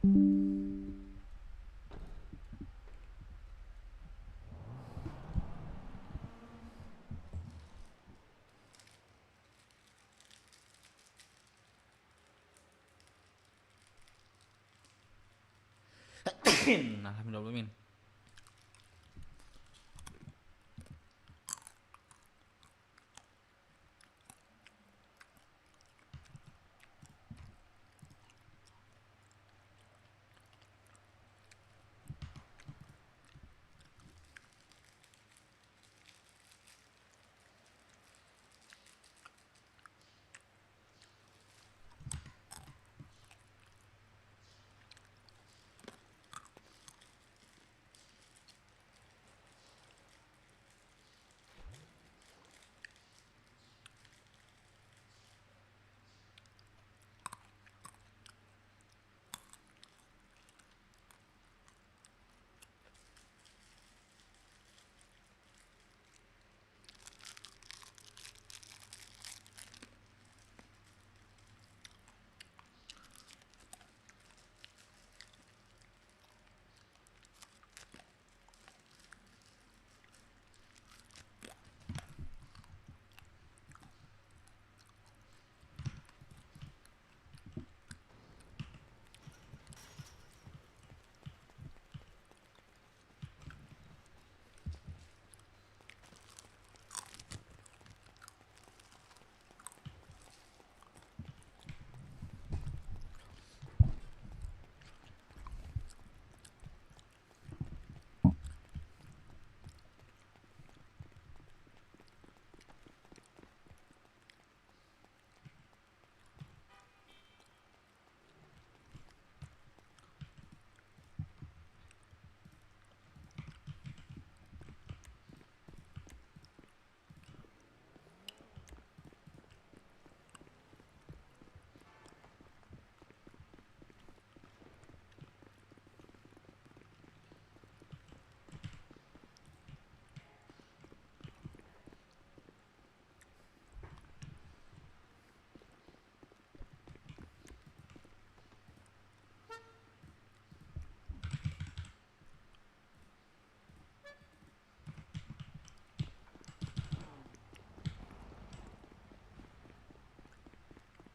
Alhamdulillah.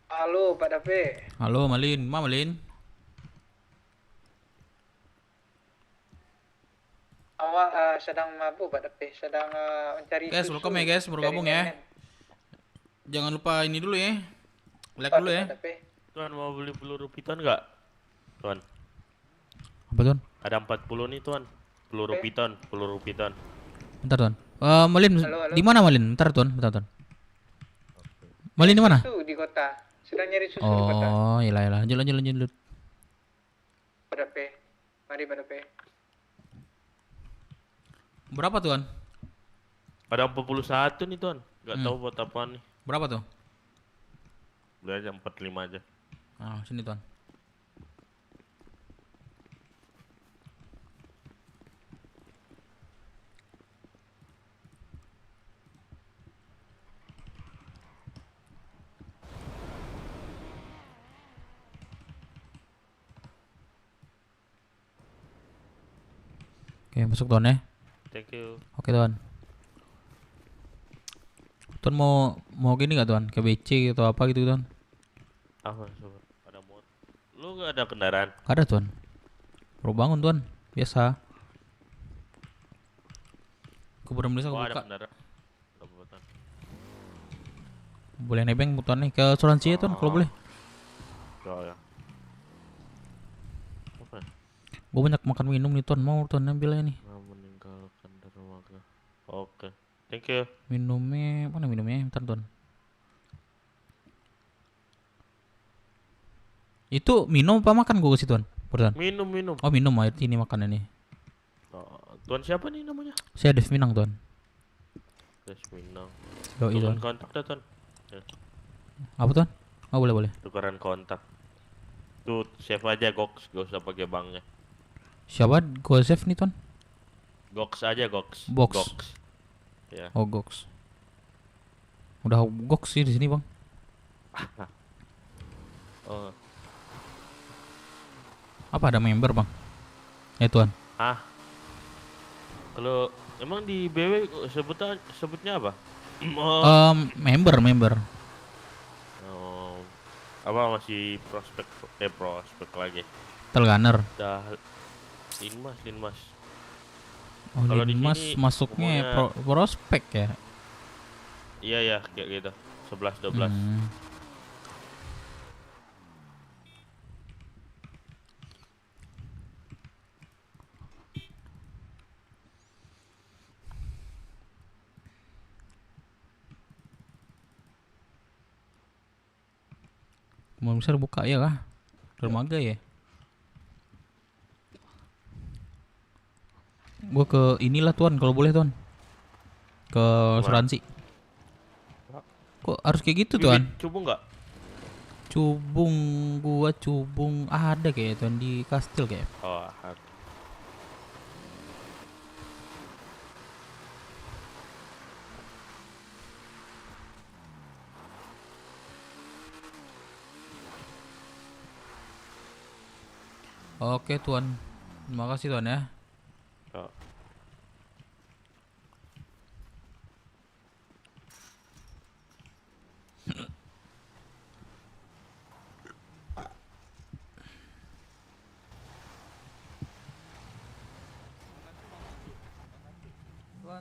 Halo Pak Dape. Halo Malin, Malin. Awak sedang mabuk Pak Dape, sedang mencari Guys, susu, welcome ya guys, baru cari gabung ya. nenek. Jangan lupa ini dulu ya. Like Apa dulu tuh ya. Pak Dape? Tuan mau beli peluru piton nggak? Tuan, Apa tuan? ada 40 nih tuan. Peluru Oke. piton, peluru piton. Bentar tuan. Malin, Halo, halo. di mana Malin? Bentar tuan, bentar tuan. Malin di mana? Susu di kota. Sedang nyari susu di kota. Oh, iyalah iyalah. Lanjut lanjut lanjut. lanjut. Pak Dape. Mari Pak Dape. Berapa tuan? Ada 41 nih tuan. Nggak Hmm. tahu buat apa nih. Berapa tuh? Beli aja 45 aja. Ah, sini tuan. Oke, masuk tuan ya. Thank you. Oke tuan. Tuan mau gini nggak tuan? Ke BC atau apa gitu tuan? Apa sobat? Ada mod. Lu nggak ada kendaraan? Gak ada tuan. Baru bangun tuan. Biasa. Kuburan bisa Oh ada kebuka. kendaraan. Nggak apa-apa, tuan. Boleh nebeng tuan nih ke asuransi ya tuan kalau boleh. Oh ya. Apa? Gue banyak makan minum nih tuan. Mau tuan ambil aja nih. Nggak meninggalkan dermaga. Oke. Thank you. Minumnya mana minumnya? Bentar tuan. Itu minum apa makan gue kasih tuan? Tuan. Minum minum. Oh minum air ini makannya nih. Oh, tuan siapa nih namanya? Saya Dev Minang tuan. Des Minang. Yoi Tukeran tuan. kontak dah tuan. Ya, Apa tuan? Oh boleh boleh. tukeran kontak. Tuh save aja Gox, gak usah pakai banknya. Siapa? Gue save nih tuan. Gox aja Gox. Box. Gox. Ya. Oh Gox. Udah Gox sih di sini bang. Oh. Apa ada member bang? Ya tuan. Ah, kalau emang di BW sebutnya apa? Oh, Member. oh, apa masih prospek lagi? Telgunner. Dah Linmas. Oh, Kalau di Linmas sini masuknya ngomongnya prospek ya. iya ya kayak gitu. 11 12. Hmm. Kemungkinan besar buka ya kah? Dermaga ya. Gua ke inilah tuan kalau boleh tuan. Ke asuransi. Kok harus kayak gitu tuan? Bibit cubu nggak? Cubung ada kayak tuan di kastil kayak. Oh, Oke tuan. Terima kasih tuan ya. oh.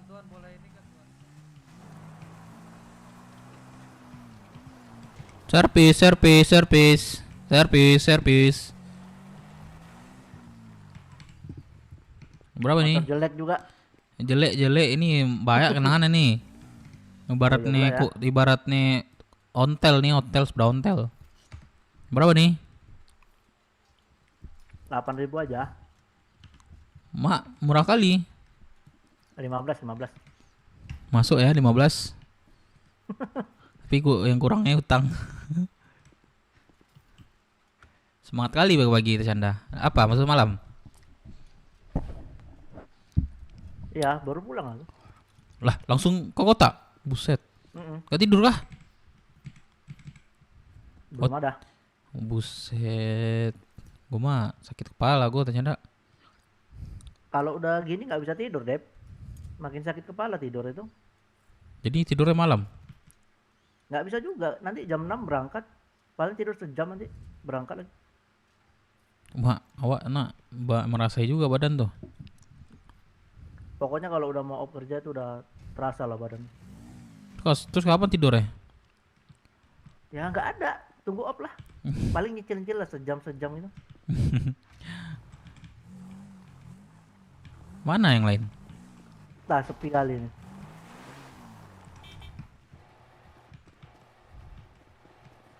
Tuan boleh ini kan tuan. Servis. Berapa nih? Motor jelek juga. Jelek ini banyak kenangan nih. Ibaratnya Oh, iya, ibaratnya hotel sudah ontel. Berapa nih? 8.000 aja. Mak, murah kali. 15. Masuk ya 15. Tapi yang kurangnya utang. Semangat kali bagi-bagi Canda. Apa masuk malam? Iya, baru pulang aku. Lah, langsung ke kota. Buset. Mm-mm. Gak tidur kah? Belum ada. Buset. Gue mah sakit kepala gue ternyata. Kalau udah gini nggak bisa tidur, Dep. Makin sakit kepala tidur itu. Jadi tidurnya malam. Nggak bisa juga. Nanti jam 6 berangkat. Paling tidur sejam nanti berangkat lagi. Mak, awak merasai juga badan tuh. Pokoknya kalau udah mau off kerja itu udah terasa lah badan. Terus kapan tidurnya? Ya nggak ada. Tunggu off lah. Paling nyicil-nyicil lah sejam itu. Mana yang lain? Nah, sepi kali ini.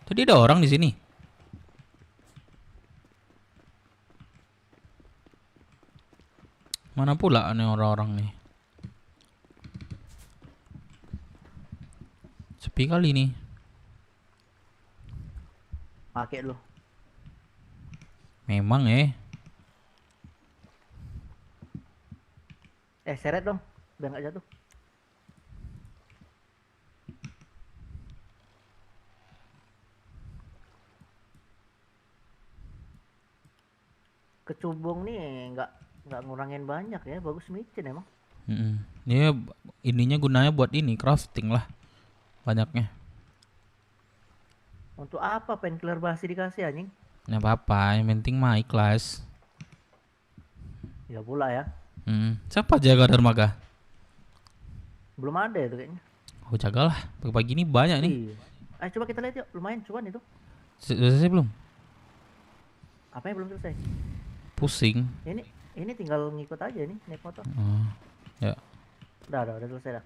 Tadi ada orang di sini. Mana pula nih orang-orang nih? Sepi kali nih. Pakai lu. Memang Seret dong. Biar nggak jatuh. Kecubung nih nggak ngurangin banyak ya, bagus micin emang. Ini ininya gunanya buat ini crafting lah banyaknya. Untuk apa painkiller basi dikasih anjing? Nggak apa-apa, yang penting mah ikhlas. Ya pula ya, Siapa jaga dermaga? belum ada itu kayaknya. Oh jagalah, pagi-pagi ini banyak nih. Iya. Ayo coba kita lihat yuk, lumayan cuan itu. Sudah selesai belum? Apa yang belum selesai? Pusing. Ini tinggal ngikut aja nih naik motor. Oh, ya. Udah selesai dah.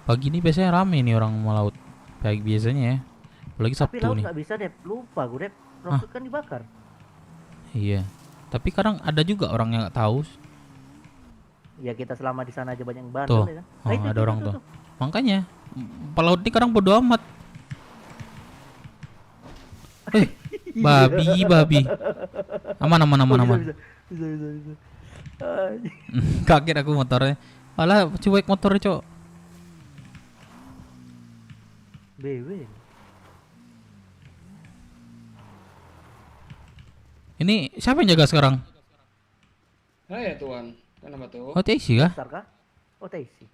Pagi ini biasanya rame nih orang melaut. Kayak biasanya ya. Apalagi Tapi Sabtu laut nih. nggak bisa deh, lupa gue deh. Roket kan dibakar. Iya. Tapi kadang ada juga orang yang nggak tahu. Ya kita selama di sana aja banyak yang Tuh. bandel ya kan. Oh, ada orang tuh. Makanya pelaut ini kadang bodo amat. Babi. Aman. Oh, Bisa. Ah, Kaget aku motornya. Alah, cuek motornya, Cok. BW. Ini siapa yang jaga sekarang? Ya Tuan, kenapa tuh? Oh, TC kah? Besar kah? Oh, Taisi.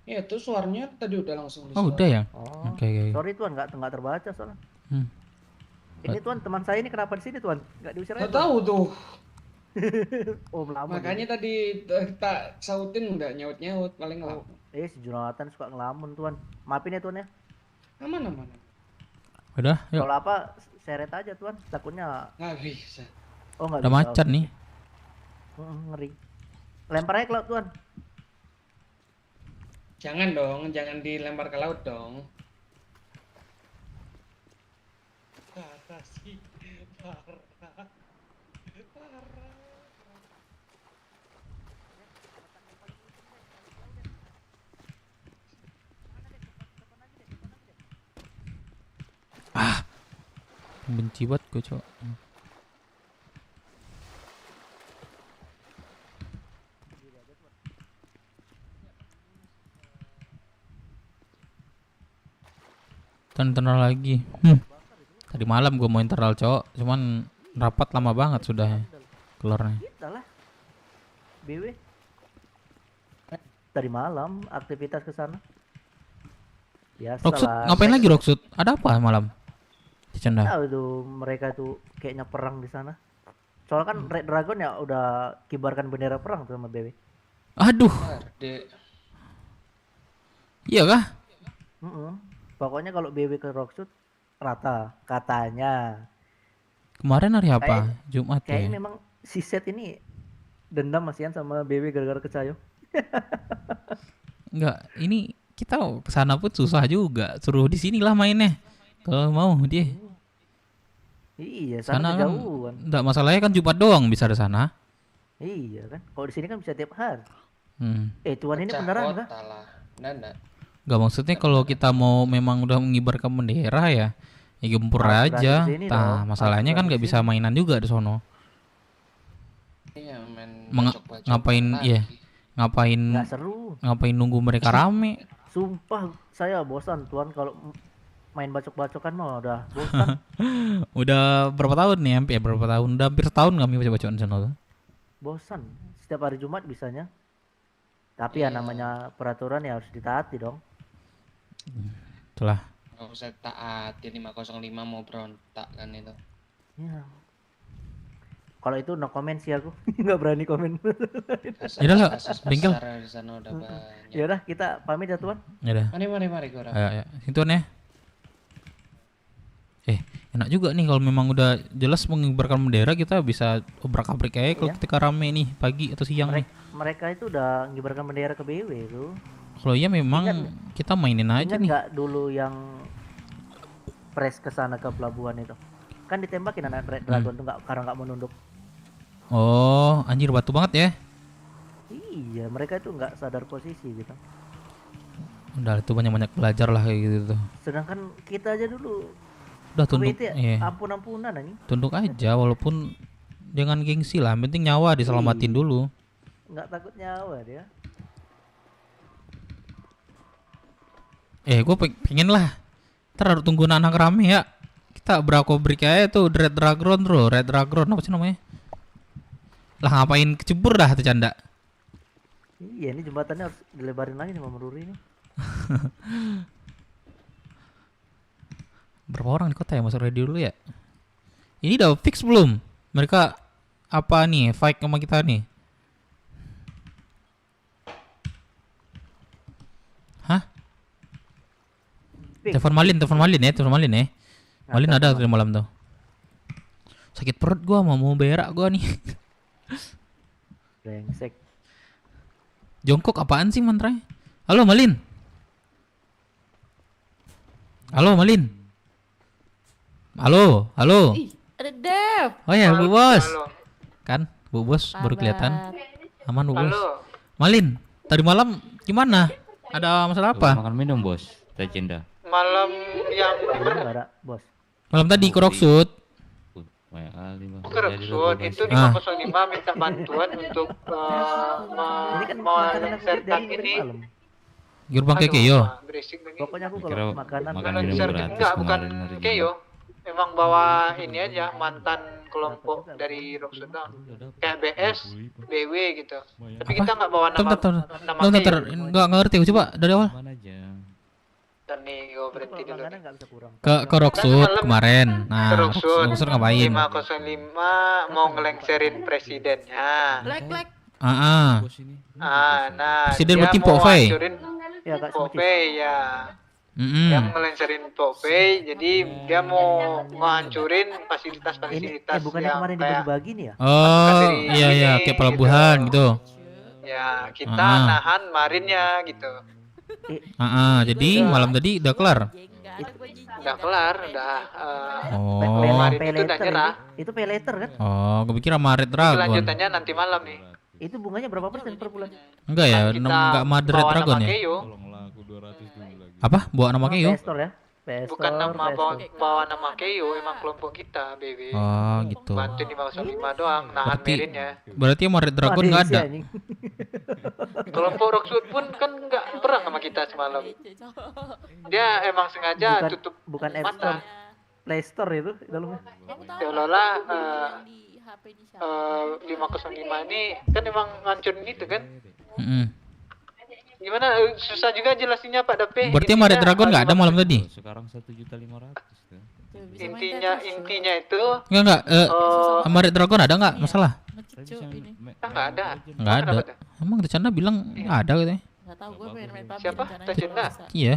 Ya itu suaranya tadi udah langsung Oh, udah ya? Oh. Oke. Sorry Tuan, nggak terbaca soalnya. Hmm. Ini Tuan, teman saya ini kenapa di sini Tuan? Nggak diusir aja. Nggak tahu tuh, Oh, melamun. makanya tadi tak sautin nggak nyaut-nyaut, paling dia. nggak. Oh, si Jonathan suka ngelamun Tuan. Maafin ya Tuan ya. Aman. Udah, yuk. Kalau apa seret aja Tuan. Takutnya Nggak bisa. oh nggak Udah bisa. macan nih. Ngeri. Lempar aja ke laut Tuan. Jangan dong, jangan dilempar ke laut dong. Parah sih, parah. Benci banget gue, Cok. Internal lagi. Tadi malam gue mau internal, Cok. Cuman rapat lama banget sudah keluarnya. Kita lah. BW. Tadi malam aktivitas ke sana. Biasa Rocksud lah. ngapain lagi, Rocksud? Ada apa malam? Cicanda. Tahu tuh mereka tuh kayaknya perang di sana. Soalnya kan Red Dragon ya udah kibarkan bendera perang tuh sama BW. Aduh, Dek, iya kah? Pokoknya kalau BW ke Rocksud rata katanya. Kemarin hari apa? Jumat ya? Kayaknya memang si Set ini dendam masihan sama BW gara-gara kecayo. Enggak, ini kita kesana pun susah juga. Suruh di sinilah mainnya. Kalau mau dia. Iya, Sana sana kan kejauhan. enggak, masalahnya kan Jumat doang bisa di sana. Iya kan. Kalau di sini kan bisa tiap hari. Hmm. Tuan ini pecah beneran kota kah? lah. Nanda. Enggak, maksudnya kalau kita mau memang udah mengibarkan bendera ya, ya gempur Harus aja. berani kesini Nah, dong. masalahnya Harus kan berani nggak bisa mainan juga di sono. Iya, main Menga- bacok-bacokan ngapain, lagi. iya. Ngapain Nggak seru. ngapain nunggu mereka rame? Sumpah saya bosan Tuan kalau main bacok-bacokan mah udah bosan. Udah berapa tahun nih? Hampir berapa tahun? Udah hampir setahun kami baca-bacaan di sono tuh. Bosan. Setiap hari Jumat bisanya. Tapi ya namanya peraturan ya harus ditaati dong. Itulah. Nggak usah taat, di 505 mau berontak kan itu. Ya. Kalau itu no comment sih aku. Nggak berani komen. Yaudah lah, Kasus bengkel. besar di sana udah banyak. Ya udah kita pamit ya Tuan. Ya udah. Mari Gora. Ayo. Itu ya. Enak juga nih kalau memang udah jelas mengibarkan bendera, kita bisa obrak-abrik aja kalau Iya. ketika rame nih pagi atau siang nih. Mereka itu udah ngibarkan bendera ke BW itu. Kalau iya memang Ingat kita mainin aja Ingat nih. nggak dulu yang press ke sana ke pelabuhan itu? Kan ditembakin anak Red Dragon tuh nggak karena nggak mau nunduk. Oh, anjir batu banget ya. Iya, mereka itu nggak sadar posisi gitu. Udah itu banyak-banyak belajar lah kayak gitu tuh. Sedangkan kita aja dulu Udah tunduk, itu ya, iya. ampun-ampunan ini. Tunduk aja walaupun jangan gengsi lah, yang penting nyawa diselamatin Iya. dulu. Nggak takut nyawa dia. Gue pengen lah. Ntar harus tunggu anak rame ya. Kita break aja tuh Red Dragon bro, Red Dragon apa sih namanya? Lah ngapain kecebur dah tuh canda. Iya, ini jembatannya harus dilebarin lagi nih Mama Ruri ini. Berapa orang di kota ya masuk radio dulu ya? Ini udah fix belum? Mereka apa nih fight sama kita nih? Hah? Fix. Telepon Malin ya, telepon Malin ya. Malin Nah, ada telepon tuh malam tuh. Sakit perut gua, mau berak gua nih. Brengsek. Jongkok apaan sih mantranya? Halo Malin. Halo Malin. Halo. Ih, ada Dev. Oh ya, Bu Bos. Halo. Kan, Bu Bos baru kelihatan. Kabar? Aman Bu Bos. Halo. Malin, tadi malam gimana? Ada masalah apa? Makan minum bos, Legenda. Malam yang Ini nggak ada, Bos. Malam tadi ke Rocksud. Banyak kali bang. Bukan Jadi Roxwood, lebih itu basi. 505 minta bantuan untuk Ini kan makanan aku melengsarkan dari ini. malam. Gerbang Aduh, Kekeyo. berisik lagi. Pokoknya aku Kira kalau makanan makan Melengsarkan minum gratis enggak, bukan kemarin hari Jumat. Keyo. Emang bawa ini aja mantan kelompok dari Roxwood doang. Kayak BS, BW gitu. Tapi kita nggak bawa nama nama Bentar, Keyo. nggak ngerti aku coba dari awal. Mana aja. Ntar nih, gue berhenti kalau dulu makanan nih. nggak bisa kurang. Ke Roxwood kemarin. Nah, Ke Roxwood, Roxwood ngapain? 505 mau ngelengserin presidennya. Lek. Ah, Bos ini. Nah, Presiden dia berarti mau Pok Fei. hancurin Ya Kak Pok Smoky. Fei ya. Dia ngelenserin Pok Fei, jadi dia mau ngehancurin Ini fasilitas-fasilitas bukannya yang kemarin kayak dibagi-bagi nih ya? Oh, dari iya iya, ini, kayak pelabuhan gitu. ya kita Ah. nahan marinnya gitu. Jadi malam tadi udah kelar. Udah kelar, udah Oh, Marin Pay itu udah later nyerah. itu pay later kan? oh, gue pikir sama Red Dragon. Kelanjutannya nanti malam nih. Itu bunganya berapa persen per bulan? Enggak ya, Kita enggak sama Red bawa Dragon nama ya? Keyo, Tolonglah aku 200 dulu lagi. Apa? Bawa nama Keyo? PS-Store ya? PS bukan nama bawa, PS-Store. bawa nama Keyo, emang kelompok kita, BB. Oh, gitu. Bantu 505 doang, nahan Berarti- Merinnya. Berarti sama Red Dragon Wah, enggak diisi, ada. anjing. Kelompok Roxwood pun kan nggak perang sama kita semalam. Dia emang sengaja tutup bukan App mata. Store, Play Store itu dalamnya. Seolah-olah 505 ini kan emang ngancurin itu kan. Mm-mm. Gimana susah juga jelasinnya Pak Dape. Berarti sama Red Dragon enggak ada malam tadi? Sekarang 1.500.000 tuh. Intinya itu Enggak, sama Red Dragon ada enggak masalah? nggak ada. Enggak ada. Kenapa tuh? Emang Tecanda bilang enggak ada katanya. Nggak tahu gue main PUBG Siapa? rencananya Tecenda? bisa. Iya,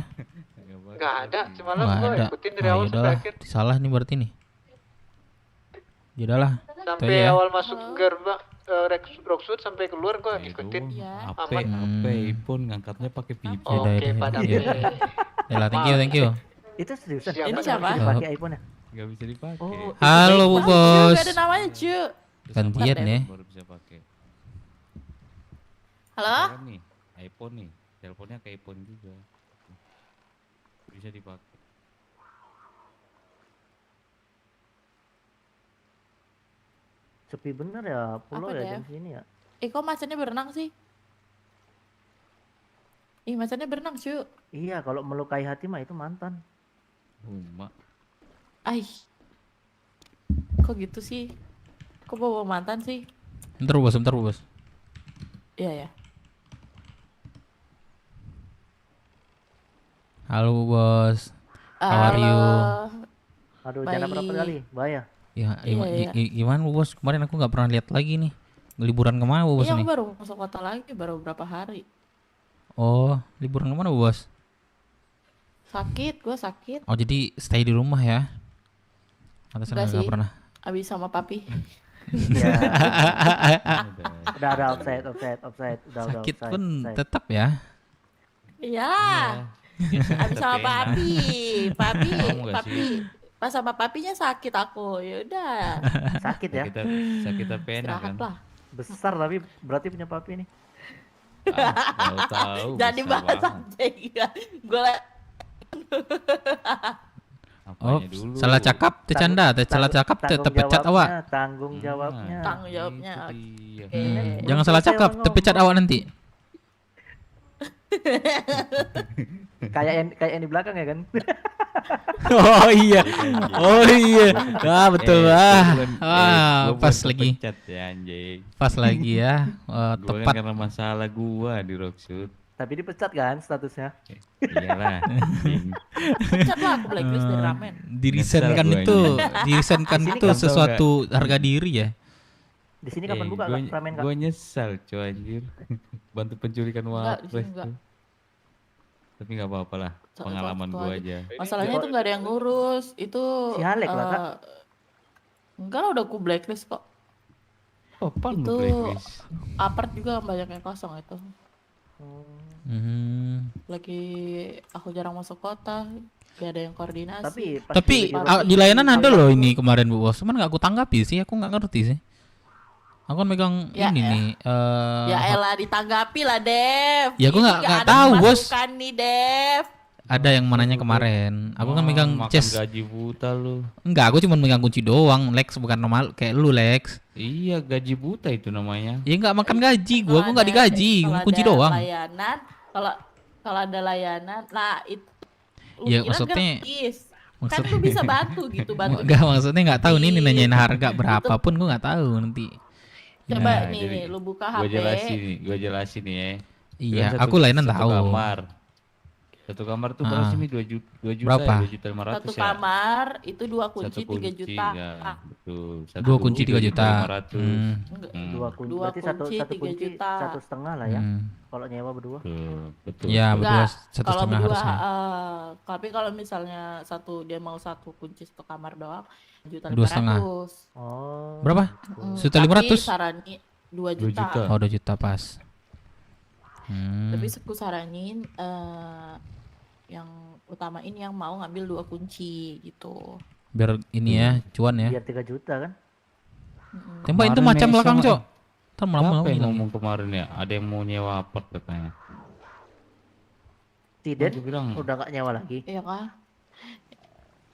Nggak ada. Semalam enggak gua ada. ikutin dari Ah, awal sampai yaudahlah, akhir. salah nih berarti nih. Yaudahlah. Sampai ya. awal masuk gerbang Roxwood sampai keluar gua ngikutin. Iya. HP, Aman. HP iPhone ngangkatnya pakai pipi. Yaudah, Oke, yaudah, Pak yaudah. Dape. Yalah, thank you. Itu seriusan? Siapa? Ini siapa? Pakai iPhone-nya. Nggak bisa dipakai. Oh, Halo Bu Cu, Bos. gak ada namanya Cu. Gantian ya. Baru bisa pakai. Halo? Kan nih, iPhone nih. Teleponnya ke iPhone juga. Bisa dipakai. sepi bener ya, pulau Apa, ya Dev? jam sini ya. Kok macannya berenang sih? Ih, macannya berenang Cu. Iya, kalau melukai hati mah itu mantan. Rumah. Ai. Kok gitu sih? Kok bawa mantan sih? Bentar Bu Bos. Iya ya. Halo Bu Bos. How are you? Aduh, jangan berapa Baik. kali, bahaya. Ya, Iya, gimana Bu Bos? Kemarin aku nggak pernah lihat lagi nih. Liburan kemana Bu Bos Iya, aku nih? baru masuk kota lagi, baru berapa hari. Oh, liburan kemana Bu Bos? Sakit, gue sakit. Oh, jadi stay di rumah ya? Atasan Enggak nggak sih. pernah. Abis sama papi. Iya, Udah. udah offside, udah Sakit offside, pun offside. tetap ya. Iya. Abis sama Tapi enak. papi, Mau nggak papi. Pas sama papinya sakit aku. Ya udah. Sakit ya, Sakit tapi enak kan. Istirahat lah. besar tapi berarti punya papi nih. Tahu. Jadi bahas aja. Gue Oh, salah cakap Tecanda, salah cakap terpecat awak. Tanggung jawabnya. Tanggung jawabnya, Iya. oke. Jangan salah cakap, terpecat awak nanti. Kayak yang di belakang ya kan? Oh iya. Oh iya. Ah betul pas lagi. Pecat ya anjing. Pas lagi ya. Gua kan Tepat. karena masalah gua di Roxwood. Tapi dipecat kan statusnya? Iyalah. anjing. Pecat lah aku blacklist dari ramen. Dirisenkan Nyesel itu, gua dirisenkan Di sini itu kan sesuatu harga diri ya. Di sini kapan buka gua, Kak, ramen Kak? Gua nyesal coy anjir. Bantu penculikan Enggak, di wapres sini enggak. tuh. Tapi nggak apa-apa lah, Satu- pengalaman satu gua aja. aja. Masalahnya itu nggak ada yang ngurus. Itu Si Alek lah, Kak. enggak lah, udah aku blacklist kok. Apaan Itu lu blacklist? apart juga banyak yang kosong itu. Lagi aku jarang masuk kota, gak ada yang koordinasi. Tapi Parah. di layanan ada loh ini kemarin Bu Bos. Cuman nggak aku tanggapi sih, aku nggak ngerti sih. Aku kan megang Ya, ini ya. nih. Ya elah ditanggapi lah Dev. Ya, gua Ini nggak ada tahu, Bos. pemasukan nih Dev. Ada yang mananya kemarin. Aku kan megang makan chest. gaji buta lu. Enggak, aku cuma megang kunci doang. Lex bukan normal kayak lu, Lex. Iya, gaji buta itu namanya. Ya enggak makan gaji, gua enggak digaji, kalau kunci ada doang. Layanan, kalau ada layanan, nah itu lu Ya, kira maksudnya- gratis. Kan maksud- lu bisa bantu gitu, bantu. Enggak, maksudnya enggak tahu nih Iya. nanyain harga berapa pun gua enggak tahu nanti. Coba Nah, nih, jadi lu buka Gua HP. jelasin nih ya. Iya, Kan aku layanan satu tahu. Satu kamar tuh berapa sih? 2 juta, Berapa? 2.500.000 Satu ya. kamar itu 2 Satu kunci 3 juta. ya, Ah, betul. Dua kunci 3 juta. 2.500.000. enggak. Dua kunci, Dua berarti satu kunci, 3 kunci juta. 1,5 lah ya. Hmm. Kalau nyewa berdua. Betul, betul. Ya, betul. berdua Enggak, 1,5 kalau berdua, harusnya. tapi kalau misalnya dia mau satu kunci satu kamar doang, 2,5. 1,5 juta. Oh. Berapa? Mm, 1.500? tapi sarani 2 2 juta. juta. Oh, 2 juta pas. Tapi aku saranin yang utamain yang mau ngambil 2 kunci gitu. Biar ini ya, cuan ya. Biar 3 juta kan? Tembak itu Kemarin macam nih belakang, sama- Cok. Ntar Siapa lama-lama yang hilang. ngomong kemarin ya? Ada yang mau nyewa apart katanya. Tidak, Dia bilang, udah nggak nyewa lagi. Iya kah?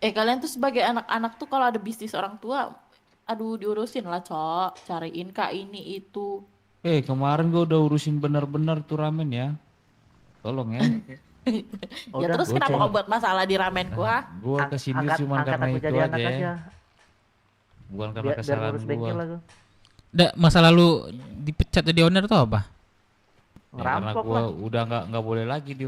Kalian tuh sebagai anak-anak tuh kalau ada bisnis orang tua, aduh diurusin lah, Cok. Cariin kak ini itu. kemarin gua udah urusin benar-benar tuh ramen ya. Tolong ya. Ya Udah, terus gua kenapa cek. kau buat masalah di ramen gua? Gua kesini cuma angkat karena aku itu jadi aja anak ya. aja. Bukan karena Biar kesalahan ngurus bengkel gua. lah gua. Masa lalu dipecat jadi owner tuh apa? Ya, karena Ngerampok gua lah. udah nggak boleh lagi di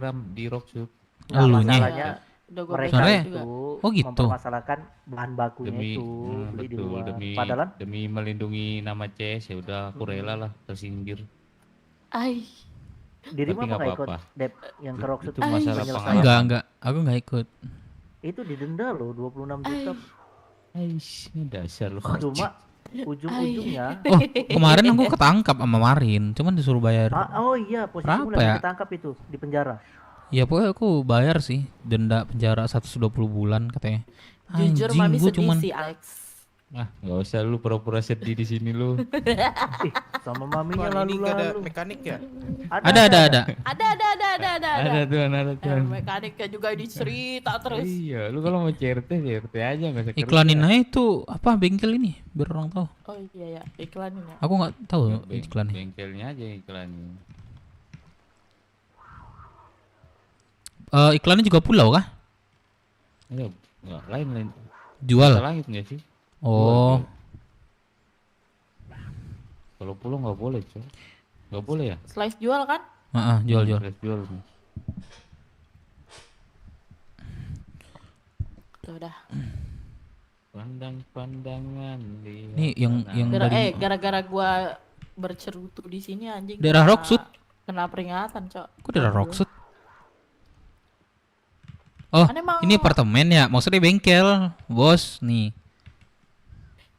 Rocksuit. Nah, Elunya. masalahnya Udah gua mereka Sebenarnya- pecat juga. itu Oh, gitu. mempermasalahkan bahan bakunya Demi itu beli di betul luar. demi Padahal demi melindungi nama CS ya udah aku rela lah tersinggir. Ay, dirimu Tapi apa nggak nggak ikut apa-apa. Dep yang ke Rocksuit Itu masalah penyelesaian? pengalaman. Enggak. Aku enggak ikut. Itu didenda loh 26 juta. Aish, ini dasar lu. Cuma ujung-ujungnya Oh, kemarin aku ketangkap sama Marin, cuman disuruh bayar. oh iya, posisimu Berapa lagi ya? ketangkap itu di penjara. Ya pokoknya aku bayar sih denda penjara 120 bulan katanya. jujur Anjing, mami gua sedih cuman sih Alex. Ah, nggak usah lu pura-pura sedih di sini lu. Ih, sama maminya Wah, ini nggak ada lalu-lalu. mekanik ya? ada. Ada. Tuhan, ada Tuhan. Mekaniknya juga dicerita terus. Iya, lu kalau mau CRT aja nggak usah kerja. Iklanin aja itu apa bengkel ini biar orang tahu. Oh iya ya, iklanin ya. Aku nggak tahu Beng- iklannya. Bengkelnya aja iklanin. Iklannya juga pulau kah? Ada nggak lain. Jual. Bisa langit nggak sih? Oh, Kalau pulau nggak boleh, coy. Nggak boleh ya? Slice jual kan? jual. Jual. Tuh udah. Pandang-pandangan di Nih yang dari Gara-gara gua bercerutu di sini anjing. Daerah kena- Rocksuit? Kena peringatan, Cok. kok daerah Rocksuit? Oh, Kan emang- ini apartemen ya? Maksudnya bengkel, bos nih.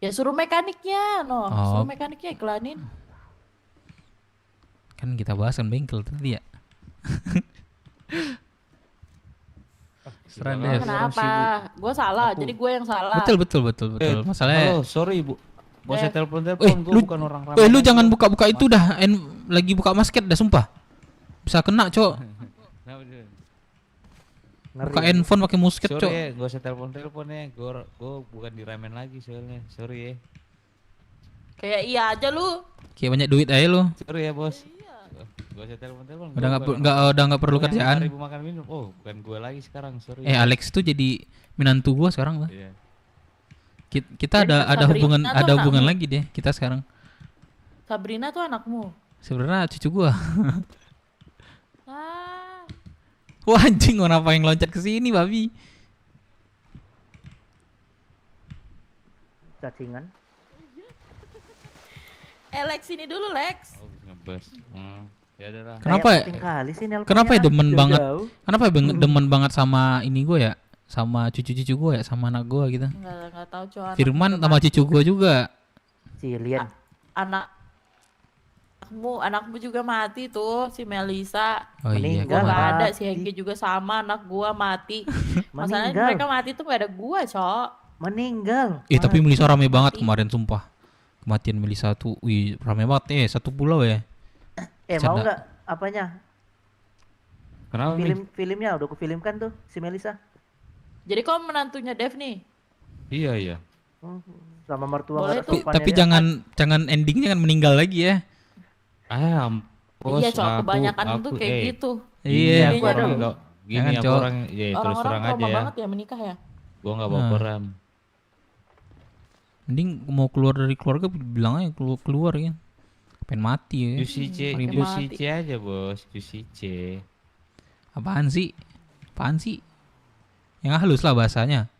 Ya suruh mekaniknya, Oh. suruh mekaniknya iklanin. Kan kita bahas kan bengkel tadi ya. Serah deh. Kenapa? Gua salah, jadi gue yang salah. Betul. Masalahnya Halo, sorry Bu. Mau saya telepon, gua lu, bukan orang ramai. lu jangan buka-buka itu dah. Lagi buka basket dah sumpah. Bisa kena, Cok. Ngeri. Buka handphone pakai musket, Sorry Cok. ya, gua usah telepon ya. Gua bukan di ramen lagi soalnya. Sorry ya. Kayak iya aja lu. Kayak banyak duit aja lu. Sorry ya, Bos. Gua usah telepon. Udah nggak perlu kerjaan. Ribu makan minum. Oh, bukan gua lagi sekarang. Sorry. Alex tuh jadi menantu gua sekarang lah. Iya. Kita ada Sabrina hubungan tuh ada hubungan anakmu. lagi deh kita sekarang. Sabrina tuh anakmu. Sebenarnya cucu gua. Ah, Wah anjing, kenapa yang loncat ke sini, babi? Cacingan. Lex ini dulu, Lex. Oh, ngebas. Ya udah lah. Kenapa ya? Penting kali sih nelponnya. Kenapa ya demen banget? Jauh-jauh. Kenapa ya demen banget sama ini gua ya? Sama cucu-cucu gua ya, sama anak gua gitu. Enggak tahu cowok. Firman sama cucu gua juga. Cilian. Anakmu juga mati tuh, si Melisa. Oh iya, Meninggal. Gua kemarin. nggak ada, Mati. si Hengki juga sama, anak gua mati. Masalahnya Meninggal. mereka mati tuh gak ada gua, Cok. Meninggal. Tapi Melisa rame banget Mati. kemarin sumpah. Kematian Melisa tuh, wih rame banget satu pulau ya. Mau Canda. nggak apanya? Kenapa Mi? Filmnya udah kufilmkan tuh si Melisa. Jadi kau menantunya Dev nih. Iya iya. Sama mertua Boleh nggak ada tuh. sopannya Tapi dia. jangan endingnya kan meninggal lagi ya. Ampus Iya cok, kebanyakan tuh kayak gitu. Iya. aku ada loh. Gini Jangan, aku Cok. orang ya terus Orang-orang terang trauma aja ya. banget ya menikah ya. Gua nggak Nah. baperan. Mending mau keluar dari keluarga bilang aja keluar kan. Pengen mati ya. Juicy C, Pakai Juicy mati. C aja bos, Juicy C. Apaan sih? Apaan sih? Yang halus lah bahasanya.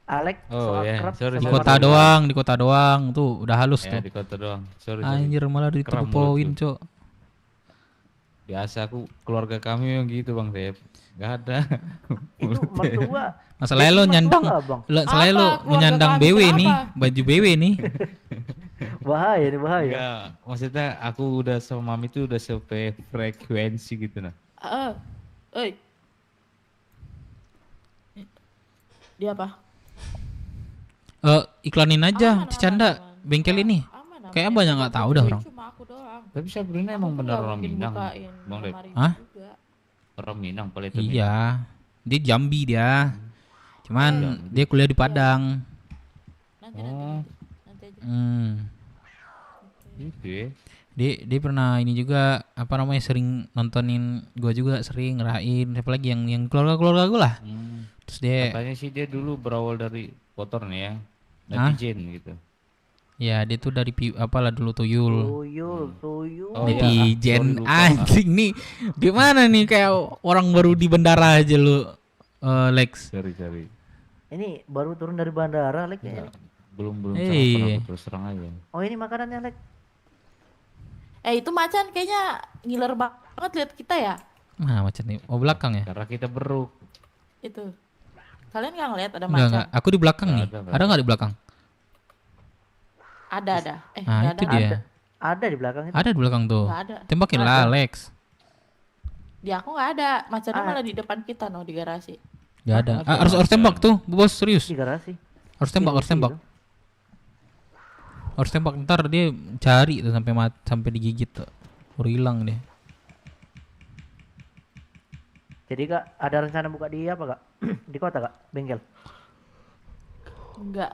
Alex Oh, so ya. akrab Sorry, Di sama kota mertua. doang, di kota doang tuh udah halus Ya tuh. di kota doang. Sorry. Anjir malah di Kram poin, mulutku. Cok. Biasa aku keluarga kami yang gitu Bang Dep. Gak ada. Itu mertua. Masalahnya lo Mertua nyandang nggak, Bang? masalahnya lo Apa? Keluarga menyandang kami BW kenapa? nih, baju BW nih. Bahaya nih bahaya. Enggak, maksudnya aku udah sama mami tuh udah frekuensi gitu nah. Oi. Dia apa? Iklanin aja Aman, Cicanda aman. bengkel ini. Aman, Kayaknya aman. banyak nggak tahu dah Jadi orang. Cuma aku doang. Tapi Sabrina Aku emang tuh bener nggak orang mungkin Minang. bukain Bang Dep. lemari Hah? juga. Orang Minang paling itu. Iya. Dia Jambi dia. Cuman dia kuliah di Padang. Nanti Oh. nanti aja. Gitu ya. Dia pernah ini juga apa namanya sering nontonin gua juga sering ngerain siapa lagi yang keluarga gua lah. Terus dia Katanya sih dia dulu berawal dari kotor nih ya. Hah? Netizen gitu. ya dia tuh dari apalah dulu tuyul. Tuyul. Oh, iya. Netizen Sorry, lupa. anjing nih gimana nih kayak orang baru di bandara aja lu Lex. Sorry. Ini baru turun dari bandara, Lek. Enggak, belum Iya. pernah aku terus terang aja. Oh, ini makanannya, Lek. Itu macan kayaknya ngiler banget lihat kita ya. Mana macan nih? Oh belakang ya? Karena kita beruk. Itu. Kalian nggak ngeliat ada Enggak. macan? Aku di belakang Nggak nih. ada, nggak Ada nggak di belakang? Ada. Nah Nggak itu ada. dia. Ada di belakang itu. Ada di belakang tuh. Nggak ada. Tembakin Nggak lah ada. Lex. Di aku nggak ada. Macannya Ah. malah di depan kita no di garasi. Gak ada. ada Harus macan. tembak tuh, bos serius. Di garasi. Harus tembak, harus tembak. Harus tembak ntar dia cari tuh sampai digigit tuh. Baru hilang deh. Jadi Kak, ada rencana buka di apa Kak? Di kota Kak? Bengkel? Enggak.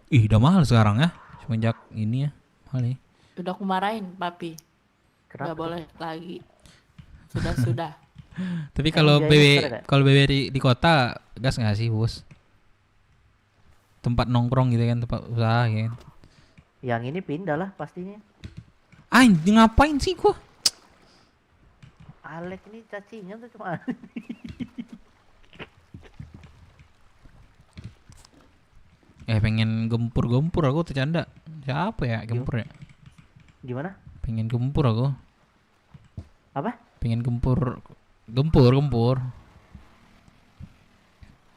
Ih, udah mahal sekarang ya. Semenjak ini ya. Mahal ya. Udah aku marahin papi. Nggak Kenapa? boleh lagi. Sudah. Tapi kalau biaya BW besar ya, Kak? kalau BW di kota gas nggak sih, Bos? Tempat nongkrong gitu kan, tempat usaha ya kan. Yang ini pindah lah pastinya. Anjing ngapain sih gua? Alek ini cacingan tuh cuma. Pengen gempur aku tercanda. Siapa ya gempur ya? Gimana? Pengen gempur aku. Apa? Pengen gempur.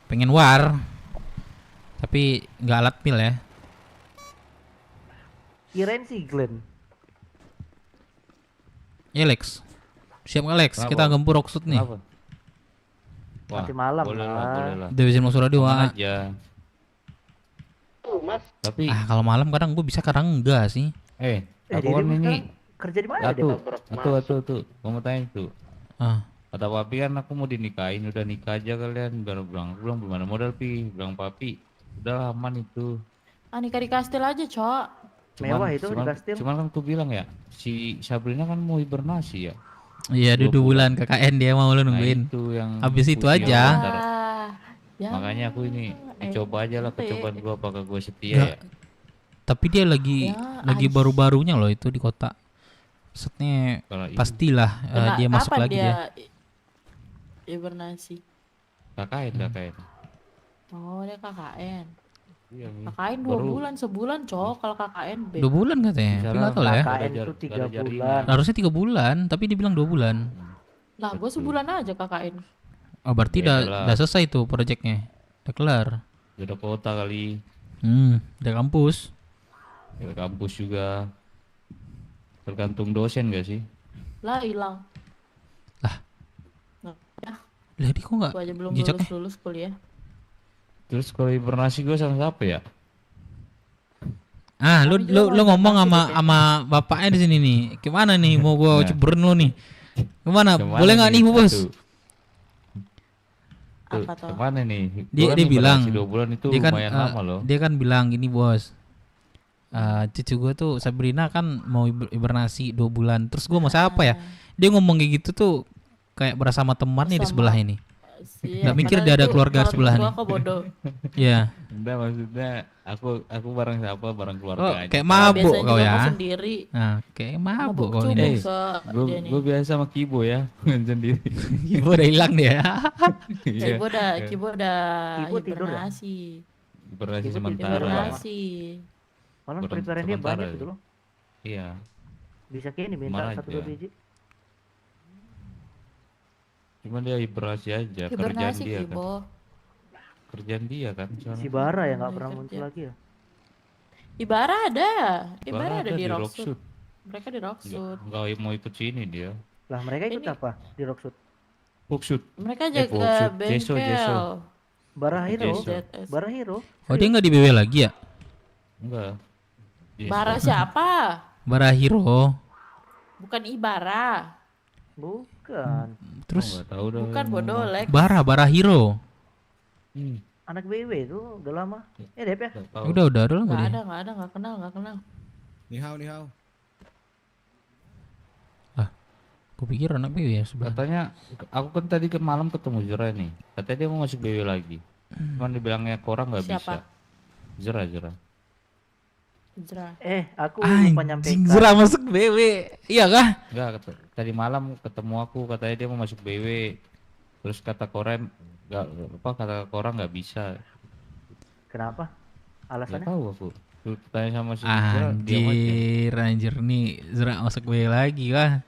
Pengen war. Tapi nggak alat pil ya. Kirain si Glenn. Ya Lex. Siap nggak Lex? Kenapa? Kita gempur Oxford nih. Kenapa? Wah, Nanti malam boleh lah. lah. Division Musuh Radio. Aman aja. Tapi Kalau malam kadang gue bisa, kadang enggak sih. aku kan dirimu ini sekarang kerja di mana deh? Atuh. Kamu tanya tuh. Ah, Kata papi kan aku mau dinikahin, udah nikah aja kalian. Baru bilang belum ada modal pi. Bilang papi, udah aman itu. Nikah di kastil aja, Cok. Mewah itu di kastil. Cuman kan aku bilang ya, si Sabrina kan mau hibernasi ya. iya 2 bulan KKN dia mau lu Nah nungguin. itu yang Habis itu pusing aja. aku ntar. Ya. Makanya aku ini coba aja lah percobaan gua apakah gua setia Nggak, ya. Tapi dia lagi Ya, baru-barunya loh itu di kota. Maksudnya Kalau ini pastilah dia masuk Kapan lagi dia. hibernasi? KKN. Oh, dia KKN. Iya, Mi. KKN 2 Baru- bulan, sebulan, Cok. Kalau KKN 2 bulan katanya. Tapi nggak tahu lah ya. KKN Nggak itu ada 3 jaringan. bulan. Harusnya 3 bulan, tapi dibilang 2 bulan. Lah, gue sebulan aja KKN. Oh, berarti Beda lah. udah selesai tuh proyeknya. Udah kelar. Beda kota kali, Udah kampus. beda kampus juga. Tergantung dosen gak sih? Lah, hilang. Lah. Nah, ya, Lah dia kok nggak gue aja belum jejaknya? lulus kuliah. Terus kalau hibernasi gue sama siapa ya? Ah, lu Kami juga mau ngomong hibernasi sama deh, sama bapaknya di sini nih. Gimana nih mau gua Nah. ceburin lu nih? Kemana? Kemana Boleh nggak nih Bu Bos? Tuh, Apa tuh? kemana nih? Dia- Gua kan dia bilang, hibernasi 2 bulan itu Dia kan lumayan lama loh. dia kan bilang gini Bos. Cucu gue tuh Sabrina kan mau hibernasi 2 bulan. Terus gue mau siapa ya? Dia ngomong kayak gitu tuh kayak berasa sama temannya di Sama- sebelah ini. Iya, Nggak mikir padahal dia ada itu keluarga orang sebelah tua nih. kok bodoh. Iya. Enggak, maksudnya aku bareng siapa? Bareng keluarga Oh, aja. kayak mabuk Biasanya kau juga ya. kau sendiri. Nah, kayak mabuk Mabuk kau cubuk, ini. so, dia nih. Gue biasa sama Kibo ya, sendiri. Ibu udah hilang dia. Iya. Kibo udah Kibo tidur ya? hibernasi. Hibernasi Kibo sementara. tidur lama. Hibernasi. Malah Kurang preparean dia sementara banyak ya. gitu loh. Iya. Bisa kayak ini minta Marah satu aja. 2 biji. Cuma dia hibernasi aja, kerjaan Hibernasi dia kan. Kibo. Kerjaan dia kan. soalnya. Si Bara ya nggak pernah kerja. muncul lagi ya. Ibara ada. Bara Ibara ada di Rockshoot. Rockshoot. Mereka di Rockshoot. Nggak mau ikut sini dia. Lah mereka ikut Ini- apa di Rockshoot? Rockshoot. Mereka Rockshoot. jaga Jeso, bengkel. Jeso. Bara Hero. Jeso. ZS. Bara Hero. Oh, dia nggak di BW lagi ya? Enggak. Jeso. Bara siapa? Barahiro. Bukan Ibara. Bukan. Terus Nggak tahu dah. Bukan bodoh, Lex. Barahiro. Hmm, Anak BW itu udah lama. Dep ya. nggak tahu. Udah lama Nggak dia. ada, nggak kenal. Ni hao. Gue pikir anak BW ya sebelah. Katanya, aku kan tadi ke malam ketemu Zera nih. Katanya dia mau masuk BW lagi. Cuman dibilangnya korang nggak bisa. Siapa? Zera. Zra. Aku lupa Anjing, nyampaikan. Zera masuk BW. Iya kah? Enggak, tadi malam ketemu aku katanya dia mau masuk BW. Terus kata Korem kata Korang nggak bisa. Kenapa? Nggak Alasannya? tahu aku. Terus tanya sama si Zera, diam aja. Anjir nih Zera masuk BW lagi kah?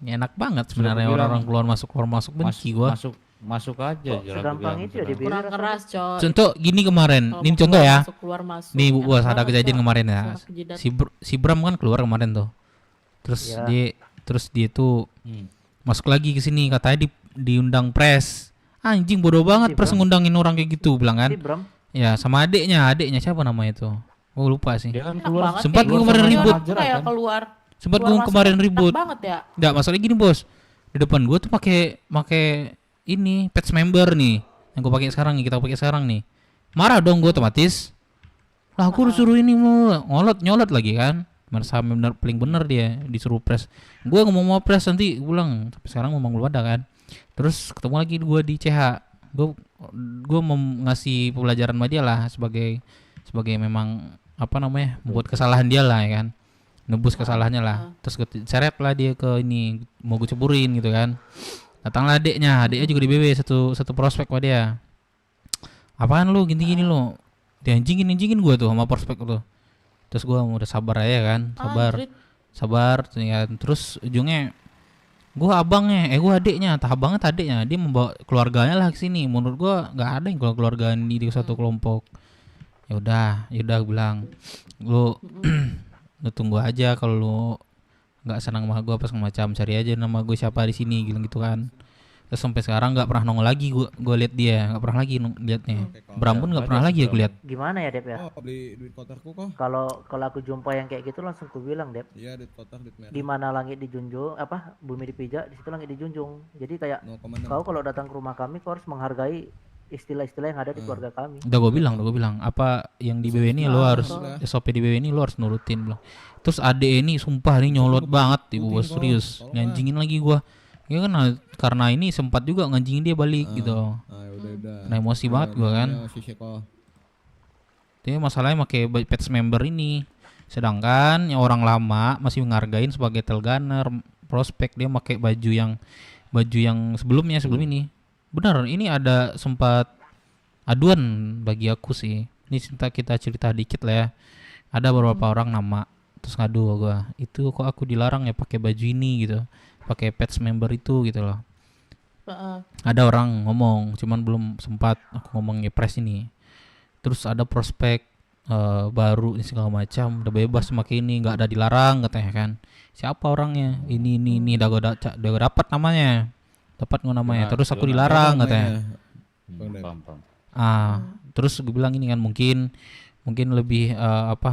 Ini enak banget sebenarnya Sudah orang-orang bilang, keluar masuk benci gua. Masuk aja Kok Zera, aku segampang bilang, itu ya Zera. di BW Kurang rasanya? keras, coy. Contoh gini kemarin, Kalau ini mau contoh ya. keluar masuk. Nih Bu Enak Bos, ada banget, kejadian Cok. kemarin ya. Sama kejidat. Si Bram kan keluar kemarin tuh. Terus Ya. dia tuh Hmm. masuk lagi ke sini katanya diundang pres. Anjing bodoh banget Si pres Bram. ngundangin orang kayak gitu bilang kan. Si Bram. Ya sama adiknya siapa namanya itu? Oh lupa sih. Dia kan Enak keluar. banget Sempat kayak gua gitu. kemarin Ini ribut. orang kayak keluar. Sempat keluar gue masuk kemarin enak ribut. banget ya. Enggak, masalahnya gini bos. Di depan gue tuh pakai ini patch member nih. Yang gue pakai sekarang nih, kita pakai sekarang nih. Marah dong gue otomatis. Lah aku disuruh ini mulu, nyolot lagi kan. Merasa bener paling bener dia disuruh press. Gue ngomong mau press nanti pulang. Tapi sekarang memang belum ada kan. Terus ketemu lagi gue di CH. Gue mau ngasih pelajaran sama dia lah sebagai memang apa namanya membuat kesalahan dia lah ya kan, nebus kesalahannya lah. Terus seret lah dia ke ini mau gue ceburin gitu kan. Datanglah adiknya juga di BB satu prospek sama dia. Apaan lu gini lu, dianjingin gue tuh sama prospek tuh. Terus gue udah sabar aja kan, sabar ya. Terus ujungnya gue gue adiknya, adiknya dia membawa keluarganya lah ke sini. Menurut gue nggak ada yang keluarga ini di satu kelompok. Ya udah bilang lu tunggu aja, kalau lu nggak senang sama gue apa segala macam, cari aja nama gue siapa di sini gitu kan. Terus sampai sekarang nggak pernah nongol lagi gue lihat dia, nggak pernah lagi liatnya. Bram pun nggak pernah lagi aku lihat. Gimana ya Dep ya? Oh, beli duit kotorku kok. Kalau aku jumpa yang kayak gitu langsung ku bilang Dep, Iya, duit kotor, duit merah. di mana langit dijunjung, bumi dipijak, di situ langit dijunjung. Jadi kayak 0,6. kau kalau datang ke rumah kami kau harus menghargai istilah-istilah yang ada di keluarga kami. Udah gue bilang apa yang di BW ini lo harus SOP di BW ini lo harus nurutin bilang. Terus ade ini sumpah nih nyolot banget ibu bos, serius nganjingin lagi gue. Ya kan karena ini sempat juga nganjingin dia balik gitu. Udah. Nah emosi banget gue kan. Jadi masalahnya pakai patch member ini. Sedangkan yang orang lama masih menghargain sebagai telgunner, prospek, dia pakai baju yang sebelum ini. Benar, ini ada sempat aduan bagi aku sih. Ini kita cerita dikit lah ya. Ada beberapa orang nama terus ngadu gua, itu kok aku dilarang ya pakai baju ini gitu, pakai patch member itu gitu loh. Ada orang ngomong, cuman belum sempat aku ngomong press ini. Terus ada prospek baru ini segala macam, udah bebas pakai ini, nggak ada dilarang katanya kan. Siapa orangnya? Ini udah gue dapat namanya. Dapat nggak namanya? Terus aku dilarang katanya. Paham. Terus gue bilang ini kan mungkin lebih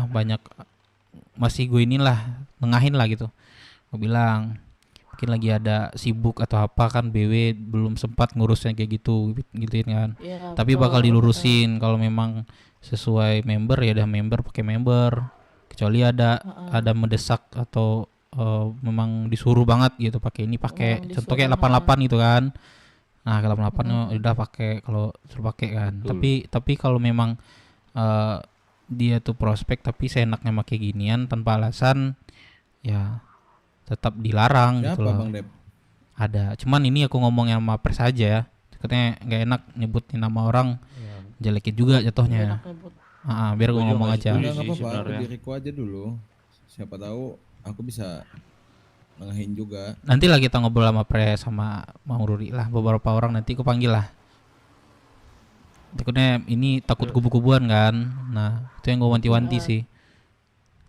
banyak masih gue inilah nengahin lah gitu. Gue bilang mungkin lagi ada sibuk atau apa kan, BW belum sempat ngurusnya kayak gitu gituin kan. Iya, Tapi betul, bakal betul. dilurusin kalau memang sesuai member ya udah member pakai member. Kecuali ada mendesak atau memang disuruh banget gitu pakai ini pakai Memang contoh kayak disuruh, 88 gitu kan. Nah, kalau 88 udah pakai kalau suruh pakai kan. Tapi kalau memang dia tuh prospek tapi seenaknya pakai ginian tanpa alasan ya tetap dilarang gitu Siapa loh. Bang Dep? Ada. Cuman ini aku ngomongnya sama pres aja ya. Takutnya nggak enak nyebutin nama orang, jelekin juga jatuhnya. Enak nyebut. Biar gue Setuju, ngomong nggak aja. setuju? Udah nggak sih apa-apa, aku sebenarnya. diriku aja dulu. Siapa tahu aku bisa nengahin juga. Nanti lah kita ngobrol sama pres sama Mang Ruri lah, beberapa orang nanti aku panggil lah. Takutnya ini takut kubu-kubuan kan. Nah, itu yang gue wanti-wanti sih.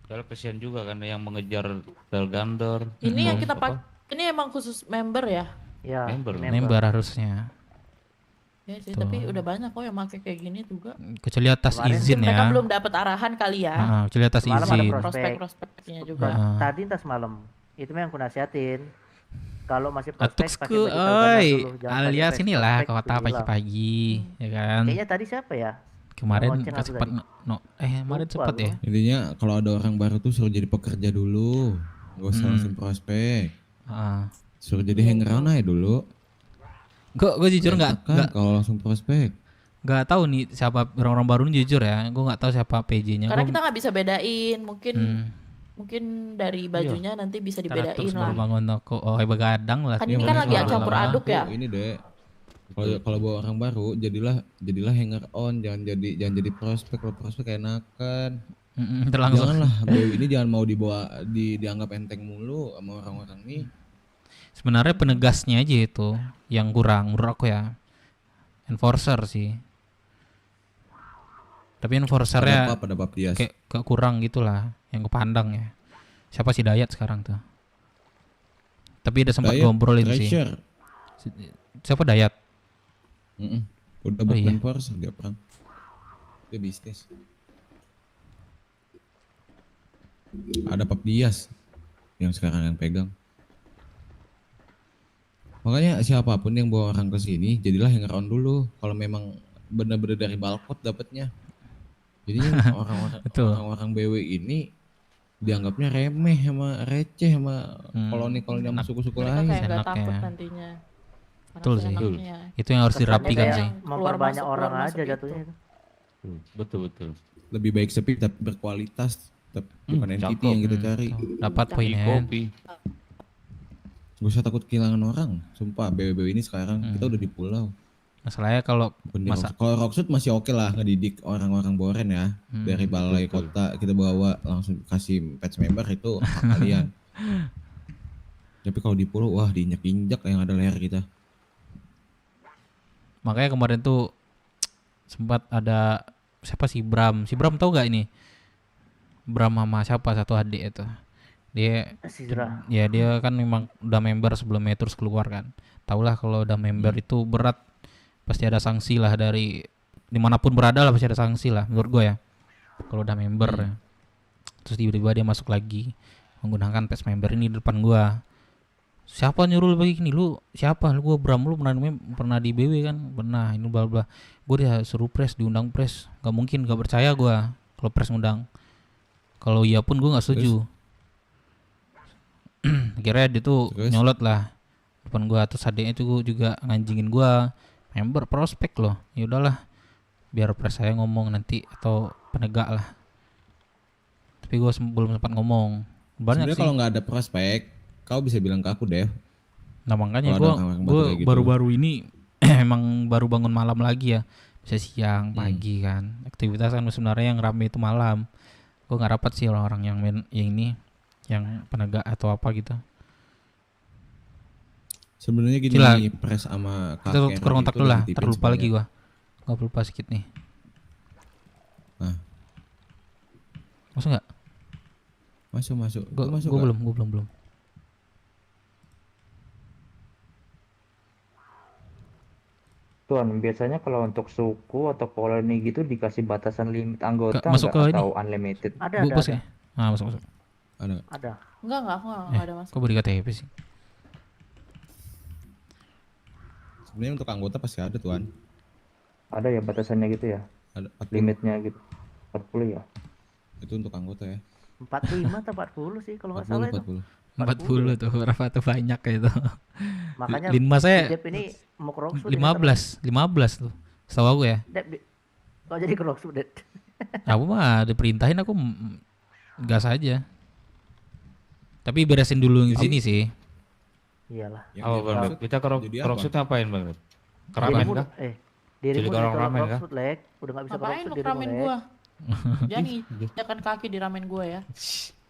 Soalnya kesian juga kan yang mengejar Telgander. Ini yang terus kita apa, ini emang khusus member ya? Ya, Member. Member harusnya. Ya sih, Tuh. tapi udah banyak kok yang pakai kayak gini juga. Kecuali atas Kemarin izin Mungkin mereka ya. belum dapat arahan kali ya. Kecuali atas Semalam ada izin. Prospek-prospeknya juga. Tadi tas malam itu yang aku nasihatin. Kalau masih prospek pakai Atukku, baju Telgander oi, dulu, jangan pakai alias fresh inilah prospek, kota aku bilang. pagi-pagi, ya kan. Kayaknya tadi siapa ya? Kemarin ngoceng aku sempat tadi. kemarin Lupa sempat gua. ya. Intinya kalau ada orang baru tuh suruh jadi pekerja dulu. Gak usah langsung prospek. Heeh. Suruh jadi hanger on aja dulu. Gue jujur Enak kan kalau langsung prospek. nggak tahu nih siapa orang-orang baru ini jujur ya. Gue nggak tahu siapa PJ-nya. Karena kita nggak bisa bedain, mungkin Hmm. mungkin dari bajunya nanti bisa Terus dibedain baru lah. bangun toko. Oh, begadang lah. Kan Iya, ini kan lagi makanya campur kalau aduk ya. aku Ini deh. Kalau bawa orang baru jadilah hanger on, jangan jadi prospek. Kalau prospek enakan. Terlangsung. Janganlah BW ini jangan mau dianggap enteng mulu sama orang-orang nih. Sebenarnya penegasnya aja itu yang kurang menurut aku ya. Enforcer sih. Tapi enforcernya Pada bab dia. kayak kurang gitulah yang kepandang ya. Siapa sih Dayat sekarang tuh? Tapi ada sempat ngobrolin sih. Treasure. Siapa Dayat? Udah Oh, bukan iya. enforcer dia perang. Dia bisnis. Ada Pap Dias yang sekarang yang pegang. Makanya siapapun yang bawa orang ke sini jadilah hanger on dulu. Kalau memang benar-benar dari balkot dapatnya. Jadinya Betul. orang-orang BW ini dianggapnya remeh sama receh sama koloni-koloni sama suku-suku Mereka lain. kayak nggak Enak takut ya. nantinya. Betul Saking sih. enaknya. Itu yang harus Kesannya dirapikan kayak sih. memperbanyak Keluar orang masuk aja itu. jatuhnya itu. Betul betul. Lebih baik sepi tapi berkualitas. Bukan entity cakep. yang kita cari. Dapat poinnya. Kopi. Gak usah takut kehilangan orang. Sumpah BW ini sekarang kita udah di pulau. Masalahnya kalau Bukan di masa Rocksud. Kalau Rocksud masih oke lah ngedidik orang-orang Boren ya. Dari balai kota kita bawa langsung kasih patch member itu hak kalian. Tapi kalau di pulau wah diinjak-injak yang ada leher kita. makanya kemarin tuh sempat ada siapa sih Bram. Si Bram tahu gak ini? Bram sama siapa satu adik itu. Dia Sizra. ya dia kan memang udah member sebelumnya terus keluar kan. Tahulah kalau udah member itu berat, pasti ada sanksi lah dari dimanapun berada lah pasti ada sanksi lah menurut gue ya. Kalau udah member ya. Terus tiba-tiba dia masuk lagi menggunakan patch member ini di depan gue. Siapa nyuruh lu begini? Lu siapa? Lu gua Bram, lu pernah di BW kan? Pernah, ini bla bla. Gue dia suruh press, diundang press. Gak mungkin, gak percaya gua kalau press ngundang. Kalau iya pun gua nggak setuju. Akhirnya dia tuh Terus? nyolot lah depan gua. Terus adiknya itu gua juga nganjingin gua, member prospek loh. Ya udahlah, biar press saya ngomong nanti atau penegak lah. Tapi gua belum sempat ngomong. Banyak Sebenarnya sih. kalau nggak ada prospek, kau bisa bilang ke aku deh. Nah makanya Kalau ada gue orang baru kayak gitu. baru-baru ini emang baru bangun malam lagi ya, bisa siang pagi kan. Aktivitas kan sebenarnya yang rame itu malam. Gue nggak rapat sih orang-orang yang ini yang penegak atau apa gitu. Sebenarnya gini Sila. nih, press sama Kita kakek tukar kontak itu dulu lah, dititipin terlupa lagi semuanya. gue lupa sedikit nih. Nah. Masuk nggak? Masuk. Gue Itu masuk nggak? belum. Tuan, biasanya kalau untuk suku atau koloni gitu dikasih batasan limit anggota Masuk nggak ke ini. atau unlimited? Ada, Bos ada. ya? Ah masuk. Ada. Enggak ada masuk. Kok beri KTP sih? Sebenarnya untuk anggota pasti ada tuan. Ada ya batasannya gitu ya? Ada 40. Limitnya gitu. 40 ya? Itu untuk anggota ya. 45 atau 40 sih kalau nggak salah itu. 40. 40 tuh berapa tuh banyak itu. Makanya Linma saya Dep ini mau ke Rockwood 15 tuh. Setahu aku ya. Dep, kok jadi ke Rockwood, Dep? Aku mah diperintahin aku gas aja. Tapi beresin dulu di sini sih. Iyalah. Yang Apa di Bang? Rockwood Kita ke jadi apa? Rockwood ngapain Bang? Keramen Dirimu- kah? Dirimu Jadi udah orang ke ramen, kah? Rockwood, Lek. Udah nggak bisa ke Ngapain Rockwood lu dirimu, ramen Lek. gua? Jangan injakan kaki di ramen gua ya.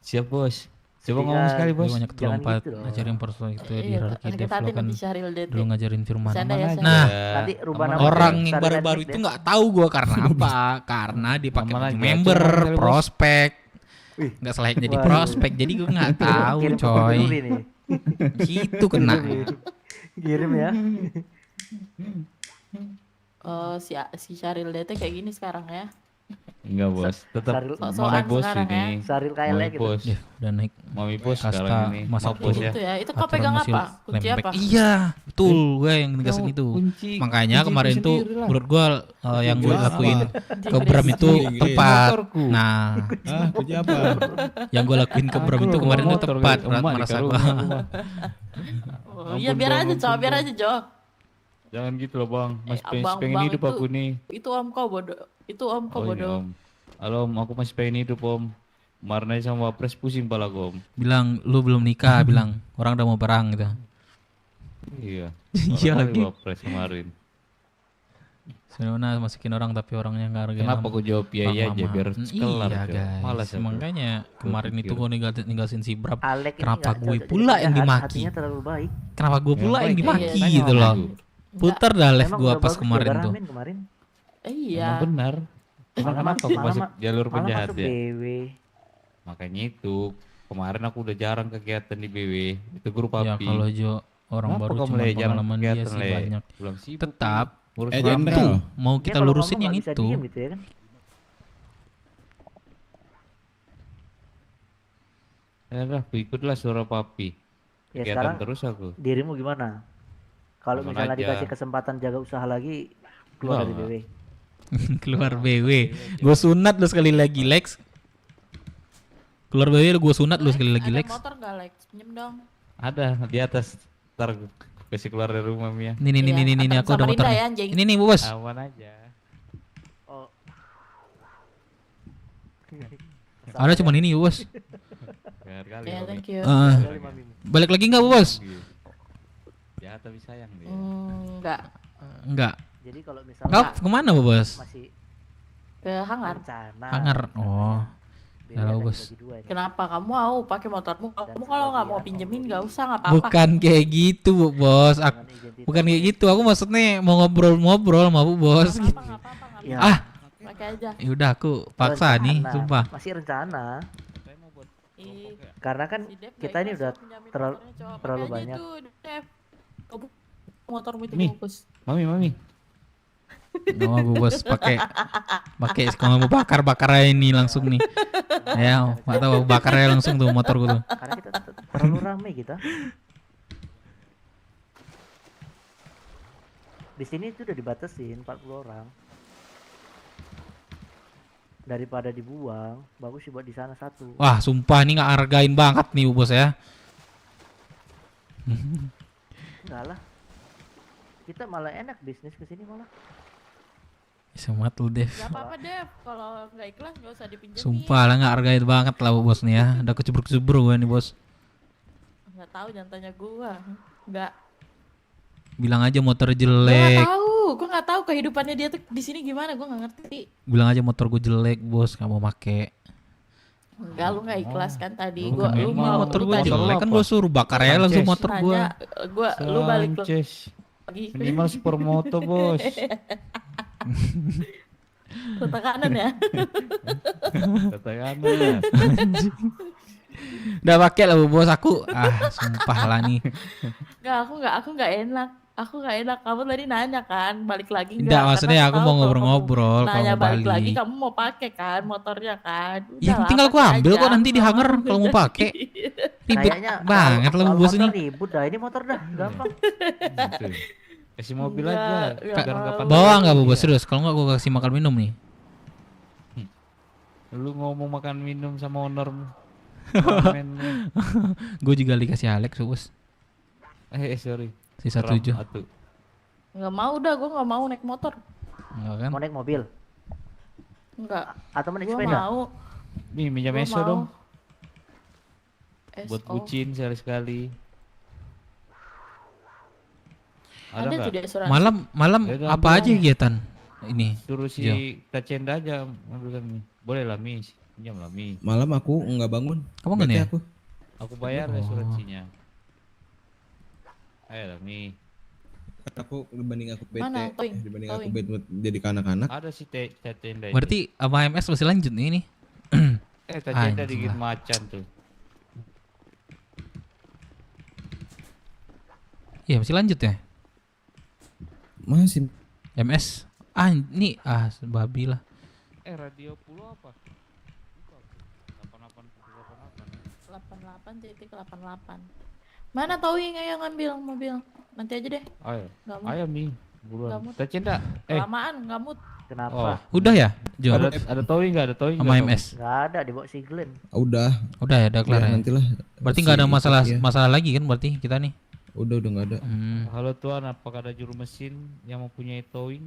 Siap bos. Coba Tiga- ngomong sekali bos. Gue banyak Jangan lompat gitu dong. ngajarin persoal itu di Iya, hierarki sakit dev hati lo kan nanti Syahril DT. dulu ngajarin firman. Bercanda ya, Syahril. Nah, Nanti rubah Aman nama aja. orang Dep, yang Sari baru-baru Netflix, itu Dep. nggak tahu gua karena apa? Karena dipakai Aman baju aja, member, coba kali, Bos. prospek. Nggak selayaknya di Waduh. prospek, jadi gua nggak tahu Kirim ke coy. peduli nih. Gitu kena. Kirim ya. Si Syahril DT kayak gini sekarang ya. Enggak bos. Tetap Saril- mami Sok-sokan bos sekarang ini. Saril kayak Mami Lek gitu. bos. Ya, udah naik Mami bos Kasta sekarang ini. masa Maaf bos ya. Gitu ya. Itu kau aturan pegang musil apa? Kunci lembek. apa? Iya, betul. Gue yang negasin itu. Kunci. Makanya kunci kemarin tuh sendiri lah. menurut gua yang gue Kunci lakuin apa? ke Bram itu Inggris. tepat. Motorku. Nah, Ah, kerja apa? yang gue lakuin ke Bram itu kemarin itu Motor, tepat. Emak di Merasa rumah, gua. rumah. Oh, iya biar aja, Cok. Biar aja, Cok. Jangan gitu loh bang. Masih Abang pengen Bang hidup itu- aku nih. Itu om kau bodoh. Itu om kau Oh, ini, bodoh. Om. Halo om, aku masih pengen hidup om. Kemarin aja sama Wapres pusing pala gue om. Bilang lu belum nikah, bilang orang udah mau perang gitu. Iya. Iya Marah kali lagi. Wapres kemarin. Sebenarnya masukin orang tapi orangnya nggak hargain. Kenapa aku jawab iya iya aja biar kelar Iya Cok. guys. Malas aku. Makanya kemarin itu gue ninggalin si Brab. Alek ini Kenapa nggak gue cocok pula jadi yang penjahat, dimaki? Hatinya terlalu baik. Kenapa gue pula yang baik. dimaki Iya, gitu loh. Enggak. Putar dah live Emang gue udah pas bagus kemarin jaga tuh. ramen kemarin. Iya. Emang benar. Emang Malah kenapa aku malah masuk jalur Malah penjahat masuk ya? BW. Makanya itu kemarin aku udah jarang kegiatan di BW. Itu grup Ya api. kalau Jo orang Kenapa baru kamu cuma Le, jarang pengalaman dia kegiatan, sih Le? banyak. Belum sibuk. Tetap Ngurus Eh, ramen. Jenderal. tuh mau Dia kita kalau lurusin ngomong yang nggak bisa itu. diem gitu ya kan. Ya udah, aku ikutlah suara papi. Ya Kegiatan sekarang terus aku. dirimu gimana? Kalau Aman misalnya aja. dikasih kesempatan jaga usaha lagi keluar dari Enggak. BW. Keluar BW. Gue sunat lu sekali lagi Lex. Keluar BW lu gue sunat lu sekali lagi Ada Lex. motor gak, Lex? Pinjem dong. Ada di atas. Ntar kasih keluar dari rumah Mia. Nih nih nih Iya, nih nih akan aku ada Samarinda motor. ya, anjing. Ini nih bos. Aman aja. Oh. Ada cuman ini bos. Benar kali. Ya, Mami. thank you. Kali mamimu. Balik lagi nggak bos? Jahat tapi sayang dia. Enggak. Enggak. Jadi kalau misalnya Kau kemana bos? masih Ke hangar. rencana Hangar. Oh. BW Halo, ada bos. dibagi dua ini. Kenapa kamu mau pakai motormu? Kamu kalau nggak mau pinjemin nggak usah, nggak apa-apa. Bukan kayak gitu bos. Dengan identitas. Bukan kayak gitu. Aku maksudnya mau ngobrol-ngobrol sama bu bos. Nggak apa-apa, nggak apa-apa, nggak Ya, Ah. apa-apa. Pakai aja. Yaudah aku paksa nih, rencana. sumpah. Masih rencana. Ih, Karena kan si Dev kita nggak ini ikhlas udah kok pinjamin terlalu motornya, Cok. terlalu Pakai aja banyak. itu, Dev. Motormu itu Nih. bungkus. Mami. Mau bu bos pakai kalau mau bakar aja ini langsung nih. Ya, nggak tahu bakar aja langsung tuh motorku tuh. Karena kita terlalu ramai kita. Di sini itu udah dibatasin 40 orang. Daripada dibuang, bagus sih buat di sana satu. Wah, sumpah ini nggak hargain banget nih bu bos ya. Enggak lah. Kita malah enak bisnis ke sini malah. Semat lu Dev. Gak apa-apa, Dev. Kalau nggak ikhlas nggak usah dipinjemin. Sumpah lah nggak hargain banget lah bu bos nih ya. Udah kecebur-kecebur gue nih bos. Nggak tahu, jangan tanya gua. Nggak. Bilang aja motor Gua nggak jelek. tahu. Gua nggak tahu kehidupannya dia tuh di sini gimana. Gua nggak ngerti. Bilang aja motor gue jelek bos, nggak mau make. Enggak, lu nggak ikhlas kan tadi. Lu Gua, kan lu memang mau Motor lu gue tadi jelek kan apa? gue suruh bakar aja langsung Sanchez. motor gue. nanya, lu balik Sanchez. lagi. Minimal supermoto bos. Tekanan ya. Katakan. Udah pakai lah bu bos aku. Sumpah lah nih. Aku nggak enak. Aku nggak enak. Kamu tadi nanya kan, balik lagi Enggak, maksudnya aku mau ngobrol-ngobrol kalau Nanya mau balik lagi, balik. kamu mau pakai kan motornya kan? Ya Udahlah, tinggal aku pakai ambil aja. kok nanti di hanger kalau mau pakai. Ribet Kayaknya banget lah bu bos motor ini. ribut dah, ini motor dah, gampang. Gitu. Kasih mobil Enggak, aja. enggak Biar nggak mau. pandai Bawa lagi nggak bubur dia. serius? Kalau nggak gue kasih makan minum nih. Lu ngomong makan minum sama ownermu. Ramen lu. Gue juga dikasih Alex bos. Sorry. Sisa Ram 7. atuh. Nggak mau dah, gue nggak mau naik motor. Enggak kan? Mau naik mobil Enggak. atau mau naik Gue sepeda? mau. Nih minjam Gua eso mau. dong. SO. Buat bucin sekali-sekali. Ada Ada tuh nggak? di asuransi. Malam Ya udah, apa ambil aja aja. kegiatan ini? Suruh si Jo. Kacenda aja ambilkan Mi. Boleh lah Mi, pinjam lah Mi. Malam aku nggak bangun. Kamu nggak Bete nih ya? aku. Aku bayar Oh. asuransinya. Ayo lah Mi. Aku dibanding aku bete, Mana? Towing, dibanding aku towing. bete jadi ke anak-anak. Ada si Kacenda itu. Berarti sama MS masih lanjut nih ini. Kacenda Anjing dikit lah. macan tuh. Iya masih lanjut ya. Masih MS. Ini babi lah. Radio Pulau apa? Lupa aku. 88. 88.88. Mana towing ayo ngambil mobil. Nanti aja deh. Ayo. Nggak mau. Ayo Mi. Nggak Buruan. mood. Kacenda. Kelamaan nggak mood. Kenapa? Udah ya, Jo? Ada towing enggak? Ada towing Sama nggak, MS. Nggak ada dibawa si Glenn. udah. Udah ya, udah kelar Ya, ya. nantilah. Berarti Si nggak ada masalah Iya. masalah lagi kan berarti kita nih. Udah nggak ada. Hmm. Tom? Halo Tuan, apakah ada juru mesin yang mempunyai towing?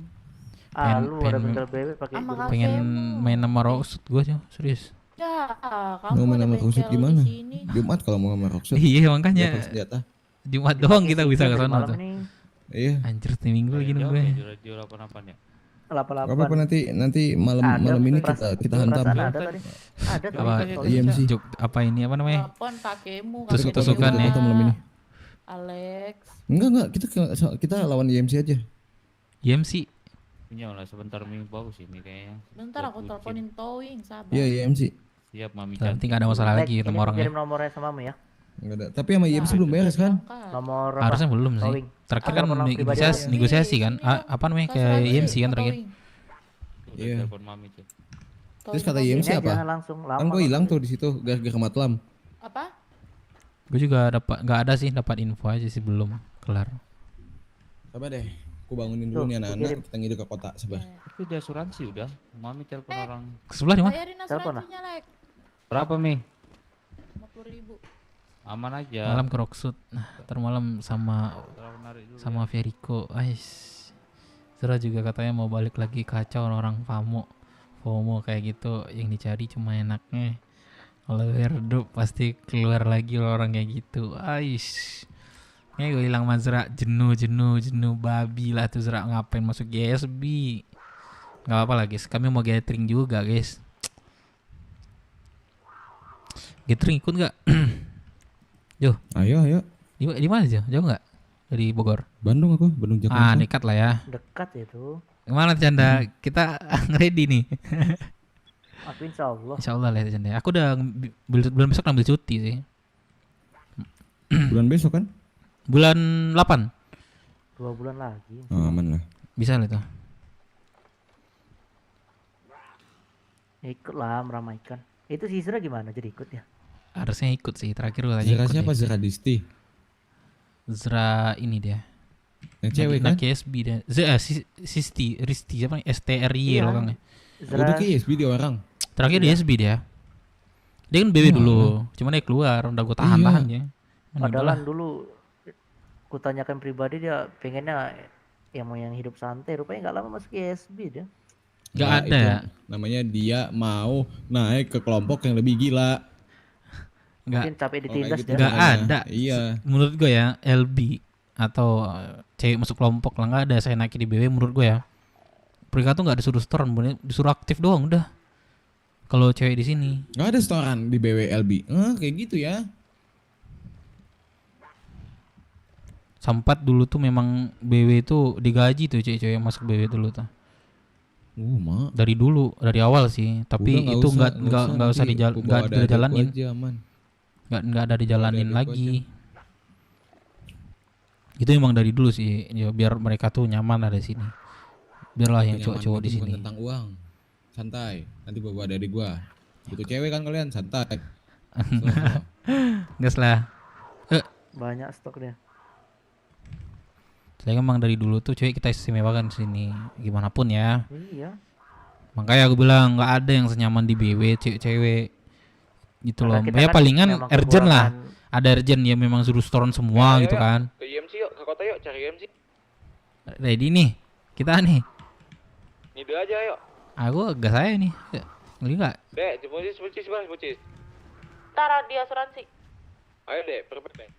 Lu ada pengen- bengkel BW pakai Sama dulu. kakek. Pengen Kakemu. main sama Rocksud gue sih, serius. Ya, Mau kamu main ada sama Rocksud bengkel gimana? di sini. Jumat kalau mau sama Rocksud. Iya makanya Dapat senjata. Jumat doang kita bisa ke Dari sana malam tuh. ini Iya. Anjir nih minggu lagi Jawab gue. ya, radio 88 ya. 88. Gak apa-apa nanti malam Ada, ini perasaan- kita hantam. perasaan ada tadi. Ada tuh. Apa towing. IMC. Apa ini apa namanya? Telepon kakekmu, Tusuk-tusukan kakek ya. Dewa, Malam ini. Alex. Enggak kita lawan IMC aja. YMC. Pinjam lah sebentar Mi, bagus ini kayaknya. Bentar Buat aku bucin. teleponin towing, sabar. Iya IMC. Siap Mami Nanti cantik. nggak ada masalah lagi Ini ketemu orangnya. kirim nomornya sama Mami ya. Enggak ada. Tapi sama IMC belum beres kan? Nomor apa? Harusnya belum sih. Towing. Terakhir Ada kan nomor pribadi negosiasi, aja. negosiasi kan. Apa namanya kayak YMC kan terakhir. Udah Iya. telepon Mami tuh. Terus kata Ini IMC aja apa? langsung lama. Kan gue hilang tuh di situ gara-gara matlam. Apa? Gue juga nggak ada sih, dapat info aja sih belum kelar. Coba deh. Aku bangunin dulu Tuh, nih kirim. anak-anak kita ngidu ke kota sabar. Tapi di asuransi udah. Mami telepon orang. Ke sebelah di mana? Bayarin Telepon asuransinya, Lek. Berapa Mi? 50.000. Aman aja. Malam ke Rocksud. Nah, ntar malam sama Terlalu menarik dulu. sama Veriko. Ais. Zera juga katanya mau balik lagi, kacau orang FOMO kayak gitu, yang dicari cuma enaknya. Kalau redup pasti keluar lagi orang kayak gitu. Ais. Gue hilang sama Zera, jenuh babi lah tuh Zera, ngapain masuk GSB. Gak apa-apa lah guys, kami mau gathering juga guys. Gathering ikut gak? Jo, Ayo. di mana aja? Jauh nggak dari Bogor? Bandung Jakarta. Ah, dekat lah ya. Dekat itu. Gimana Canda? Kita ready nih. Aku insya Allah. Insya Allah lah ya, Canda. Aku udah bulan besok ngambil cuti sih. Bulan besok kan? Bulan 8 2 bulan lagi. Oh, aman lah. bisa lah itu. Ikut lah meramaikan. Itu si Isra gimana jadi ikut ya? Harusnya ikut sih. Terakhir gue tanya Zera ikut siapa? deh. Zera Disti. Zera ini dia. Yang cewek kan? KSB dia. Risti siapa nih? STRY Iya. lokangnya. Udah Isra KSB dia orang. Terakhir di SB dia. Dia kan BB dulu. Cuman dia keluar, udah gue tahan-tahan ya. padahal dulu kutanyakan pribadi dia pengennya yang mau yang hidup santai, rupanya nggak lama masuk ISB dia. Gak Nah, ada. itu namanya dia mau naik ke kelompok yang lebih gila. Mungkin Gak, capek Oh, ditindas kayak gitu dia. nggak makanya. ada. Iya. Menurut gue ya LB atau cewek masuk kelompok lah, nggak ada saya naik di BW menurut gue ya. Mereka tuh nggak disuruh store, disuruh aktif doang udah. Kalau cewek di sini Nggak ada setoran di BWLB. Kayak gitu ya. Sampat dulu tuh memang BW itu digaji tuh cewek-cewek yang masuk BW dulu tuh. Mak. Dari dulu, dari awal sih. Tapi Udah, itu nggak usah nanti nggak bawa ada dijalanin, adekku aja, aman. nggak ada dijalanin Ada adekku lagi. Itu emang dari dulu sih, ya, biar mereka tuh nyaman ada di sini. Biarlah yang Nyaman cowok-cowok itu di bukan sini. tentang uang. Santai. Nanti bawa dari gua. Butuh cewek kan kalian, santai. Slow. Gas lah. Banyak stok dia. Saya emang dari dulu tuh cewek kita istimewakan di sini, gimana pun ya. Iya. Makanya aku bilang nggak ada yang senyaman di BW cewek-cewek gitu loh. Karena kita Ya kan palingan memang urgent lah. kekurangan- Ada urgent ya memang suruh storean semua gitu kan. Ke IMC yuk, ke kota yuk, cari IMC. Ready nih, kita nih. Ngide aja yuk. Aku gas saya nih. Ngeli nggak? Dek, Bucis, Bang, Bucis. Ntar di asuransi. Ayo dek, perpet dek.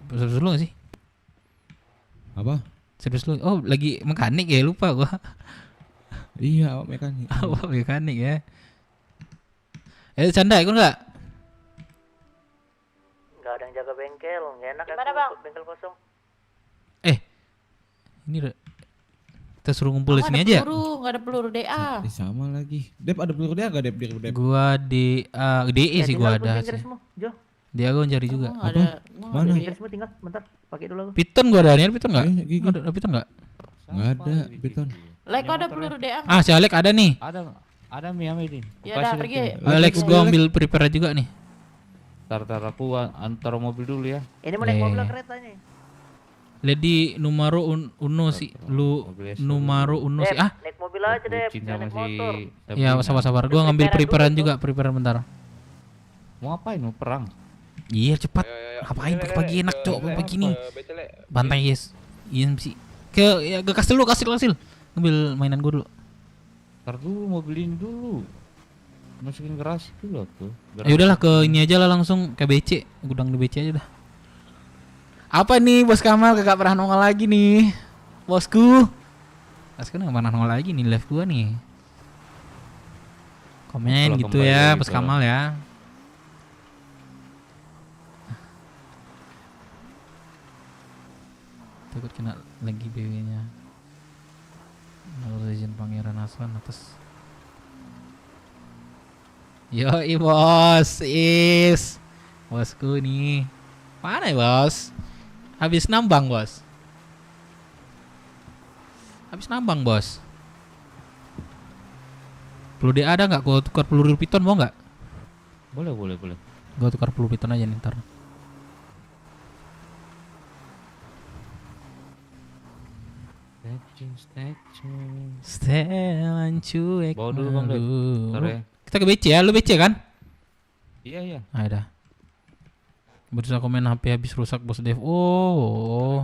Serius dulu gak sih? Apa? Serius dulu. Oh lagi mekanik ya, lupa gua. Iya, awak mekanik. Apa mekanik ya? Canda ikut nggak? Nggak ada yang jaga bengkel, nggak enak Gimana, aku Bang? ikut bengkel kosong. Ini kita suruh ngumpul di Nggak sini ada aja. peluru, nggak ada peluru DA. Sama lagi. Dep ada peluru dia enggak Dep? Dep. Gua di DE sih gua ada sih. Semua. Jo, Dia gua cari juga. Nggak ada. nggak Mana? ada. bengkel semua tinggal. Bentar, pakai dulu aku. Piton gua ada nih, piton nggak? Gigi. Ada piton nggak? Enggak ada, Piton. Lek, kok ada peluru DA? Ah si Alex ada nih. Ada Miami ini. Ya udah pergi. Alex gua ambil prepare juga nih. Tar aku antar mobil dulu ya. Ini mau naik mobil Eh. atau kereta ini? Lady numero uno sih. Lu Mobil SUV. numero uno sih. Dep, Ah, naik mobil aja deh, Bucin jangan sama naik si motor. ya Sabrina. sabar-sabar. Gua ngambil Preparean preparean dulu juga, preparean bentar. Mau ngapain? Mau perang? Iya cepat. Ngapain pagi enak cok pagi nih. Bantai guys. Iya sih. Ya kasih dulu, kasih. Ambil mainan gua dulu. Ntar dulu mobil ini dulu. Masukin garasi dulu tuh. Ya udahlah ke ini aja lah langsung ke BC, gudang di BC aja dah. Apa nih Bos Kamal kagak pernah nongol lagi nih. Bosku. Bosku nggak pernah nongol lagi nih live gua nih. Komen Kalau gitu kembali ya lagi Bos ke- Kamal ya. Takut kena lagi BW-nya. Lalu izin Pangeran Aslan atas. Yoi bos, bosku nih. Mana ya bos? Habis nambang bos. Perlu dia ada nggak? Gua tukar peluru piton mau nggak? Boleh. Gua tukar peluru piton aja nih ntar. Setelan cuek. Bawa dulu, Bang, Dep. malu. Ntar ya. Kita ke BC ya, lu BC kan? Iya. Ah, dah. Berusaha komen HP habis rusak bos Dev. Oh.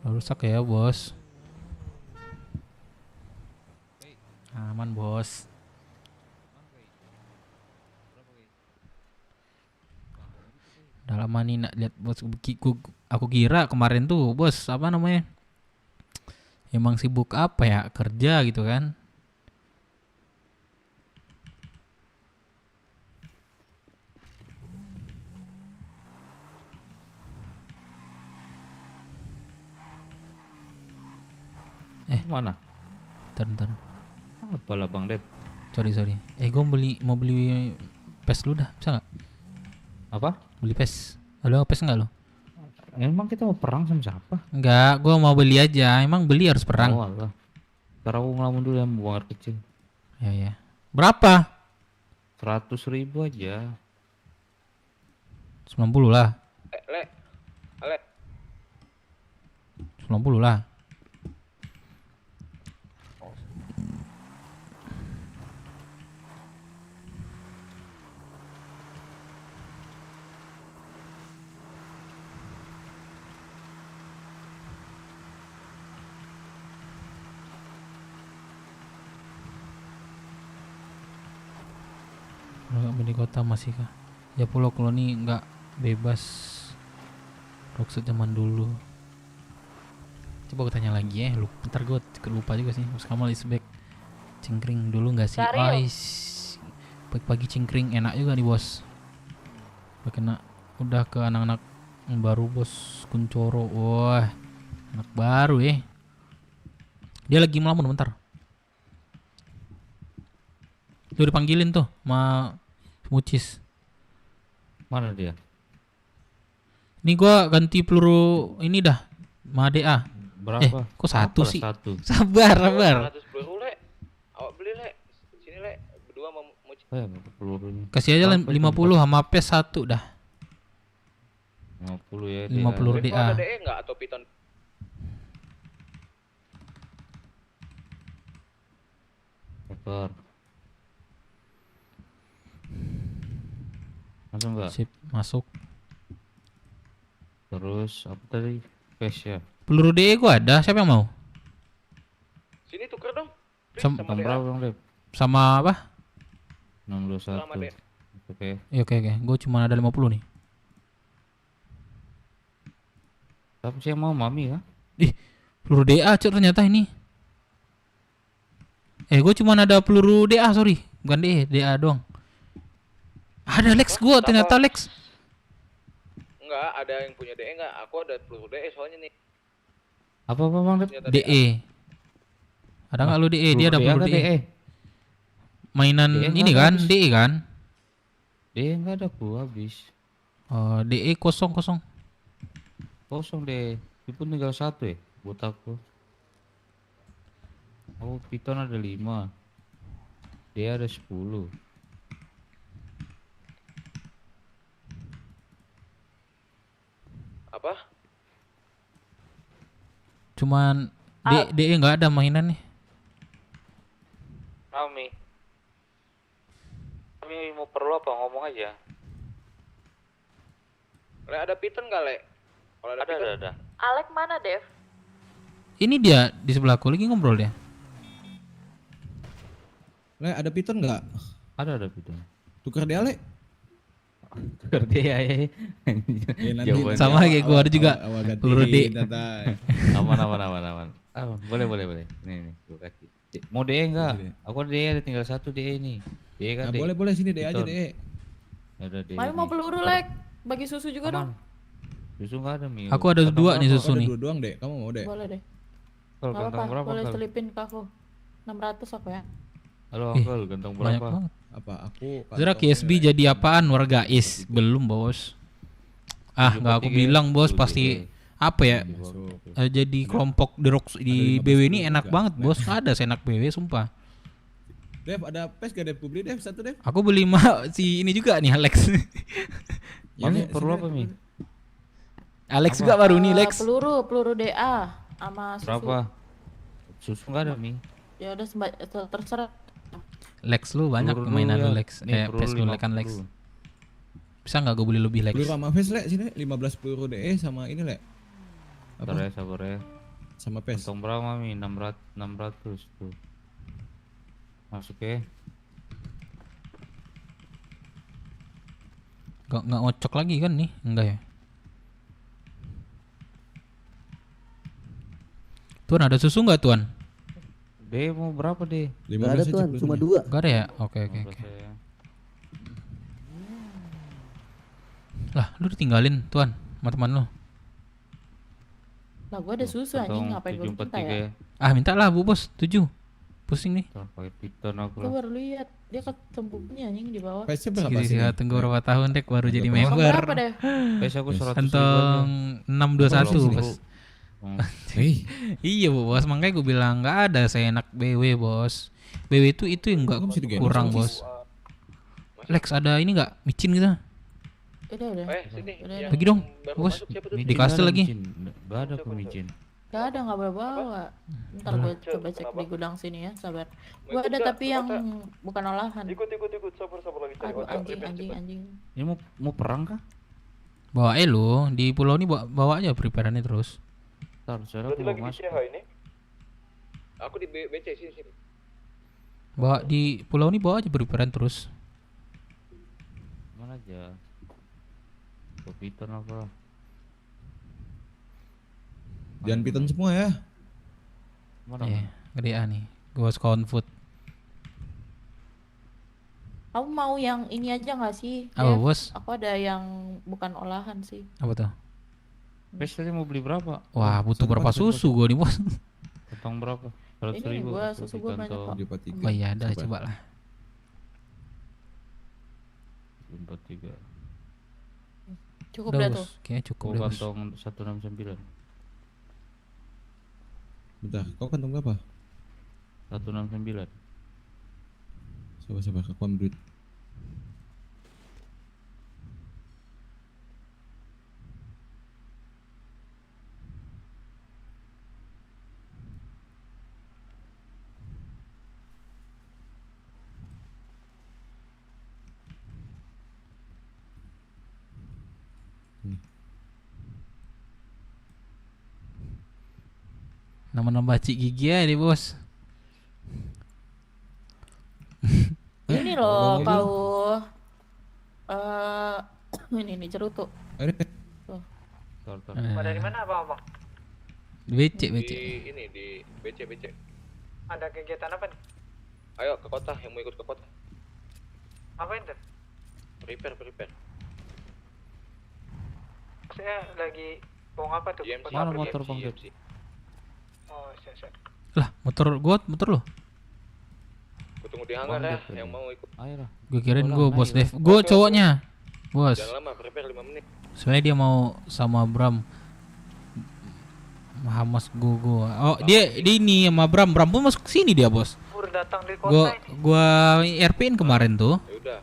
Rusak ya bos. Aman bos. Udah lama nih nak lihat bos. Aku kira kemarin tuh bos apa namanya? Emang sibuk apa ya, kerja gitu kan? Mana? Ntar. Apalah Bang Dep? Sorry. Gue mau beli PES dulu dah, bisa nggak? Apa? Beli PES. Halo, PES nggak lo? Emang kita mau perang sama siapa? Enggak, gue mau beli aja. Emang beli harus perang. Oh alah. Ntar aku ngelamun dulu yang buang air kecil. Ya. Berapa? 100.000 aja. 90 lah. Ale. 90 lah. Nggak di kota masih kah? Ya Pulau Koloni nggak bebas. Rockstar zaman dulu. Coba gue tanya lagi ya. Ntar gue lupa juga sih. Bos Kamal is back. Cingkring dulu nggak sih? Cari yuk. Ais. Pagi-pagi cingkring enak juga nih bos. Udah ke anak-anak yang baru bos Kuncoro. Wah, anak baru ya. Dia lagi melamun bentar. Lu dipanggilin tuh sama Mucis. Mana dia? Ini gua ganti peluru ini dah. Ma DA. Berapa? Kok satu Apalah sih? Satu. Sabar. 100 peluru lek. Awak beli lek. Sini lek. Berdua sama Muci. Apa ya pelurunya? Kasih aja Apa itu, 50 sama PS 1 dah. 50 ya. 50 DA. DA. DE nggak atau piton? Koper. Langsung enggak? Sip, masuk. Terus apa tadi? Cash ya. Peluru DE gua ada, siapa yang mau? Sini tuker dong. Sam- Tentang berapa Bang Dep? Sama apa? 621. Sama DE. Oke. Ya, oke oke, gua cuma ada 50 nih. Tapi saya mau mami kan? Ih, peluru DA cok ternyata ini. Gua cuma ada peluru DA, sorry. Bukan DE, DA doang. Ada Lex gua ternyata Lex. Enggak, ada yang punya DE nggak? Aku ada peluru DE soalnya nih. Apa Bang Dep? Senjata DE. Ada nggak lu DE? Dia ada peluru kan, DE. Mainan DE ini nggak kan, habis. DE kan? DE enggak ada aku habis. Oh, DE kosong kosong. Kosong deh. Itu pun tinggal 1 ya buat aku. Oh, piton ada 5. Dia ada 10. apa? Cuman DE nggak ada mainan nih. Naomi. Kami mau perlu apa ngomong aja. Le, ada piton nggak, Le? Kalau ada piton, Ada. Alek mana, Dev? Ini dia di sebelahku lagi ngobrol dia. Le, ada piton nggak? Ada piton. Tukar dia, Le. Tukar dia ya. Ya, nanti, Jawabannya nanti sama kayak gua ada juga. Awal ganti Peluru D. santai. Aman. Boleh. Nih, gua kasih. Mau DE enggak? Kasih, Aku ada DE ada tinggal 1 DE nih. DE kan Nah, DE. boleh sini deh aja Piton. deh. Ada DE. Mami mau nih. peluru, Lek. Bagi susu juga dong. Susu enggak ada Mi. Aku ada Kantong 2 nih berapa? susu Ada nih. dua doang deh. Kamu mau deh? Boleh deh. Kal, Gak gantong apa-apa, berapa boleh Kal? selipin ke aku. 600 aku ya. Halo Ih, Uncle, gantong Banyak berapa? banget. Apa aku? Zara KSB jadi apaan warga is? Belum, Bos. Ah, nggak aku 73, bilang, Bos, 73. pasti apa ya? Masuk. Jadi kelompok di rock di Ada 15 BW ini juga. enak banget, Bos. Nggak ada seenak BW, sumpah. Dev, ada pes gak Dev? Ku beli Dev satu Dev. Aku beli si ini juga nih Alex. Mami Le, perlu sini, apa Mi? Alex Apa? juga baru nih Lex. Peluru DA sama susu. Berapa? Susu enggak ada Mi. Ya udah terserah. Lex lu banyak Peluru mainan dulu lu ya. Lex. Nih, peluru PES lu kan Lex. 50. Bisa nggak gue beli lebih Lex? Peluru sama pes Le sini 15 peluru DE sama ini Le. Sabar ya. Sama pes. Kantong berapa Mami? 600 tuh. Masuk ya. Nggak ngocok lagi kan nih? Enggak ya? Tuan ada susu nggak Tuan? D mau berapa D? 15 aja pelurunya. Nggak ada ya? Oke. Ya. Lah lu ditinggalin Tuan sama teman lu. Lah gua ada susu anjing, ngapain gua minta ya? Ah minta lah Bu Bos 7. Pusing nih. Tuh, pakai piton aku Gua lah. baru lihat dia ketembuknya anjing di bawah. Pesnya berapa Sih sih? tunggu berapa tahun dek baru jadi Berapa? Kantong member. berapa deh? Pes aku 100 ribu aja. Kantong 621 Bos. Hmm. Hei, Iya Bu Bos, makanya gue bilang nggak ada seenak BW Bos. BW itu yang nggak Kok bisa digendong? kurang Bos. Lex ada ini nggak micin gitu? Udah. sini. Udah, Yang Bagi dong, baru Bos. masuk siapa tuh? Micin Dikasih nggak ada lagi. micin. Nggak ada aku micin. Gak ada, nggak bawa. Ntar gue coba cek di gudang sini ya, sabar. Gue ada Ikut, tapi Kak, yang Kota. bukan olahan. Ikut, sabar lagi cari Aduh ojek. anjing. Ini mau perang kah? Bawa lu di pulau ini bawa aja prepareannya terus. Ntar, saya aku mau masuk. ini? Aku di BC sini. Bawa di pulau ini bawa aja preparean terus. Mana aja? Ke piton apa lah. jangan piton semua ya. Mana? Iya, gedean nih. Gua count food. Kamu mau yang ini aja nggak sih? Apa Dev? Bos? Aku ada yang bukan olahan sih. Apa tuh? Pes tadi mau beli berapa? Wah, butuh satu berapa paket, susu gua nih Bos? Kantong berapa? 100 Ini ribu. gua aku susu di gua banyak kantong. kok. 743. Oh iya, ada coba lah. 43. Cukup Udah dah Bos, tuh. kayaknya cukup Kau deh Bos. kantong 169. Bentar, kau kantong berapa? 169. Sabar, aku ambil duit. nih. Nama-nama cik gigi ya nih bos. Ini loh kau ini nih cerutu. Ayo deh. Dari mana abang? BC. Di ini di BC. Ada kegiatan apa nih? Ayo ke kota, yang mau ikut ke kota. Apa itu? Prepare. Saya lagi mau apa tuh? GMC. Mana motor Bang Jod? GMC. Oh, siap. Lah motor lo. Gua tunggu di hangar ya, yang mau ikut. Ayo lah. Gue kirain gue bos Dev. Gue cowoknya. Bos. Jangan lama, prepare 5 menit. Soalnya dia mau sama Bram. Hamas Gogo. Oh, dia ini sama Bram pun masuk ke sini dia, bos. Baru datang di kota ini. Gua RP-in kemarin tuh. Ya udah.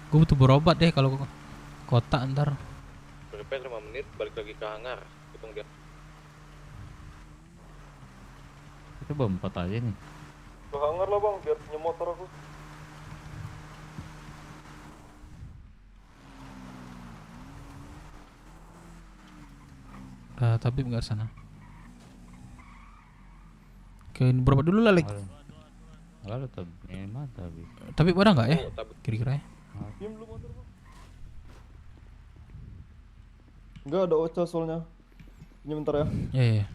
Gue butuh berobat deh kalau ke kota ntar. Prepare 5 menit, balik lagi ke hangar. Hitung dia. Itu berempat aja nih. Ke hangar lah bang, biar punya motor aku. Tapi nggak sana. Oke, berobat dulu lah, Lek. Lalu tapi. Tapi ada nggak ya? Kira-kira ya? Enggak ada Ocha soalnya. Ini bentar ya. Iya.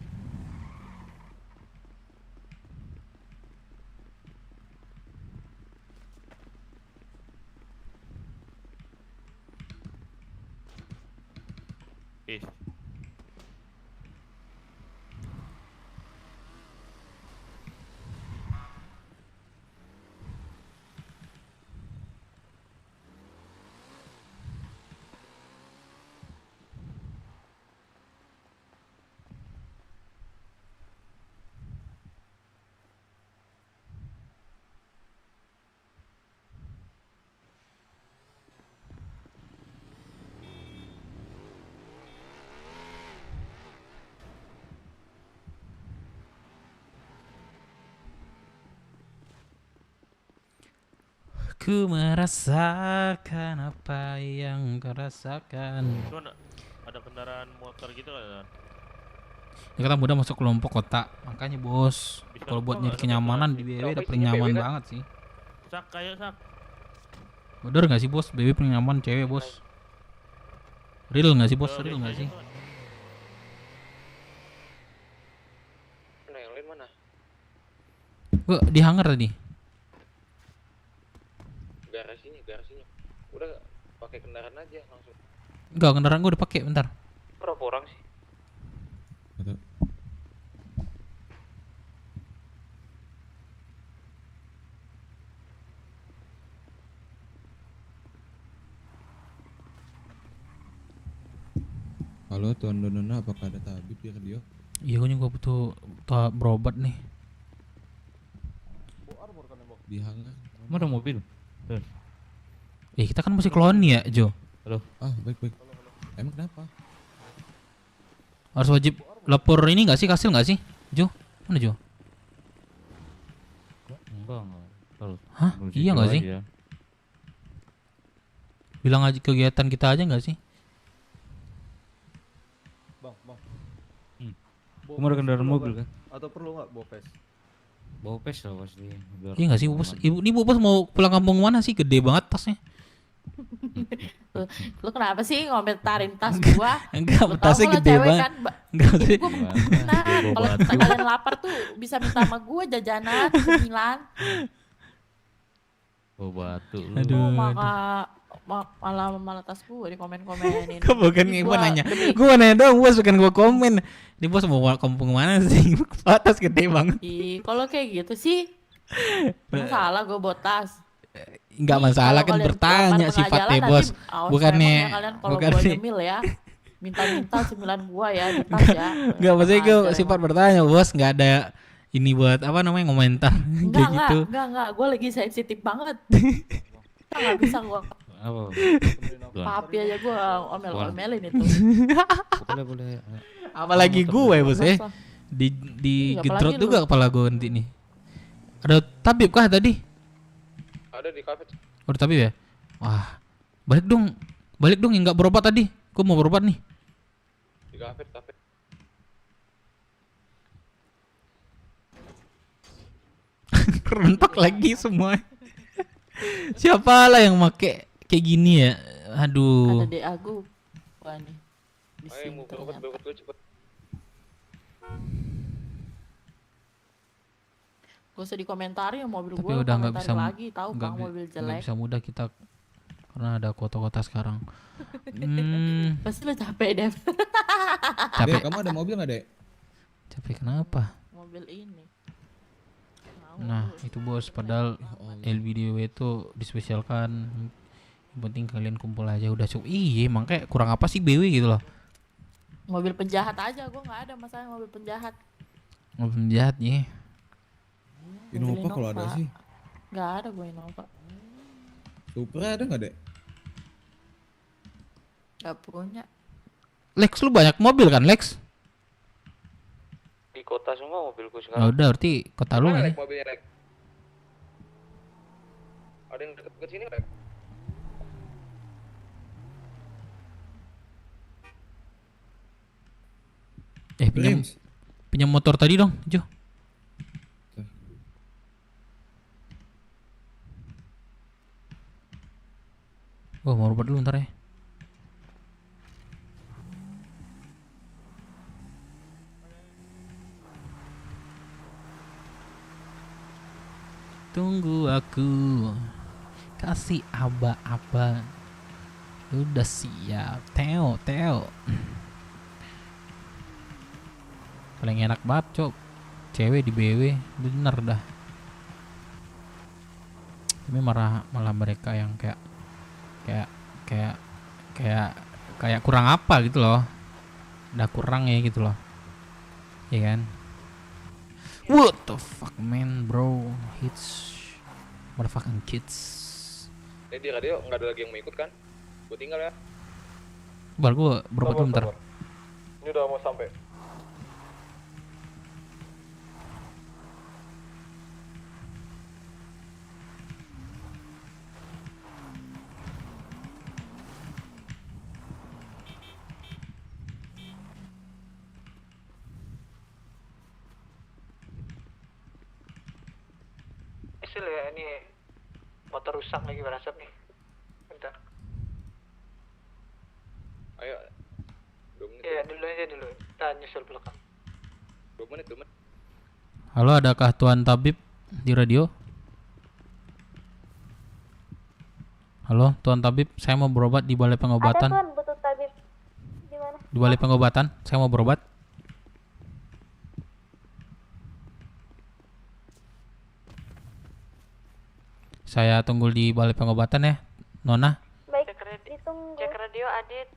Peace. Ku merasakan apa yang kau rasakan. Itu ada kendaraan motor gitu kan? Ya kata mudah masuk kelompok kota. Makanya bos, kalau buat nyari kenyamanan di BW udah paling nyaman banget sih. Sak. Bener nggak sih bos? BW paling nyaman cewek bos. Real nggak sih bos? Real nggak sih? Mana yang lain mana? Gua di hangar tadi. Garasinya. Udah pakai kendaraan aja langsung. Enggak, kendaraan gua udah pakai bentar. Berapa orang sih? Atau halo Tuan Donona, apakah ada tabib di radio? Iya, gua juga butuh berobat nih. Di hangar. Mana mobil? Kita kan masih koloni ya, Jo. Ah, baik. Emang kenapa? Harus wajib lapor ini nggak sih, kasil nggak sih, Jo? Mana Jo? Enggak. Hah? Iya nggak sih? Bilang aja kegiatan kita aja nggak sih? Bang. Kamu ada kendaraan mobil kan? Atau perlu nggak bawa pes? Bawa pes lah pasti. Iya nggak sih, bos? Ini bos mau pulang kampung mana sih? Gede banget tasnya. Lu kenapa sih ngomentarin tas gua? Enggak, Lu tahu tasnya gua gede cewek banget. kan, Enggak sih. Gua benar. Kalau kalian lapar tuh bisa minta sama gua jajanan cemilan. Bawa batu lu. Aduh. Malah tas gua di komen-komenin. Kok bukan gua nanya. Gua nanya dong, bos, bukan gua komen. Ini bos mau kampung mana sih? Tas gede banget. Ih, kalau kayak gitu sih masalah gua bawa tas. Enggak masalah kan, bertanya sifatnya bos. Bukannya kalau gua nyemil ya. Minta cemilan gua ya di tas ya. Enggak, maksudnya gua sifat bertanya bos, enggak ada ini buat apa namanya komentar kayak gitu. Enggak, gua lagi sensitif banget. Enggak bisa gua. Apa? Papi aja gua omel-omelin itu. Boleh. Apalagi gue bos ya. di Iya, gedrot apalagi juga lu. kepala gue nanti nih. Ada tabib kah tadi? Ada di kafe. Oh, ada tabib ya? Wah, balik dong yang nggak berobat tadi. Gue mau berobat nih. Di kafe. Kerentak lagi semua. Siapa lah yang make kayak gini ya? Aduh. Ada dek aku. Wah nih. Di Ayo sini mau ternyata. berobat dulu cepet. Gak usah dikomentarin mobil Tapi gue, udah nggak komentarin bisa lagi tahu bang mobil nggak jelek. bisa mudah kita karena ada kota-kota sekarang. Pasti lo capek deh. Capek. Dek, kamu ada mobil nggak, Dek? Capek kenapa? Mobil ini. Nah, itu bos, padahal LBDW itu dispesialkan. Yang penting kalian kumpul aja udah cukup. Iya, emang kayak kurang apa sih BW gitu loh. Mobil penjahat aja, gue nggak ada masalah mobil penjahat. Mobil penjahat ya. Innova kalau ada sih. Nggak ada gue Innova. Supra ada nggak, Dek? Nggak punya. Lex, lu banyak mobil kan Lex? Di kota semua mobilku Nah, sekarang. udah berarti kota lu Mana nih. Lek, mobilnya Lek? Ada yang deket sini Lek? Dreams. Pinjam motor tadi dong, Jo. Oh, mau berobat dulu ntar ya. Tunggu aku, kasih aba-aba. Udah siap, Teo. Paling enak banget cok, cewek di BW, bener dah. Tapi malah mereka yang kayak kurang apa gitu loh. Udah kurang ya gitu loh. Iya kan? What the fuck man bro, hits motherfucking kids. Di radio nggak ada lagi yang mau ikut kan? Gue tinggal ya. Bar gua berobat dulu bentar. Ini udah mau sampai. Hasil ya ini motor rusak lagi berasap nih. Bentar. Ayo. 2 menit. Iya dulu aja dulu. Kita nyusul belakang. 2 menit. Halo, adakah Tuan Tabib di radio? Halo, Tuan Tabib, saya mau berobat di balai pengobatan. Ada tuan, butuh tabib. Di mana? Di balai pengobatan, saya mau berobat. Saya tunggu di balai pengobatan ya, Nona. Baik, ditunggu. Cek radio Adit.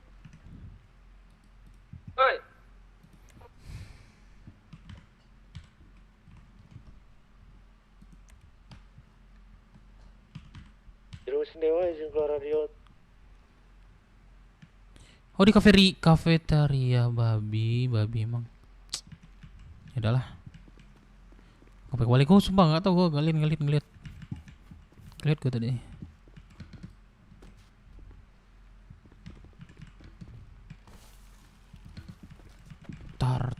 Oi. Terus dewa izin keluar radio. Oh, di kafeteria babi emang. Ya udahlah. Sampai balik gua sumpah enggak tahu gua ngeliat gua tadi. Tar.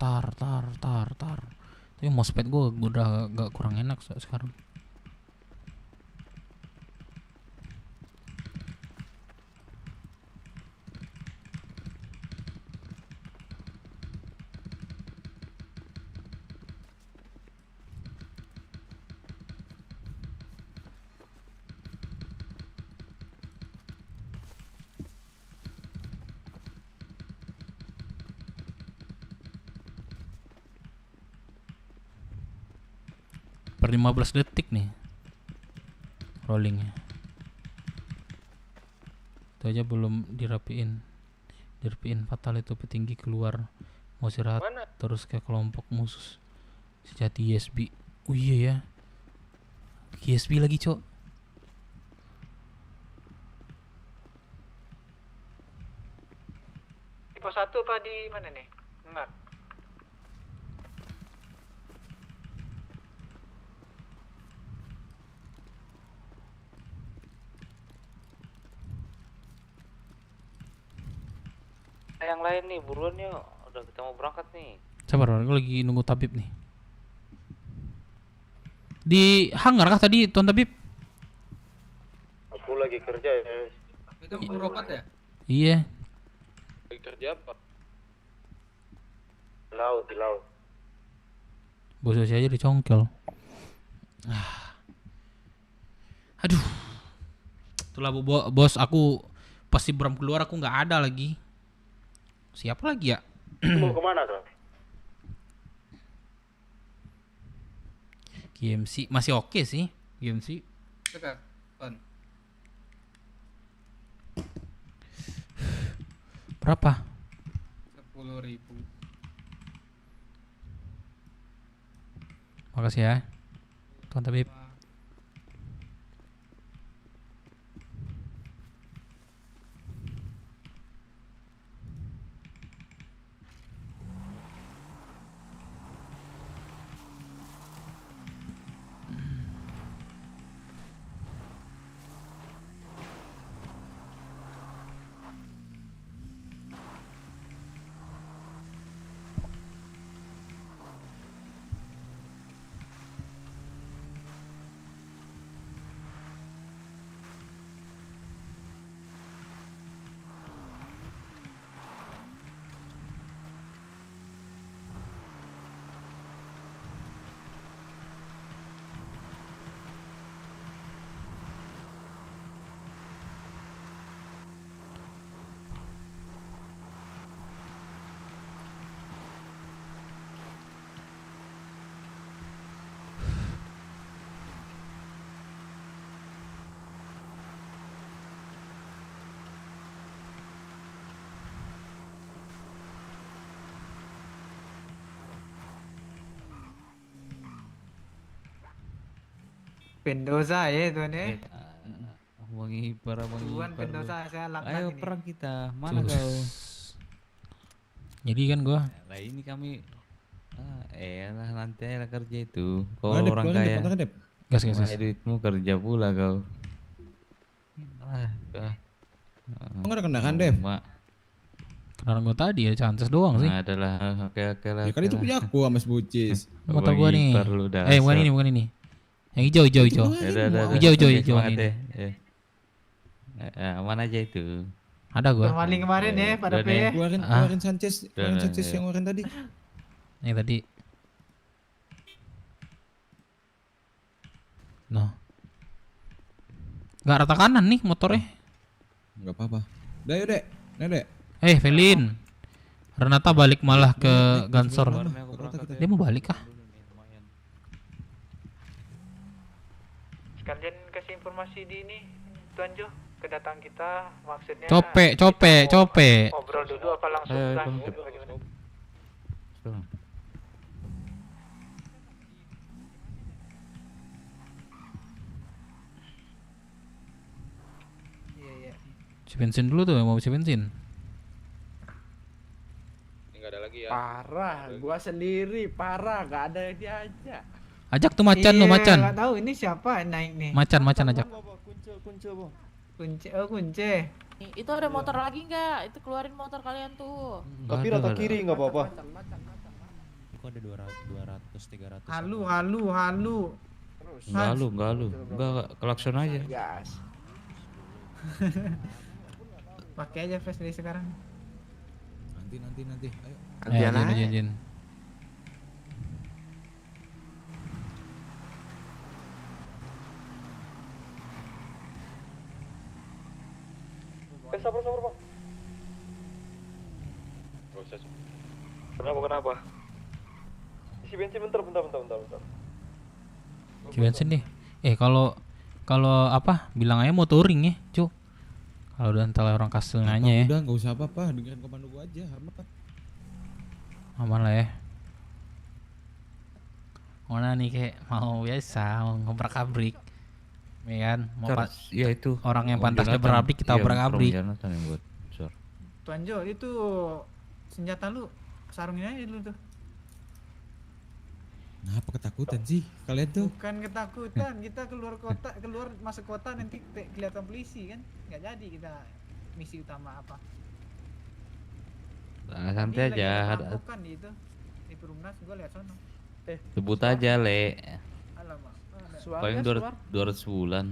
Tapi mousepad gua udah gak kurang enak sekarang. Per 15 detik nih rollingnya. Itu aja belum dirapiin fatal itu petinggi keluar mau istirahat terus ke kelompok musuh sejati ISB. Oh iya ya, ISB lagi cok. Di pos 1 apa di mana nih? Enggak. Yang lain nih, buruan yuk. Udah kita mau berangkat nih. Sabar, aku lagi nunggu tabib nih. Di hangar kah tadi Tuan Tabib? Aku lagi kerja ya. Itu berobat ya? Iya. Lagi kerja apa? Di laut. Bos aja dicongkel. Aduh. Itulah bos, aku pasti Bram keluar aku nggak ada lagi. Siapa lagi ya? Mau kemana tuh? GMC masih oke sih, GMC. Sekarang, on. Berapa? 10.000. Makasih ya, Tuan Tabib. Pendosa ya Tuan ya. Wangi para wangi. Tuan pendosa saya laknat Ayo ini. perang kita. Mana kau? Jadi kan gua Lah ini kami lah nanti aja kerja itu. Kau Mana, Dep? orang Keluarin, Dep, kaya. motornya, Dep. gas. Pakai duitmu kerja pula kau. Kok nggak ada kendaraan, Dep? Mak. Kendaraan gua tadi ya, chances doang sih. Adalah oke lah. Ya kan itu punya aku sama Bucis. Motor gua nih. Bang Ipar lu dasar. Bukan ini. Yang hijau. Ya udah. Hijau Semangat ini. deh. Mana aja itu? Ada gua. Maling kemarin ya pada Udah P. deh. Keluarin Sanchez, Udah, yang kemarin tadi. Yang tadi. Noh. Gak rata kanan nih motornya. Enggak apa-apa. Udah yuk, Dek. Dek. Felin. Renata balik malah ke Gansor. Dia mau balik kah? Sekalian kasih informasi di ini Tuan Jo, kedatangan kita maksudnya Cope. ngobrol dulu apa langsung lanjut bagaimana? Iya. Si bensin dulu tuh, mau si bensin. Enggak ada lagi ya. Parah, gua sendiri parah, gak ada yang diajak. Ajak tuh Macan lu, Macan. Nggak tahu ini siapa naik nih. Macan ajak. Kunci. Itu ada motor lagi nggak? Itu keluarin motor kalian tuh. Tapi rata kiri nggak apa-apa. Kok ada 200 300. Halu. Enggak lu. Enggak klakson aja. Gas. Pakai aja flash dari sekarang. Nanti. Ayo, Ayo. Jin. Sabar Bang. Kenapa? Isi bensin bentar. Si bensin nih. Kalau apa? Bilang aja mau touring ya, cu. Kalau udah entar orang kastil nanya ya. Udah, enggak usah apa-apa, dengerin komando gua aja, aman. Aman lah ya. Mana nih kayak mau biasa, mau ngobrak-abrik. Ya kan? Ya itu. Orang yang pantasnya berabrik kita obrak-abrik. Jonathan yang buat. Tuan Jo, itu senjata lu sarungin aja dulu tuh. Kenapa ketakutan sih kalian tuh? Bukan ketakutan, kita keluar masuk kota nanti kelihatan polisi kan? Nggak jadi kita misi utama apa. Nah, santai Tadi lagi aja. ada perampokan di itu di Perumnas gue lihat sono. Sebut aja, Le. Alamak. Paling 200 bulan.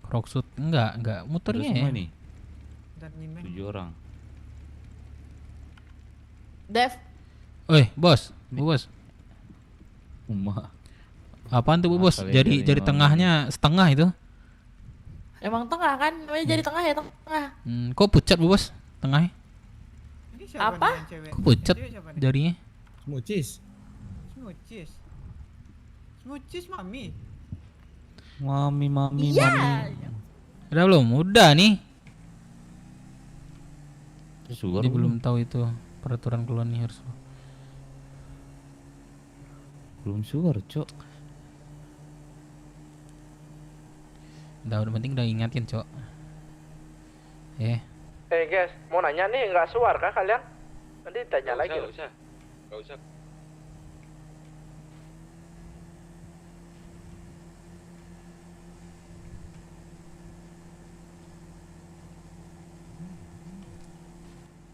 Rockshoot enggak muternya Udah ya. semua nih. Dan nyimeng. 7 orang. Dev, Oi, bos. Bu bos. Uma. Apaan tuh Bu bos? Masalahnya Jari dari tengahnya setengah itu. emang tengah kan? Namanya jadi tengah ya tengah. Kok pucat Bu bos? Tengahnya? Ini siapa Apa? nih yang cewek? Kok pucat Yang cewek siapa nih? jarinya? Smucis. Smucis. Smucis mami. Mami. Iya. Udah belum? Udah nih. Sugar Dia belum tahu itu peraturan keluar nih harus. Belum sugar, Cok. Udah penting udah ingatin, Cok. Guys, mau nanya nih nggak suar kah kalian? Nanti tanya lagi. Gak usah. Gak usah.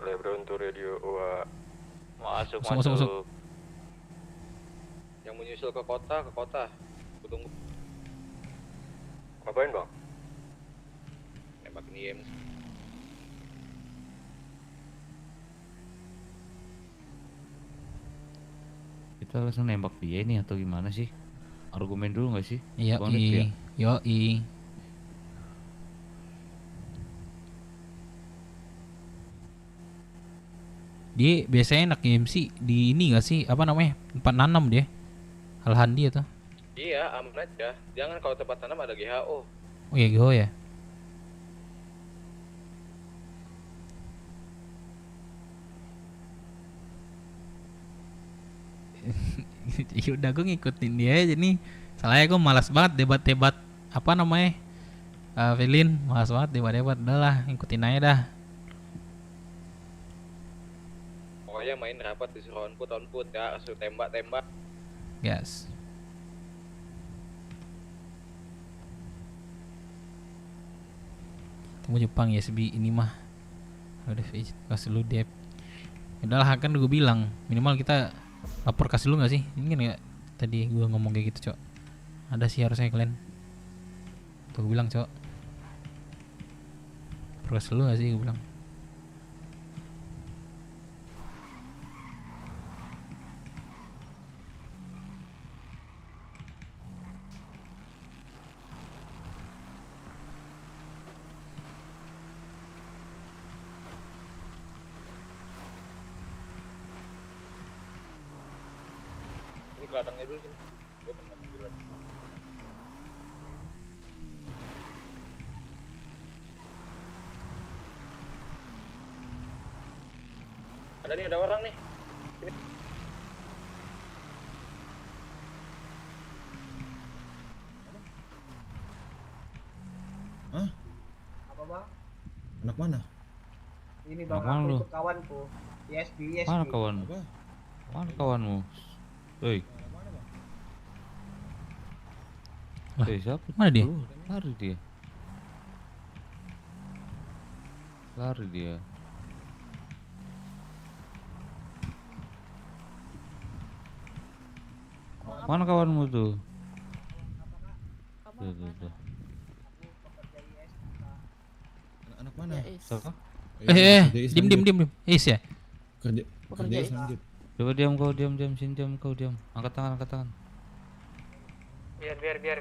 Lebron to radio wa. Masuk. Masuk. Yang menyusul ke kota. Aku tunggu. Ngapain bang? Nembak niem. Kita langsung nembak dia nih atau gimana sih? Argumen dulu nggak sih? Iya, Bang Dev ya? yoi. Dia biasanya enak MC di ini gak sih? Apa namanya? Tempat nanam dia. Alhan dia tuh. Iya, aman aja. Jangan kalau tempat tanam ada GHO. Oh iya, Go ya. Ya udah gue ngikutin dia aja nih. Soalnya gue malas banget debat-debat apa namanya? Felin, malas banget debat-debat. Udah lah, ngikutin aja dah. Pokoknya main rapat disuruh on-put ya, suruh tembak-tembak. Yes. Temu Jepang ya SB ini mah. Udah kasih lu dep. Udahlah kan gue bilang minimal kita lapor kasih lu nggak sih? Ini kan nggak tadi gue ngomong kayak gitu, Cok. Ada sih harusnya kalian. Tuh gue bilang, Cok. Lapor kasih lu nggak sih gue bilang. Ini kelatangnya dulu sini. Gue pernah bilang. Ada nih, ada orang nih. Sini. Hah? Apa bang? Anak mana? Ini bang, Apaan aku lu? itu kawanku. ISB. Mana kawan? Apa? Mana kawanmu? Hei. Lah, Siapa? mana dia? Oh, lari dia. Lari dia. Mana kawanmu tuh? Tuh. Anak mana? Ya, Is. Siapa? Dim. Is ya? Kerja Pekerja is. lanjut. Coba diam kau, diam, sini diam kau, diam. Angkat tangan. Biar. Biar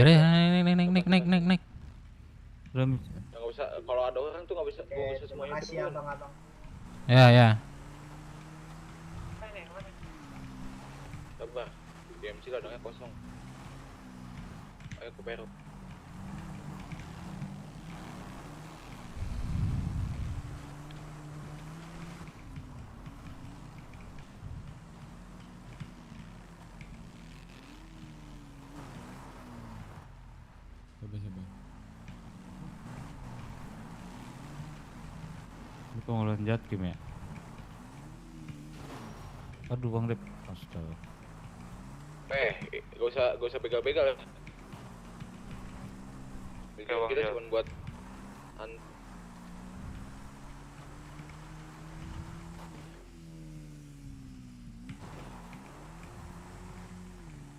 ya, naik. Udah, Nggak usah, kalau ada orang tuh nggak bisa, nggak usah semuanya Makasih ya berdua. abang. Ya. Sabar, DMC ladangnya kosong. Ayo ke Peru. Sabar. Lu pengolahan jat Kim ya? Aduh Bang Dep. Astaga. Gak usah begal-begal. Begal kita cuma buat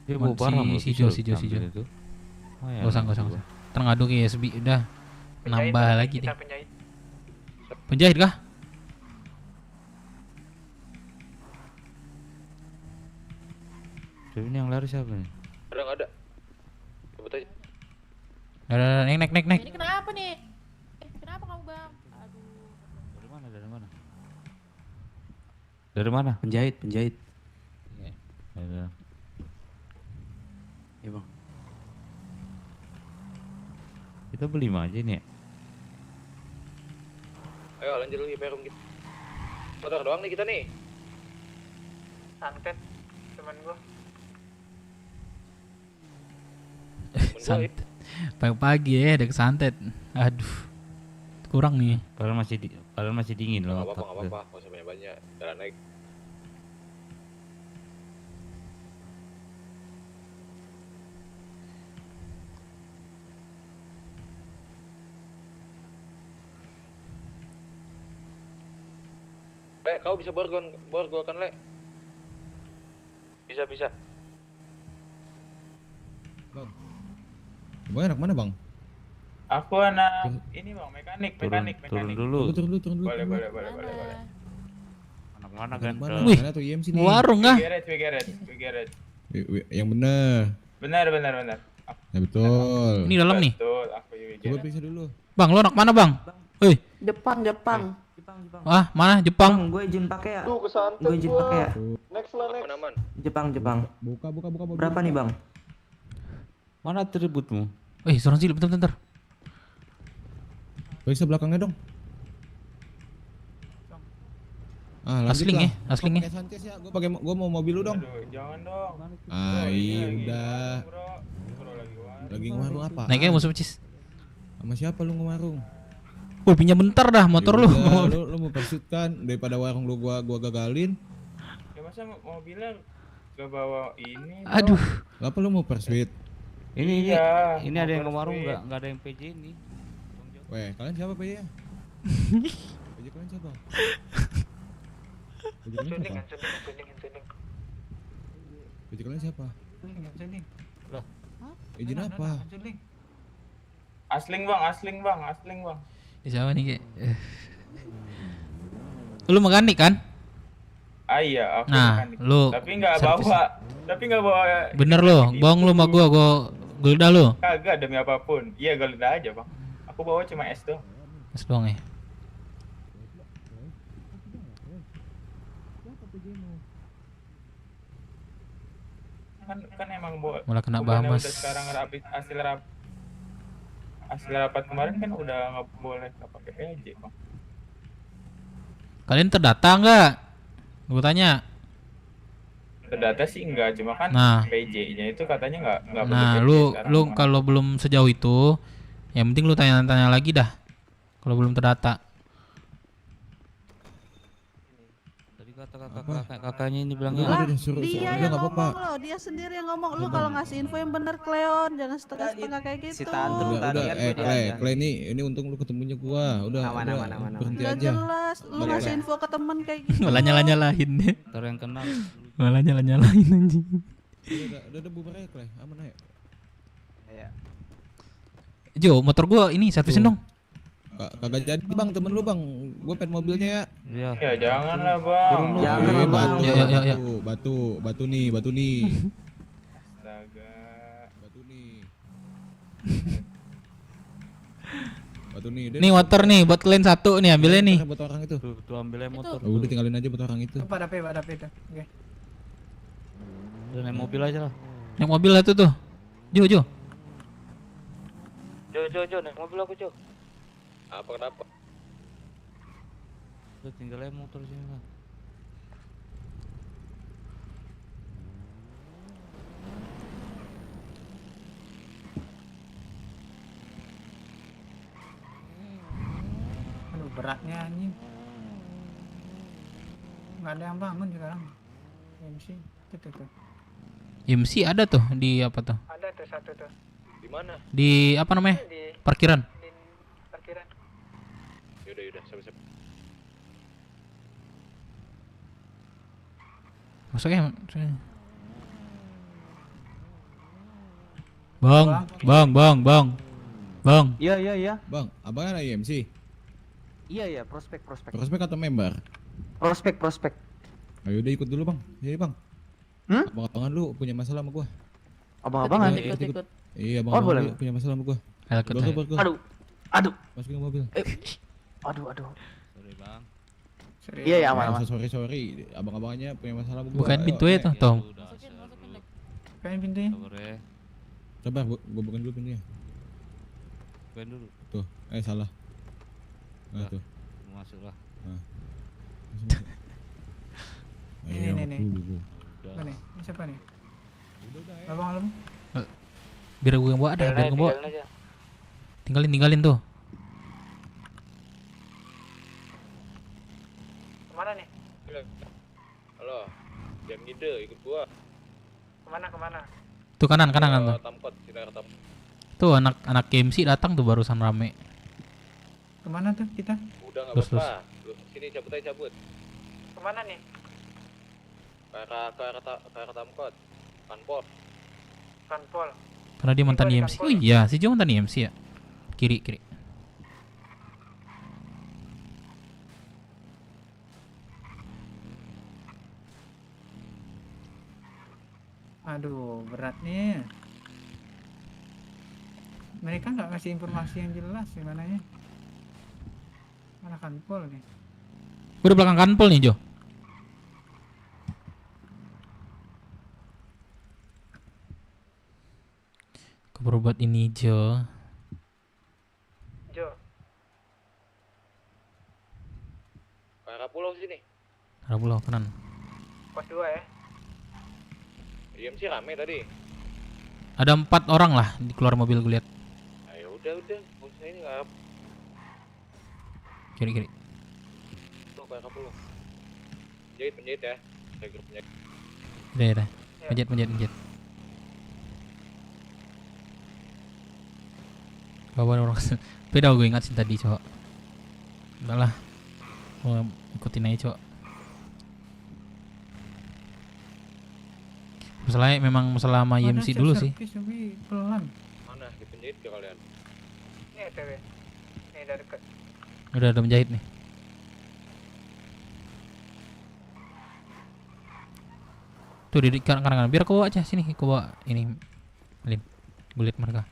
Dia bawa barang loh, si bisa Jo, loh si Jo, si Jo. ambil itu. Lumayan Gak usah, loh gak usah, itu. gak usah. Ntar ngadu ke SB, udah nambah lagi deh. Kita penjahit. Penjahit kah? Tapi ini yang lari siapa nih? Ada nggak ada? Sebut aja. Udah, naik. Ini kenapa nih? Kenapa kamu bang? Aduh. Dari mana? Dari mana? Dari mana? Penjahit. Ada. Iya bang. Kita beli aja nih ya. Ayo lanjut lagi perum gitu. Motor doang nih kita nih. Santet teman gua. Santet. Pagi-pagi ya ada kesantet. Aduh. Kurang nih. Padahal masih dingin loh. Nggak apa-apa, nggak usah banyak-banyak. Jalan naik. Kau bisa borgol kan, Le? Bisa. Bang. Bang anak mana, Bang? Aku anak ini bang, mekanik. Turun dulu. Turun dulu. Boleh. Anak mana Anak kan? mana? Wih, Mana tuh IMC nih? warung kah? We get it. Yang bener. Benar. Ya betul. Ini dalam nih. Betul, aku we get Coba it. periksa dulu. Bang, lo anak mana bang? Wih, Jepang. ah mana Jepang? Gue izin pakai ya. Tuh kesantet Gue izin pakai ya. Next lah next. Aman. Jepang. Buka. Berapa nih bang? Mana atributmu? Wih, seorang cilik bentar. Periksa belakangnya dong. Lanjut Asling lah. ya, asling ya. Pakai Sanchez ya. Gua mau mobil lu dong. Aduh, jangan dong. Iya udah. Bro lagi warung. Lagi ngewarung apa? Naiknya musuh pecis. Sama siapa lu ngewarung? Wih, pinjam bentar dah motor lu. Yaudah, lu mau pursuit kan daripada warung lu gua gagalin. Ya masa mobilnya gak bawa ini? Aduh. Apa lu mau pursuit? Ini Iya, ada yang ke mau warung pursuit. nggak ada yang PJ ini. Weh, kalian siapa PJ ya? PJ kalian siapa? PJ kalian siapa? PJ kalian siapa? Lah. Izin apa? Asling bang. Siapa nih, Kek? Lu mekanik kan? Ah iya, aku Nah, mekanik. lu Tapi nggak servis. bawa. Bener lu, bohong lu sama gua geledah lu. Kagak demi apapun. Iya geledah aja bang. Aku bawa cuma es doang. Mas doang ya. Kan emang bawa. Malah kena bukannya Bahamas. Udah sekarang hasil rapat kemarin kan udah nggak boleh nggak pakai PJ bang. Kalian terdata nggak? Gua tanya. Terdata sih enggak, cuma kan Nah. PJ-nya itu katanya nggak perlu Nah, PJ lu sekarang, Bang. kalau belum sejauh itu, yang penting lu tanya-tanya lagi dah. Kalau belum terdata. Tadi kata kakaknya ini bilangnya. Udah suruh Dia udah yang nggak apa-apa. ngomong loh, dia sendiri yang ngomong. Lu kalau ngasih info yang bener Cleon, jangan setengah-setengah kayak gitu. Udah, Clay ini untung lu ketemunya gua. Udah, Aman. berhenti Udah aja. jelas, lu ngasih info ke temen kayak gitu. Malah nyala-nyalain deh. Ntar yang kenal. Malah nyala-nyalain anjing. Udah bubar aja, Clay. Aman aja. Jo, motor gua ini servisin dong. Kagak jadi bang, temen lu bang, gue pengen mobilnya ya. Iya. Ya jangan lah bang. Jangan batu, Ya. batu nih. Astaga. Batu nih. Nih motor nih buat kalian satu nih, ambilnya nih. Buat orang itu. Tuh ambilnya motor. Udah tinggalin aja buat orang itu. Pada P itu. Oke. Udah naik mobil aja lah. Naik mobil lah tuh. Jo. Jo, naik mobil aku, Jo. Apa kenapa? Udah tinggal aja motor sini lah. Aduh beratnya anjing. Nggak ada yang bangun sekarang. MC itu tuh. MC ada tuh di apa tuh? Ada tuh satu tuh. Di mana? Di apa namanya? Di Parkiran. parkiran. Yaudah, siap-siap. Masuknya. Bang. Iya. Bang, abang ada IMC? Iya, prospek. Prospek atau member? Prospek. Ayo udah ikut dulu bang. Jadi bang. Abang-abangan lu punya masalah sama gua. Abang-abangan? Ikut. Iya, Oh, boleh. abang-abangan punya masalah sama gua. Ikut. Aduh. Masukin ke mobil. Aduh. Sorry bang. Iya, aman. Sorry. Abang-abangannya punya masalah sama gua. Bukain Ayo, pintu ya naik. Tom. Bukain pintunya. Sabar ya. Coba gua bukain dulu pintunya. Bukain dulu. Tuh, salah. Nah, tuh. Masuk lah. Nah. Ini. Dulu. Apa nih? Ini siapa nih? Abang Alam. Biar gue yang bawa ada, biar gue bawa. Tinggalin tuh. Kemana nih? Halo, jangan ngide, ikut gua. Kemana? Tuh kanan tuh. Tamkot, sini ke Tamkot. Tuh anak KMC datang tuh barusan rame. Kemana tuh kita? Udah nggak Terus. apa-apa. Sini cabut. Kemana nih? Ke arah Tamkot. Kanpol. Karena dia mantan IMC. Oh iya, si Jo mantan IMC ya. Kiri. Aduh, berat nih. Mereka nggak ngasih informasi yang jelas gimana ya? Mana Kanpol nih? Gue udah belakang Kanpol nih Jo. Keburu buat ini Jo. Ke arah pulau sini. Arah pulau kanan. Pos 2 ya? IMC rame tadi. Ada 4 orang lah di keluar mobil gue lihat. Ayo udah. Bosnya ini nggak. Kiri. Tuh ke arah pulau. Penjahit ya. Saya grup penjahit. Udah. Menjet. Bawa orang beda gue ingat sih tadi cowok. Enggak lah. Mau ikutin aja cowok. Masalahnya memang masalah sama IMC dulu sih. Tapi pelan. Mana di penjahit ke kalian? Ini ETW. Ini dari dekat. Udah menjahit nih. Tuh di kanan. Biar kau bawa aja sini, kau bawa ini. Lin. Gue liat mereka.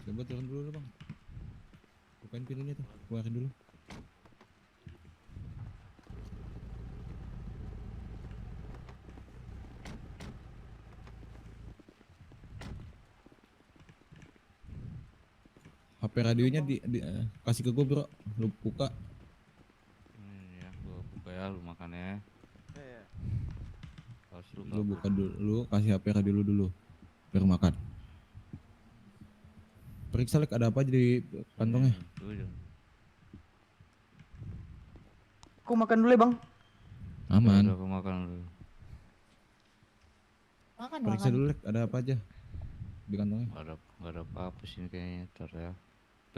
Coba turun dulu bang. Bukain pintunya tuh, keluarin dulu. HP radionya kasih ke gue bro, lu buka. Ya, gua buka ya, lu makan ya. Lu buka dulu, lu kasih HP radio lu dulu, baru makan. Periksa lek ada apa aja di kantongnya. Aku makan dulu ya bang. Aman. Aku makan dulu. Periksa dulu lek ada apa aja di kantongnya. Gak ada apa-apa sih kayaknya. Ntar ya.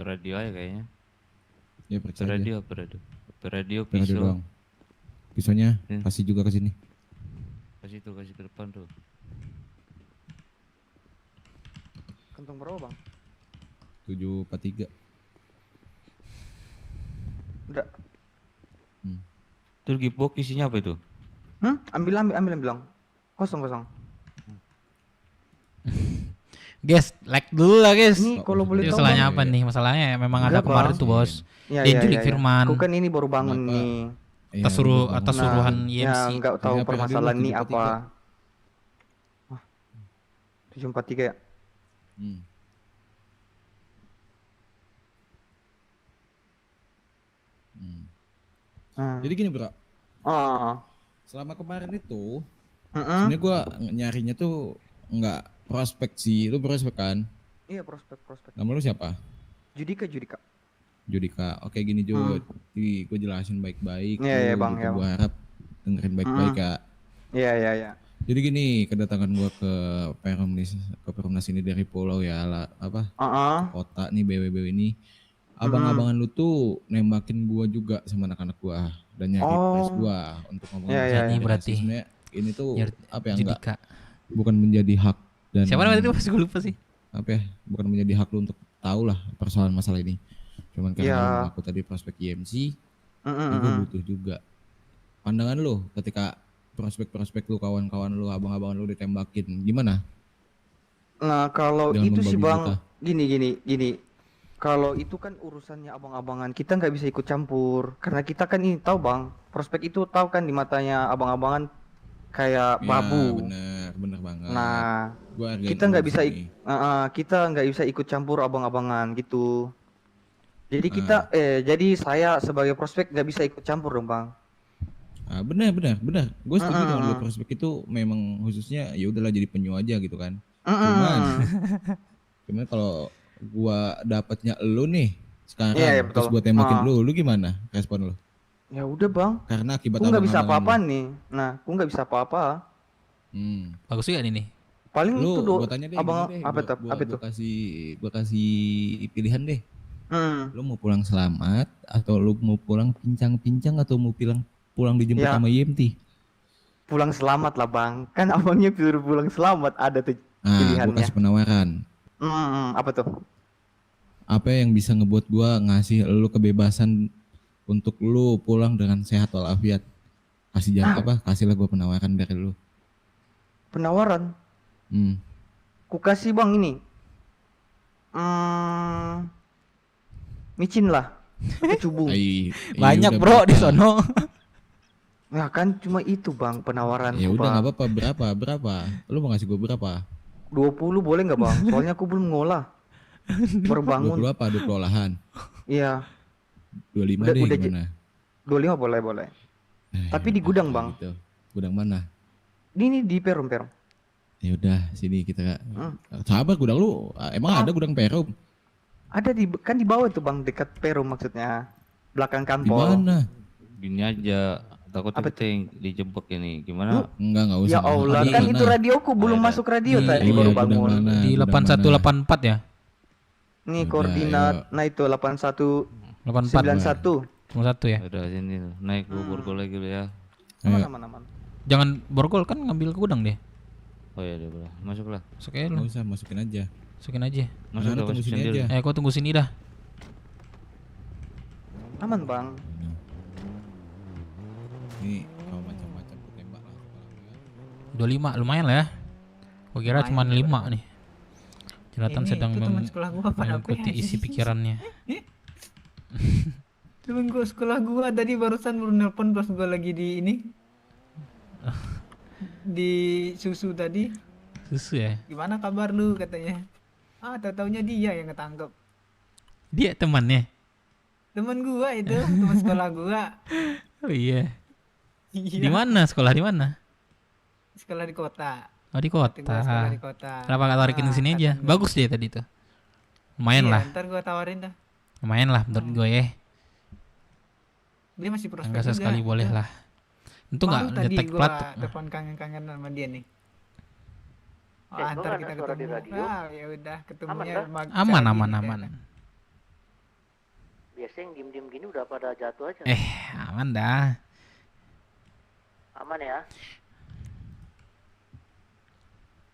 Radio aja kayaknya. Ya periksa aja. Radio Radio pisau. doang. Pisaunya kasih juga ke sini. Kasih ke depan tuh. Kantong berapa bang? 743. Udah. Terus gipok isinya apa itu? Ambil bang. Kosong. Guys, like dulu lah guys. Ini kalau boleh tahu masalahnya Bang. apa nih? Masalahnya memang ada Enggak, kemarin Bang. tuh bos. Iya, Dia culik Firman. Aku kan ini baru bangun Kenapa? nih. Iya, Atas lu atas bangun. suruhan Nah, YMC. nggak tahu Berapa permasalahan radio lu? ini 743? apa. Wah, 743 ya? Hmm. Hmm. Hmm. Jadi gini bro, Oh. selama kemarin itu Mm-mm. sebenarnya gua nyarinya tuh nggak prospek sih, lu prospek kan? Iya, prospek. Nama lu siapa? Judika. Judika. Oke gini Jud, jadi gue jelasin baik-baik. Iya, lu Bang, gitu. ya, Gua Bang. harap dengerin baik-baik ya. Iya. Jadi gini, kedatangan gua ke Perumnas ini dari pulau ya, kota nih BW ini. Abang-abangan lu tuh nembakin gua juga sama anak-anak gua dan nyari press gua untuk ngomongin Iya, masalah iya. ini. Berarti Sebenarnya ini tuh apa ya, enggak Judika. bukan menjadi hak dan Siapa namanya itu? Gue lupa sih. apa ya, bukan menjadi hak lu untuk tahu lah persoalan masalah ini. Cuman karena aku tadi prospek IMC, gue butuh juga pandangan lu ketika prospek lu, kawan-kawan lu, abang-abangan lu ditembakin, gimana? Nah, kalau Dengan itu sih membagi Bang, gini. Kalau itu kan urusannya abang-abangan, kita nggak bisa ikut campur. Karena kita kan ini tahu Bang, prospek itu tahu kan di matanya abang-abangan kayak babu. Bener banget. Nah, Gua hargain kita nggak lu bisa di kita nggak bisa ikut campur abang-abangan gitu. Jadi jadi saya sebagai prospek nggak bisa ikut campur dong Bang. Benar. Gue setuju dengan lu, prospek itu memang khususnya ya udahlah jadi penyu aja gitu kan. Cuman kalau gua dapatnya lu nih sekarang, terus gua tembakin lu gimana respon lu? Ya udah Bang. Karena akibat Aku nggak bisa abang-abangan apa-apa lu. nih. Nah, aku nggak bisa apa-apa. Bagus juga nih. Paling Lu itu gua tanya deh, abang gini deh, apa itu? gua kasih pilihan deh. Lu mau pulang selamat atau lu mau pulang pincang-pincang atau mau pulang dijemput Ya. sama YMT? Pulang selamat lah Bang. Kan abangnya suruh pulang selamat, ada tuh Gua pilihannya. kasih penawaran. Apa tuh? Apa yang bisa ngebuat gua ngasih lu kebebasan untuk lu pulang dengan sehat walafiat? Kasihlah gua penawaran dari lu. Penawaran? Ku kasih Bang ini. Micin lah. Kecubung. Banyak bro di sono. Ya kan cuma itu Bang penawaran. Ya udah nggak apa-apa, berapa? Lu mau ngasih gua berapa? 20 boleh nggak Bang? Soalnya aku belum ngolah. Baru bangun. 20 apa? 20 olahan. Iya. 25 deh gimana? 25 boleh. Tapi di gudang Bang. Gitu. Gudang mana? Ini di Perum. Ya udah, sini kita. Sabar, gudang lu emang ada gudang Perum? Ada kan di bawah tuh Bang, dekat Perum maksudnya. Belakang Di kantor. mana? Gini aja, takutnya kita yang dijebak ini. Gimana? Enggak usah. Ya Allah, kan itu radioku belum masuk radio tadi baru bangun. Di 8184 ya. Nih koordinat, nah itu 8191. Cuma satu ya. Udah sini naik gua borgol lagi lu ya. Aman. Jangan borgol kan ngambil ke gudang deh. Oh iya deh, boleh. Masuklah. Masuk aja lu. Nggak usah, masukin aja. Masukin aja. Masuk Anak-anak tunggu sini aja. Kau tunggu sini dah. Aman Bang. Ini kalau macam-macam ku tembak lah. 25 lumayan lah ya. Gua kira cuma 5 nih. Jonathan Ini, sedang itu teman sekolah gua pada mengikuti apa ya? isi pikirannya. Temen gua sekolah gua tadi barusan baru nelpon pas gua lagi di ini. Di susu tadi. Susu ya. Gimana kabar lu katanya? Tahu-taunya dia yang ketangkep. Dia temannya. Temen gua itu, teman sekolah gua. Oh iya. Iya. Di mana sekolah di mana? Sekolah di kota. Oh di Waktu kota. gua sekolah di kota. Kenapa gak tarikin ke sini aja? Bagus dia tadi tuh. Lumayan Iya, lah. Ntar gua tawarin dah. Lumayan lah menurut gue ya. Dia masih prospek Enggak juga. sesekali boleh lah. Itu Malu nggak tadi detek gua plat. telepon kangen-kangen sama dia nih. gua Antar nggak kita ada suara di ketemu. radio. Ya udah ketemunya Aman, Aman. Biasanya yang diem-diem gini udah pada jatuh aja. Aman dah. Aman ya.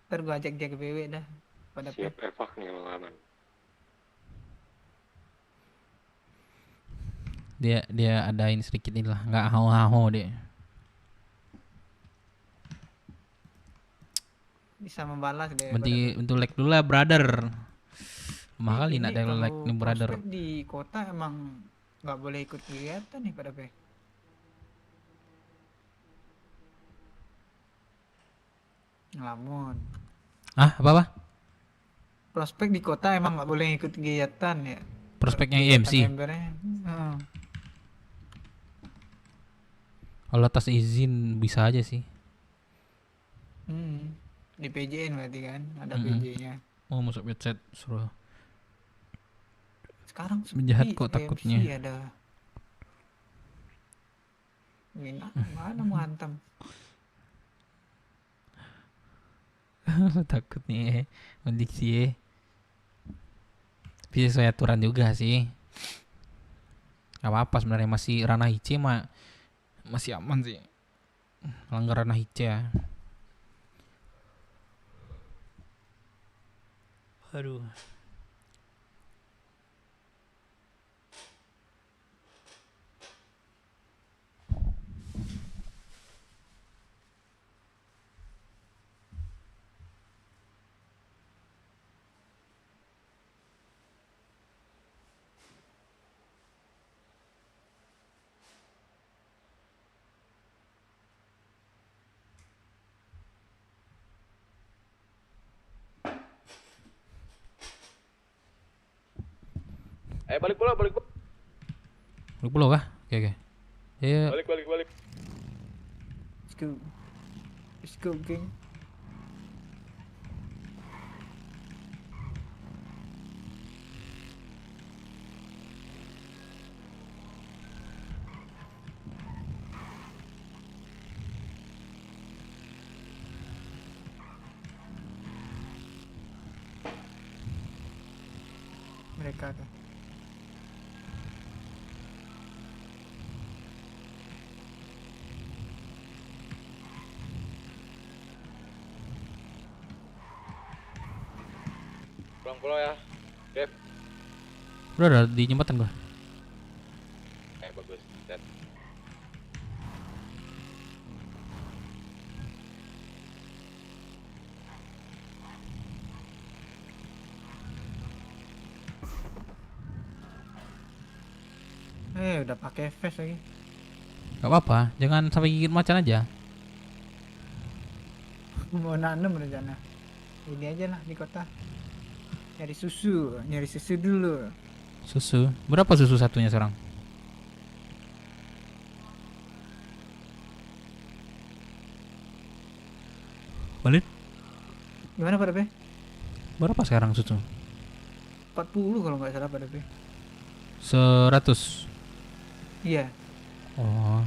Ntar gua ajak dia ke BW dah. Pada Siap evak nih emang aman. Dia adain sedikit ini lah, nggak hao-hao dia. bisa membalas deh. Untuk like dulu lah brother. Mahal kali nak ada kalau like nih brother. prospek di kota emang nggak boleh ikut kegiatan nih pada P. Ngelamun. Ah, apa? Prospek di kota emang nggak boleh ikut kegiatan ya. Prospeknya Kegiatan IMC. membernya. Heeh. Kalau atas izin bisa aja sih. Di PJN berarti kan, ada Mm-mm. PJ-nya. Mau masuk website suruh. Sekarang Penjahat sepi, kok IMC takutnya. ada. Mana mau hantam? Takut nih kondisi. Bisa sesuai aturan juga sih. Gak apa-apa sebenarnya, masih ranah IC mah masih aman sih. Melanggar ranah IC ya. Aduh. Balik bola, balik bola. Lu pulau kah? Oke. Ya. Balik, balik, balik. Let's go. Let's go, geng. Mereka tuh. Pulang pulau ya. Dev. Udah ada di jembatan gua. Bagus. Set. Udah pakai vest lagi. Gak apa-apa, jangan sampai gigit macan aja. Mau nanam rencana. Ini aja lah di kota. Nyari susu dulu. Susu. Berapa susu satunya sekarang? Balik? Gimana Pak DP? Berapa sekarang susu? 40 kalau nggak salah Pak DP. 100. Iya. Oh.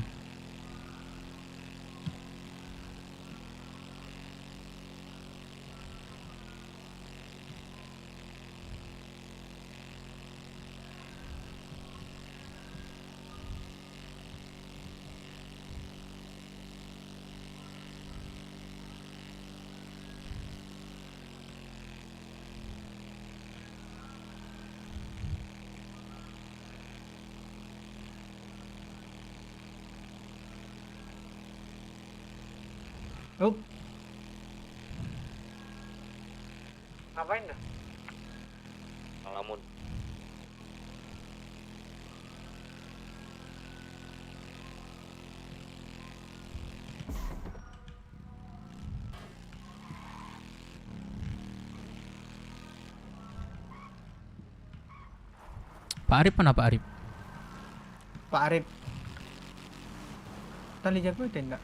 Oh. Ngapain dah? Ngelamun. Pak Arif mana Pak Arif? Pak Arif. Tali jago ada enggak?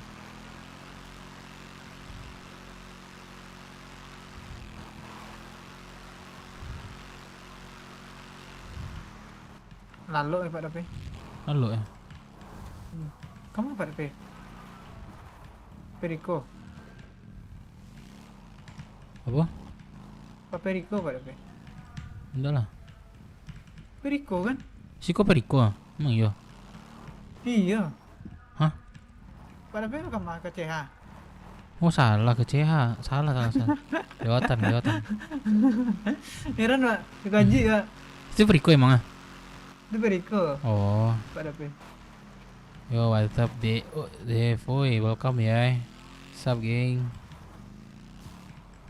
Lalu Pak DP. Lalu ya. Kamu Pak DP? Periko. Apa? Pak Periko Pak DP. Enggak lah. Periko kan? Siko Periko. Emang iya. Iya. Hah? Pak DP kamu ke CH. Oh salah ke CH. Salah. Lewatan. Heran Pak, dikaji Pak. Itu Periko emang ah? Itu Periko. Oh. Pak DP. Yo, what's up, Dev? Oi, welcome ya. What's up, geng?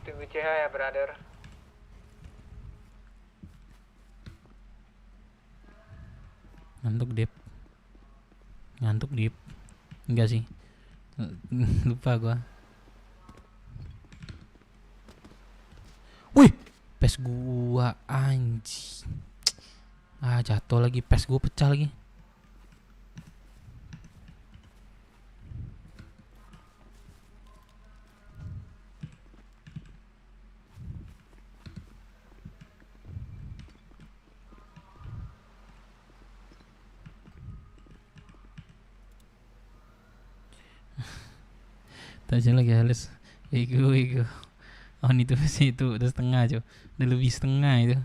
Tunggu CH ya, brother. Ngantuk, Dev. Enggak sih. Lupa gua. PES gua anjing. Jatuh lagi, PES gua pecah lagi. Tajam lagi halus. Ego. Oh ini tuh sih itu udah setengah cuy. Udah lebih setengah itu.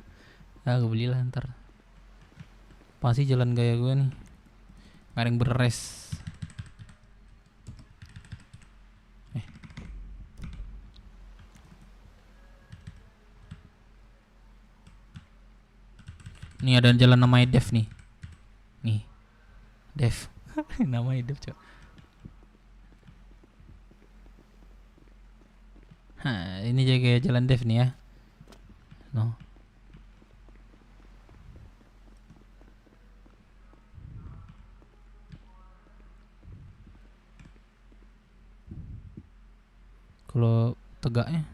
Gue belilah ntar. Pasti jalan gaya gue nih. Gak ada yang beres. Nih ada jalan namanya Dev nih. Nih. Dev. Namanya Dev cuy. Ini jaga jalan Dev nih ya. No. Kalau tegaknya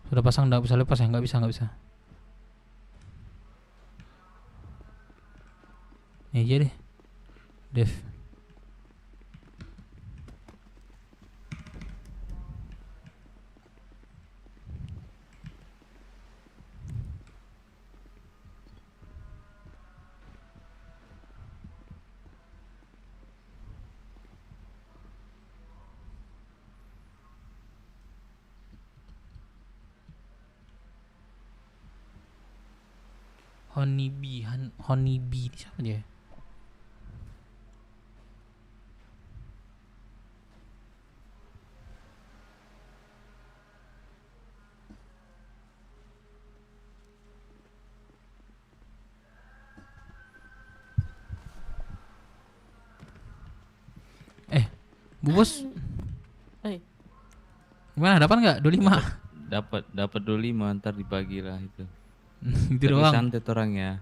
sudah pasang, nggak bisa lepas ya? Nggak bisa. Ini aja deh, Dev. Honeybee ini siapa dia? Bu Bos. Gimana, dapat nggak 25? Dapat 25, ntar dibagi lah itu. Itu doang. Santet orangnya.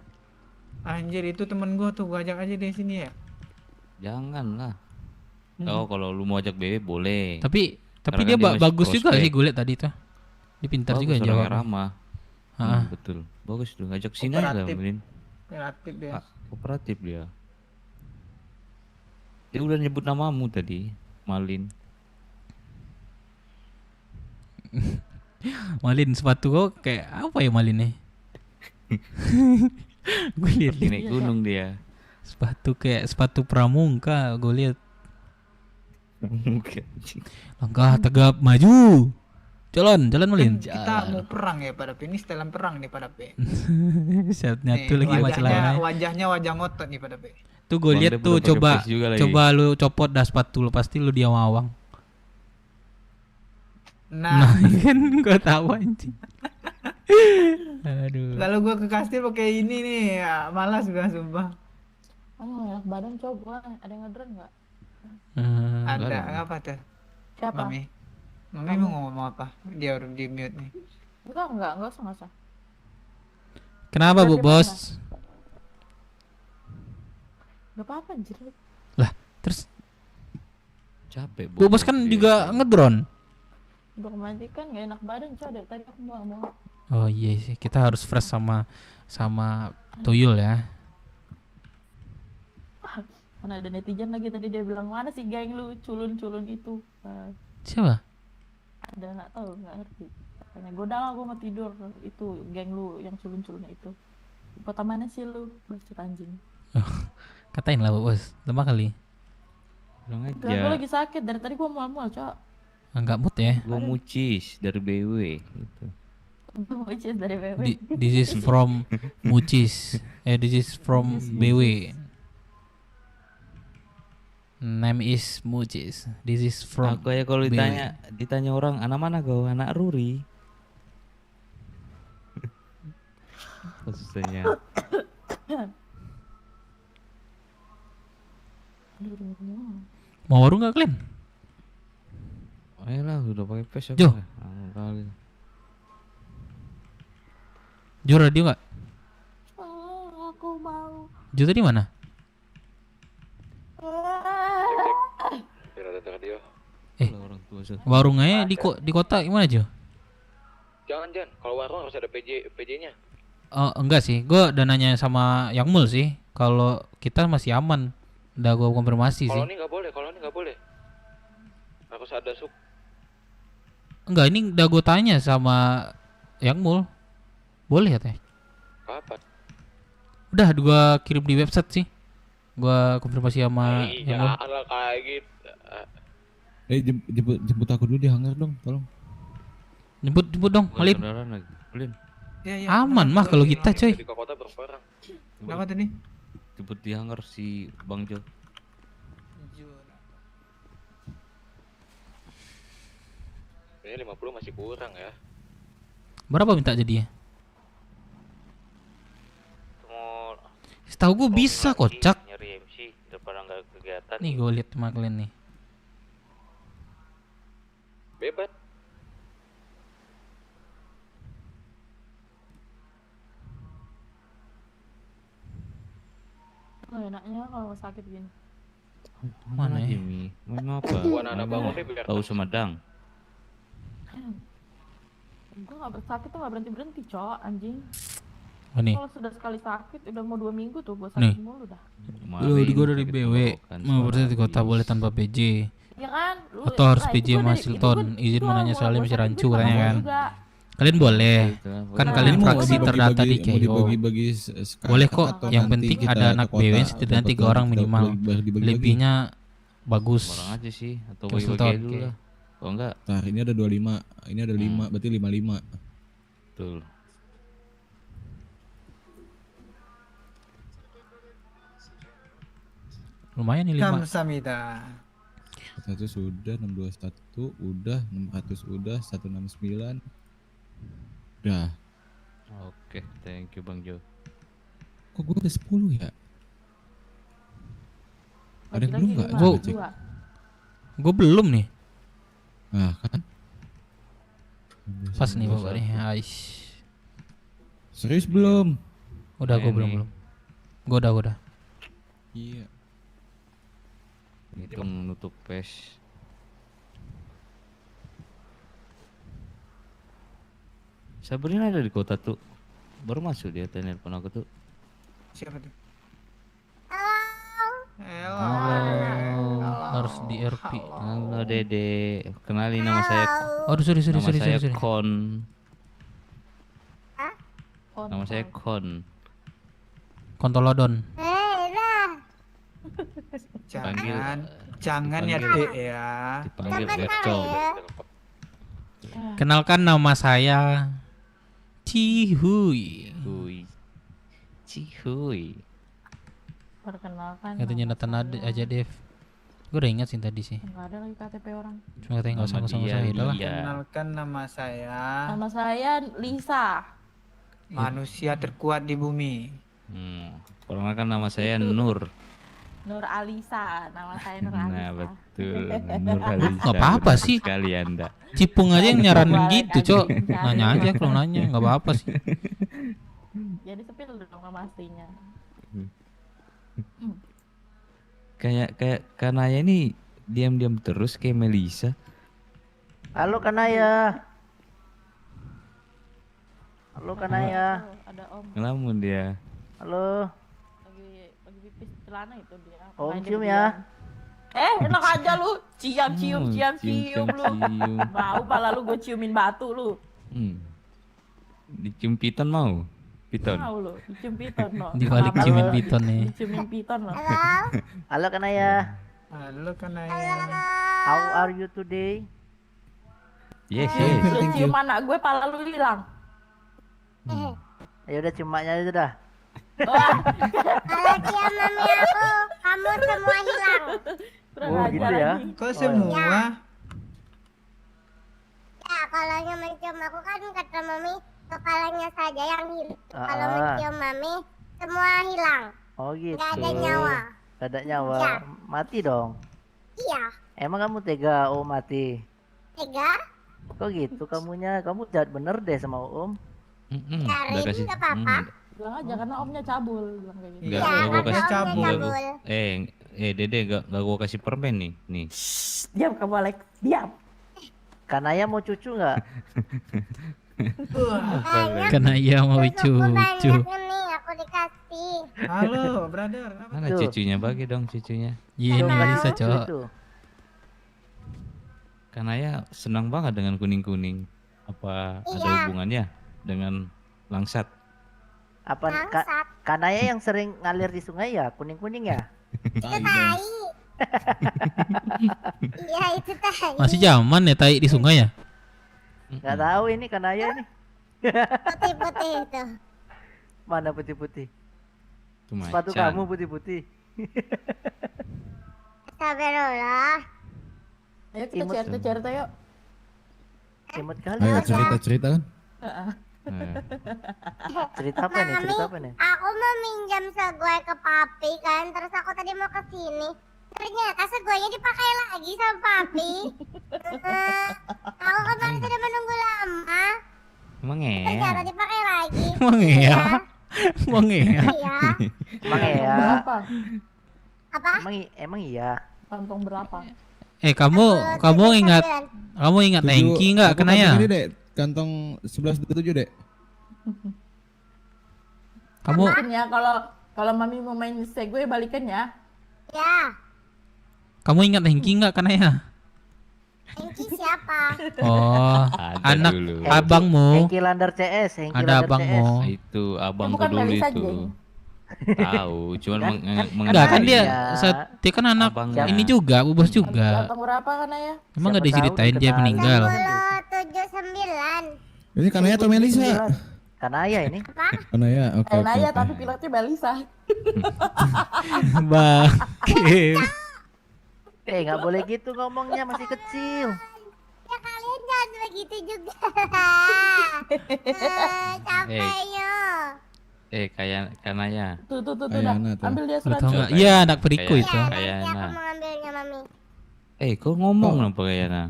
Anjir, itu temen gua tuh, gua ajak aja di sini ya. Jangan lah. Oh, kalau lu mau ajak BW boleh. Tapi Karena dia kan bagus masih juga prospek. sih gue liat tadi tuh. Dia pintar juga Bagus, orangnya jawab. ramah. Betul. Bagus tuh, ajak sini aja lah, Malin. Kreatif dia. Kooperatif dia. Dia udah nyebut namamu tadi, Malin. Malin, sepatu kau kayak apa ya Malin nih? Gue lihat naik gunung dia. Sepatu kayak sepatu pramuka gue lihat. Langkah tegap maju. Jalan Malin. Kita mau perang ya pada P. Ini setelan perang nih pada P. Set nyatu lagi masalahnya. Wajahnya wajah ngotot nih pada P. Tuh gue lihat tuh, coba lu copot dah sepatu lu, pasti lu diawang-awang. Nah kan gue tahu anjing. Aduh. Kalau gue ke kastil pakai ini nih, ya, malas gue sumpah. Enak badan coba, ada yang ngedrone nggak? Ada, apa tuh? Siapa? Mami mau ngomong apa? Dia udah di mute nih. Enggak usah. Kenapa Bu Bos? Gak apa-apa anjir. Lah, terus capek Bu Bos kan juga ngedrone. Udah kematikan gak enak badan coba dari tadi aku mau. Oh iya sih, kita harus fresh sama tuyul ya. Mana ada netizen lagi tadi dia bilang mana sih geng lu culun itu. Siapa? Ada nggak tahu, nggak ngerti. Katanya gue udah gue mau tidur, itu geng lu yang culun-culunnya itu. Kota mana sih lu? Bacot anjing. Katain lah Bu Bos, lemah kali. Bilang aja. Gue lagi sakit dari tadi gue mual-mual cok. Enggak mood ya. Gua Mucis dari BW gitu. Mucis dari BW. This is from Mucis. This is from BW. Name is Mucis. This is from. Aku ya kalau ditanya orang anak mana kau? Anak Ruri. Susahnya. Mau warung nggak kalian? Ayolah, udah pakai PES ya. Jo. Kali. Jo radio nggak? Aku mau. Jo tadi mana? Warungnya di kota gimana Jo? Jangan, kalau warung harus ada PJ-nya. Oh, enggak sih, gue udah nanya sama Yang Mul sih. Kalau kita masih aman, udah gue konfirmasi sih. Kalau ini nggak boleh. Harus ada Enggak, ini udah gue tanya sama Yang Mul. Boleh katanya. Kapan? Udah gue kirim di website sih. Gue konfirmasi sama Yang Mul. Jangan lah kayak gitu. Jemput aku dulu di hangar dong, tolong. Jemput dong, Halim. Aman mah kalau kita coy. Di kota berperang. Kenapa tadi? Jemput di hangar si Bang Jo. Ini 50 masih kurang ya. Berapa minta jadinya? Mau Setahu gue bisa kocak. nyari MC daripada nggak kegiatan. Nih gue lihat sama kalian nih. Bebas. Oh, enaknya kalau sakit gini. Mana ya? Mi? Main apa? Bukan anak Main bangun apa? deh, biar Tahu Sumedang. Gue nggak bersakit tuh nggak berhenti cok anjing. Oh, nih. Kalau sudah sekali sakit udah mau 2 minggu tuh gue Nih. sakit mulu dah. Lu gue dari BW, mau bersih di kota boleh tanpa PJ. Ya kan? Atau harus lah, PJ itu sama gua dari- Silton. itu Izin gua menanya mau soalnya gua masih sakit, rancu gua katanya mau kan. juga. Kalian boleh. Kan kalian Ini mau fraksi terdata di dibagi-bagi- mau KO. dibagi-bagi sekarang Boleh kok. atau Yang nanti penting kita ada ke anak kota BW atau setidaknya kota 3 orang kita minimal. bagi-bagi. Lebihnya bagus. Orang aja sih atau Ke bagi-bagi Sultan. dulu lah. Kalau enggak, Ntar ini ada 25, ini ada 5, berarti 55. betul. Lumayan nih 5. Kamsamida. 100 sudah, 621 udah, 600 udah, 169 udah. Oke, thank you Bang Jo. Kok gue udah 10 ya? Ada yang belum nggak? Gua- Coba cek. Gue belum nih. Nah kan? Pas nih bapak nih. Aish. Serius belum? Udah gue belum. Gue udah. Iya. Hitung nutup pes. Sabrina ada di kota tuh. Baru masuk dia telepon aku tuh. Siapa tuh? Harus di RP. Halo Dede, kenalin nama saya. Aduh sorry. Nama saya sorry. Kon. Kon. Nama saya Kon. Kontolodon. Jangan ya Dek ya. Dipanggil Bercol. Kenalkan nama saya Cihuy. Cihuy. Perkenalkan. Katanya Nathan aja Dev. Gue udah ingat sih tadi sih. Enggak ada lagi KTP orang. Cuma katanya nggak sama saya. Udah lah. Kenalkan nama saya. Nama saya Lisa. Manusia terkuat di bumi. Perkenalkan nama saya Nur. Nur Alisa. Nama saya Nur Alisa. Nah betul, Nur Alisa. Nggak apa-apa Benar sih. Sekali Anda. Cipung aja yang nyaranin gitu, Cok. Nanya aja kalau nanya, nggak apa-apa sih. Jadi sepil dong nama aslinya. Kayak Kanaya ini diam-diam terus kayak Melisa. Halo Kanaya. Halo Kanaya. Ada Om. Ngelamun dia. Halo. Lagi pipis celana itu dia. Om Main cium dia. ya. Enak aja lu. Cium lu. cium. Mau pala lu gue ciumin batu lu. Dicium piton mau? Piton. Mau lu, dicium piton lo. Di balik ciumin piton nih. Diciumin piton lo. Halo Kanaya. Halo Kanaya. How are you today? Yes, Lu cium anak gue pala lu hilang. Ya udah ciumannya aja dah. Kalau cium mami aku, kamu semua hilang. Oh gitu ya. Kok semua? Ya, kalau yang mencium aku kan kata mami kepalanya saja yang hilang. Kalau Ah. mencium mami semua hilang. Oh gitu. Nggak ada nyawa. Nggak ada nyawa. Ya. Mati dong. Iya. Emang kamu tega Om mati? Tega? Kok gitu kamunya? Kamu jahat bener deh sama Om. Cari nggak apa-apa. Bilang aja karena omnya cabul bilang kayak gitu. Enggak, Iya, gua kasih karena omnya cabul. cabul. Dede enggak gua kasih permen nih. Nih. Diam kamu Alex, diam. Kanaya mau cucu nggak? Kanaya mau cucu. Banyak nih aku dikasih. Halo, brother. Apa Mana Tuh. cucunya bagi dong cucunya. Iya ini Tuh, bisa tuh, cok. tuh. Kanaya senang banget dengan kuning-kuning. Apa ada Iya. hubungannya dengan langsat? Apa Kanaya yang sering ngalir di sungai ya, kuning-kuning ya? Itu tai. Iya itu tai. Masih zaman ya tai di sungai ya? Nggak tahu ini Kanaya ini. Putih-putih itu. Mana putih-putih? Itu Sepatu macan. kamu putih-putih. Astagfirullah. Ayo kita Imut. cerita yuk. Imut kali. Ayo ya. cerita kan. Cerita apa nih? Cerita apa nih? Aku mau minjam segway ke papi kan, terus aku tadi mau ke sini. Ternyata segwaynya dipakai lagi sama papi. Aku kemarin sudah menunggu lama. Emang Ternyata ya? dipakai lagi. Emang iya? Emang iya? Iya. Emang iya? Berapa? Apa? Emang iya? Kantong berapa? Kamu ingat Hengki nggak Kanaya? Ini dek, kantong 1127 dek. Kamu Balikin ya kalau mami mau main Segway balikan ya. Ya. kamu ingat Hengki nggak Kanaya? Hengki siapa? Oh, Ada anak dulu. abangmu. Hengki Landar CS, Hengki Ada Landar abangmu. CS. Itu abangku bukan dulu Melisa, itu. Jeng. Tahu, cuman Enggak kan dia Iya. dia kan anak Abangnya. ini juga, Bu Bos juga. Kantong berapa kan ya? Emang nggak Siapa tahu diceritain dia dikenal. meninggal? 1079. Ini Kanaya atau Melisa? Kanaya ini. Apa? Kanaya, oke oke. Naya oke. tapi pilotnya Melisa. Bangke. Nggak boleh gitu ngomongnya, masih kecil. Ya kalian jangan begitu juga. Capek yo. kayak Kanaya. Tuh dah. Ayana tuh. Ambil dia Lu surat. tau nggak? Iya anak periku Kayak- itu. kayak Nanti aku Ana. mau ngambilnya mami. Kok ngomong apa Kayana?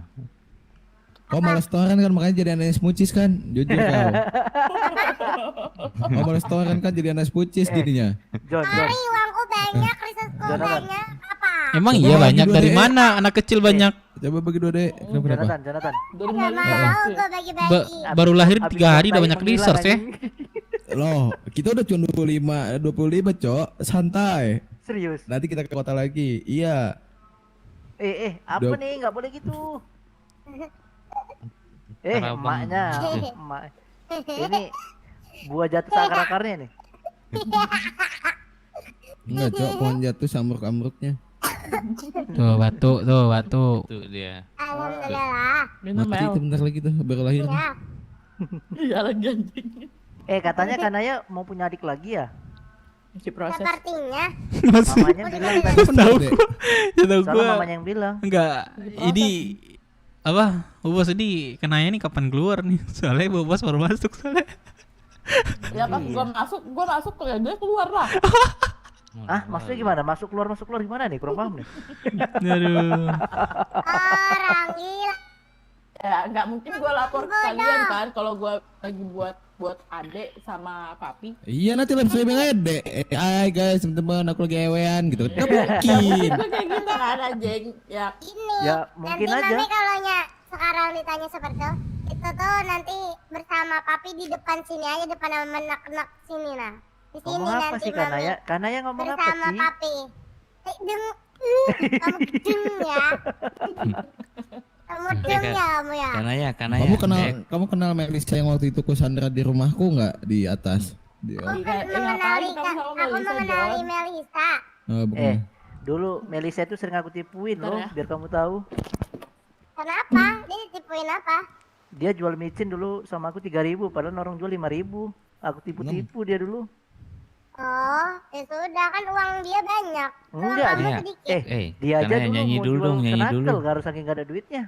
Oh mau restoran kan makanya jadi anak smucis kan? Jujur kau. Oh mau restoran kan jadi anak smucis jadinya. John. Sorry, uangku banyak, risetku Jonathan. banyak. Apa? Emang Coba iya bagi banyak dua, dari Dek. mana anak kecil banyak? Coba bagi 2 dek. Kenapa? Jonathan. Dari Gak Melisa. mau gue bagi-bagi. Baru lahir Abis 3 hari udah bayi banyak panggilan, research ya. anjing. Loh, kita udah cuma 25 cok, santai. Serius. Nanti kita ke kota lagi. Iya. Apa Dua- nih? Nggak boleh gitu. Karena abang- Emaknya. Emak. Ini buah jatuh seakar-akarnya nih. Enggak cok, pohon jatuh samruk-amruknya. Tuh batu. Tuh dia. Alhamdulillah. Minum Mati itu Mel. bentar lagi tuh, baru lahir. Ya. Iya lagi anjing. Katanya Kanaya mau punya adik lagi ya? Masih proses. Sepertinya. Masih. Mamanya bilang tadi. Tahu Dek. gua. Ya tahu Soalnya gua. mamanya yang bilang. Enggak. Ini apa? Bu Bos ini Kanaya nih kapan keluar nih? Soalnya Bu Bos baru masuk soalnya. Ya pas gua masuk ya dia keluar lah. Maksudnya gimana? Masuk keluar gimana nih? Kurang paham nih. Aduh. Orang gila. Ya nggak mungkin gua lapor ke kalian kan kalau gua lagi buat adek sama papi. Iya nanti live streaming aja dek. Hai guys teman-teman, aku lagi ewean gitu. Nggak mungkin. Gua kayak gitu kan anjing. Ya Ini. Ya, mungkin nanti aja. mami kalau sekarang ditanya seperti itu tuh nanti bersama papi di depan sini aja, depan anak-anak sini nah. Di sini Ngomong apa nanti sih Kanaya? Kanaya ngomong apa bersama sih? papi. Kamu deng ya. Kamu deng ya kamu ya. Kanaya. Kamu kenal Melisa yang waktu itu Kusandra di rumahku nggak di atas? Di, Aku Ngapain mengenali kamu sama aku Melisa, mengenali John? Melisa. bukan. Dulu Melisa itu sering aku tipuin Bentar loh, ya. biar kamu tahu. Kenapa? Dia ditipuin apa? Dia jual micin dulu sama aku 3.000, padahal orang jual 5.000. Aku tipu-tipu dia dulu. Oh, ya sudah kan uang dia banyak. Uang Enggak, kamu dia- sedikit. Dia aja Kanaya dulu nyanyi mau dulu jual dong, nyanyi kenakel, dulu. harus saking gak ada duitnya.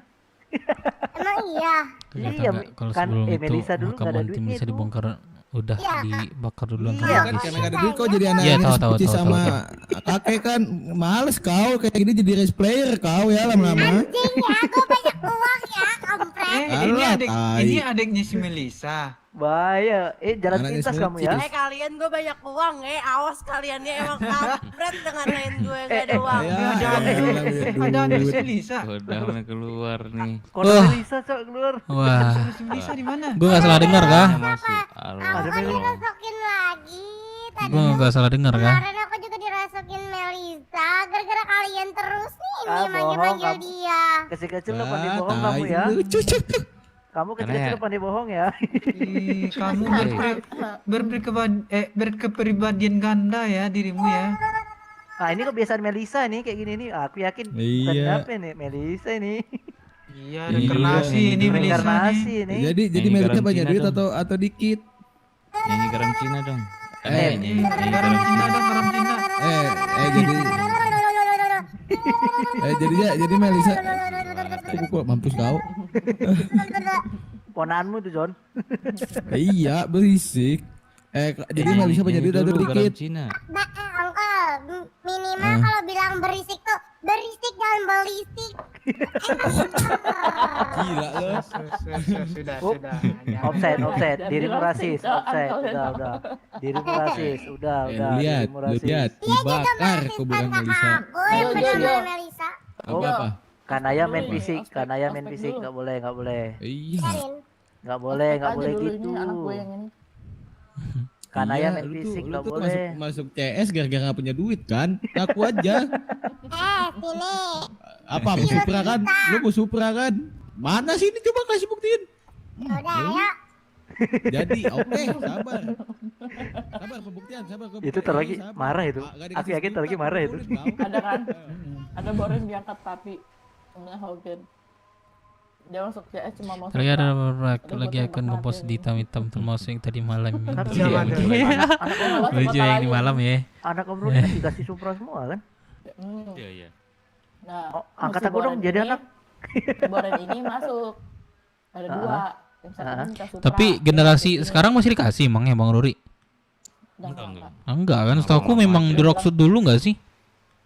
Emang iya. Ternyata Iya, nggak, kalau kan, sebelum itu Melisa dulu makam nggak ada anti duitnya Melisa itu. dibongkar udah Iya. dibakar duluan Iya sama kan Melisa. karena gak ada duit kau jadi anak Iya, tahu, spuci tahu, sama kakek kan males kau kayak gini jadi race player kau ya lama-lama. Anjing ya, gue banyak uang ya, kampret. Ini Alah, adik tai. ini adiknya si Melisa. Bahaya. Jalan Anaknya pintas semua kamu ya. Kalian gue banyak uang awas kalian ya emang kampret dengan lain gue gak ada uang. Ada anak si Lisa. Udah mulai keluar nih. Konon Lisa cok keluar. Wah. Si Lisa di mana? Gue nggak salah dengar kah? Masih. Aku kan dirasokin lagi. Tadi Gue nggak salah dengar kah? kemarin aku juga dirasokin Melisa. Gara-gara kalian terus nih Ah, manggil-manggil bohong, dia. Kecil-kecil lo pandai bohong kamu ya. Kamu kecil-kecil Karena- pandai bohong ya. Kamu berkepribadian ganda ya dirimu ya. Nah ini kebiasaan Melisa nih kayak gini nih. Aku yakin bukan Iya. siapa nih Melisa ini. Iya, reinkarnasi ini Melisa Reinkarnasi nih. nih. Jadi Nyanyi Melisa garam banyak Cina duit dong. atau dikit? Nyanyi garam Cina dong. Nyanyi garam Cina dong, garam Cina. Jadi Melisa. Kok mampus kau? Ponaanmu tuh John. Iya, berisik. Jadi Melisa banyak duit atau garam dikit? Cina. Uncle, minimal kalau bilang berisik tuh berisik jangan berisik. Gila lo. Sudah. Offset, dirimu rasis, offset, udah. Dirimu rasis, udah. Lihat, dirimu rasis. lihat, dibakar kuburan Melisa. Aku yang benar Melisa. Apa? Kanaya main fisik, nggak boleh. Iya. Nggak boleh Dulu gitu. ini anak gue yang ini. Kanaya Iya, main lu fisik tuh nggak masuk, boleh. masuk CS gara-gara nggak punya duit kan? Ngaku aja. Sini. Apa mau Supra kan? Lu mau Supra kan? Mana sih ini coba kasih buktiin. Udah ya. Jadi oke, sabar. Sabar pembuktian. Itu lagi marah itu. Aku yakin lagi marah itu. Ada kan? Ada Boris diangkat tapi namanya Hogan. Dia masuk CS cuma mau Lagi ada suka. beberapa lagi akan ngepost di hitam-hitam termasuk yang tadi malam. Anak Lucu yang ini malam ya. Anak Om Rudi kan dikasih Supra semua kan? Iya. Nah, Angkat si aku dong Boren jadi ini- anak. Boren ini masuk. Ada dua. Yang satu kan minta Supra. Tapi generasi sekarang masih dikasih emang ya Bang Ruri? Enggak kan, setahu aku memang di Rocksud dulu enggak sih?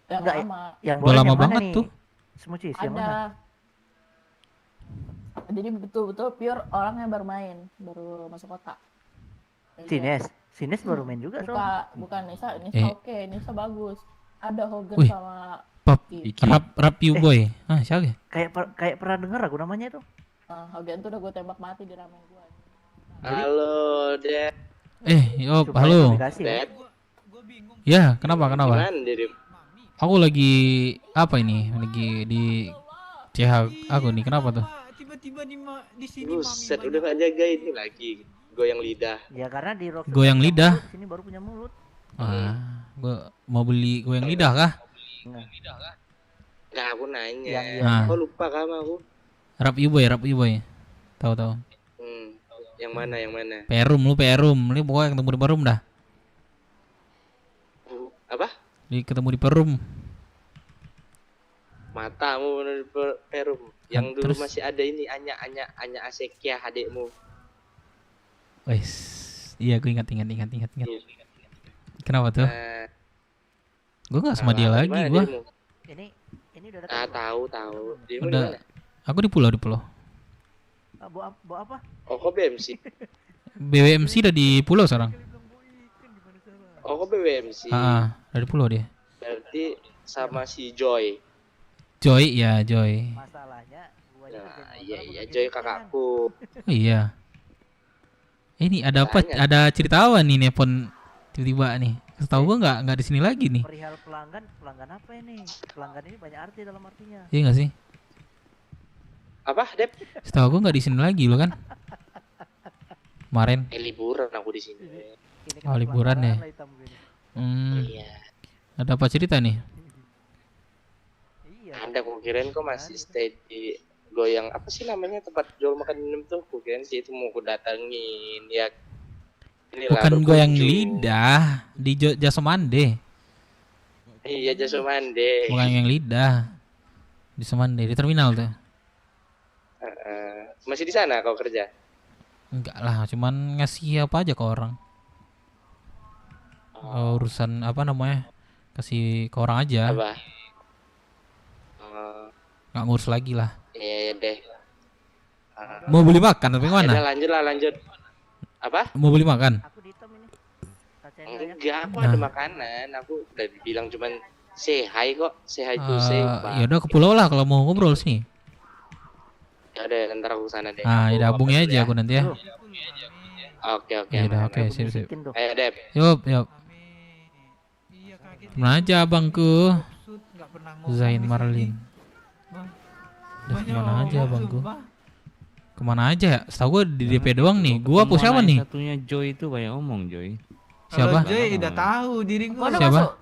Yang Enggak, lama. yang Udah Boren lama yang mana banget nih? tuh. Smucis yang mana? Ada. Jadi betul-betul pure orang yang baru main, baru masuk kota. Sines baru main juga so. Bukan Nisa Eh. oke, Nisa bagus. Ada Hogan Wih. sama Pap, Iki. rap you boy. Ah, siapa ya? Kayak pernah denger aku namanya itu. Hogan tuh udah gue tembak mati di ramen gue. Halo, Dad. Yo, halo. Dad. Ya, kenapa? Gimana dirimu? Aku lagi apa ini? Lagi di CH aku nih. Kenapa tuh? Tiba-tiba di sini Buset, udah gak jaga ini lagi. Goyang lidah. Ya karena di Rocksud Goyang punya lidah. mulut, sini baru punya mulut. Gua mau beli goyang lidah kah? Nah, aku nanya. Ah. Kok lupa kamu aku? Rap you boy. Tahu. Yang mana? Perum. Ini pokoknya ketemu di Perum dah. Apa? Ketemu di Perum. Matamu bener Perum. Yang dulu Terus? masih ada ini Anya Asekia adikmu. Wes. Iya, gue ingat. Kenapa tuh? Gue nggak sama dia lagi, Gimana gue. dirimu? Ini udah Ah, tahu. Dirimu di Udah. mana? Aku di pulau. Bawa apa? Oh, kok BMC? BWMC udah di pulau sekarang. Oh, kok BWMC? Udah di pulau dia. Berarti sama si Joy. Joy. Masalahnya Nah, iya Joy kakakku. Oh iya. Ini ada apa? Tanya. Ada cerita apa nih Nepon tiba-tiba nih? Setahu gua nggak di sini lagi nih. perihal pelanggan apa ini? Pelanggan ini banyak arti dalam artinya. Iya nggak sih? Apa, Dep? Setahu gua nggak di sini lagi lo kan? Kemarin. Liburan aku di sini. Oh liburan ya. Iya. Ada apa cerita nih? Ada aku kirain kok masih stay di goyang apa sih namanya tempat jual makan minum tuh? Aku kirain sih itu mau aku datengin ya. Inilah Bukan goyang berkunjung. lidah di Jasomande. Iya Jasomande. Bukan yang lidah. Di Somande di terminal tuh. Masih di sana kau kerja? Enggak lah, cuman ngasih apa aja ke orang. Urusan apa namanya? Kasih ke orang aja. Apa? Nggak ngurus lagi lah. Iya deh. Mau beli makan tapi Udah mana? lanjut. Apa? Mau beli makan? Enggak, aku Nah. ada makanan. Aku udah bilang cuman say hi kok. Say hi to say. Ya udah ke pulau lah kalau mau ngobrol sih. Ya udah, ntar aku sana deh. Ah, Aku ya hubungi upload aja dulu aku nanti ya. Oke, oke. Ya udah, aman, oke, aman. sip, sip. Ayo, Dep. Yup, yup. Kemana aja abangku? Zain Marlin. Udah kemana aja abangku? Kemana aja ya? Setahu gue di DP doang nih. Gua apa siapa nih? Satunya Joy itu banyak omong Joy. Siapa? Kalau Joy udah tahu diri Kau gua. udah Siapa? masuk?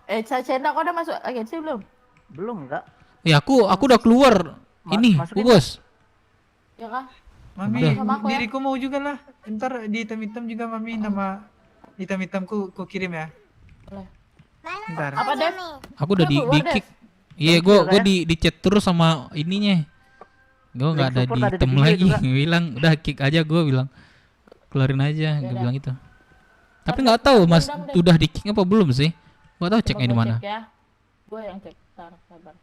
Cenda kau udah masuk agensi belum? Belum enggak. Ya aku udah keluar. Ini, masukin Bos. Ya kah? Mami, Udah. Sama aku ya. diriku mau juga lah. Ntar di hitam-hitam juga Mami, nama hitam-hitam ku kirim ya. Boleh. Ntar. Apa Dev? Aku udah di Keluar, kick. Dev. Iya, gua di chat terus sama ininya. Gua nggak Link ada support di ada di item video lagi. juga. Bilang udah kick aja, gua bilang keluarin aja, gua udah. bilang itu. Tapi nggak tahu Mas Undang deh. udah di kick apa belum sih? Gua tahu ceknya di Coba mana. cek ya. Gue yang cek. Ntar, sabar.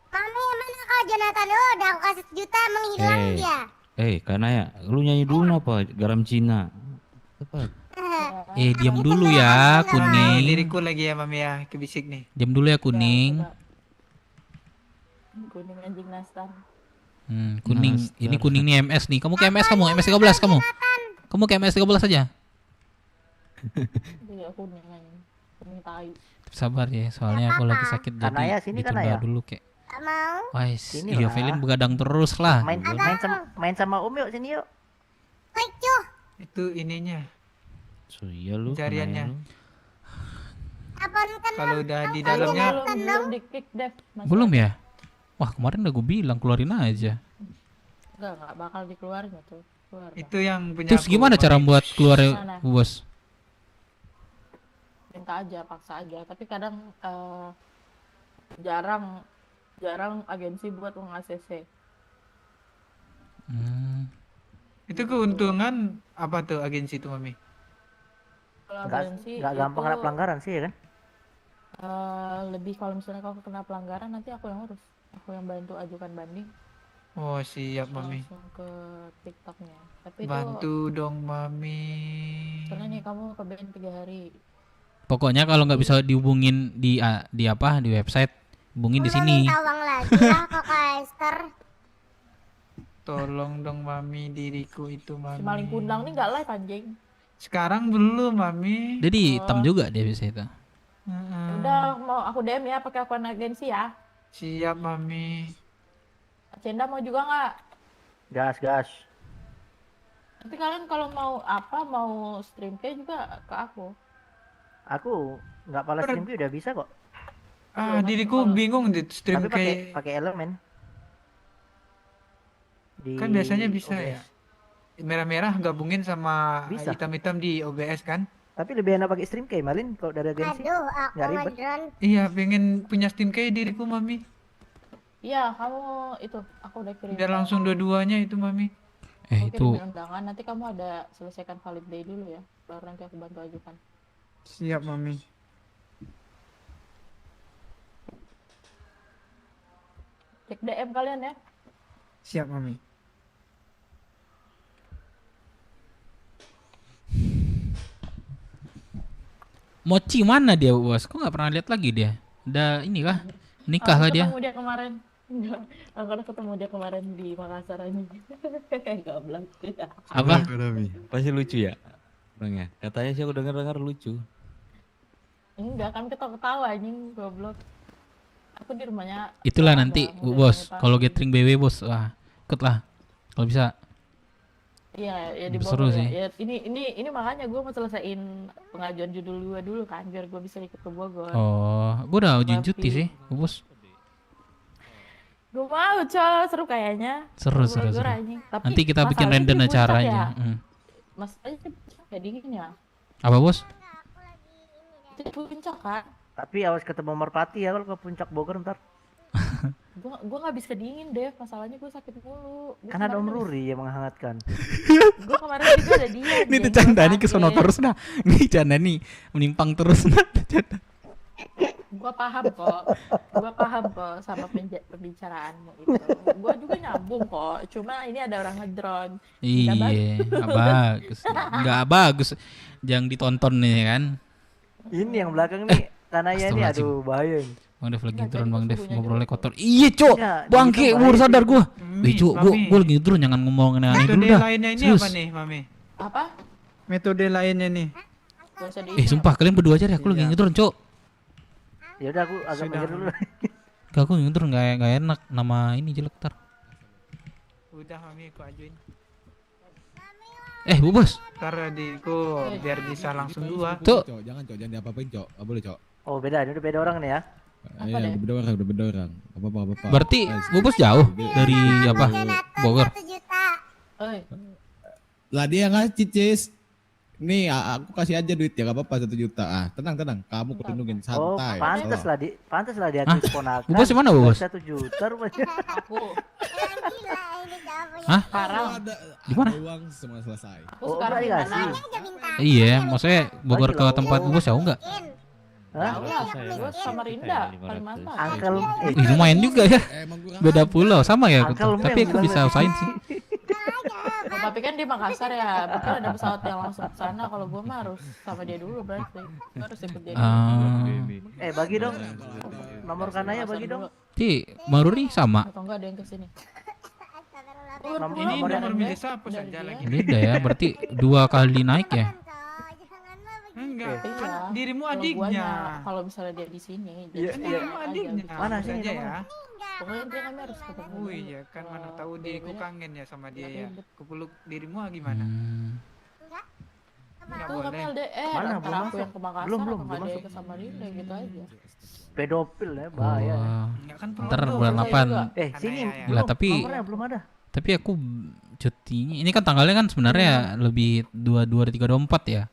Mami, mana kau Jonathan? Oh, udah aku kasih sejuta menghilang dia. Karena ya, lu nyanyi dulu apa? Garam Cina. Cepat. Diam dulu ya, kuning. Diriku lagi ya Mami ya, kebisik nih. Diam dulu ya, kuning. Kuning anjing nastar. Kuning. Ini kuning nih MS nih. Kamu ke MS kamu, MS 13 kamu. Kamu ke MS 13 aja. Iya kuning anjing. Kuning tai. Sabar ya, soalnya aku lagi sakit jadi Kanaya, sini ditunda Kanaya. dulu kek. Gak mau. Wais, Sini iya lah. Felin begadang terus lah. Main sama Om yuk sini yuk. Kecuk. Itu ininya. So iya lu. Pencariannya. Kanaya lu. Apaan kan? Kalau udah di dalamnya Belum di kick Dev. Masih Belum ada. ya? Wah, kemarin udah gue bilang keluarin aja. Enggak bakal dikeluarin tuh. Keluar. itu yang punya. Terus aku, gimana cara Mami. buat keluar Mana? Bos? Minta aja, paksa aja. Tapi kadang jarang agensi buat uang ACC. Itu keuntungan apa tuh agensi itu Mami? Kalau Enggak agensi gampang itu, kena pelanggaran sih ya kan? lebih kalau misalnya kau kena pelanggaran nanti aku yang urus. Aku yang bantu ajukan banding Oh siap Mami. langsung ke TikToknya. Tapi Bantu dong Mami. itu karena nih kamu ke ban 3 hari. Pokoknya kalau nggak bisa dihubungin di apa di website, hubungin di sini. Minta uang lagi lah kok Esther. Tolong dong Mami, diriku itu Si Mami. maling kundang nih nggak live anjing. Sekarang belum Mami. Jadi hitam juga dia bisa itu. Udah mau aku DM ya pakai akun agensi ya. Siap Mami. Cenda mau juga nggak? Gas. Nanti kalian kalau mau stream kayak juga ke aku. Aku nggak pala stream view udah bisa kok. Diriku bingung di stream Tapi pakai kayak pakai elemen. kan biasanya bisa ya. Merah-merah gabungin sama Bisa. hitam-hitam di OBS kan? Tapi lebih enak pakai stream kayak Malin kalau dari agensi. Aduh, aku Nggak ribet. ngedron. Iya, pengen punya stream kayak diriku Mami. Iya, kamu itu aku udah kirim. Biar langsung dua-duanya itu Mami. Aku Itu kirimin undangan. Nanti kamu ada selesaikan valid day dulu ya. Baru nanti aku bantu ajukan. Siap Mami. Cek DM kalian ya. Siap Mami. Mochi mana dia Bos? Kok nggak pernah lihat lagi dia? Udah ini kah? Nikah Aku kah dia? ketemu dia kemarin. Enggak, aku udah ketemu dia kemarin di Makassar aja. Goblok. Apa? Pasti lucu ya? Orangnya. Katanya sih aku dengar lucu. Enggak kan ketawa-ketawa anjing goblok. Aku di rumahnya. Itulah ada, nanti udah Bos. pamit. Kalau gathering BW Bos, wah ikut lah. Kalau bisa. Iya, ya di Seru Bogor sih. ya. Ya, ini makanya gue mau selesaiin pengajuan judul gue dulu kan biar gue bisa ikut ke Bogor. Oh, gue udah ujian Tapi- cuti sih, Bos. Gue mau coy, seru kayaknya. Seru. Bogor, anjing. Tapi Nanti kita bikin masalahnya random di puncak acaranya. ya. Mas aja kayak dingin ya. Apa Bos? Itu puncak kan. Tapi awas ketemu Merpati ya kalau ke puncak Bogor ntar. Gue nggak bisa dingin deh. Masalahnya gue sakit mulu. Kan ada Om Ruri yang menghangatkan. Gue kemarin juga ada dia. Ini tuh canda nih kesono terus nah. Ini canda nih menimpang terus nah. Gue Gua paham kok sama pembicaraanmu itu. Gua juga nyambung kok. Cuma ini ada orang ngedrone. Iya, nggak bagus. Nggak bagus. Jangan ditonton nih kan. Ini yang belakang nih, Kanaya nih, aduh bahaya. Bang Dev lagi turun, Bang Dev ngobrolnya kotor. Iya, Cok. Ya, Bangke, gitu, baru sadar gua. Mami, Cok, gua lagi turun, jangan ngomongin aneh dulu Metode dah. lainnya ini Serius. apa nih, Mami? Apa? Metode lainnya nih. Gak usah di Sumpah kalian berdua aja deh, aku lagi ngeturun, Cok. Ya udah aku agak mikir dulu. Gak, aku ngeturun nggak enak, nama ini jelek ntar. Udah Mami, aku ajuin. Bu Bos. Ntar adikku biar bisa langsung dua. Tuh. Cok, jangan diapa-apain, Cok. Gak boleh, Cok. Oh beda, ini udah beda orang nih ya. Iya, udah beda orang. Apa-apa. Berarti Bu Bos jauh dari apa? Bogor. Lah dia ngasih, Cis. Nih, aku kasih aja duit ya, gak apa-apa 1 juta. Tenang. Kamu kelindungin Oh, santai. pantas lah dia keponakan. Bu Bos mana, Bu Bos? 1 juta rupanya. Aku. Hah? Parah. Di mana? Uang semua selesai. Aku sekarang di mana? Iya, maksudnya Bogor ke tempat Bu Bos jauh nggak? Jauh lah, gue Samarinda, Kalimantan. Angkel, lumayan juga ya. Beda pulau sama ya, Angkel tapi aku bisa usahain sih. Tapi kan di Makassar ya, mungkin ada pesawat yang langsung ke sana. Kalau gue mah harus sama dia dulu berarti. Gue harus ikut dia dulu. Bagi dong. Nomor Kanaya bagi dong. Maruri sama. Atau enggak ada yang kesini. Ini nomor milik siapa saja lagi? Beda ya, berarti 2 kali naik ya. Enggak, Iya. kan dirimu Kalau adiknya. guanya, kalau misalnya dia di sini, Iya, jadi dirimu aja. adiknya. Mana sih saja nomor? ya? Pokoknya dia kami harus ketemu. Oh iya, kan mana tahu diriku kangen ya sama dia ya. ribet. Kupeluk dirimu gimana? Enggak Itu boleh. kami LDR, Mana, antara belum aku masuk. yang ke Makassar Belum, atau belum nggak ada yang masuk. ke Samarinda gitu aja. Pedofil ya, bahaya. Wah. Enggak kan Ntar perlu bulan tuh, 8. Sini Gila, tapi belum ada. tapi aku cutinya ini kan tanggalnya kan sebenarnya lebih 22, 23, 24 ya.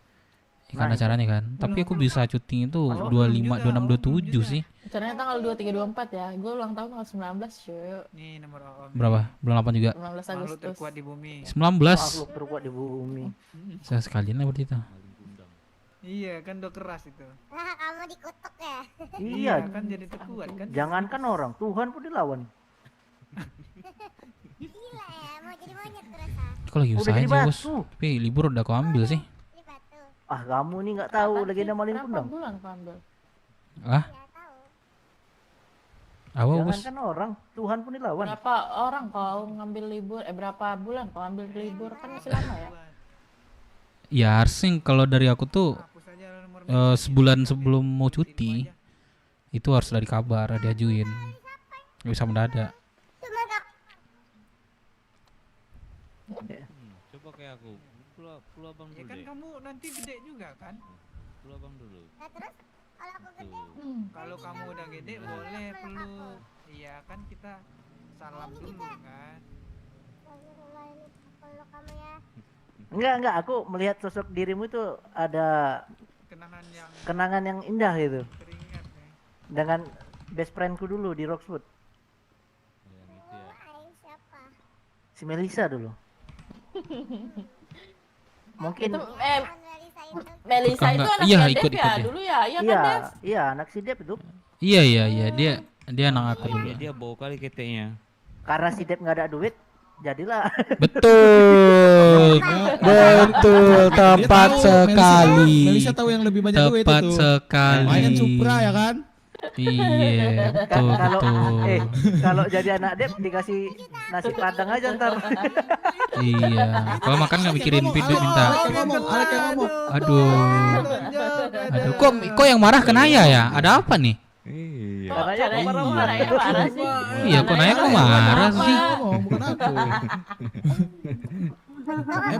Kan acaranya kan. Tapi aku bisa cuti itu 25, 26, 27 sih. Acaranya tanggal 23, 24 ya. Gue ulang tahun tanggal 19, cuy. Nih nomor OM. Berapa? Bulan 8 juga. 19 Makhluk Agustus. terkuat di bumi. 19. Makhluk terkuat di bumi. Saya sekalian lah berarti itu. Iya, kan udah keras itu. Nah, kamu dikutuk ya. Iya, kan jadi terkuat kan. jangankan orang, Tuhan pun dilawan. Gila ya, mau jadi monyet terus ah. Kok lagi Udah usahain jadi sih, Bos? batu. Tapi libur udah kau ambil sih. Ah, kamu nih nggak tahu legenda Malin Berapa Kundang. bulan kau ambil? Ah? Apa, Bos? Jangankan orang, Tuhan pun dilawan. Berapa orang kau ngambil libur? Berapa bulan kau ambil libur? Kan masih lama ya? Ya harusnya kalau dari aku tuh sebulan sebelum mau cuti itu harus dari kabar diajuin. Nggak bisa mendadak. Coba kayak aku. Pulau abang Ya dulu kan deh. kamu nanti gede juga kan? Pulau abang dulu. Nah, terus kalau aku gede, Kalau kamu udah gede boleh peluk. Iya kan kita salam dulu kan. Astagfirullah, ini peluk kamu ya. Enggak, aku melihat sosok dirimu itu ada kenangan yang indah gitu. Dengan best friendku dulu di Roxwood. Si Melisa dulu. Mungkin Itu, Melisa itu Kakak- anak iya, Dev ikut ya dia. dulu ya? Iya kan, Dev? Iya, anak si Dep itu. Iya, dia anak aku dulu. Dia bau kali keteknya. Karena si Dep nggak ada duit, jadilah. Betul, betul, tepat tahu, sekali. Melisa tahu yang lebih banyak duit Tepat itu. sekali. Main Supra ya kan? Iya, betul, Kalau betul. kalau jadi anak Dep dikasih nasi padang aja ntar. Iya, kalau makan nggak mikirin video minta. Alek yang ngomong. Aduh, kok yang marah ke Naya ya? Ada apa nih? Iya. Karena Marah ya, marah sih. Iya, kok Naya kok marah sih? Bukan aku.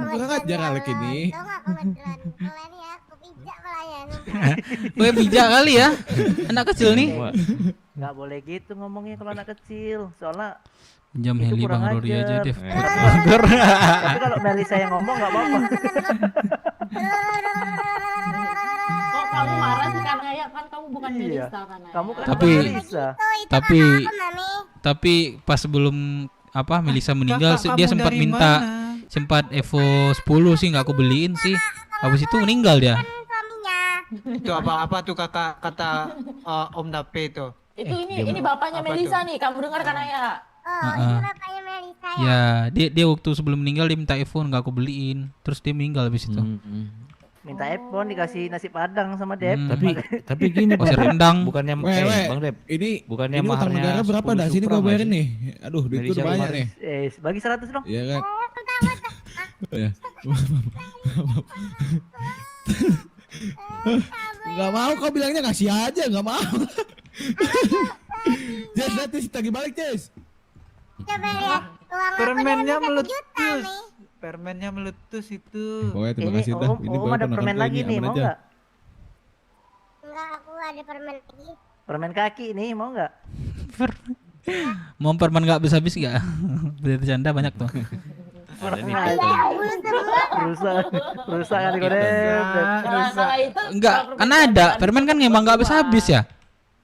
Kurang ajar Alek ini. Tau gak aku ngedron? Kalau ini ya, aku pijak malahnya. Gue bijak kali ya, anak kecil nih. nggak boleh gitu ngomongnya kalau anak kecil. Soalnya Pinjam itu heli kurang Bang Rory ajar. aja, Dev. Tapi kalau Melisa yang ngomong nggak apa-apa. Kok kamu marah sih karena ya kan kamu bukan Iya. Melisa kan? Kamu kan Tapi- bukan Melisa. Tapi pas sebelum apa Melisa meninggal Kakak dia kamu sempat dari minta mana? sempat Evo 10 sih nggak aku beliin sih. Habis itu meninggal dia. Suaminya. Itu apa tuh kata Om Dape itu? Itu ini bapaknya apa Melisa tuh? nih, kamu dengarkan Ayah. Oh, itu bapaknya Melisa ya? Ya, dia waktu sebelum meninggal dia minta iPhone, gak aku beliin. Terus dia meninggal habis itu. Minta iPhone dikasih nasi padang sama Dep. Tapi gini Masih rendang. bukannya Weh, Bang Dep, ini bukannya utang maharnya negara berapa 10 dah? Sini Supra gua bayarin nggak nih. Aduh, duit Dari gua udah siapa banyak kemarin? nih. Bagi 100 dong. Iya kan? Ya. Gak mau, kau bilangnya kasih aja, gak mau. Jess, nanti lagi balik, Jess. Coba lihat uang aku Permennya udah 1 juta meletus. nih. Permennya meletus itu. Pokoknya terima kasih dah. Ini baru ada pernah permen kartu lagi ini, nih, aman mau aja. nggak? Enggak, aku ada permen lagi. Permen kaki nih, mau nggak? Mau permen gak habis-habis gak? Bercanda banyak tuh. Rusak kan kau Dep. Kalau itu Enggak, kan ada. Permen kan emang gak habis-habis ya?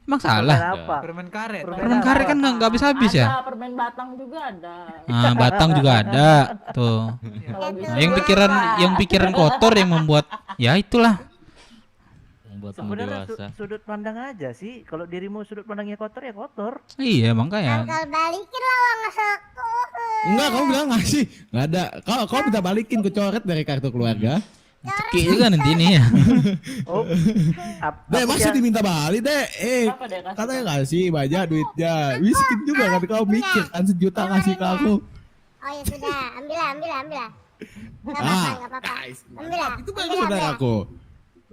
Emang salah. Permen karet. Permen karet kan gak habis-habis ya? ada permen batang juga ada. Nah, batang juga ada. Tuh. Nah, yang pikiran kotor yang membuat ya itulah. Membuat Sebenarnya dewasa. sudut pandang aja sih. Kalau dirimu sudut pandangnya kotor ya kotor. Iya, makanya. Kalau balikin lah uang aku. Enggak, kamu bilang ngasih. Enggak ada. Kau minta balikin, ku coret dari kartu keluarga. Ceki juga nanti nih ya. Oh. Dek, masih diminta balik, Dek. Apa Dek, kasih Katanya kasih banyak duitnya. Miskin juga kan kau mikir kan 1 juta ngasih ke aku. Oh ya sudah, ambillah. Enggak Ah, apa-apa. Ambillah. Itu bagus dari aku.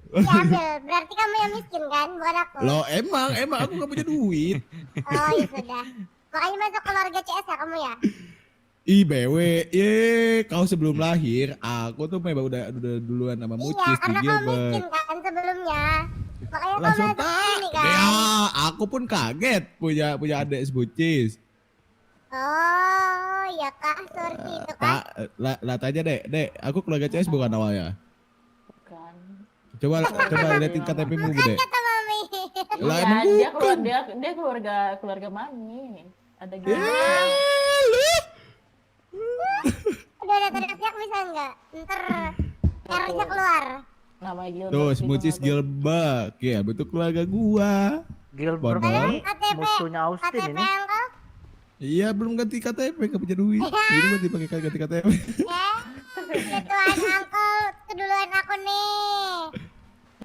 Ya ambil, berarti kamu yang miskin kan, bukan aku. Loh, emang aku gak punya duit. Oh ya sudah. Makanya masuk keluarga CS ya kamu ya? IBW, kau sebelum lahir, aku tuh memang udah duluan sama Mucis Iya, di karena kamu Gilbert. miskin kan sebelumnya. Makanya kamu Langsung masuk sini kan? Ya, aku pun kaget punya adik sebucis. Oh, ya kak, seperti itu kan? Lah tanya Dek, aku keluarga CS bukan awalnya. Bukan. Coba liatin KTP-mu, Dek. Kata mami. Lah, Iya, emang dia keluarga mami. Ada gitu. Udah teriak bisa enggak? Ntar R-nya keluar. Nama Gilbert. Tuh, sebucis Gilbert. Ya, betul keluarga gua. Gilbert Bodoh. ini musuhnya Austin KTP ini. engkau? Iya, belum ganti KTP, gak punya duit. Ini mah dipakai ganti KTP. Ketuaan angkel keduluan aku nih.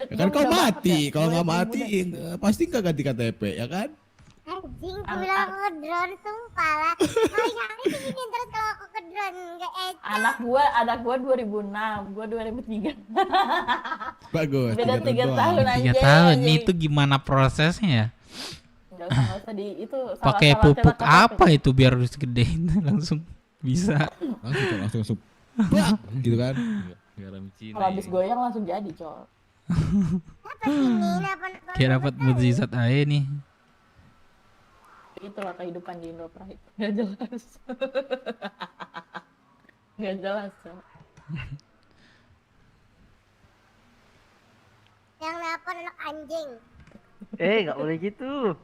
Ya kan kau mati, kalau nggak mati pasti nggak ganti KTP, ya kan? Anjing, aku bilang aku ke drone, sumpah lah. Hari-hari begini terus kalau aku ke drone, nggak eca. Anak gua 2006, gua 2003. Bagus. Beda 3 tahun aja. 3 tahun nih itu gimana prosesnya ya? Nggak usah di itu. Pakai pupuk apa itu biar segede langsung bisa. Langsung. Wah, gitu kan? Garam Cina. Kalau habis goyang langsung jadi, Col. Apa sih ini? Kayak dapat mukjizat aja nih. Itulah kehidupan di Indopride. Nggak jelas. Nggak jelas, Col. Yang nelpon anak anjing. Nggak boleh gitu.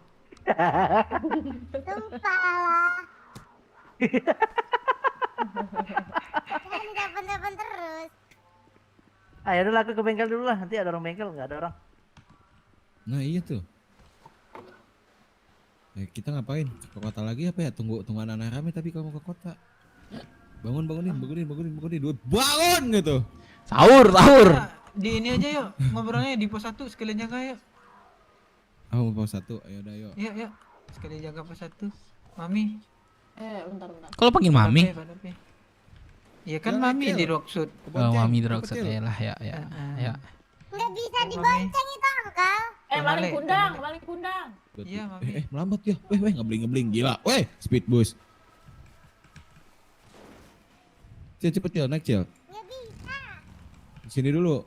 Sumpah lah. Kan telepon-telepon terus. Ayo dulu aku ke bengkel dulu lah. Nanti ada orang bengkel, nggak ada orang. Nah iya tuh. Kita ngapain? Ke kota lagi apa ya? Tunggu anak-anak rame tapi kalau mau ke kota. Bangunin. Bangun gitu. Sahur. Di ini aja yuk, ngobrolnya di pos 1 sekalian jaga yuk. Mau pos 1, ayo dah yuk. Yuk. Sekalian jaga pos 1. Mami. Bentar. Kalau panggil Mami? Iya kan Mami di Rocksuit. Oh, Mami di Rocksuit ya lah ya. Nggak bisa dibonceng itu angkal. Maling kundang. Iya Mami. Melambat ya. Weh, ngebling gila. Weh, speed boost. Cil, cepet Cil, naik Cil. Nggak bisa. Sini dulu.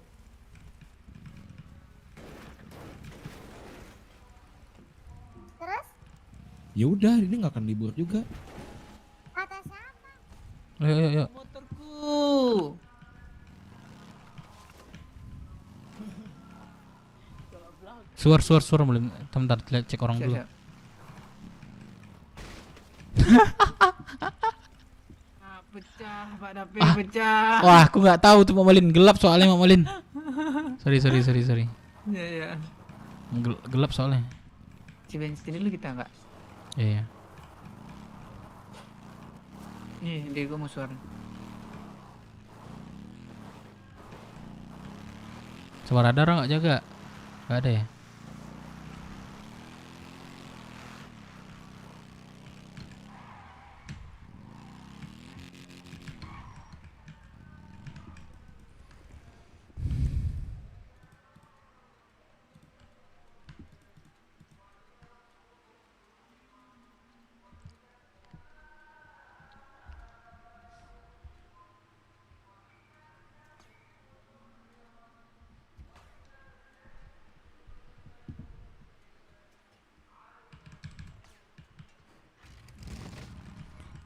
Terus? Ya udah, ini nggak akan libur juga. Kata siapa? Ayo. Motorku. Suar boleh. Bentar, cek orang dulu. Pecah, Pak Dape pecah. Wah, aku nggak tahu tuh Mak Molin, gelap soalnya Mak Molin. Sorry. Iya iya. Gelap soalnya. Si bensin dulu kita nggak? Iya. Nih Diego mau suara. Suara radar nggak jaga? Nggak ada ya?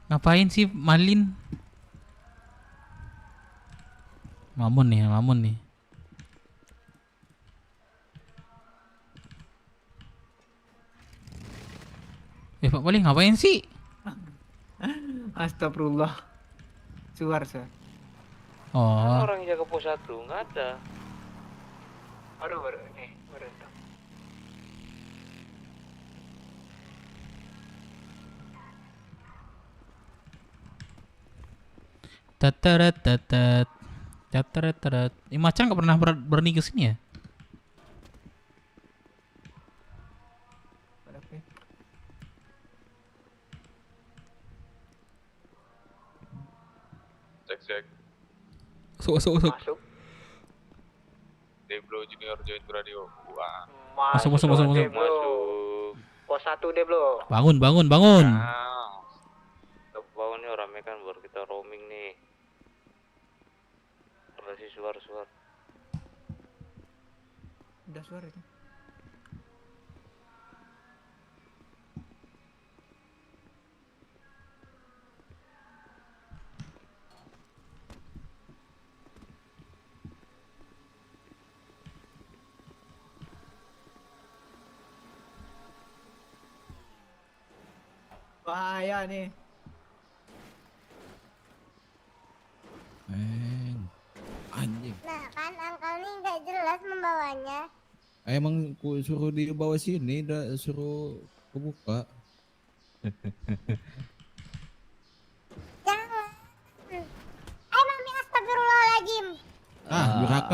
Ngapain sih Malin? Mamun nih, Mamun nih. Pak Malin ngapain sih? Astagfirullah. Suar. Oh. Orang yang jaga pos 1 nggak ada. Aduh baru nih baru tahu. Tatarat tatat. Tatarat tatat. Macan nggak pernah berani ke sini ya? Cek. Masuk. Deblo Junior join ke radio. Wah. Masuk. Pos 1 deh bro. Bangun. Nah, untuk bangun nih rame kan baru kita roaming nih. Kasih suar. Udah suara itu. Bahaya nih. Anjing. Nah kan Uncle nih nggak jelas membawanya. Emang ku suruh dibawa sini, suruh kebuka. Jangan. Mami astagfirullahaladzim.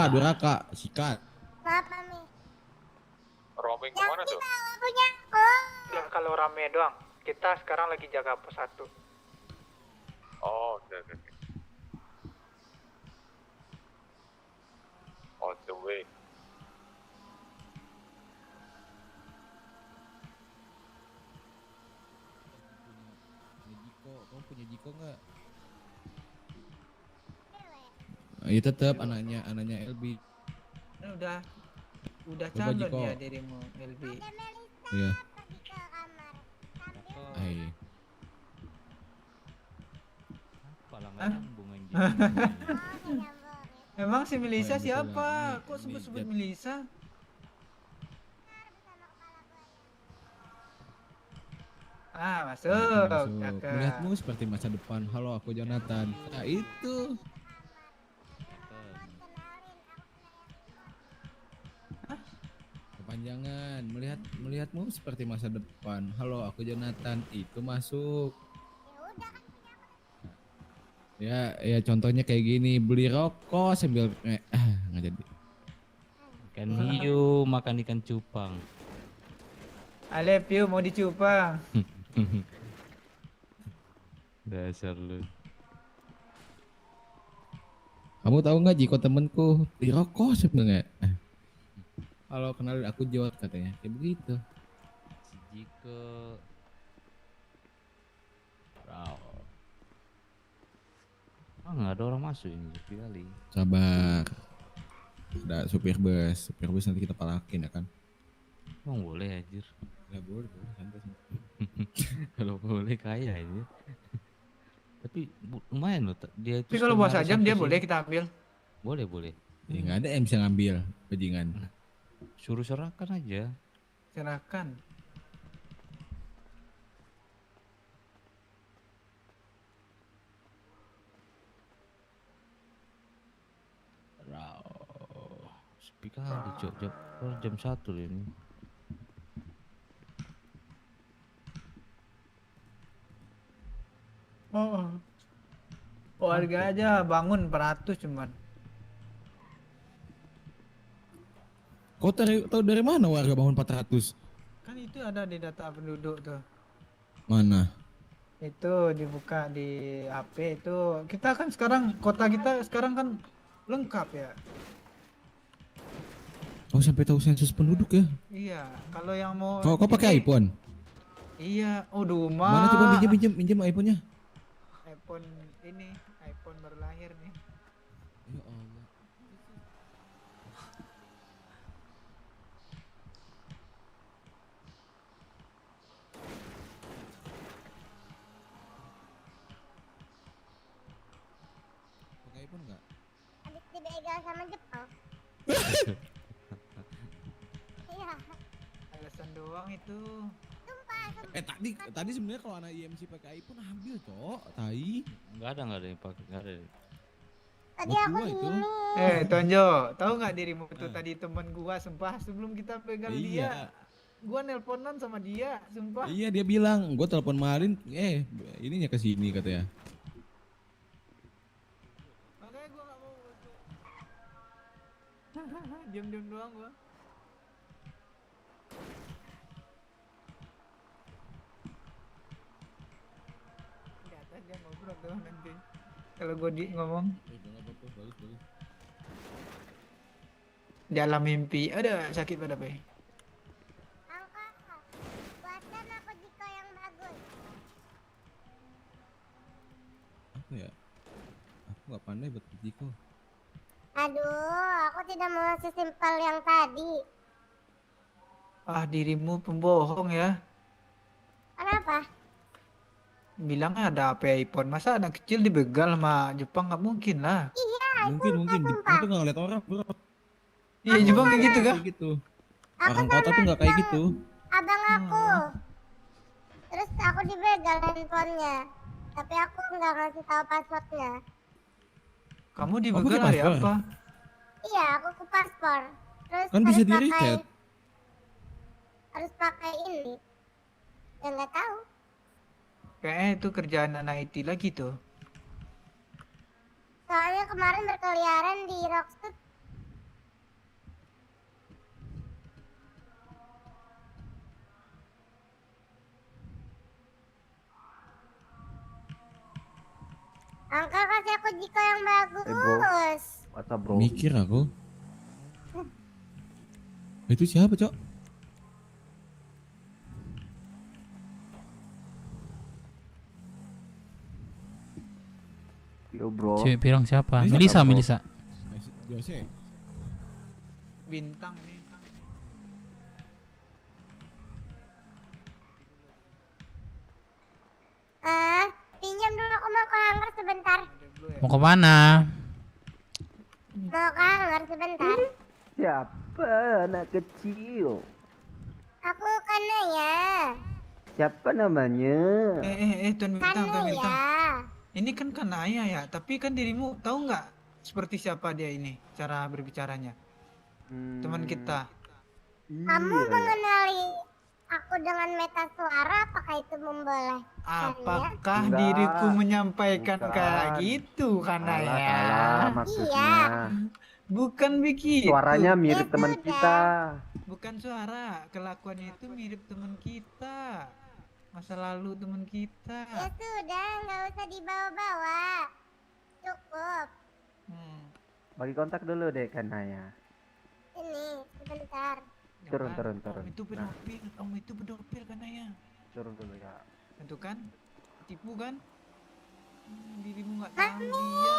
Duraka, sikat. Maaf Mami. Roaming kemana tuh? Bawa punya aku. Ya, kalau rame doang. Kita sekarang lagi jaga pos 1. Oh, oke. On the way. Kamu punya Jiko nggak? Iya tetap anaknya LB. Udah Coba calon Jiko. ya dirimu LB. Iya. Ay. Emang si Melisa Oh, yang siapa? betul, Kok ini sebut-sebut Jet. Melisa? Masuk. Cakep. Melihatmu seperti masa depan. Halo, aku Jonathan. Nah, itu. Kepanjangan. Melihatmu seperti masa depan. Halo, aku Jonathan. Itu masuk. Ya contohnya kayak gini, beli rokok sambil nggak jadi. Ikan hiu makan ikan cupang. Ale Piu mau dicupang. Dasar lu. Kamu tahu nggak Jiko temenku beli rokok sebenarnya. Halo, kenalin aku Jod katanya. Kayak begitu. Si Jiko. Wow. Nggak ada orang masuk ini sepi kali. Sabar. Ada supir bus nanti kita palakin ya kan. Emang boleh anjir. Nggak boleh santai. Kalau boleh kaya ini. Tapi lumayan loh dia itu. Tapi kalau buat setengah sajam dia satu boleh sih. kita ambil. Boleh. Ya nggak ada yang bisa ngambil bajingan. Suruh serahkan aja. Silakan. Sepi kali cok, jam 1 ini. Oh. Warga aja bangun 400 cuman. Kau tahu dari mana warga bangun 400? Kan itu ada di data penduduk tuh. Mana? Itu dibuka di HP itu. Kita kan sekarang kota kita sekarang kan lengkap ya. Oh sampai tahu sensus penduduk ya? Iya, kalau yang mau Kau pakai ini- iPhone? Iya, aduh Mana coba minjem iPhone-nya? iPhone ini, iPhone baru lahir nih. Ya Allah. Pakai iPhone enggak? Habis dibegal sama Jepang. Iya. Alasan doang itu. Tadi sebenarnya kalau anak IMC pakai iPhone ambil, Cok. Tai. Enggak ada yang pakai, enggak ada. Tadi Buat aku gua di itu. ini. Tonjo, tahu nggak dirimu itu tadi teman gua, sumpah sebelum kita pegang Iya. dia, gua nelponan sama dia, sumpah. Iya dia bilang, gue telepon Marin, ininya ke sini katanya. Makanya gua nggak mau. Diam-diam doang gua. Di atas dia ngobrol tuh nanti. Kalau gua ngomong dalam mimpi, ada sakit pada pe. Buatkan aku jika yang bagus. Apa ya? Aku nggak pandai buat Jiko. Aduh, aku tidak mau sesimpel yang tadi. Ah, dirimu pembohong ya. Kenapa? Bilang ada HP iPhone, masa anak kecil dibegal sama Jepang, nggak mungkin lah. Iya, Mungkin Jepang tuh nggak ngeliat orang, bro. Iya, Jepang kayak gitu kan? Kayak gitu. Orang kota tuh nggak kayak gitu. Abang aku. Terus aku dibegal handphonenya. Tapi aku nggak ngasih tahu passwordnya. Kamu pakai dibegal hari paspor? apa? Iya, aku ke paspor. Terus Kan bisa di reset. harus pakai ini. Ya nggak tahu. Kayaknya itu kerjaan anak IT lagi tuh. Soalnya kemarin berkeliaran di Rockstone. Angka kasih aku jika yang bagus. WhatsApp bro. Mikir aku. Itu siapa, Cok? Yo bro. Cewek pirang siapa? Melisa, Melisa, bro. Melisa. Jose. Bintang nih. Pinjam dulu aku mau ke hangar sebentar. Mau ke mana? Mau ke hangar sebentar. Siapa anak kecil? Aku karena ya. Siapa namanya? Tuan Bintang, Tuan Karena Bintang. ya. Ini kan Kanaya ya, tapi kan dirimu tahu nggak seperti siapa dia ini, cara berbicaranya? Teman kita. Kamu mengenali aku dengan meta suara, apakah itu memboleh? Apakah Enggak, diriku menyampaikan bukan. kayak gitu, Kanaya? Salah maksudnya. Bukan begitu. Suaranya mirip teman kita. Bukan suara, kelakuannya itu mirip teman kita. Masa lalu teman kita. Ya sudah, nggak usah dibawa-bawa. Cukup. Bagi kontak dulu deh Kanaya. Ini, sebentar. Turun. Om itu Nah, pedofil, Om itu pedofil Kanaya. turun dulu ya. Itu kan? Tipu kan? Dirimu nggak tahu dia.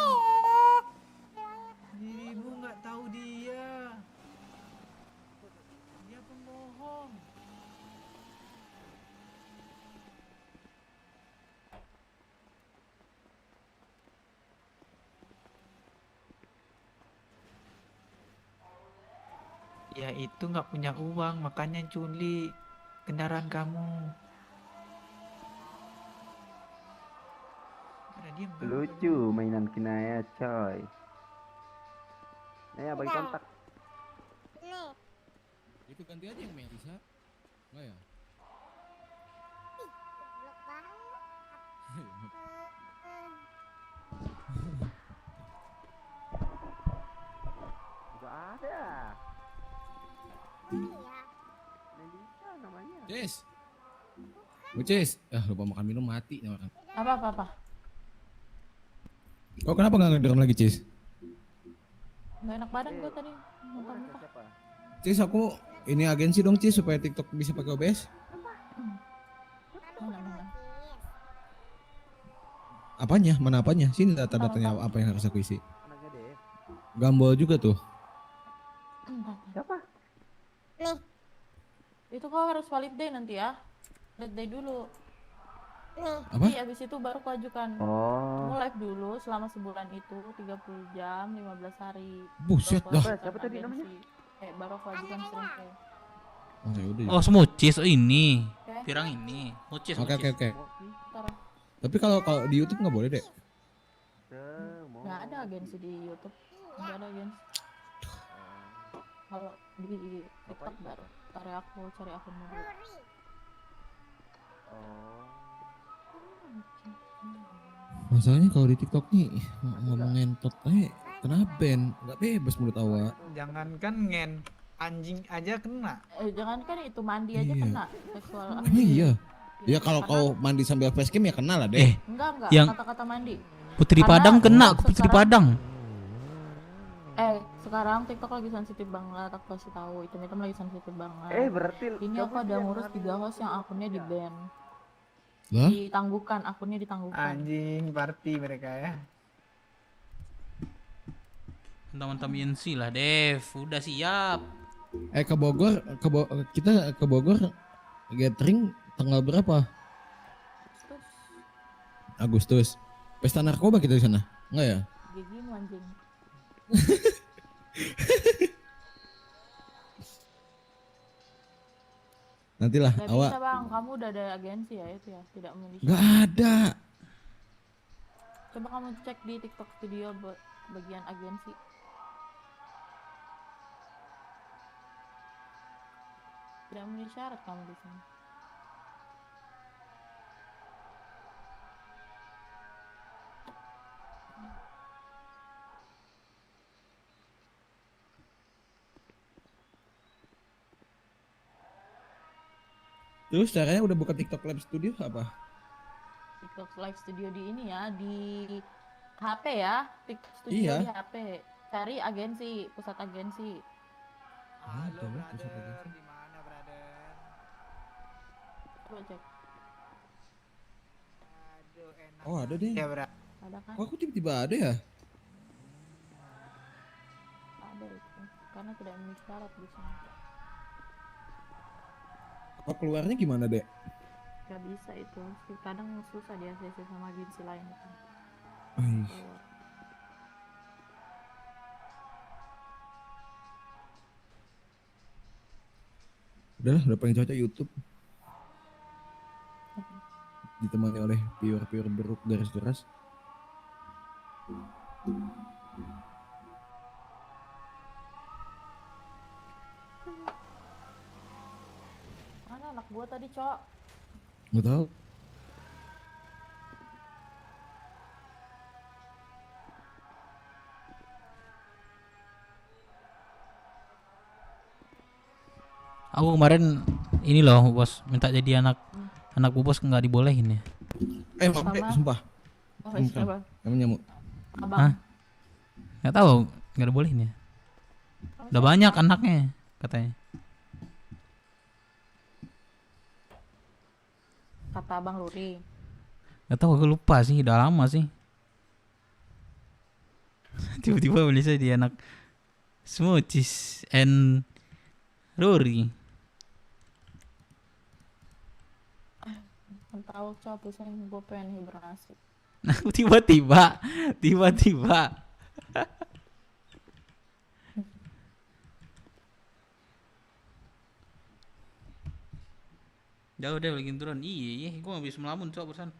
Dirimu nggak tahu dia. Dia pembohong. Ya itu nggak punya uang, makanya culik kendaraan kamu. Ada diem kan? Lucu mainan Kinaya coy. Naya bagi kontak. nih? Itu ganti aja yang Melisa. Enggak ya? Ih, goblok banget. Gak ada. Iya. Melisa namanya. Cis. Cis. Lupa makan minum mati nih orang. Apa? Kok kenapa nggak ngerekam lagi, Cis? Gak enak badan gue tadi. Muntah-muntah. Cis, aku ini agensi dong, Cis, supaya TikTok bisa pakai OBS. Mana? Apanya? Mana apanya? Sini data-datanya apa yang harus aku isi. Gambol juga tuh. Siapa? Nih. Itu kau harus valid day nanti ya. Valid day dulu. Nih. Apa? Jadi abis itu baru kau ajukan. Kamu live dulu selama sebulan itu 30 jam 15 hari. Buset dah. Siapa tadi namanya? Baru kau ajukan streaming. Oh, ya udah. Oh, Smucis ini. Oke. Pirang ini. Mucis. Oke. Ntar. Tapi kalau di YouTube nggak boleh, Dek. Nggak ada agensi di YouTube. Nggak ada agensi. Kalau di TikTok baru. Cari akun dulu. Masalahnya kalau di TikTok nih ngomong ngentot kena ban, nggak bebas menurut awak. Jangankan ngen, anjing aja kena. Jangankan itu mandi aja Iya. kena seksual. Emang iya. Ya kalau kau mandi sambil facecam ya kenal lah, Dek. Enggak, Yang- kata-kata mandi. Putri Karena Padang kena, aku Putri sekarang- Padang. Sekarang TikTok lagi sensitif banget, aku kasih tahu. Itu lagi sensitif banget. Berarti ini aku ada ngurus 3 host yang akunnya di ban. Lah? Ditangguhkan, akunnya ditangguhkan. Anjing party mereka ya. Teman-teman INC lah, Dev. Udah siap. Ke Bogor, kita ke Bogor gathering tanggal berapa? Agustus. Pesta narkoba kita di sana. Enggak ya? Gigimu anjing. Nantilah Gak awak. bisa bang, kamu udah ada agensi ya itu ya, tidak memiliki. Enggak ada. Coba kamu cek di TikTok Studio bagian agensi. Tidak memenuhi syarat kamu di sini. Terus caranya udah buka TikTok Live Studio apa? TikTok Live Studio di ini ya, di HP ya, TikTok Studio Iya. di HP. Cari agensi, pusat agensi. Ada lah pusat agensi. Gimana brother? Coba cek. Aduh enak. Oh ada deh. Ya bro. Ada kan? Kok aku tiba-tiba ada ya? Ada itu. Karena tidak memenuhi syarat di sini. Apa keluarnya gimana, Dek? Gak bisa itu. Kadang susah dia ACC sama agensi lain itu. Ais. Udah paling cocok YouTube. Ditemani oleh viewer beruk garis keras. Mana anak gua tadi, Cok? Nggak tahu. Aku kemarin ini loh, Bos, minta jadi anak Bu Bos nggak dibolehin ya. Maaf, Dek, sumpah. Oh, siapa? Emang nyamuk. Abang. Hah? Nggak tahu, nggak dibolehin ya. Udah banyak anaknya katanya. Kata Abang Ruri. Nggak tahu, aku lupa sih, udah lama sih. Tiba-tiba Melisa jadi anak Smucis and Rory. Kan tahu, Cok, biasanya gua pengen hibernasi. Tiba-tiba. Jauh deh lagi turun. Iya, gua nggak bisa melamun Cok barusan.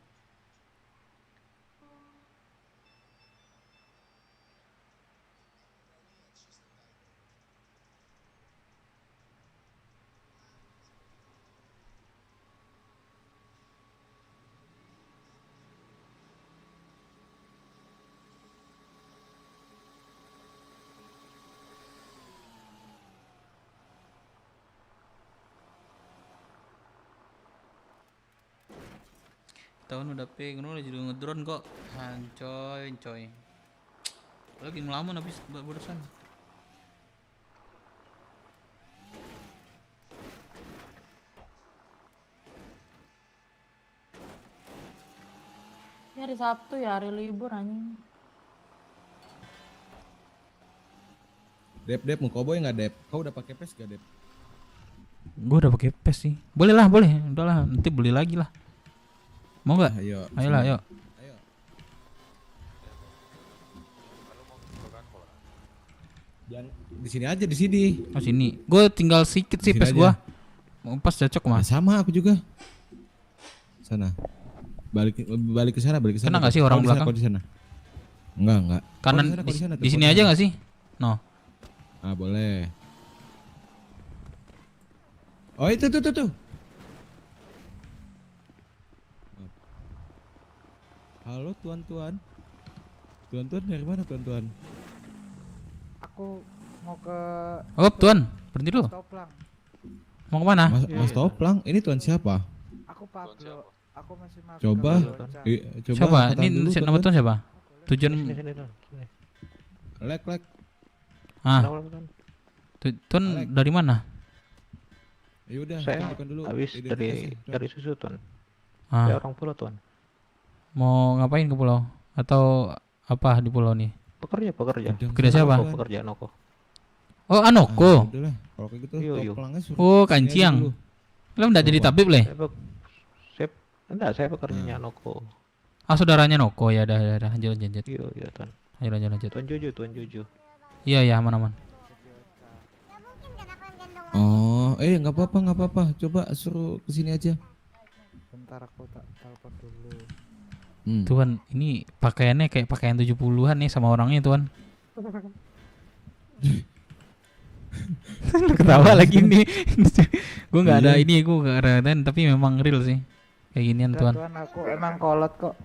tahun udah pengen udah jadi ngedrone kok. Coy. Lagi ngelamun habis barusan. Ini hari Sabtu ya, hari libur anjing. Dep mau cowboy nggak Dep? Kau udah pakai pes gak Dep? Gue udah pakai pes sih. Boleh. Udahlah, nanti beli lagi lah. Mau nggak? Ayo. Ayolah, ayo. Jangan di sini aja di sini. Oh sini. Gue tinggal sedikit sih Di sini pes aja. gue. Mau pas cocok Nah, mas. sama aku juga. Sana. Balik ke sana. Kena nggak sih orang Kau di sana, belakang? kau di sana. Enggak. Kanan Kau di sana, di sini aja nggak sih? No. Ah, boleh. Oh, itu tuh. Halo tuan-tuan. Tuan-tuan dari mana tuan-tuan? Aku mau ke Oh tuan, berhenti dulu. Toplang. Mau kemana? Mas Toplang, ini tuan siapa? Aku Pablo. Aku masih magang. Coba, coba. Siapa? angkatan Ini dulu, nama tuan siapa? Tujuan. Lek. Ah. Tuan dari mana? Ya udah, Saya tunjukkan dulu habis identitasnya, dari susu tuan. Ah. Saya orang pulau tuan. Mau ngapain ke pulau? Atau apa di pulau nih? Pekerja. Kerja siapa? Pekerja Noko. Oh Anoko. Udahlah, kalau kayak gitu Iya. Toplangnya suruh Oh sini aja Kanciang. dulu. Lo enggak jadi tabib leh? Saya pekerjanya Noko. Ah saudaranya Noko ya dah. Lanjut. Iya tuan. Ayo lanjut. Tuan Jojo. Iya aman. Oh, nggak apa-apa. Coba suruh kesini aja. Bentar aku tak telepon dulu. Tuan, ini pakaiannya kayak pakaian 70-an nih sama orangnya tuan. Lu ketawa lagi nih. Gue nggak ada ini, gue nggak ada tapi memang real sih. Kayak ginian Enggak, tuan. Tuan, aku emang kolot kok.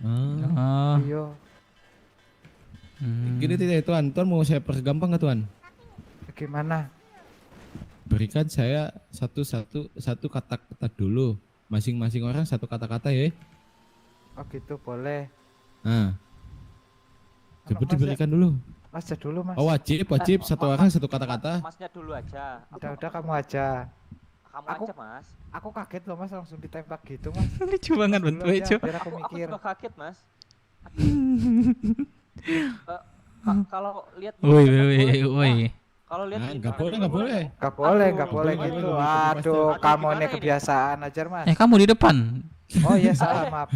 Oh. Iya. Gini tidak tuan mau saya pergampang nggak tuan? Gimana? Berikan saya satu kata-kata dulu. Masing-masing orang satu kata-kata ya. Oh gitu boleh. Nah. Coba Mas, diberikan dulu. Mas aja dulu mas. Oh wajib satu orang satu kata-kata. Masnya dulu aja. Udah kamu aja. Kamu Aku- aja mas. Aku kaget loh mas langsung ditembak gitu mas. Lucu banget Mas dulu bentuknya, aja, Cuk. biar aku mikir. juga kaget mas. Kalau lihat. Woi. Kalau lihat. Nggak boleh. Nggak boleh gitu. Aduh, kamu ini kebiasaan aja mas. Kamu di depan. Oh iya salah maaf.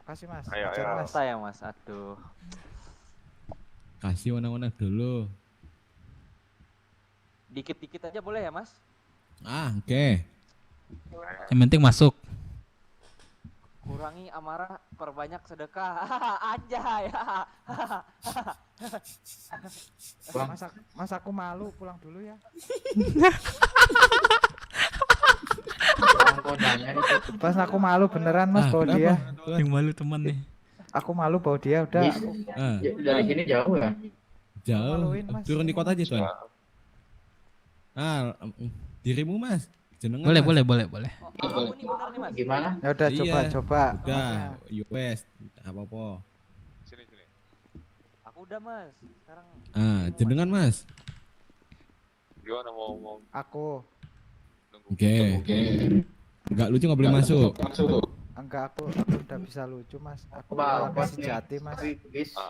Kasih mas. Ajar, mas. Saya mas. Aduh. Kasih warna-warna dulu. Dikit-dikit aja boleh ya mas? Ah, oke. Yang penting masuk. Kurangi amarah, perbanyak sedekah. Anjay. Mas aku malu pulang dulu ya. Mas aku malu beneran mas bawa dia. Yang malu teman nih. Aku malu bawa dia udah. Dari sini jauh ya? Jauh. Maluin, Mas. Turun di kota aja tuan. Ah, dirimu mas. Jenengan, Boleh. Gimana? Ya udah coba. Udah, US, apa-apa. Sini. Aku udah mas. Sekarang. Ah, jenengan mas. Gimana mau? Aku. Oke. Enggak lucu nggak boleh masuk. Enggak aku udah bisa lucu mas. Aku orang sejati mas.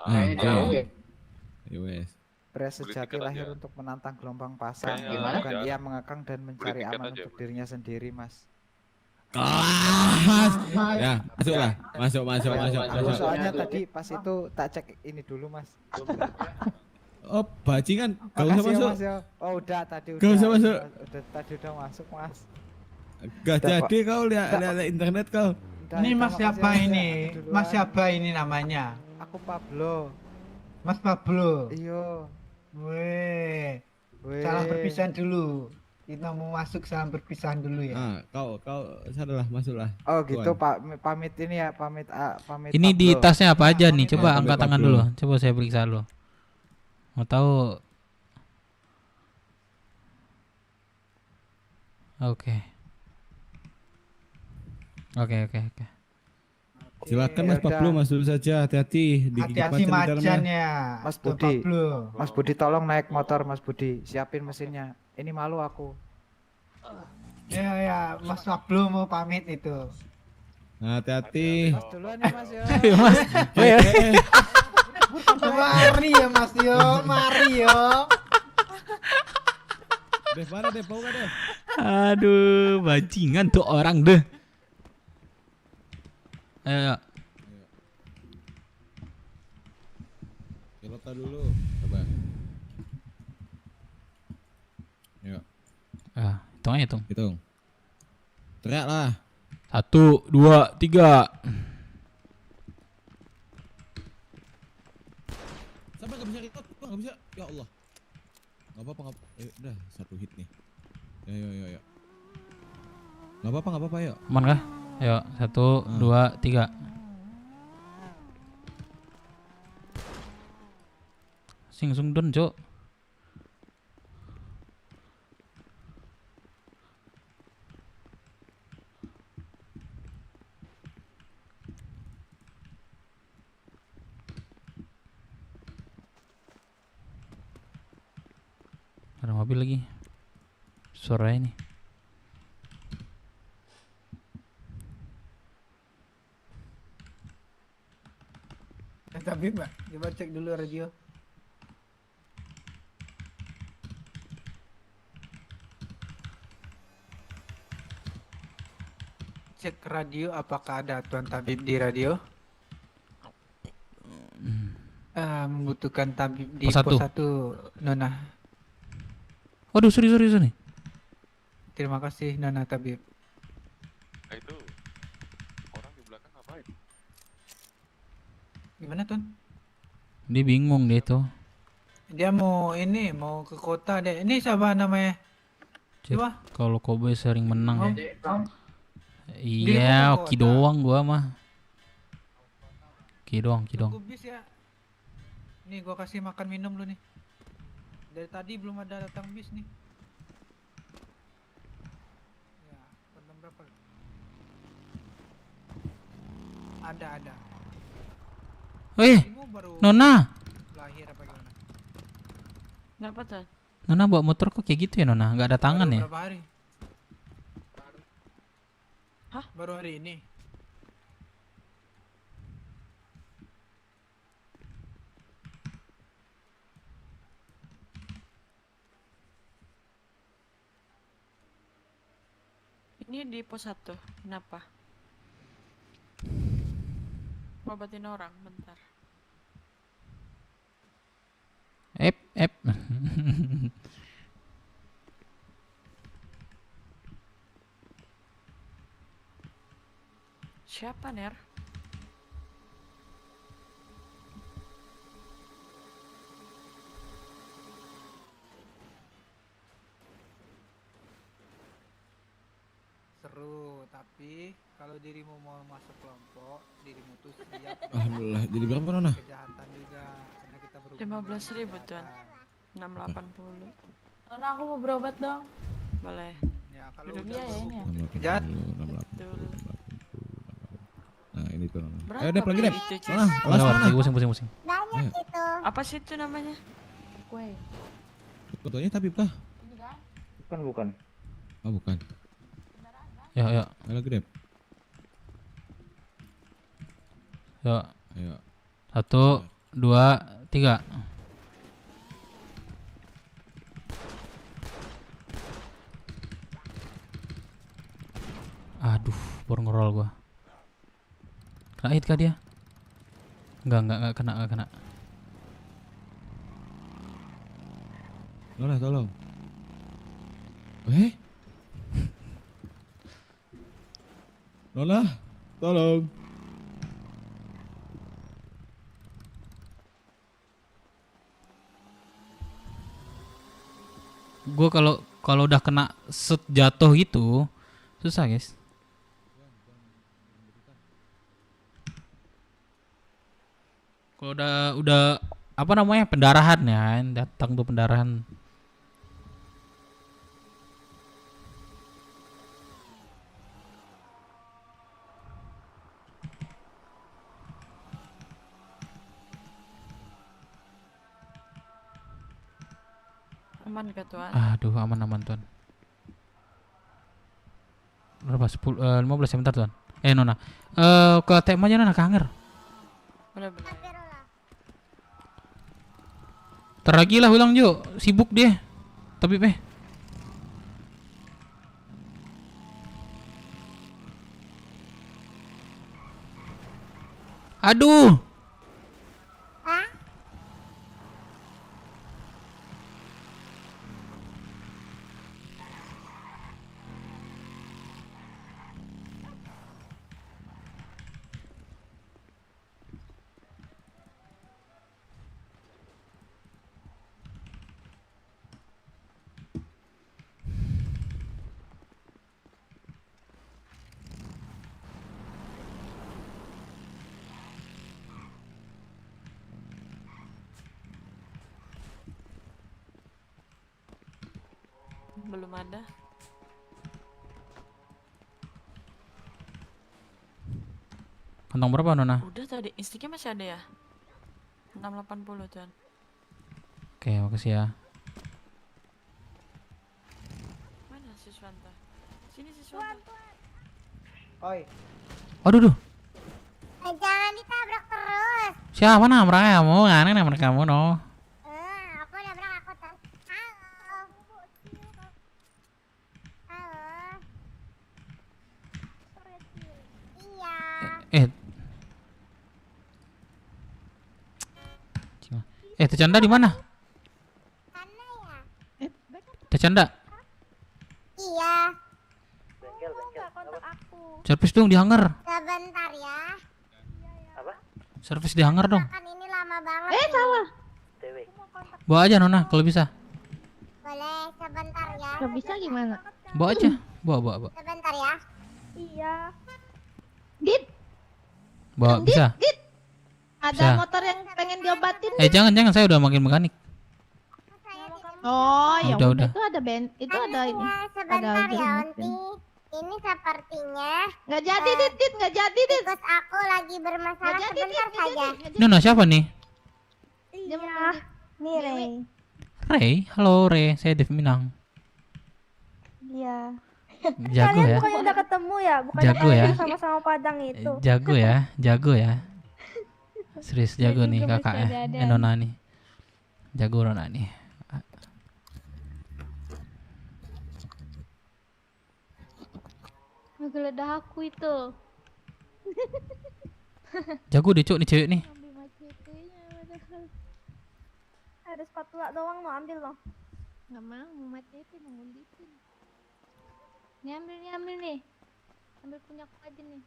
Ah, oke. US. Pria sejati lahir untuk menantang gelombang pasang. Gimana? Bukan ia mengekang dan mencari aman untuk dirinya sendiri mas. Kelas. Ya, masuk. Soalnya tadi pas itu tak cek ini dulu mas. Oh, bajingan. Gak usah Makasih ya, masuk. Mas, ya. Oh udah tadi Gak usah masuk. Tadi udah masuk mas. Gak Udah, jadi kau lihat internet kau. Ini mas makasih siapa ya, ini? duluan. Mas siapa ini namanya? Aku Pablo. Mas Pablo. Iyo. Weh. Weh. Salam perpisahan dulu. Kita mau masuk salam perpisahan dulu ya. Ah, kau sadalah masuklah. Oh gitu Tuan. Pak, pamit ini ya, pamit Ini di Pablo. tasnya apa aja nih? Coba Pamit angkat tangan Pablo. dulu. Coba saya periksa dulu. Mau tahu? Oke. Oke. Silakan Mas Pablo, Mas dulu saja. Hati-hati digigit Hati-hati macan di dalamnya. macannya. Mas Tuh, Budi, Pablo. Mas Budi tolong naik motor Mas Budi, siapin mesinnya. Ini malu aku. Ya, Mas Pablo mau pamit itu. Hati-hati. Mas duluan ya Mas ya. Mas. Mari ya Mas yo, mari yo. Dev, mana Dev? Mau gak Dev? Aduh, bajingan tuh orang deh. Ayo. Pilota dulu. Coba. Yuk. Hitung aja hitung. Hitung. Teriak lah. 1, 2, 3. Sampai gak bisa record, gak bisa. Ya Allah. Gak apa-apa, udah 1 hit nih. Ya. Gak apa-apa, yuk. Aman kah? Ayo, 1, 2, 3. Sing don, Cok. Ada mobil lagi. Suaranya nih. Tapi Mbak, coba cek dulu radio. Cek radio apakah ada Tuan Tabib di radio? Membutuhkan tabib di Pos pos 1. 1 Nona. Waduh, sorry. Terima kasih Nona Tabib. Itu orang di belakang ngapain? Gimana Tuan? Dia bingung dia tuh. Dia mau ke kota deh. Ini siapa namanya? Coba. Kalau Kobe sering menang. Dia Iya, mau Oki ke kota. doang gua mah. Oki doang. Tunggu bis ya. Nih gua kasih makan minum lu nih. Dari tadi belum ada datang bis nih. Ya, jam berapa? Ada. Kamu baru Nona. lahir apa gimana? Kenapa tuh? Nona bawa motor kok kayak gitu ya, Nona? Nggak ada tangan Baru ya? berapa hari? Hah? Baru hari ini. Ini di pos 1. Kenapa? Ngobatin orang bentar. Ep. Siapa, Ner? Seru, tapi kalau dirimu mau masuk kelompok, dirimu tuh siap. Alhamdulillah. Jadi berapa Nona? Kejahatan juga, karena kita berhubungan 15.000 Tuan. 680. Nona, aku mau berobat dong. Boleh. Ya, kalau Duduk udah ya ini ya. Jahat. Nah ini tuh Nona. Berapa Ayo Dev lagi Dev. itu, Cis? Nona, kelas mana? Pusing. Banyak itu. Apa sih itu namanya? Kue. Fotonya Tabib kah? Bukan. Oh bukan. Ya. Ayo lagi Dev. Ayo. 1, 2, 3. Aduh, baru ngerol gua. Kena hit kah dia? Enggak kena. Nona tolong. Nona, tolong. Gua kalau udah kena set jatuh gitu susah, guys. Kalau udah apa namanya pendarahan ya, datang tuh pendarahan. Aman gak tuan? Aduh, aman tuan. Berapa? 15 ya, bentar tuan. Nona. Ke ATM aja Nona, kangen. Bener-bener. Ntar lagi lah bilang Jo, sibuk dia. Tapi aduh. Belum ada. Kantong berapa Nona? Udah tadi, instiknya masih ada ya? 680 tuan. Oke, makasih ya. Mana Siswanta? Sini Siswanta. Oi. Aduh. Jangan ditabrak terus. Siapa nabrak kamu? Aneh nabrak kamu no. Aku nabrak aku kan. Halo. Iya. Teh Canda di mana? Teh Canda. Iya. Servis dong di hangar. Sebentar ya. Servis di hangar dong. Kan ini lama banget. salah. Bawa aja Nona kalau bisa. Boleh sebentar ya. Gak bisa gimana? Bawa aja. Bawa. Sebentar ya. Iya. Dit, Bawa bisa. ada Bisa. motor yang pengen diobatin. Jangan saya udah makin mekanik. Oh, ya Udah. udah. Itu ada itu ada ini. Sebentar Ada ya bensin. Onti. Ini sepertinya Nggak jadi, Dit, nggak jadi, Dit. tikus aku lagi bermasalah Nggak jadi, sebentar Dit, nggak saja. jadi. Nona siapa nih? Iya. Nih, Rey. Ray. Halo Ray, saya Dev Minang. Iya. Jago Kalian ya. bukannya udah ketemu ya? Bukannya Jago kalian ya. sama-sama Padang itu. Jago ya. Serius jago nih juga kakak masih ya. ada. Nona nih. Jago Nona nih. Menggeledah aku itu. Jago deh Cuk nih cewek nih. Ambil macetunya padahal. Ada spatula doang lo ambil lo. Nggak mau macete mau ngulitin. Nih ambil nih. Ambil punya aku aja nih.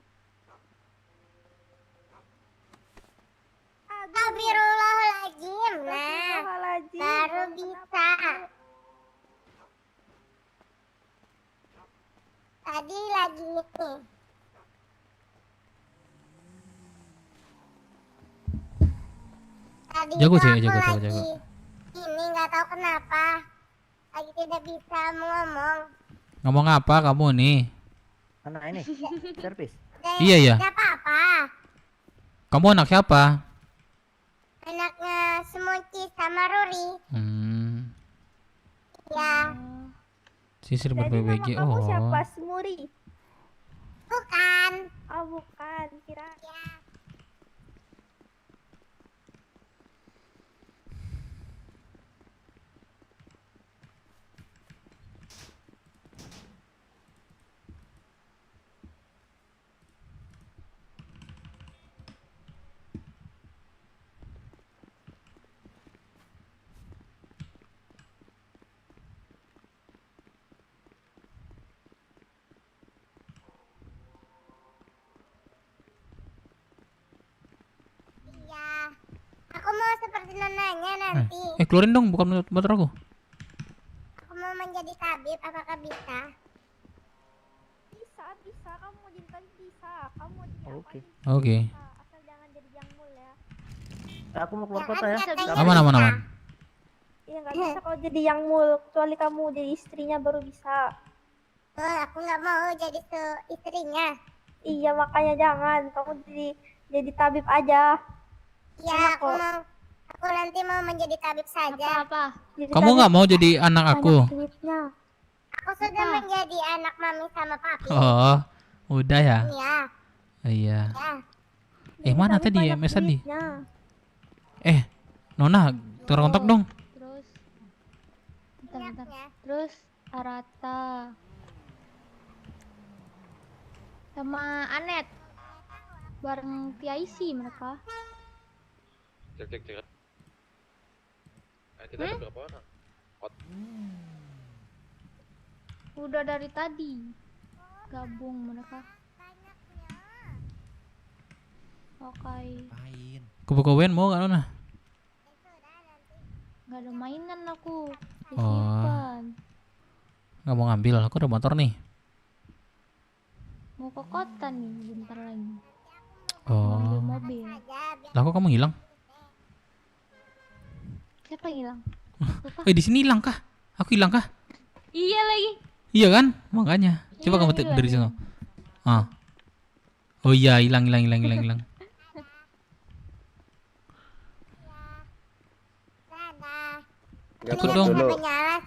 Astagfirullahaladzim. Nah, baru bisa. Tadi lagi ini. Tadi Jago, itu cewek, aku jago. lagi ini nggak tahu kenapa. Lagi tidak bisa ngomong. Ngomong apa kamu nih? Anak ini servis. Iya ya. Gak apa-apa. Kamu anak siapa? Anaknya Semuci sama Ruri. Ya. Sisir Jadi nama ber-PBG. kamu Oh. siapa? Smuri? Bukan. Oh bukan, kira. Iya. Aku mau seperti nonanya nanti. Keluarin dong bukan motor aku. Aku mau menjadi tabib, apakah bisa? Bisa. Kamu mau jadi tadi bisa. Kamu mau jadi apa? Oke. Oke. Asal jangan jadi jangmul ya. Aku mau keluar kota ya. Aman. Iya nggak bisa kalau jadi jangmul. Kecuali kamu jadi istrinya baru bisa. Oh, aku nggak mau jadi istrinya. Iya makanya jangan. Kamu jadi tabib aja. Iya, Enak aku kok. mau Aku nanti mau menjadi tabib saja. Apa? Kamu nggak mau jadi anak aku? Aku sudah menjadi anak mami sama papi. Oh, udah ya? Iya. Iya. Ya. Mana tadi banyak MS tadi? duitnya. Nona, tukar kontak dong. Terus bentar. Terus Arata sama Anet bareng PIC mereka. Cek. Kita ada berapa orang? Udah dari tadi gabung mereka. Oke. Kubu-kubuan mau gak Nona? Gak ada mainan aku. Oh. Disimpan. Nggak mau ngambil, aku udah motor nih. Mau ke kota nih bentar lagi. Oh. Ambil mobil. Lah kok kamu hilang? Siapa yang hilang? Di sini hilang kah? Aku hilang kah? Iya lagi. Iya kan? Makanya. Coba Iya, kamu hilang, dari sana. Ah. Oh iya, hilang. Ikut dong.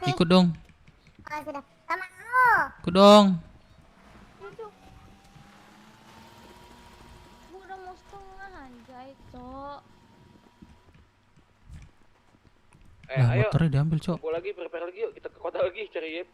Ikut dong. Oh, sudah. Gak mau. Ikut dong. Gua udah mau setengah anjay, Cok. Lah, Ayo. motornya diambil, Cok. Kumpul lagi, prepare lagi yuk. Kita ke kota lagi cari Yep.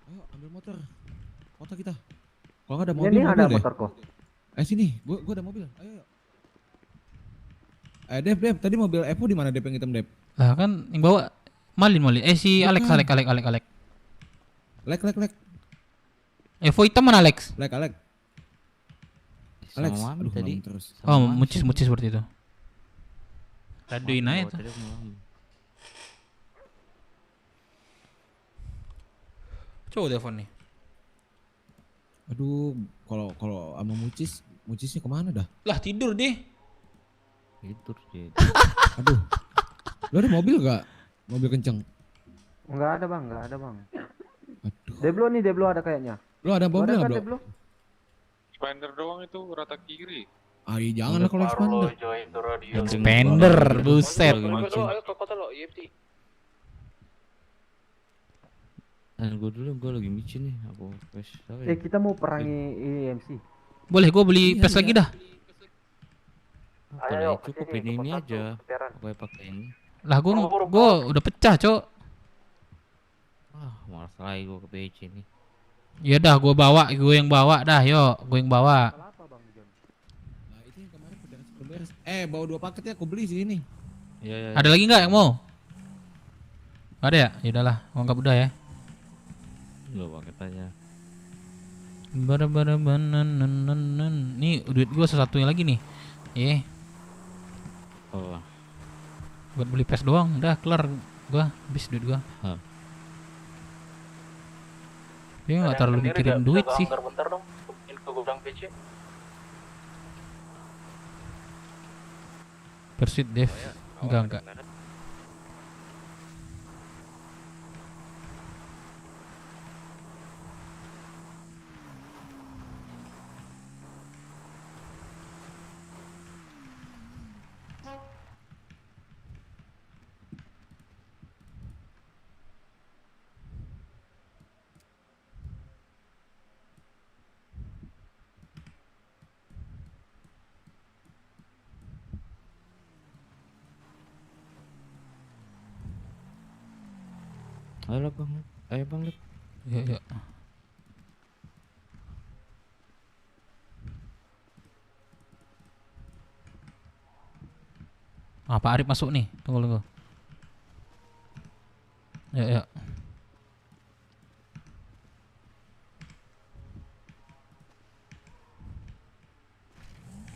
Ayo ambil motor. Motor kita. Kalau nggak ada Ini mobil, ada mobil deh. motorku. Sini, gua ada mobil. Ayo. Dev, tadi mobil Evo di mana Dev yang hitam Dev? Lah kan yang bawa Malin. Si Alex. Lek. Evo hitam mana Alex? Alex. Sama Mami aduh, tadi. Mami terus. Oh, mucis seperti itu. Raduin aja tuh. Coba telepon nih. Aduh, kalau sama mucisnya kemana dah? Lah tidur deh. Tidur dia. Aduh. Lu ada mobil gak? Mobil kenceng. Enggak ada bang. Deblo ada kayaknya. Lu ada mobil Ada gak kan, bro? Deblo? Expander doang itu rata kiri. Ayo jangan lah kalau expander. Expander, buset. Ayo ke kota lo, YFT. Gue lagi micin nih, aku pes. Kita mau perangi EMC. Boleh gue beli pes lagi dah. Kalau cukup ini aja. Pakai ini. Lah gue udah pecah, Cok. Malas lagi gue ke PC nih. Ya dah gue yang bawa dah, yuk. Gue yang bawa. Nah, itu yang kemarin udah beres. Bawa 2 paket ya, aku beli sini. Iya. Ada lagi nggak yang mau? Gak ada ya? Ya udahlah, anggap udah ya. 2 paket aja. Nih duit gue satu-satunya lagi nih. Oh. Buat beli pes doang, udah kelar gua habis duit gua. Dia nggak terlalu mikirin duit sih. Bentar dong, ke gudang PC. Pursuit Dev. Enggak. Ayo bang, ayo bang. Ya, ya. Ah, Pak Arif masuk nih. Tunggu. Ya.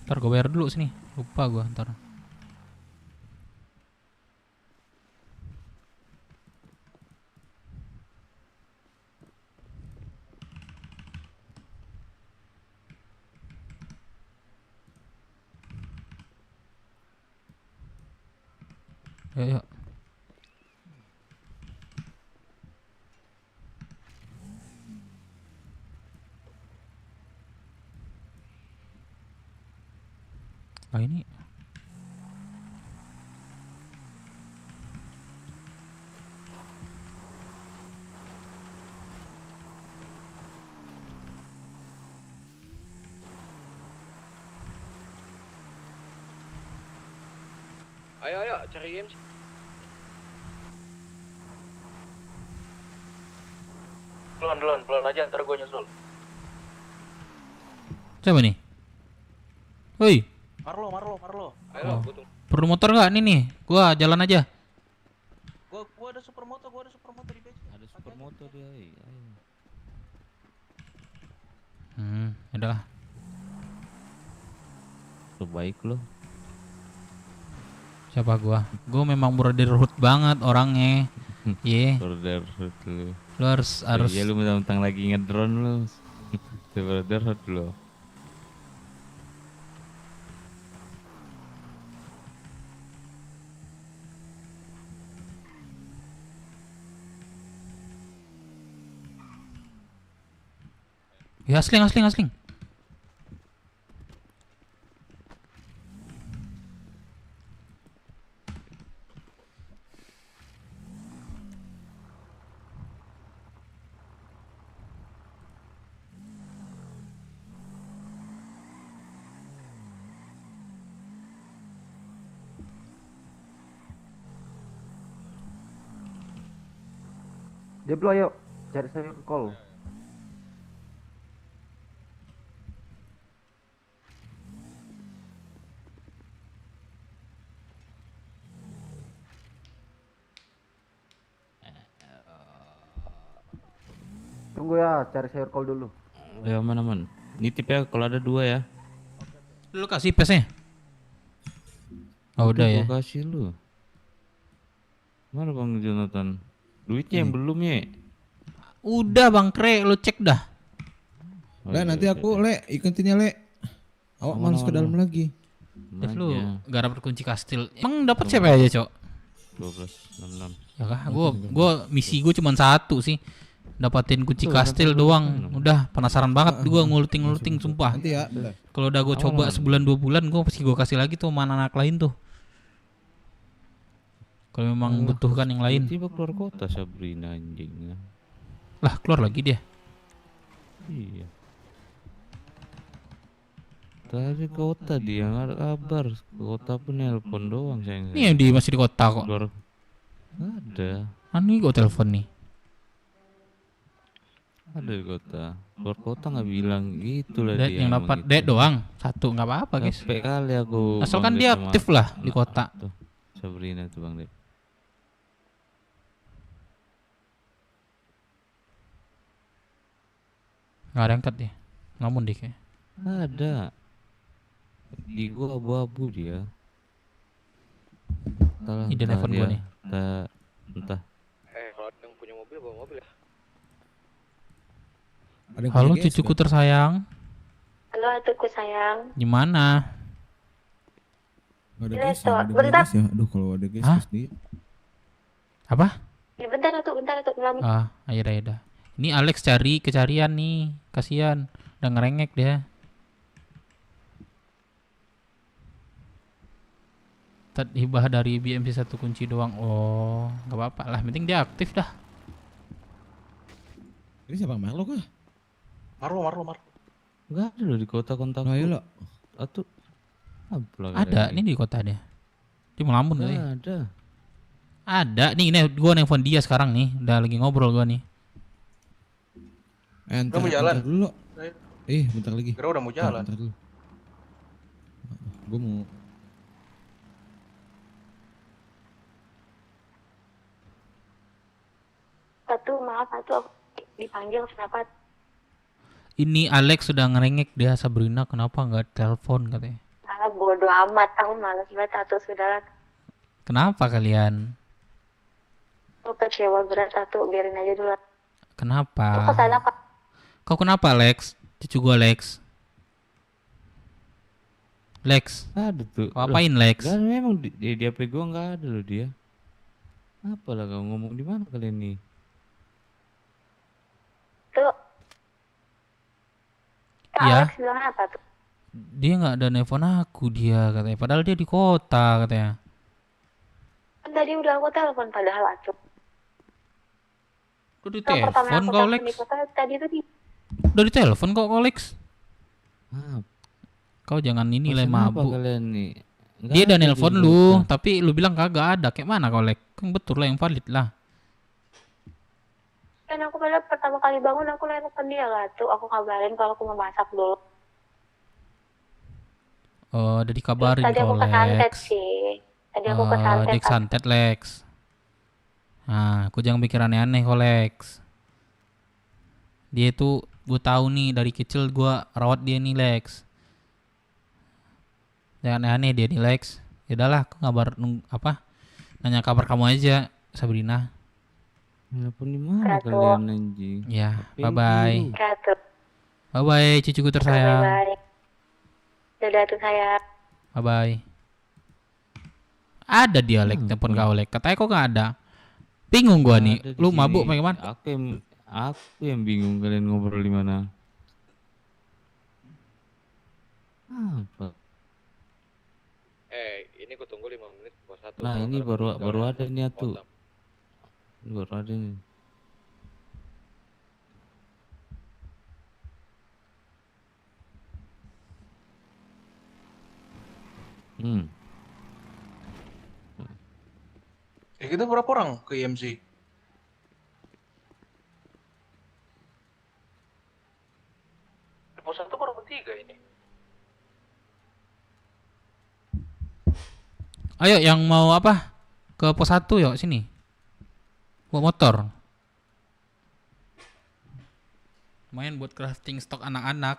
Ntar gue bayar dulu sini. Lupa gue ntar. Ya. Ah ini. Ayo, cari game. Pelan aja, ntar gue nyusul. Siapa nih? Woi. Marlo. Ayo, Oh. gue tunggu. Perlu motor nggak? Nih, gua jalan aja. Gua ada supermoto di base. Ada supermoto dia. Ayo. Udah. Terbaik lo. Siapa gua? Gua memang brotherhood banget orangnya. Ye. Brotherhood lu. Lu harus. Iya lu mentang lagi ngedrone lu. Brotherhood lu. Ya asling. Jeblo ayo, cari saya call. Tunggu ya, cari sayur kol dulu. Ya aman. Nitip ya kalau ada 2 ya. Lu kasih pesnya? Oh udah ya. Gua kasih lu. Mana Bang Jonathan? Duitnya yang belum ya? Udah Bang Kre, lu cek dah. Le, nanti aku ikutinnya Le. Awak males ke dalam lagi. Dev lu gak dapet kunci kastil. Emang dapat siapa aja, Cok? 12, 66. Ya kah, gua misi gue cuma 1 sih. Dapatin kunci kastil doang. Udah penasaran banget gua nguluting sumpah. Nanti ya. Kalau udah gua coba sebulan 2 bulan gua pasti gua kasih lagi tuh sama anak lain tuh. Kalau memang butuhkan yang lain. Tiba keluar kota Sabrina anjingnya. Lah keluar lagi dia. Iya. Tadi ke kota dia nggak ada kabar. Ke kota pun nelpon doang sayang. Ini yang di masih di kota kok. Keluar. Nggak ada. Ini gua telepon nih. Ada di kota. Keluar kota nggak bilang gitu lah Dek dia. yang dapat gitu. dek doang. 1 nggak apa-apa guys. Capek kali aku. Asalkan manggil dia sama aktif lah di anak kota. tuh. Sabrina tuh Bang Dek. Nggak ada angkat dia. Ngamun deh kayak. Ada. Di gua abu-abu dia. Ini dia telepon gua nih. Entah. Kalau ada yang punya mobil, bawa mobil ya. Halo cucuku tersayang. Halo atuku sayang. Gimana? Gak ada Iya, guys, Tok. ada Bentar. guys ya. Aduh kalau ada guys Hah? pasti. Apa? Ya bentar atuk lama. Ayo dah. Ini Alex cari kecarian nih. Kasihan. Udah ngerengek dia. Hibah dari BMC 1 kunci doang. Oh, nggak apa-apa lah. Penting dia aktif dah. Ini siapa Marlo kah? Marlo. Enggak ada loh di kota kontak. Nah, ayo lo. Atau Ada. Ini di kota dia. Dia melamun kali. Ada. Ada nih gua nelfon dia sekarang nih, udah lagi ngobrol gua nih. Enter, Udah mau jalan? enter dulu. Bentar lagi. Kira udah mau jalan. Bentar dulu. Gue mau. Satu, maaf, satu dipanggil kenapa? Ini Alex sudah ngerengek dia Sabrina, kenapa nggak telepon katanya. Ah, bodo amat, aku malas banget satu sudah. Kenapa kalian? Aku kecewa berat satu, biarin aja dulu. Kenapa? Aku kesana Pak. Kau kenapa Lex? Cucu gua Lex. Lex. Ada tuh. Kau apain Lex? Kan memang di HP gua nggak ada loh dia. Apalah kau ngomong di mana kalian nih? Tuh. Ya. Alex bilang apa tuh? Dia nggak ada nelfon aku dia katanya. Padahal dia di kota katanya. Kan tadi udah aku telepon padahal atuh. Udah Yang pertama ditelepon aku kau telepon Lex. di kota tadi tuh di Udah ditelepon kok Lex. Ah, Kau jangan ini lah pesan apa mabuk. kalian nih? Nggak Dia udah ada nelpon di lu, kota. tapi lu bilang kagak ada. Kayak mana kau Lex? Kan betul lah yang valid lah. kan aku pada pertama kali bangun aku nelfon dia lah tuh, aku kabarin kalau aku mau masak dulu. Oh, udah Terus dikabarin tadi kau aku kesantet Lex. sih. Tadi aku kesantet. Dik santet Lex. Nah, aku jangan pikir aneh-aneh kok Lex. Dia itu gue tahu nih dari kecil gue rawat dia nih Lex. Jangan aneh-aneh dia nih Lex. Ya udahlah, aku nanya kabar kamu aja Sabrina. Telepon di mana kalian anjing? Ya, HP bye-bye. Ratu. Bye-bye cucuku tersayang. Bye-bye. Dadah tuh saya. Bye-bye. Ada dia Lex, telepon kau Lex. Katanya kok gak ada. Bingung gua nih. Ada di Lu sini. mabuk apa gimana? Aku yang bingung kalian ngobrol di mana. Apa? Ini ku tunggu 5 menit pos 1. Nah, ini baru ada nih tuh. Ini baru ada nih. Kita berapa orang ke IMC? Pos 1 baru bertiga ini. Ayo yang mau apa? Ke pos 1 yuk sini. Bawa motor. Lumayan buat crafting stok anak-anak.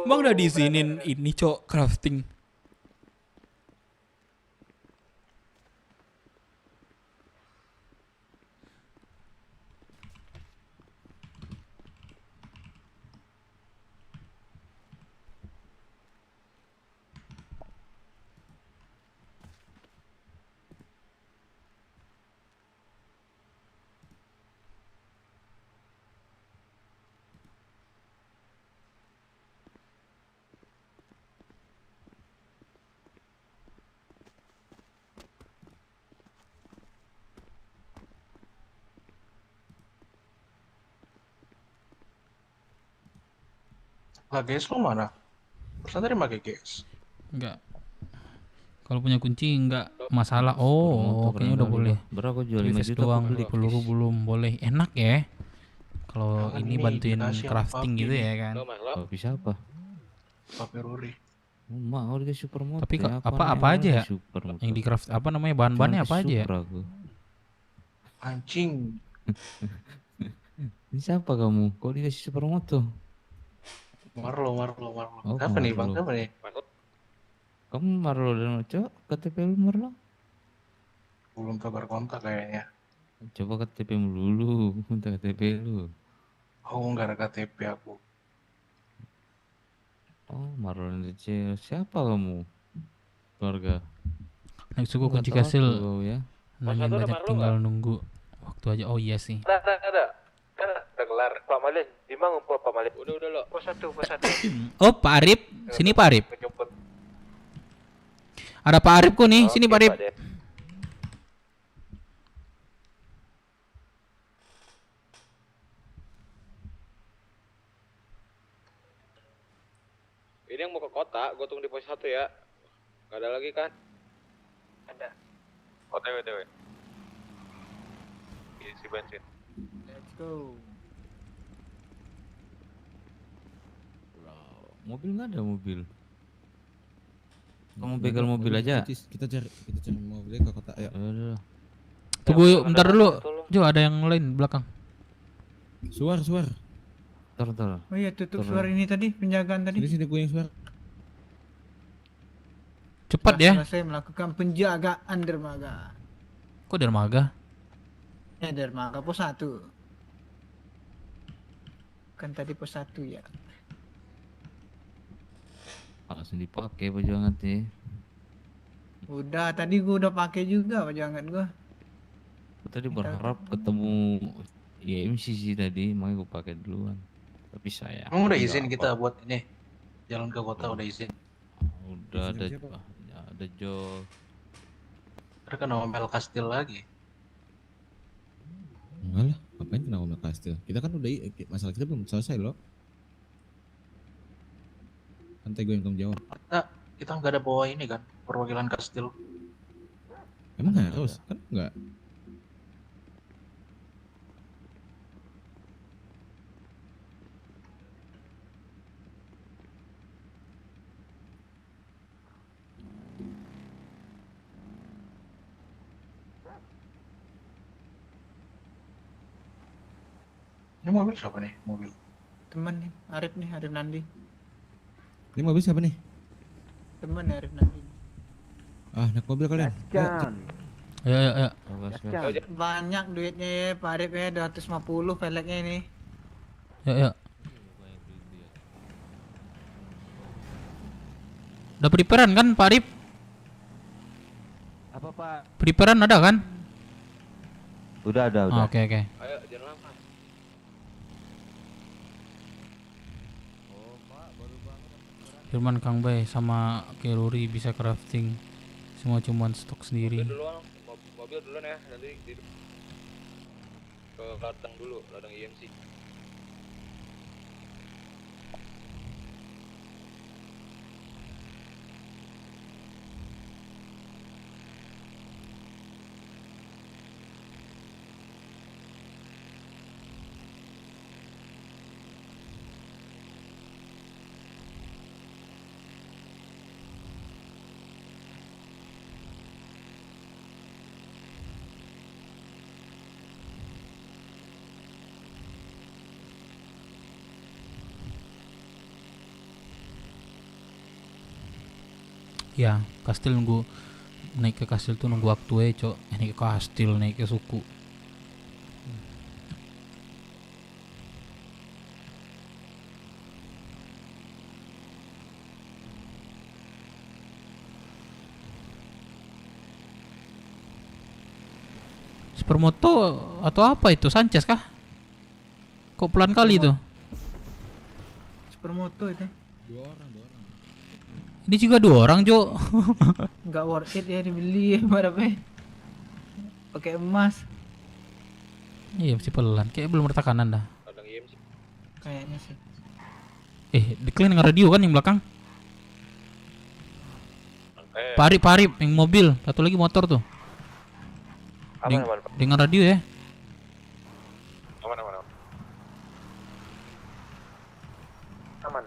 Bang udah diizinin ini cok crafting. Lah guys lo mana? Pesan tadi pakai guys. Enggak. Kalau punya kunci enggak masalah. Oh, kayaknya udah boleh. Berapa jual 5 Previs juta doang, aku beli. peluru belum boleh. Enak ya. Kalau Jangan ini ini, bantuin dikasih sama crafting papi gitu nih. ya kan. Oh, bisa apa? Pakai Ruri. Mau dikasih super motor. Tapi ya, apa aja ya? Supermoto. Yang di craft apa namanya bahan-bahannya Cuman apa aja ya? Supra aku. Anjing. Ini siapa kamu? Kok dikasih supermoto? Marlo. Oh, Siapa nih bang? Marlo. Siapa nih? Kamu Marlo dan Cok? KTP lu Marlo? Belum kabar kontak kayaknya. Coba KTP mu dulu, minta KTP lu. Oh nggak ada KTP aku. Oh, Marlo dan Cok. Siapa kamu? Keluarga. Naik suku Nggak kunci tahu kasil. aku kau ya. Nanya Mas, ada banyak Marlo tinggal nunggu waktu aja. Oh iya sih. Ada. Kan udah kelar. Pak Malin, di mana ngumpul Pak Malin? Udah lo. Pos 1. Oh, Pak Arif, sini Pak Arif. Ada Pak Arifku nih, sini Pak Arif. Ini yang mau ke kota, gue tunggu di pos 1 ya. Gak ada lagi kan? Ada. OTW, OTW. Isi bensin. Let's go. Mobil nggak ada mobil. Kamu begal mobil aja. Kita cari mobilnya ke kota. Ayo. Tunggu yuk, bentar dulu. Jo, ada yang lain di belakang. Suar. Tar. Oh iya, tutup suara ini tadi, penjagaan tadi. Sini gue yang suar. Cepat ya. Saya melakukan penjagaan dermaga. Kok dermaga? Dermaga pos 1. Kan tadi pos 1 ya. Langsung dipakai baju hangatnya. Udah, tadi gua udah pakai juga baju hangat gua. Tadi berharap ketemu IMC sih tadi, makanya gue pakai duluan. Tapi saya. Emang udah izin kita buat ini jalan ke kota udah izin. Udah ada Jo. Terus kena Mel Kastil lagi. Enggak lah, ngapain kena Mel Kastil? Kita kan udah masalah kita belum selesai loh. Santai gue yang tanggung jawab. Kita nggak ada bawa ini kan perwakilan Kastil. Emang harus kan enggak? Ini mobil siapa nih? Mobil Temen nih, Arif Nandi. Ini mobil siapa nih? Temen Arif Nandi. Ah, naik mobil kalian. Ayo. Banyak duitnya ya, Pak Arif ya, 250 velgnya ini. Ya. Udah preparean kan Pak Arif? Apa Pak? Preparean ada kan? Udah. Oke. Ayo, jangan lama. Firman Kang Bay sama Keluri bisa crafting. Semua cuman stok sendiri. Mobil duluan ya, nanti ke ladang dulu, ladang IMC. Ya, kastil nunggu naik ke kastil tuh nunggu waktu cok. Naik ke kastil, naik ke suku. Supermoto atau apa itu? Sanchez kah? Kok pelan kali itu? Supermoto itu. Dua orang. Ini juga 2 orang, Jo. Nggak worth it ya dibeli ya, berapa? Pakai emas. Iya, masih pelan. Kayak belum retakan dah. Ladang IMC. Kayaknya sih. Declan dengan radio kan yang belakang? Parip yang mobil, satu lagi motor tuh. Dengan radio ya. Aman.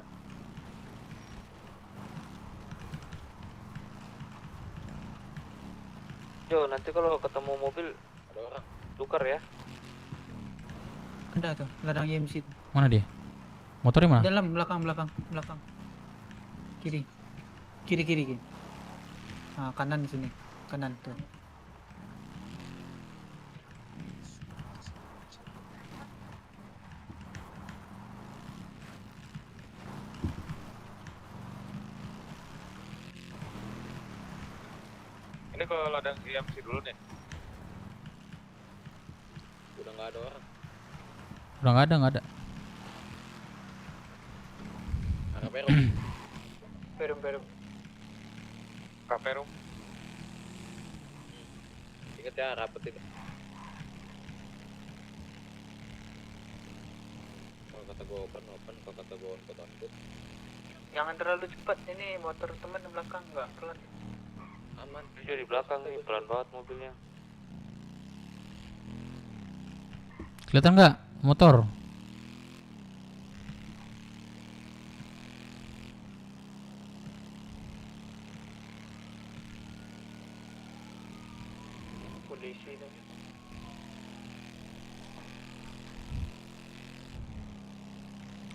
Jo, nanti kalau ketemu mobil Ada orang. tukar ya. Ada tuh, ladang IMC. Mana dia? Motornya mana? Dalam belakang. Kiri. Nah, kanan di sini. Kanan tuh. Ini ke ladang IMC dulu nih. Udah nggak ada orang. Udah nggak ada. Kafe room. Kafe room. Ingat ya, rapetin. Kalau kata gue open, kalau kata gue on. Jangan terlalu cepat, ini motor teman di belakang nggak pelan. Aman. Dia di belakang nih, pelan banget mobilnya. Kelihatan nggak motor? Polisi itu.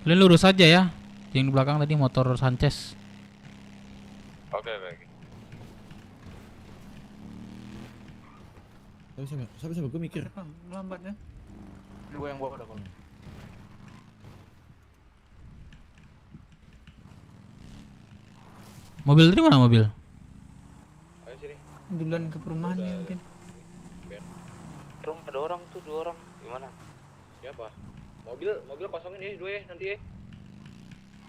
Kalian lurus aja ya. Yang di belakang tadi motor Sanchez. Oke, baik. Sabar, gue mikir. Lambat ya. Gue yang bawa udah kalau. Mobil tadi mana mobil? Ayo sini. Duluan ke perumahannya mungkin. Ada orang tuh, 2 orang. Gimana? Siapa? Mobil kosongin ya, 2 ya nanti ya.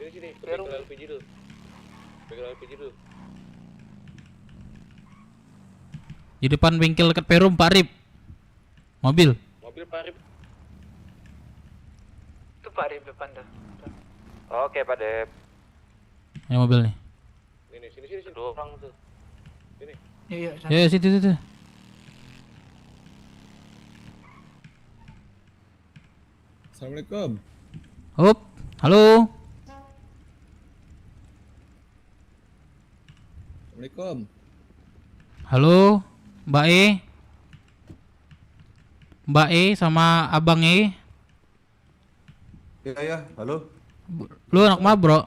Sini, pegang LPG dulu. Pegang LPG dulu. Di depan bengkel dekat Perum, Pak Rip. Mobil. Mobil Pak Arif. Itu Pak Arif depan tuh. Oke, Pak Dep. Ya mobil nih. Ini sini. 2 orang tuh. Sini. Iya. Ya situ. Assalamualaikum. Hop, halo. Assalamualaikum. Halo, Mbak E sama Abang E. Iya, halo. Lu anak mana, Bro?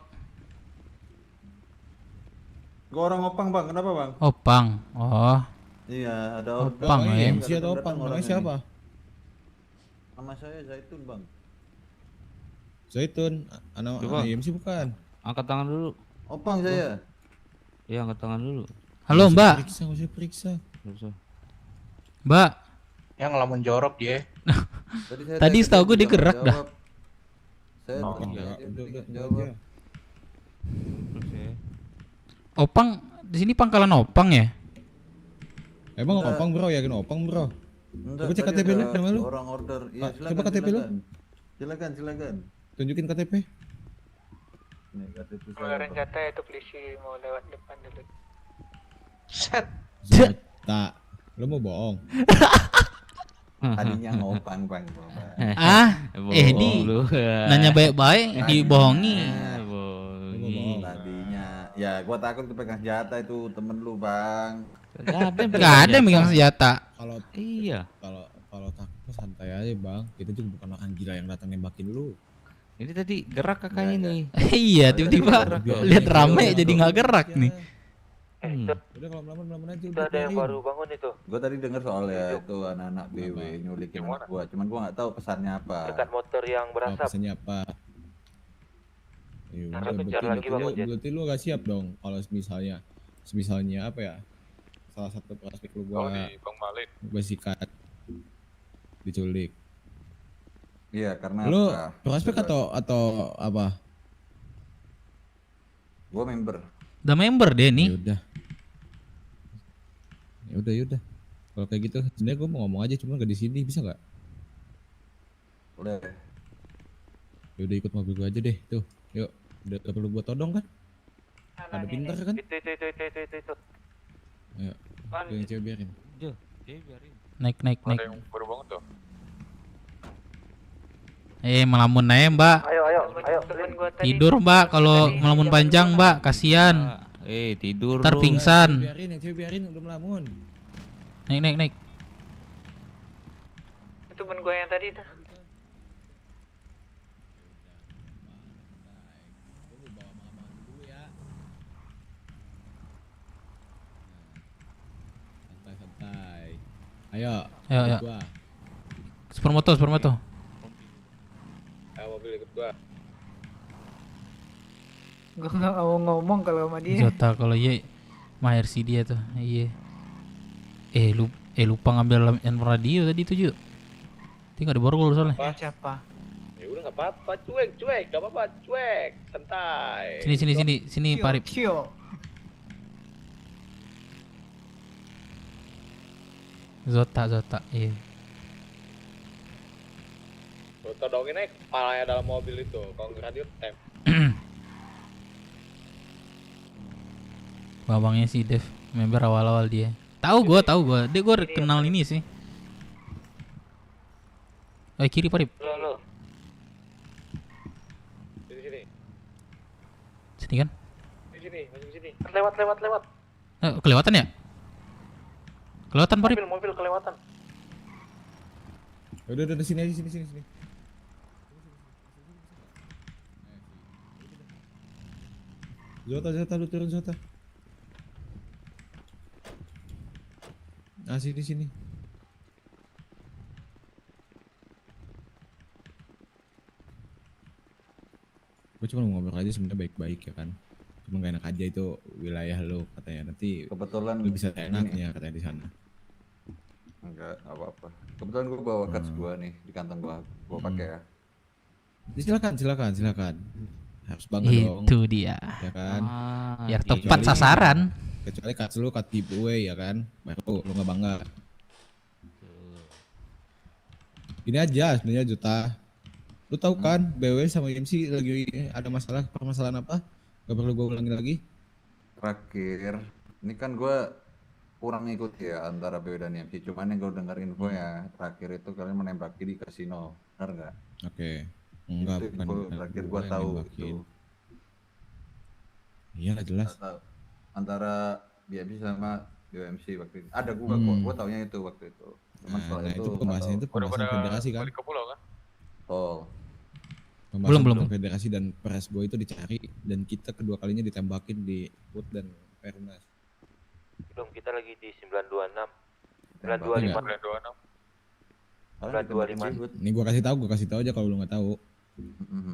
Gua orang Opang, Bang. Kenapa, Bang? Opang. Oh. Iya, ada Opang ya. Siapa Opang? Namanya siapa? Nama saya Zaitun, Bang. Zaitun, anak IMC bukan? Angkat tangan dulu. Opang saya. Iya, angkat tangan dulu. Halo, Mbak. Periksa. Mbak. Yang ngelamun jorok dia. Tadi setahu gue dia gerak dah. Saya Udah. Opang di sini pangkalan Opang ya? Emang Opang bro, yakin Opang bro? Coba cek KTP lu, nama lu. Orang order. Iya, silakan. Coba KTP lu. Silakan. Tunjukin KTP. Nih, KTP Kemarin jatah itu polisi mau lewat depan dulu. Set. Tak. Lu mau bohong? Tadinya ngopang, Bang. Di nanya baik-baik dibohongi. Tadinya, ya gua takut kepegang senjata itu temen lu, Bang. Gak ada yang megang senjata. Kalau iya. Kalau takut santai aja, Bang. Kita juga bukan orang gila yang datang nembakin lu. Ini tadi gerak kakaknya nih. Iya, tiba-tiba lihat rame jadi nggak gerak nih. Udah kalau melamun aja. Udah ada yang baru bangun itu. Gua tadi denger soalnya itu anak-anak BW nyulikin anak gua. Cuman gua nggak tahu pesannya apa. Dekat motor yang berasap. Pesannya apa? Berarti lu gak siap dong kalau misalnya apa ya? Salah satu prospek lu gua sikat diculik. Iya, karena lu apa? prospek atau apa? Gua member. Udah member deh nih. Yaudah. Kalau kayak gitu, sebenarnya gue mau ngomong aja, cuma gak di sini, bisa nggak? Boleh. Yaudah ikut mobil gue aja deh, tuh. Yuk, udah perlu buat todong kan? Ada pintar kan? Itu. Ayo, yang cewek biarin. Naik. Ada yang baru bangun tuh. Melamun aja, Mbak. Ayo. Tidur, Mbak. Kalau melamun panjang, Mbak, kasihan. Tidur. Ntar pingsan. Yang cewek biarin udah melamun. Naik. Itu temen gue yang tadi tuh. Santai. Ayo. Supermoto. Ayo mobil ikut gua. Gue nggak mau ngomong kalau sama dia. Jota kalau iya mahir si dia tuh. Iya. Lupa ngambil handphone radio tadi tuh, Ju. Tinggal diborgol soalnya. Siapa? Ya udah enggak apa-apa, cuek, enggak apa-apa, cuek, santai. Sini Pak Rip. Zota, iya. Lu todongin aja kepalanya dalam mobil itu, kalau nggak radio tem. Babangnya si Dev. Member awal-awal dia. Tahu gua. Dia gua kenal ini sih. Kiri Parip. Lo. Sini. Sini kan? Sini, masuk sini. Lewat. Kelewatan ya? Kelewatan Parip. Mobil kelewatan. Udah sini aja sini. Zota lu turun Zota. Nah sini. Gue cuma mau ngobrol aja sebenarnya baik-baik ya kan. Cuma gak enak aja itu wilayah lo katanya, nanti kebetulan lu bisa enaknya katanya di sana. Enggak apa-apa. Kebetulan gue bawa cards gue nih di kantong gue pakai ya. Silakan. Harus bangga dong. Itu dia. Ya kan? Biar tepat sasaran. Kecuali cards lu card giveaway ya kan, baru lu nggak bangga. Ini aja sebenarnya Juta. Lu tahu kan BW sama MC lagi ada permasalahan apa? Gak perlu gue ulangi lagi. Terakhir, ini kan gue kurang ikut ya antara BW dan MC. Cuman yang gue dengar info ya, terakhir itu kalian menembaki di kasino, benar nggak? Oke. Enggak, itu bukan. terakhir gue tahu itu. Iya jelas. Antara BMC sama BMC waktu itu. Ada gue taunya itu waktu itu. Cuman soal itu pembahasan federasi kan. Balik ke pulau kan? Oh. Belum federasi dan pres gue itu dicari dan kita kedua kalinya ditembakin di Wood dan Pernas. Belum, kita lagi di 926. 925. Ini gue kasih tahu aja kalau lu nggak tahu.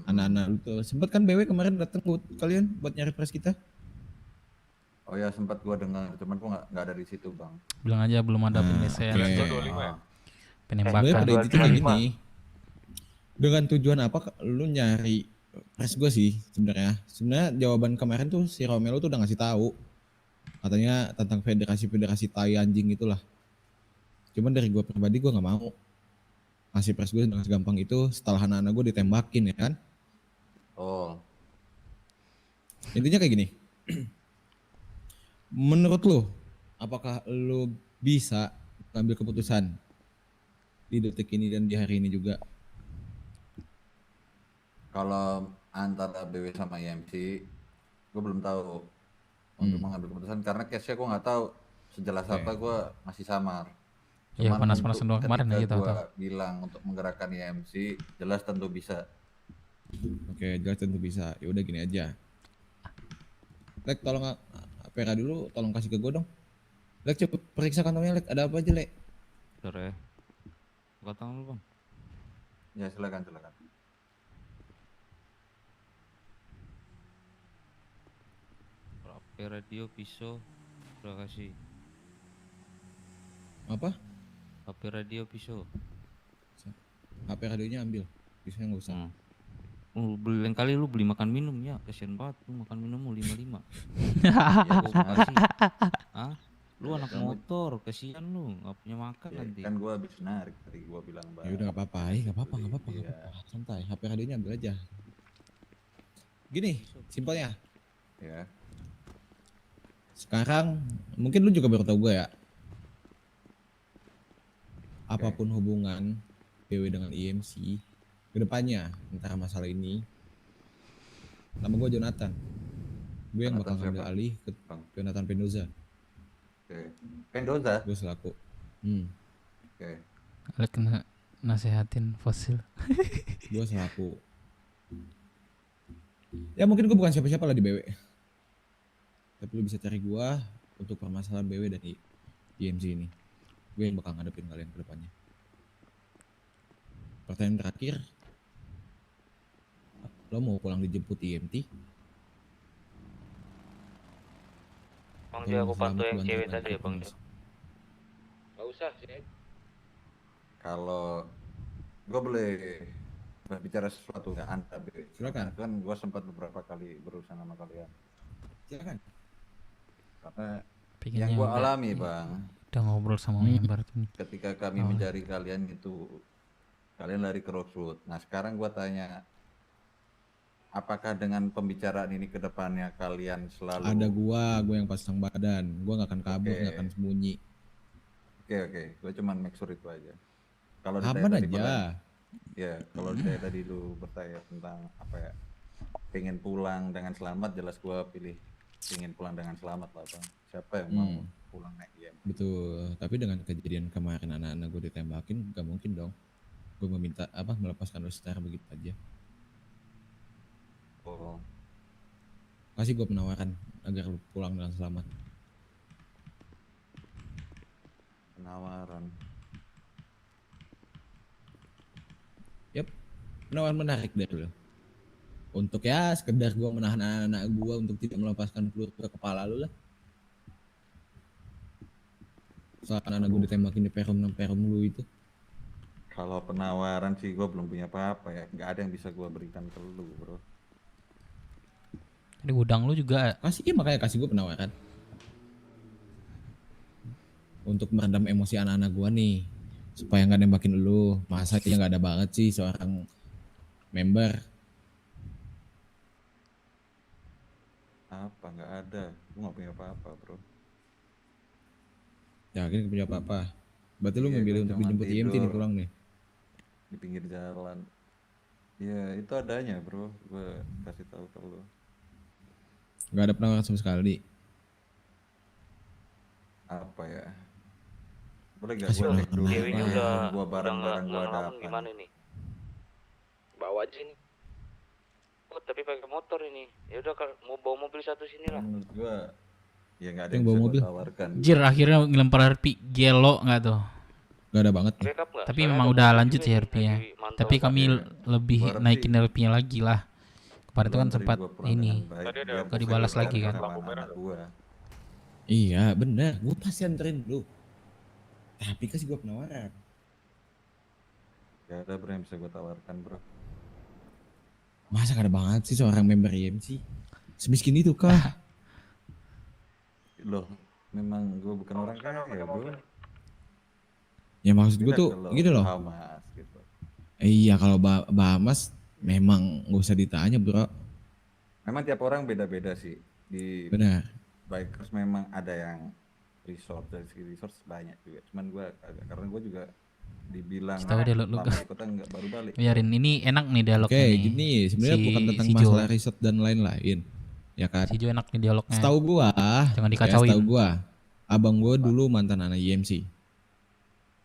Anak-anak lu tuh sempet kan BW kemarin datang buat kalian buat nyari pres kita. Oh ya sempat gua dengar, cuman gua nggak ada di situ bang. Bilang aja belum ada penyelesaian. Penembakan. Pada intinya gini. Dengan tujuan apa lu nyari pres gua sih sebenarnya? Sebenarnya jawaban kemarin tuh si Romelo tuh udah ngasih tahu. Katanya tentang federasi tai anjing itulah. Cuman dari gua pribadi gua nggak mau ngasih pres gue dengan segampang itu setelah anak-anak gue ditembakin ya kan. Oh. Intinya kayak gini. Menurut lo, apakah lo bisa ambil keputusan di detik ini dan di hari ini juga? Kalau antara BW sama IMC, gue belum tahu untuk mengambil keputusan karena case-nya gue nggak tahu sejelas apa gue masih samar. Ya panas-panasan doang kemarin aja tahu. Gue bilang untuk menggerakkan IMC, jelas tentu bisa. Oke, jelas tentu bisa. Ya udah gini aja. Lek tolong Pera dulu, tolong kasih ke gue dong. Lek cepet periksa kantongnya Lek, ada apa aja Lek? Bentar ya. Buka tangan lu bang. Ya silakan. HP radio pisau, terima kasih. Apa? HP radio pisau. HP radionya ambil, pisaunya nggak usah. Beli lain kali lu beli makan minum ya, kasian banget lu makan minum mau 55. Ya gua kasih. Hah? Lu anak motor, kasian lu nggak punya makan Ya, nanti. kan gua habis narik tadi gua bilang bang. Ya udah nggak apa-apa, nggak apa-apa. Santai, HP radionya ambil aja. Gini, simpelnya. Ya. Sekarang mungkin lu juga baru tahu gue ya. Apapun hubungan BW dengan IMC kedepannya antara masalah ini, nama gue Jonathan. Gue yang bakal ngambil alih ke Jonathan Pendoza. Oke. Pendoza? Gue selaku. Oke. Lek kena nasehatin fosil. Gue selaku. Ya mungkin gue bukan siapa-siapa lah di BW. Tapi lu bisa cari gue untuk permasalahan BW dan IMC ini. Gue yang bakal ngadepin kalian ke depannya. Pertanyaan terakhir. Lo mau pulang dijemput IMT? Bang dia aku bantu yang cewek tadi ya bang. Gak usah sih. Kalau gue boleh berbicara sesuatu ya anda BW. Silakan. Kan gue sempat beberapa kali berurusan sama kalian. Silakan. Karena Pengennya yang gue udah- alami bang. Udah ngobrol sama member tuh. Ketika kami mencari kalian itu, kalian lari ke Rosewood. Nah sekarang gue tanya, apakah dengan pembicaraan ini ke depannya kalian selalu Ada gua yang pasang badan. Gua nggak akan kabur, nggak akan sembunyi. Oke, gue cuman make sure itu aja. Kalau Aman ditanya tadi aja. ya kalau ditanya tadi lu bertanya tentang apa ya, pengen pulang dengan selamat, jelas gue pilih pengen pulang dengan selamat lah bang. Siapa yang mau pulang naik IM? Betul. Tapi dengan kejadian kemarin anak-anak gue ditembakin, gak mungkin dong. Gue meminta melepaskan lu secara begitu aja. Oh. Kasih gue penawaran agar lu pulang dengan selamat. Penawaran. Yap, penawaran menarik dari lu. Untuk ya sekedar gue menahan anak-anak gue untuk tidak melepaskan peluru ke kepala lu lah. Soal anak-anak gue ditembakin di perum lu itu. Kalau penawaran sih gue belum punya apa-apa ya, nggak ada yang bisa gue berikan ke lu bro. Di gudang lu juga. Makanya kasih gue penawaran. Untuk meredam emosi anak-anak gue nih. Supaya nggak nembakin lu. Masa aja nggak ada banget sih seorang member. Apa nggak ada? Gue nggak punya apa-apa bro. Yakin gak punya apa-apa. Berarti lu Iya, memilih gua untuk cuma dijemput IMT nih tidur pulang nih. di pinggir jalan. Ya itu adanya bro, gue kasih tahu ke lu. Gak ada penawaran sama sekali. Apa ya? Boleh gak Kasih gue cek dulu penawaran. gua barang-barang gua ada apa? Gimana nih? Bawa aja nih. Oh, tapi pakai motor ini. Ya udah kalau mau bawa mobil satu sini lah. Menurut gua ya nggak ada Yang yang bawa bisa mobil. gua tawarkan. Jir, akhirnya ngelempar RP gelo nggak tuh? Gak ada banget. Tapi memang udah lanjut sih RP-nya. Tapi kami lebih naikin RP-nya lagi lah. Kemarin itu kan sempat ini gak dibalas lagi kan. Iya bener, gue pasti anterin lu. Tapi kasih gue penawaran. Gak ada bro yang bisa gua tawarkan bro. Masa gak ada banget sih seorang member IMC? Semiskin itu kah? Loh, memang gua bukan orang kaya bro. Ya maksud gue Beda tuh kalau gitu loh. Bahamas gitu. Iya kalau Bahamas memang gak usah ditanya bro. Memang tiap orang beda-beda sih. Di Benar. bikers memang ada yang resort, dari segi resort banyak juga. Cuman gua agak, karena gua juga dibilang Tahu dia lu lama di kota nggak baru balik. Biarin ini enak nih dialognya Oke, nih. gini sebenarnya bukan tentang Jo. masalah riset dan lain-lain. Ya kan? Si Jo enak nih dialognya. Setahu gua, Jangan dikacauin. Setahu gua, abang gua dulu mantan anak IMC.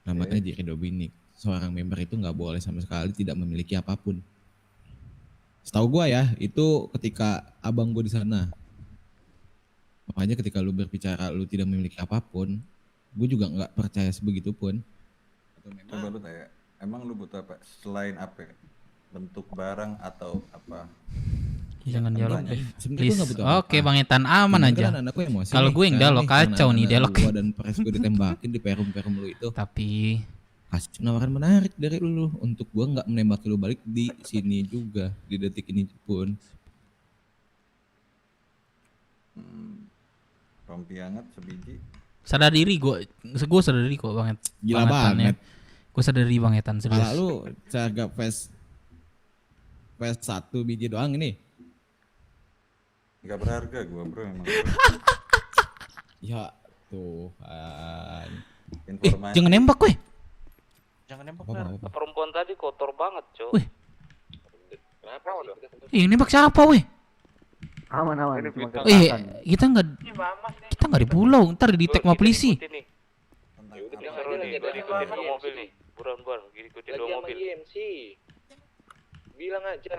Namanya Jerry Dominik. Seorang member itu nggak boleh sama sekali tidak memiliki apapun. Setahu gua ya, itu ketika abang gua di sana. Makanya ketika lu berbicara lu tidak memiliki apapun, gue juga nggak percaya sebegitu pun. Coba lu tanya, emang lu butuh apa? Selain apa? Bentuk barang atau apa? Jangan dialog deh. Sebenarnya Please. gua nggak butuh Oke, apa-apa. Bang Etan aman Cuman aja. kan anakku emosi Kalau nih. gue yang Sekarang dialog nih, kacau karena nih anak-anak dialog. gua dan pres gue ditembakin di perum-perum lu itu. Tapi kasih penawaran menarik dari lu untuk gua nggak menembaki lu balik di sini juga di detik ini pun. Rompi hangat sebiji. sadar diri gue sadar diri kok banget. Gila banget. Gue sadar diri Bang Etan serius. Pala lu seharga PS 1 biji doang ini. Nggak berharga gua bro emang. Ya Tuhan. Jangan nembak weh. Jangan nembak. Apa-apa. Perempuan tadi kotor banget, Cok. Wih. Kenapa udah? Ih, nembak siapa weh? Aman. Cuma Kita nggak di pulau, ntar di tag sama polisi. Ya udah bilang aja lagi ada ikutin dua mobil nih. Buruan, ikutin dua mobil. IMC. Bilang aja.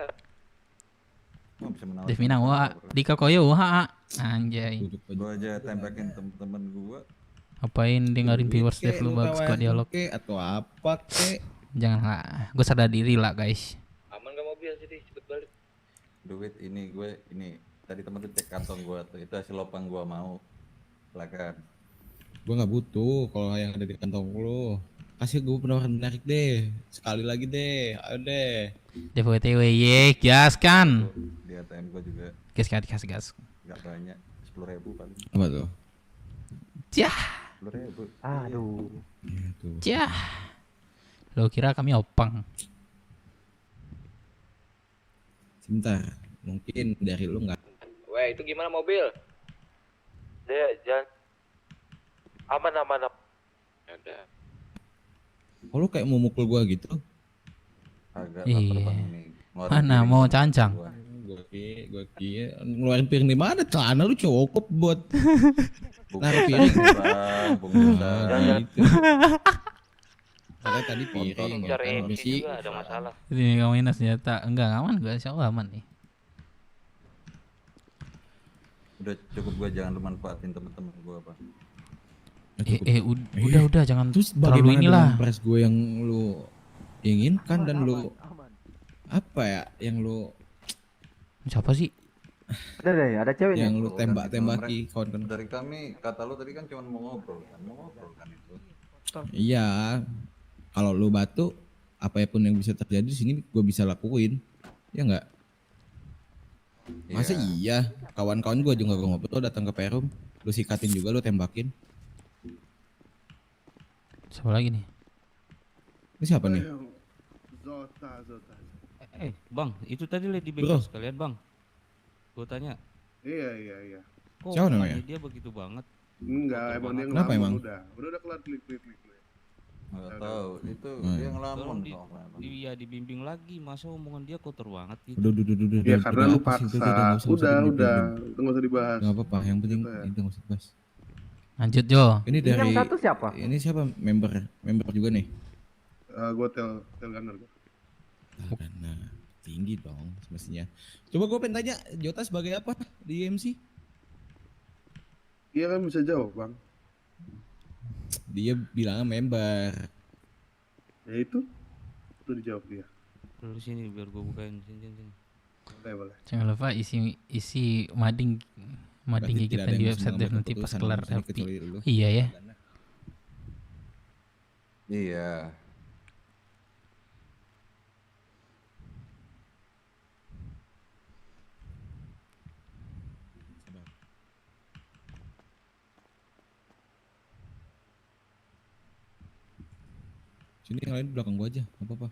Devina wa Dika Koyo ha anjay. Gua aja tembakin temen-temen gua. Apain dengerin viewers Dev lu bagus kok dialog. Atau apa kek? Jangan lah, gue sadar diri lah guys. Aman gak mobil sih, cepet balik. Duit ini gue ini tadi temen tuh cek kantong gua tuh, itu hasil lopang gua mau. Silakan. Gue nggak butuh kalau yang ada di kantong lu. Kasih gue penawaran menarik deh. Sekali lagi deh. Ayo deh. DWTW ye, gas kan. Di ATM gua juga Gas. nggak banyak, 10.000 paling. Apa tuh? Cah. 10.000. Aduh. Cah. Lo kira kami opang? Sebentar. Mungkin dari lu nggak. Weh, itu gimana mobil? Dia jangan aman. Ada. Oh, lu kayak mau mukul gua gitu? Agak Iya. Mana mau cancang? Gua kira ngeluarin piring di mana? Celana lu cukup buat naruh piring. Gitu. Karena tadi piring ya Cari kan MC juga ada masalah. Ini kamu ini senjata. Enggak aman gua, insyaallah aman nih. Udah cukup gua, jangan lu manfaatin temen-temen gua, Pak. Udah jangan Terus terlalu bagaimana inilah. dengan pres gue yang lu inginkan dan lu apa ya yang lu Siapa sih? Ada deh, ada ceweknya. yang lu Dan tembak-tembaki itu kawan-kawan. dari kami, kata lu tadi kan cuma mau ngobrol kan itu. Iya, kalau lu batu apapun yang bisa terjadi di sini gue bisa lakuin, ya nggak? Masa iya kawan-kawan gue juga gak ngobrol datang ke Perum, lu sikatin juga, lu tembakin. Siapa lagi nih? Ini siapa nih? Zota. Bang, itu tadi Lady Bro. Bengkel sekalian, Bang. Gua tanya, Iya. kok Siapa mukanya namanya? dia begitu banget? Enggak, emang dia Kenapa ngelamun emang? udah kelar klik. Nggak tahu, itu dia ngelamun. Tolong dia dibimbing lagi, masa omongan dia kotor banget gitu. Udah. Ya karena lu apa sih itu? paksa. Udah, dibimbing. nggak usah dibahas. Nggak apa-apa, yang penting itu nggak usah dibahas. Lanjut Jo. Ini Ini dari yang satu siapa? Ini siapa member juga nih? Gue tel gunner. Karena tinggi dong semestinya. Coba gue pengen tanya Jota sebagai apa di MC? Iya kan bisa jawab bang. Dia bilang member. Ya itu dijawab dia. Lu sini biar gua bukain sini. Boleh. Jangan lupa isi mading Berarti kita tidak ada di yang website bisa Dev nanti pas keputusan kelar di sini LP. kecuali lu. Iya ya. Iya. Sini yang lain di belakang gua aja, nggak apa-apa.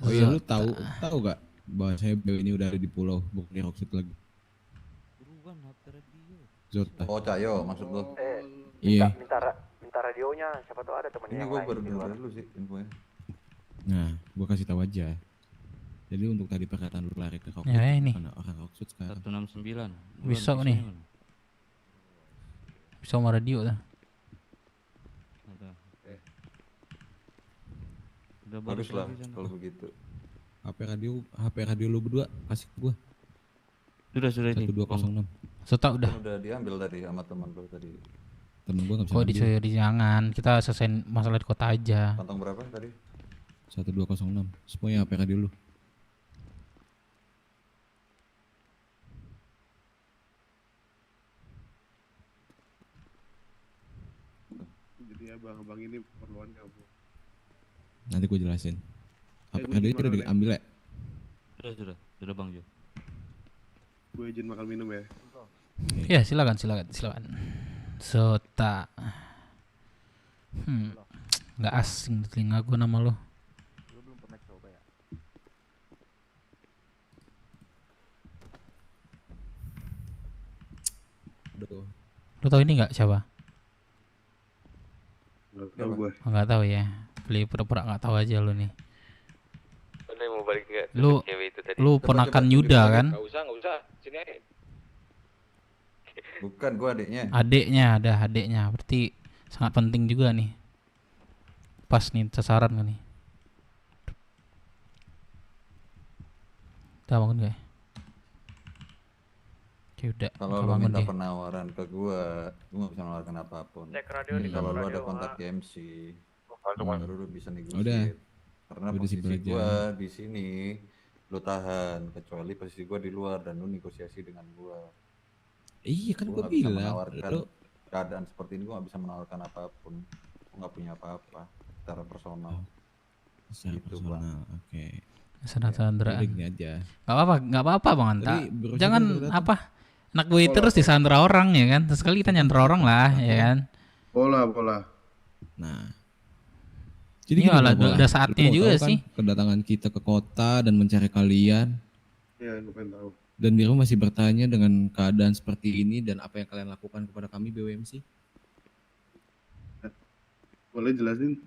Oh iya, lu tahu gak bahwa saya ini udah ada di pulau, bukan di Rockset lagi. Buruan HP radio. Zota. Oh Cahyo maksud lu? Iya. Minta radionya, siapa tahu ada temennya Ini yang gua lain baru di luar. dengar dulu sih infonya. Nah, gua kasih tahu aja. Jadi untuk tadi perkataan lu lari ke Rockset, Ya, ini. mana orang Rockset sekarang? 169. Bisa nih. Bisa sama radio dah. Udah. Udah Bagus lah lagi sana. kalau begitu. HP radio lu berdua kasih ke gua. Sudah ini. 1206. Sota udah. Udah diambil tadi sama teman lu tadi. Temen gua enggak bisa. Kok ngambil. disuruh jangan. Kita selesaiin masalah di kota aja. Kantong berapa tadi? 1206. Semuanya HP radio lu. Jadi abang ini keperluan kamu. Nanti gua jelasin. HP gua radio izin itu udah makan, diambil ya? Sudah Bang Jo. Gue izin makan minum ya. Ya silakan. Sota. Nggak asing di telinga gua nama lo. Lu belum pernah coba ya? Aduh. Lo tau ini nggak siapa? Nggak tahu gue. Nggak tahu ya. Beli pura-pura nggak tahu aja lo nih. Udah mau balik ke Lu cewek itu tadi. lu ponakan Yuda kan? Nggak usah. Sini aja. Bukan, gua adiknya. Adeknya. Berarti sangat penting juga nih. Pas nih sasaran kan nih. Udah bangun gak ya? Oke udah. Kalau udah lu bangun minta dia. penawaran ke gua nggak bisa menawarkan apapun. Cek radio Jadi di kalau dalam lu ada radio, kontak Mak. MC, baru lu bisa Udah. negosiasi. Karena Udah posisi simpel aja. gua di sini lu tahan, kecuali posisi gua di luar dan lu negosiasi dengan gua. Iya kan gua nggak bisa bilang. menawarkan Lu keadaan seperti ini, gua nggak bisa menawarkan apapun. Gua nggak punya apa-apa secara personal. Secara personal, oke. Sandra. Udah gini aja. Gak apa-apa Bang Anta. Tadi Bro Jangan Sugeng baru datang. apa anak gue terus disandra orang ya kan. Terus sekali kita nyandra orang lah ya kan. Pola. Nah. Jadi Iya gini lah, Bola. udah saatnya Lu mau juga tahu kan sih. kedatangan kita ke kota dan mencari kalian. Iya, gue pengen tahu. Dan Biro masih bertanya dengan keadaan seperti ini dan apa yang kalian lakukan kepada kami BWMC. Boleh jelasin?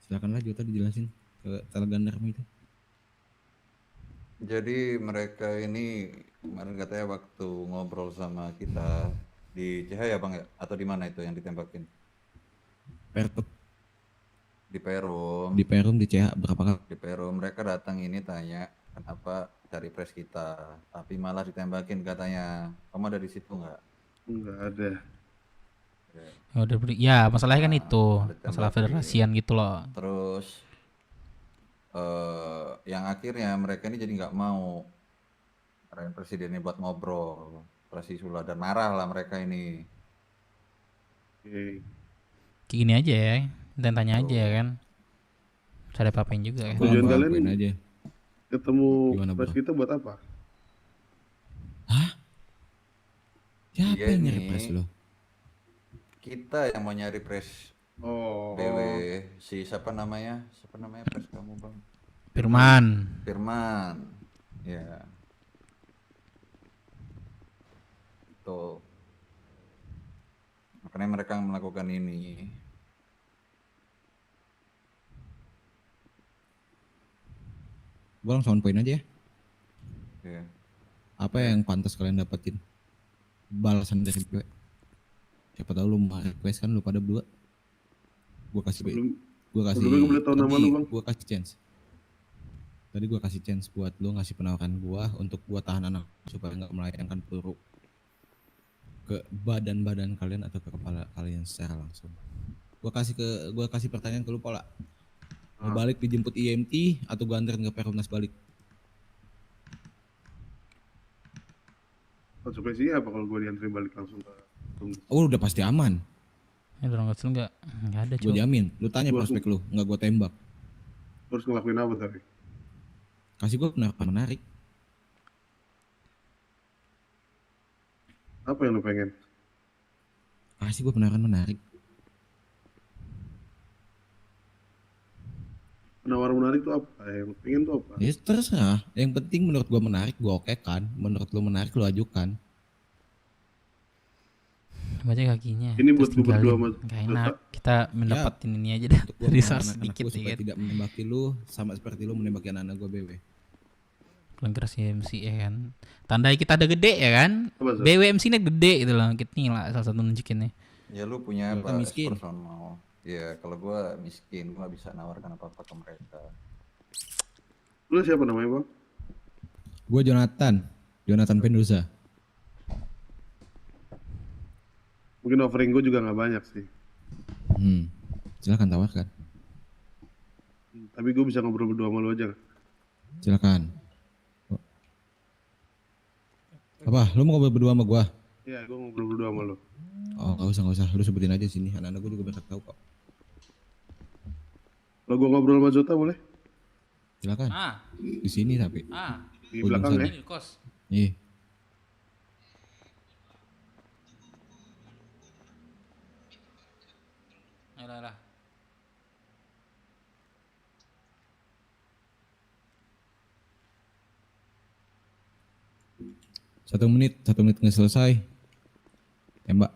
Silakanlah Jota dijelasin ke telegandarmu itu. Jadi mereka ini kemarin katanya waktu ngobrol sama kita di CH ya Bang ya? Atau di mana itu yang ditembakin? Pertep. Di Perum. Di Perum di CH berapa kali? Di Perum mereka datang ini tanya kenapa cari pres kita, tapi malah ditembakin katanya. Kamu ada di situ nggak? Enggak ada. Ya udah ya masalahnya kan itu masalah federasian gitu loh. Terus yang akhirnya mereka ini jadi nggak mau arahin presidennya buat ngobrol, Prasisula, dan marah lah mereka ini. Oke. Gini aja ya, dan tanya aja ya kan. Bisa ada apa-apain juga kan. Tujuan kalian Apain aja. ketemu Gimana, pres Bro? kita buat apa? Siapa Iya yang nyari nih. pres lo? Kita yang mau nyari pres BW si siapa namanya pres kamu Bang? Firman. Ya. Tuh. Makanya mereka melakukan ini. Gue langsung on point aja ya. Ya. Apa yang pantas kalian dapetin? Balasan dari gue. Siapa tahu lu mau request kan lu pada berdua. Gue kasih sebelumnya gue boleh tahu nama lu, Bang? Gue kasih chance. Tadi gue kasih chance buat lu ngasih penawaran gue untuk gue tahan anak supaya nggak melayangkan peluru ke badan-badan kalian atau ke kepala kalian secara langsung. Gue kasih pertanyaan ke lu Pola. Mau balik dijemput IMT atau gue anterin ke Perumnas balik? Konsekuensinya apa kalau gue dianterin balik langsung ke Oh udah pasti aman. Ya dorong kecil enggak ada Gue jamin. Lu tanya prospek lu, nggak gue tembak. Terus ngelakuin apa tadi? Kasih gue pendapat menarik. Apa yang lu pengen? Kasih gue penawaran menarik. Penawaran menarik itu apa? Yang lu pengen tuh apa? Ya terserah. Yang penting menurut gue menarik, gue oke kan. Menurut lu menarik, lu ajukan. Baca kakinya. Ini terus buat gue berdua tinggalin. sama Nggak enak. Kita mendapatin ini aja dah. Gua Resource menahan sedikit anakku ya supaya kan. tidak menembaki lu sama seperti lu menembaki anak-anak gue BW. Keras MC ya kan. Tandai kita ada gede ya kan. Apa, Zat? BWMC nya gede gitu loh. Ini lah salah satu nunjukinnya. Ya lu punya Kita apa? miskin. Personal. Ya kalau gua miskin, gua nggak bisa nawarkan apa-apa ke mereka. Lu siapa namanya, Bang? Gue Jonathan Penduza. Mungkin offering gue juga nggak banyak sih. Silakan tawarkan. Tapi gue bisa ngobrol berdua sama lu aja. Silakan. Apa? Lu mau ngobrol berdua sama gua? Iya, gue ngobrol berdua sama lu. Oh, nggak usah. Lu sebutin aja sini. Anak-anak gue juga berhak tahu kok. Kalau gue ngobrol sama Jota boleh? Silakan. Di sini tapi. Di Ujung belakang sana. ya? Iya. Alah. 1 menit nggak selesai. Tembak.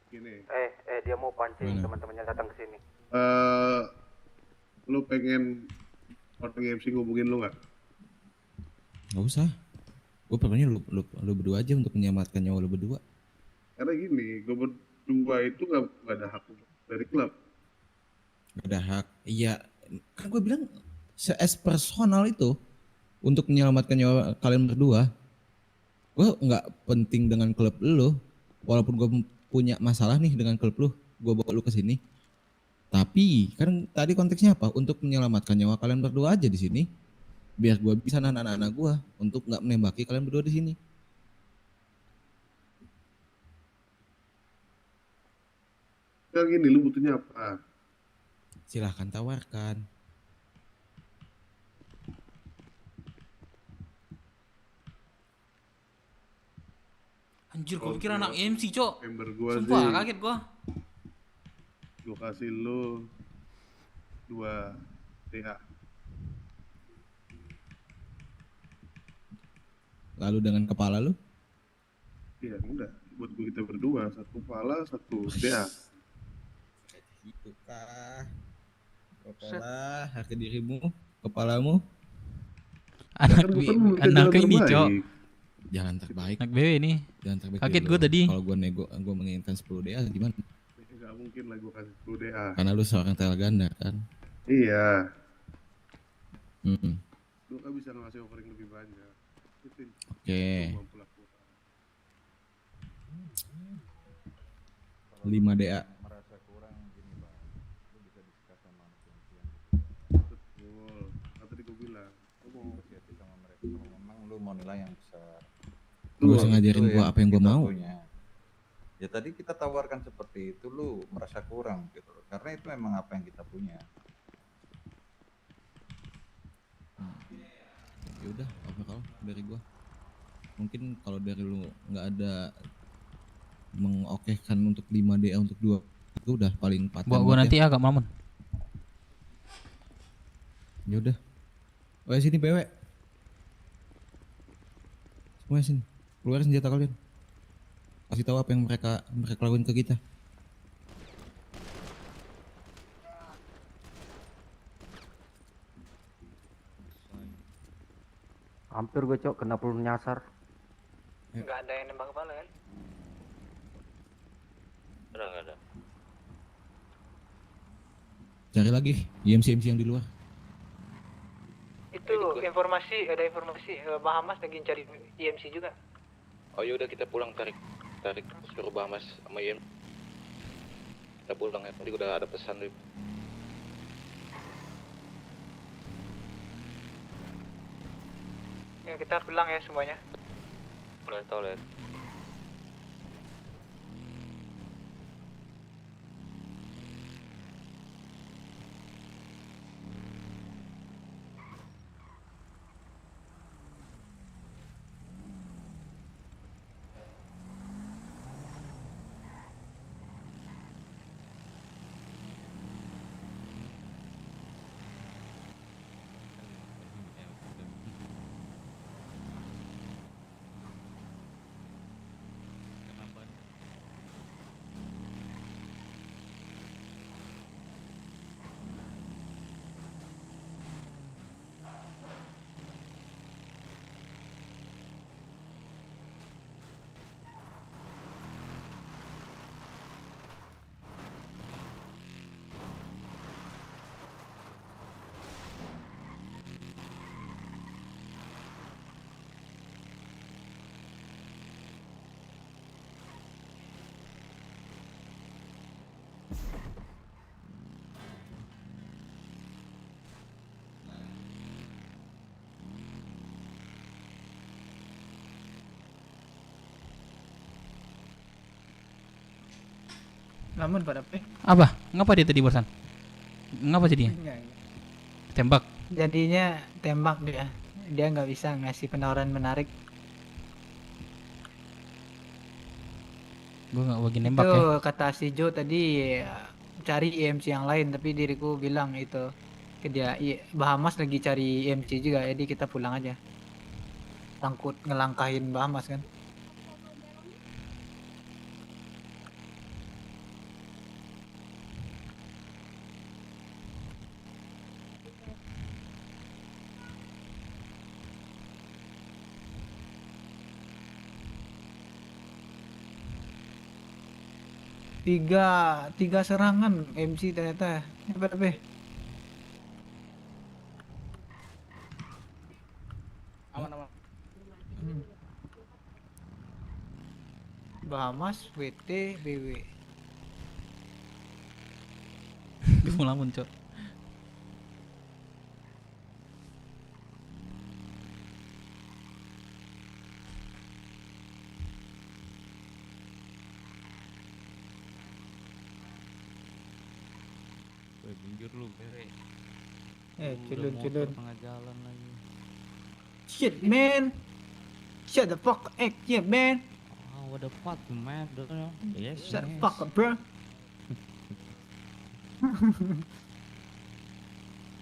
Gini. Dia mau pancing Gimana? teman-temannya datang ke sini. Lu pengen orang MC ngubungin lu nggak? Nggak usah. Gue pokoknya lu berdua aja untuk menyelamatkan nyawa lu berdua. Karena gini, gue berdua itu nggak ada hak dari klub. Gak ada hak. Iya, kan gue bilang se-as personal itu untuk menyelamatkan nyawa kalian berdua. Gue nggak penting dengan klub lu, walaupun gue punya masalah nih dengan klub lu, gue bawa lu ke sini. Tapi kan tadi konteksnya apa? Untuk menyelamatkan nyawa kalian berdua aja di sini. biar gua bisa nahan anak-anak gua untuk nggak menembaki kalian berdua di sini. Kayak gini, lu butuhnya apa? Silahkan tawarkan. Anjir, gua pikir anak MC, Cok. Member gua Sumpah, sih. kaget gua. Gua kasih lu 2 TA. Lalu dengan kepala lu? Iya, enggak. Buat kita berdua, 1 kepala, 1 TA. Itu kah? Kepala, harga dirimu, kepalamu. Anak anak ini, Cok. Jangan terbaik. Anak BW ini. Jangan terbaik. Kaget gua tadi. Kalau gua gua menginginkan 10 DA gimana? Enggak mungkin lah gua kasih 10 DA. Karena lu seorang teleganda kan. Iya. Hmm. Lu kan bisa ngasih offering lebih banyak. Itu Oke. yang mampu lakukan. 5 DA. Merasa kurang gini bang, lu bisa diskus sama anak yang Betul. Kan tadi gua bilang, lu mau negosiasi sama mereka kalau memang lu mau nilai yang besar. Lu usah ngajarin Itu gua yang apa yang gua kita mau. punya. Ya tadi kita tawarkan seperti itu, lu merasa kurang gitu loh. Karena itu memang apa yang kita punya. Ya udah, overall dari gua. Mungkin kalau dari lu nggak ada mengokehkan untuk 5 DA untuk 2 itu udah paling paten. Gua nanti agak mamun. Ya udah. Oh sini PW. Semua sini. Keluarin senjata kalian. Kasih tahu apa yang mereka lakuin ke kita. Hampir gue cok kena peluru nyasar. Nggak ada yang nembak kepala kan? Nggak ada. Cari lagi IMC yang di luar. Itu informasi, ada informasi Bahamas lagi cari IMC juga. Oh yaudah kita pulang, tarik suruh Bahamas sama Ian. Kita pulang ya, tadi udah ada pesan Rip. Ya kita pulang ya semuanya. Udah toilet. Namun pada apa? Apa? Ngapa dia tadi barusan? Ngapa jadinya? Tembak. Jadinya tembak dia. Dia nggak bisa ngasih penawaran menarik. Gue nggak bagi nembak Itu ya. kata si Joe tadi cari IMC yang lain, tapi diriku bilang itu ke dia Bahamas lagi cari IMC juga, jadi kita pulang aja. Takut ngelangkahin Bahamas kan. Tiga serangan MC ternyata hebat be. Aman. Bahamas, WT, BW. Gue mau lamun, Cok. Minggir lu, bere. Culun. Tengah jalan lagi. Shit, man. Shut the fuck up, yeah, man. Oh, what the fuck, man? Yes, Shut the fuck up, bro.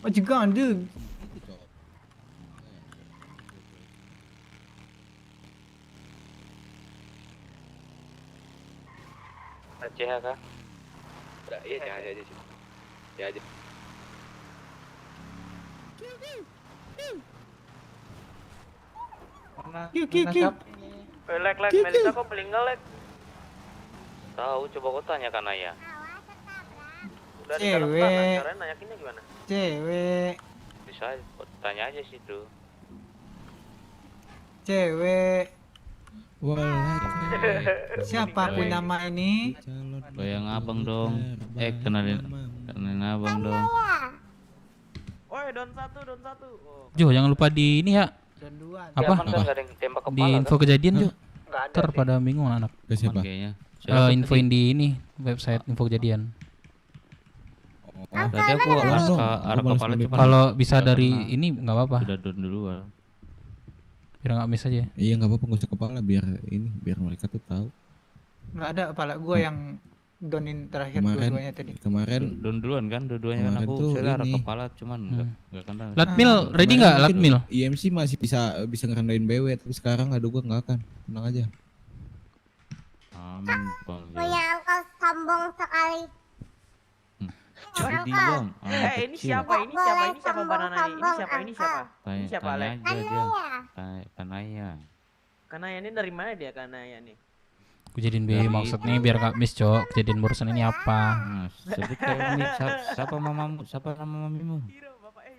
What you gonna do? CH kah? Udah, iya CH aja sih. CH aja. Lek, Melisa kok meninggal, Lek? Tahu, coba kau tanya kan Naya. Udah di dalam Cewek. tanah, caranya nanyakinnya gimana? Cewek. Bisa tanya aja situ. Cewek. Walah. Siapa pun nama ini? Goyang abang dong. Kenalin abang dong. Woi, don satu. Oh. Jo, jangan lupa di ini ya. Dan dua. Apa? Aman kan nggak ada yang tembak Di kepala info kan? kejadian Jo. Nggak ada Ntar sih. pada bingung anak. Ke siapa? Kayaknya. Infoin di ini website info kejadian. Tadi aku arah kepala cuma. Kalau bisa dari ini nggak apa-apa. Udah don duluan. Biar nggak miss aja. Iya nggak apa-apa, nggak usah kepala biar mereka tuh tahu. Nggak ada kepala gua yang donin terakhir dua-duanya tadi. Kemarin don duluan kan, dua-duanya kan kemarin aku tuh saya arah ini. kepala cuman nggak kenal. Latmil ready nggak Latmil? IMC masih bisa ngerendahin BW, tapi sekarang aduh gua nggak akan. Tenang aja. Aman bang. Punya engkau sombong sekali. Jadi bang. Ini siapa banana ini? Ini siapa? Ini siapa, Tanya Lek? aja dia. Kanaya. Kanaya ini dari mana dia Kanaya nih? Kejadian BW maksudnya biar nggak miss Cok. Kejadian barusan ini apa? Nah, sebut kayak ini. Siapa mamamu? Siapa nama mamimu?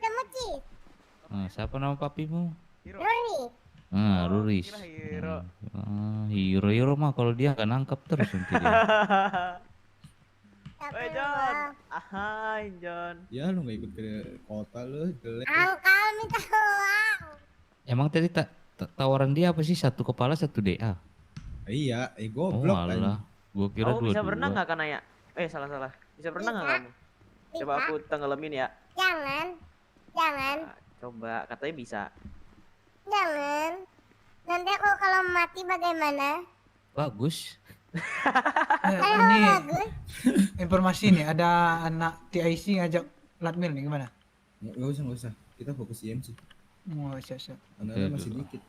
Temuci. Nah, siapa nama papimu? Ruri. Nah, Ruris. Hiro mah kalau dia nggak nangkep terus nanti dia. Woi John. Hai John. Ya lu nggak ikut ke kota lu, jelek. Engkau minta uang. Emang tadi tawaran dia apa sih? Satu kepala satu DA. Iya, Oh goblok alah, gua kira Kamu bisa dua-dua. berenang nggak Kanaya? Salah. Bisa berenang nggak kamu? Coba aku tenggelamin ya. Jangan. Coba, katanya bisa. Jangan. Nanti aku kalau mati bagaimana? Bagus. Ini informasi nih, ada anak TIC ngajak Latmil nih gimana? Nggak usah. Kita fokus IMC. Oh, siap. Anak-anak masih dikit.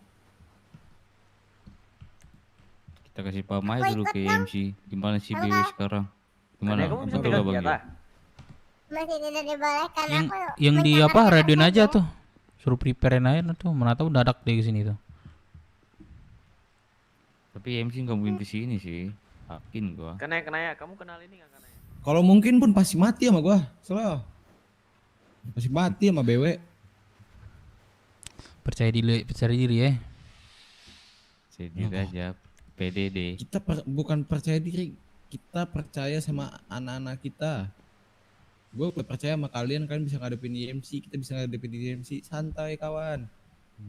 Kita kasih paham aja dulu ke MC. Gimana sih BW sekarang? Gimana? Kamu bisa Betul pegang gak Bang? senjata? Masih tidak dibolehkan. Yang di apa radioin aja tuh. Suruh preparein aja tuh. Mana tahu dadak deh ke sini tuh. Tapi MC nggak mungkin kesini sih. Yakin gua. Kanaya, kamu kenal ini nggak Kanaya? Kalau mungkin pun pasti mati sama gua. Slow. Pasti mati sama BW. Percaya diri ya. Percaya diri aja. PDD. Kita bukan percaya diri, kita percaya sama anak-anak kita. Gue percaya sama kalian bisa ngadepin IMC, kita bisa ngadepin IMC. Santai kawan.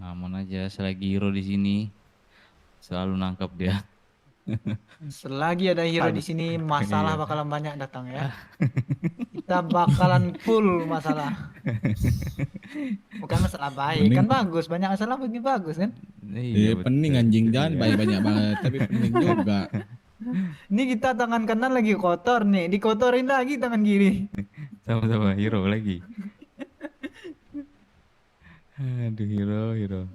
Aman aja, selagi hero di sini selalu nangkap dia. Selagi ada hero di sini, masalah bakalan banyak datang ya. Kita bakalan full masalah. Bukan masalah baik, kan bagus. Banyak masalah bagus kan? Iya, pening anjing, jangan banyak banget, tapi pening juga. Ini kita tangan kanan lagi kotor nih, dikotorin lagi tangan kiri. Sama-sama hero lagi. Aduh hero.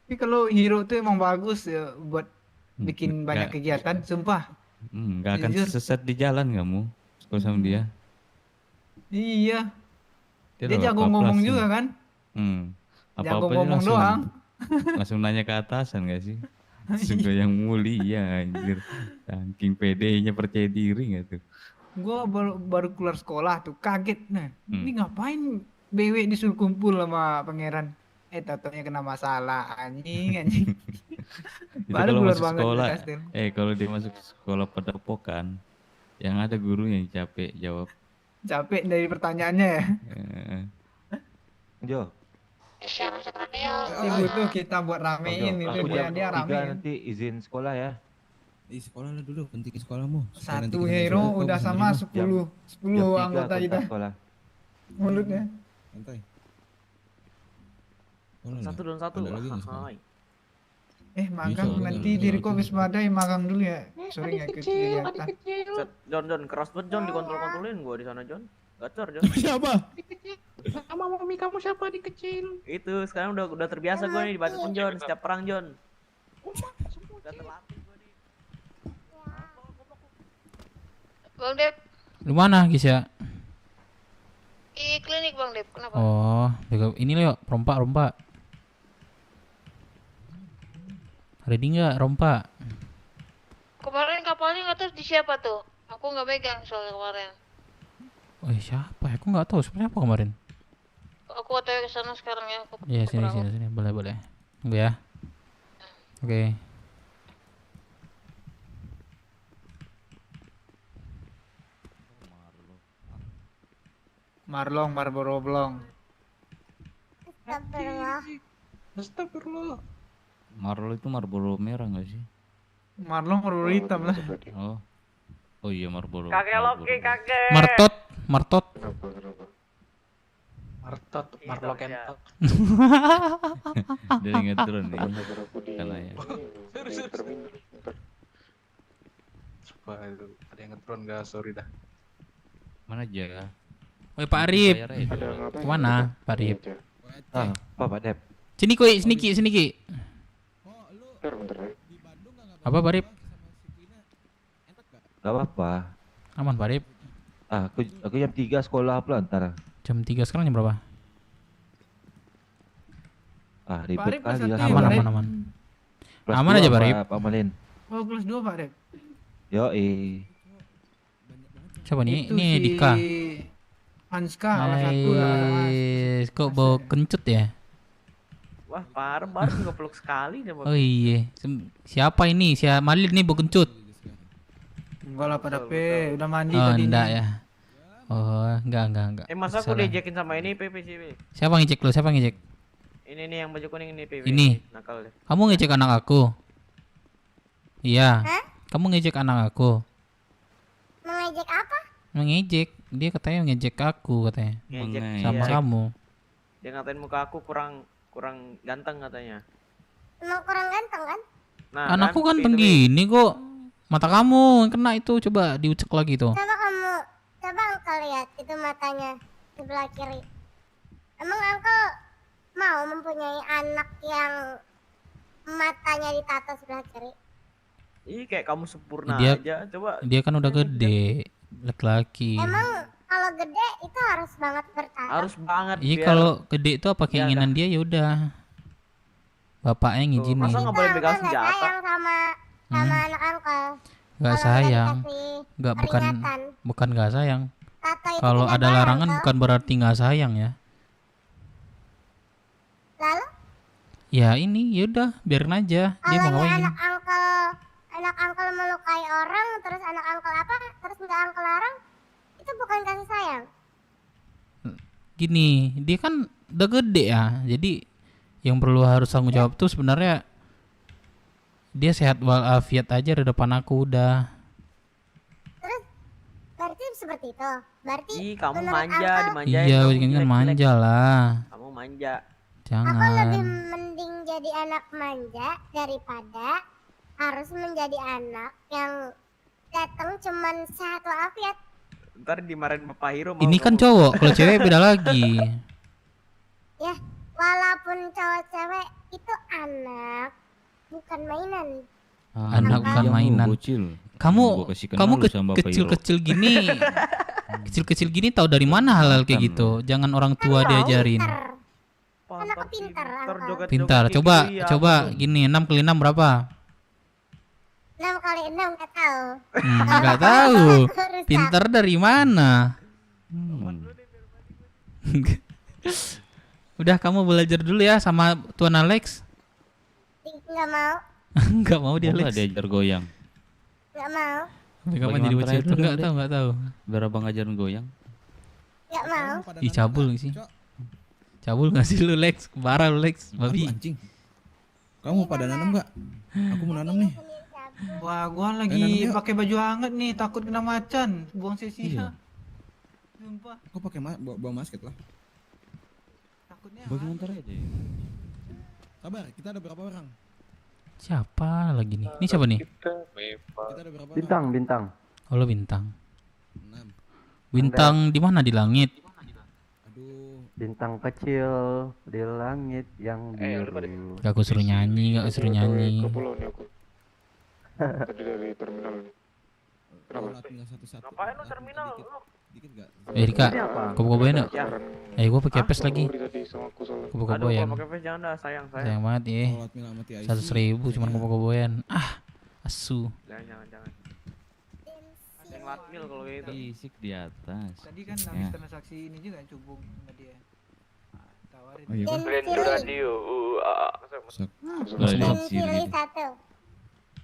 Tapi kalau hero tuh emang bagus ya buat bikin banyak kegiatan, sumpah. Nggak akan Jujur. sesat di jalan kamu kalau sama dia. Iya. Dia adalah jago kaplas ngomong tuh. juga kan? Apa-apa dia ngomong langsung, doang. langsung nanya ke atasan gak sih? Suka yang mulia anjir. Saking PD-nya percaya diri gak tuh? Gua baru keluar sekolah tuh kaget. Nah, ini ngapain BW disuruh kumpul sama pangeran? Tatonya kena masalah anjing. Itu Baru kalau keluar masuk banget sekolah, dari kastil. kalau dia masuk sekolah padepokan, yang ada gurunya yang capek jawab. Capek dari pertanyaannya ya. Jo. Ini butuh kita buat ramein itu Aku dia jam 3 ramein. nanti izin sekolah ya. Di sekolah lah dulu, penting sekolahmu. Supaya nanti Satu kita hero masuk, udah bisa sama nerima. 10 anggota kita. Mulutnya. Santai. Satu dan satu. Ada lagi nggak sekolah? Eh magang Bisa, nanti bisa, diriku bisa. habis badai magang dulu ya. Sering ya ikut kegiatan. Set, John, keras banget John, dikontrol-kontrolin gua di sana John. Gacor John. Siapa? Sama mami kamu siapa di kecil? Itu sekarang udah terbiasa gua nih dibantuin John setiap perang John. Udah terlatih gua nih. Bang Dep, Di mana Gisya? di klinik Bang Dep, kenapa? Oh, ini Leo, rompak. Ready nggak rompak? Kemarin kapalnya nggak tahu di siapa tuh. Aku nggak pegang soalnya kemarin. Oh siapa? Aku nggak tahu sebenarnya apa kemarin. Aku otw ke sana sekarang ya. Aku Iya ke perahu. sini, boleh. Tunggu ya. Oke. Marlong, Marlboro Blong. Astagfirullah. Marlo itu Marlboro merah nggak sih? Marlong Marlboro hitam lah. Oh iya Marlboro. Kakek Loki, kakek. Martot. Marlo kentot. Dari ngetron nih. Kalah ya. Sumpah itu ada yang ngetron gak, sorry dah. Mana aja? Woi Pak Arif. Kemana Pak Arif? Pak Dep. Sini Ki. Apa Pak Arif? Gak apa-apa. Aman Pak Arif. Aku jam 3 sekolah pula ntar. Jam 3 sekarang jam berapa? Ribet Pak Arif kali lah. Aman. Aman aja Pak Arif. Amalin. Oh kelas 2 Pak Dep. Yoi. Siapa nih? Itu Ini si Dika. Anska kelas 1 lah. Kok bau kencut ya? Wah, parah baru juga peluk sekali dia. Oh iya. Siapa ini? Si Malin nih bau kencut. Enggak lah pada P, udah mandi Oh tadi enggak nih. ya. Oh enggak. Masa aku Salah. diajakin sama ini PPCB. Siapa ngecek lu? Siapa ngecek? Ini nih yang baju kuning ini PPCB. Ini. Nakal deh. Kamu ngecek anak aku? Iya. Kamu ngejek anak aku? Mengejek apa? Mengejek. Dia katanya ngejek aku katanya. Ngejek, Sama iya. kamu. Dia ngatain muka aku kurang ganteng katanya. Emang kurang ganteng kan? Nah, Anakku kan gini kok. Mata kamu yang kena itu, coba diucek lagi tuh. Coba engkau lihat itu matanya sebelah kiri. Emang engkau mau mempunyai anak yang matanya ditato sebelah kiri? Ih, kayak kamu sempurna Dia aja. Coba. dia kan udah gede, laki-laki. Emang kalau gede itu harus banget bertato? Harus banget. Iya kalau gede itu apa keinginan dia ya udah. Bapaknya ngizinin. Masa nggak boleh pegang Nggak senjata? sayang sama anak engkau. Gak Kalau sayang. udah dikasih Gak peringatan. bukan gak sayang. Tato itu Kalau tidak ada barang, larangan toh. bukan berarti gak sayang ya. Lalu Ya ini yaudah biarin aja. Dia mau kalau ngapain? anak angkel melukai orang, terus anak angkel apa, terus nggak angkel larang, itu bukan kasih sayang. Gini, dia kan udah gede ya. Jadi yang perlu harus tanggung jawab tuh sebenarnya dia sehat walafiat aja di depan aku udah. Terus berarti seperti itu. Berarti Ih, kamu menurut manja, angkel, dimanjain. Iya, kamu kan jelek-jelek. manja lah. Kamu manja. aku lebih Jangan. mending jadi anak manja daripada harus menjadi anak yang datang cuman sehat walafiat. Ntar dimarahin Bapak Hiro. mau Ini kan kamu- cowok, kalau cewek beda lagi. Ya, walaupun cowok cewek itu anak, bukan mainan. Anak bukan Iya, mainan. bocil. Kamu Gua kasih kenal kamu lu sama Bapak kecil-kecil gini. Kecil-kecil gini tahu dari mana hal-hal kayak gitu. Jangan orang tua diajarin. Kan aku pintar, angkel. Pintar. Coba gini, 6 kali 6 berapa? 6 kali 6 nggak tahu. Nggak tahu. Pintar dari mana? Udah kamu belajar dulu ya sama Tuan Alex. Nggak mau, Nggak mau dia Boleh Alex. diajar goyang. nggak mau, Sampai kapan jadi bocil itu nggak tahu. Biar abang ngajarin goyang. nggak mau. Ih cabul nggak sih? Cabul nggak sih lu Lex? Parah lu Lex, babi. Anjing. Kamu pada nanam nggak? Aku mau nanam nih. Wah, gua namanya- lagi pakai baju hangat nih, takut kena macan. Buang sia-sia. Iya. Sumpah. Kok pakai bawa masket lah? Takutnya Bagi motor aja ya. Sabar, kita ada berapa orang? Siapa lagi nih? Ini siapa nih? Kita ada berapa orang? Bintang, bintang. Oh, lo bintang. 6. Bintang di mana? Di langit. Bintang kecil di langit yang biru. Gak aku suruh nyanyi, gak aku suruh nyanyi. Tadi dari terminal nih. Kenapa? Tinggal satu-satu. Ngapain lu terminal? Dikit gak? Rika, kau-koboyan yuk. Ya. Gue pakai pes lagi. Aduh, Koboyan. kalau pakai face jangan dah, sayang. Sayang banget ya. 100.000 cuman koboyan. Asu. Jangan. Ada yang latmil kalau kayak gitu. Fisik di atas. Tadi kan habis transaksi ini juga cubung sama dia. Tawarin. Oh iya kan? Blender radio. Kiri satu.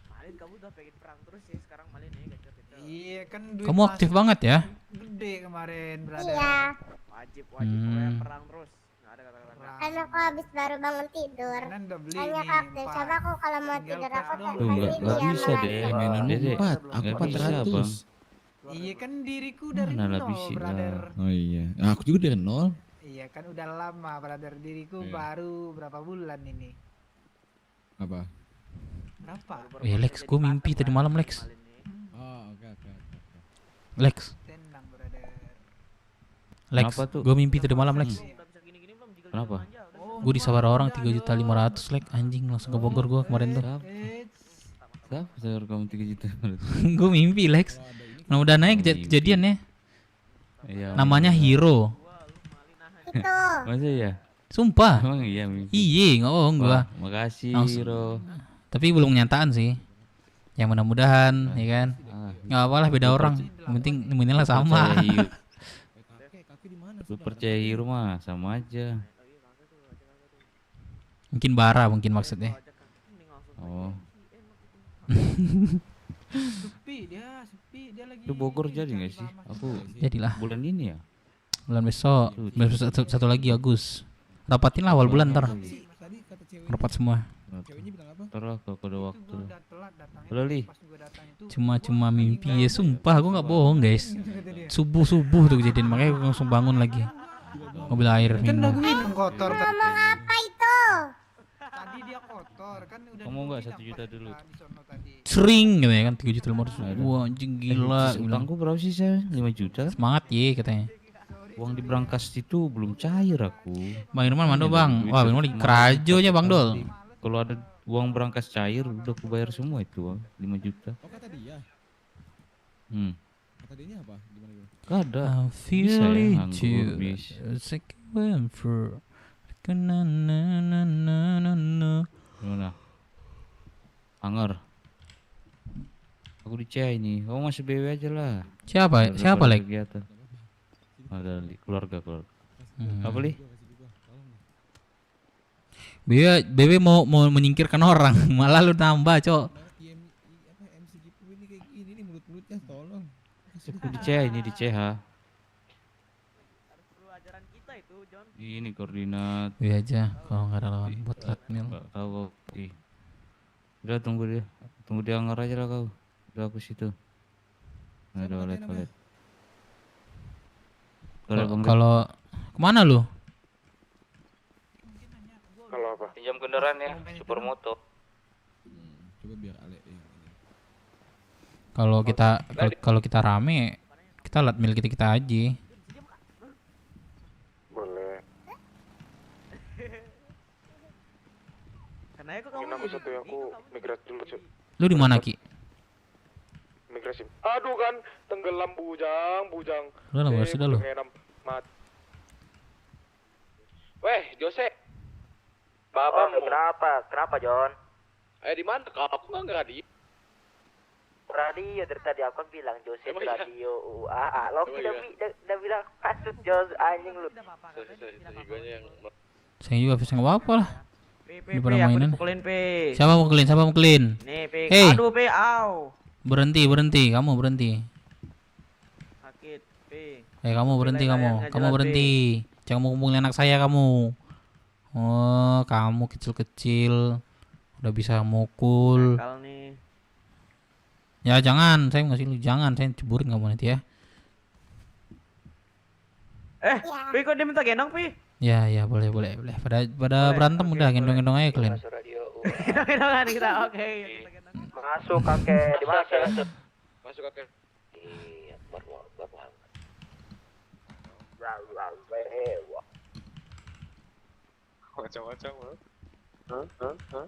Malin kamu udah pengen perang terus ya sekarang Malin ya gacor-gacor. Iya kan duit Kamu aktif banget ya? gede kemarin, brother. Iya. Wajib pokoknya Hmm. perang terus. Nggak ada kata-kata. Kan aku habis baru bangun tidur. Kan udah beli Banyak nih, aktif. 4. Coba aku kalau mau tidur aku Tuh pasti nggak dia bisa deh, malah. mainan deh. 4, aku Nggak bisa 400. bang. Iya kan diriku dari Mana lah nol, bisa brother. lah. Oh iya. Nah, aku juga dari 0. Iya kan udah lama, brother. Diriku Iya. baru berapa bulan ini? Apa? Berapa? Lex, gue mimpi tadi malam Lex. Oh, oke. Lex, Tendang, brother. Lex, Kenapa tuh? gue mimpi tadi malam Lex. Kenapa? Gue disawar orang 3.500.000 Lex, anjing langsung ke Bogor gue kemarin tuh. Siapa sayur kamu 3 juta? Gue mimpi Lex. Mudah-mudahan naik kejadian ya. Iya, Namanya Hero. Itu. Masa ya? Sumpah. Emang iya mimpi. Iya, nggak bohong gua. Wah, makasih Langsung. Hero. Tapi belum kenyataan sih. Yang mudah-mudahan, ya kan. Nggak apalah beda orang. Yang penting nemuinnya lah sama. Lu percaya Hero mah sama aja. Mungkin bara mungkin maksudnya. Oh. Sepi dia lagi. Itu Bogor jadi nggak sih? Aku Jadilah. bulan ini ya. Bulan besok. Bulan besok satu lagi Agus. Rapatin lah awal bulan ntar. Rapat semua. Ntar lah kalau ada waktu. Udah li. Cuma mimpi ya, sumpah aku nggak bohong guys. Subuh tuh kejadian, makanya aku langsung bangun lagi. Mobil air Kan udah minum. minum kotor kan. Ngomong apa itu? Tadi dia kotor kan udah. Kamu nggak 1 juta dulu? Sering gitu ya kan 3.500.000. Wah anjing gila. Utangku berapa sih saya? 5 juta. Semangat ye katanya. Uang di brankas itu belum cair aku. Bang Irman mando bang. Wah Bang Irman di kerajonya Bang Dol. Kalau ada uang brankas cair udah aku bayar semua itu Bang. 5 juta. Oh, kata dia. Kata dia apa? Gimana? Gak ada. I Bisa feel ya it nganggur you. bisa. Gimana? Anger. Aku di CA ini. Kamu masih BW aja lah. Siapa? Daripada Siapa Lek? kegiatan. Ada keluarga. Hmm. Apa li? BB mau menyingkirkan orang, malah lu nambah, Cok. ini kayak gini nih mulut-mulutnya, tolong. Aku di CH ini di CH. Ini koordinat. Iya aja, kalau nggak ada lawan buat latmil. Nggak tahu kau. Udah tunggu dia. Tunggu dia Anggar aja lah kau. Udah aku situ. Ada toilet. Kalau kemana lu? Kalau apa? Pinjam kendaraan ya, supermoto. Coba biar Ale Kalau kita rame, kita latmil kita aja. Boleh. Karena aku Mungkin aku satu yang aku migrasi dulu cuy. Lu di mana Ki? Migrasi. Aduh kan tenggelam bujang. Udah lah, sudah lu. Weh, Jose. Bapak kenapa John? Di mana? Aku nggak di. Radio dari tadi aku kan bilang Jose Emang iya? radio UAA. Loki Emang iya? udah bilang kasut Jos anjing lu. Gue yang Saya juga bisa nggak apa-apa lah. Di pada aku mainan. dipukulin, P. Siapa mau clean? Nih, P. Hey, Aduh, P. Au. berhenti, kamu berhenti. Sakit, P. Kamu berhenti Nggak kamu jelas, berhenti. Jangan mau ngomongin anak saya kamu. Oh, kamu kecil-kecil udah bisa mukul. Nakal nih. Ya jangan, saya ngasih lu jangan, saya ceburin kamu nanti ya. Pi kok dia minta gendong, Pi? Ya boleh. Pada berantem udah gendong-gendong aja kalian. Gendong-gendongan kita, oke. Masuk kakek, di mana kakek? Masuk kakek. Iya, baru hangat. Macam-macam loh. Hah?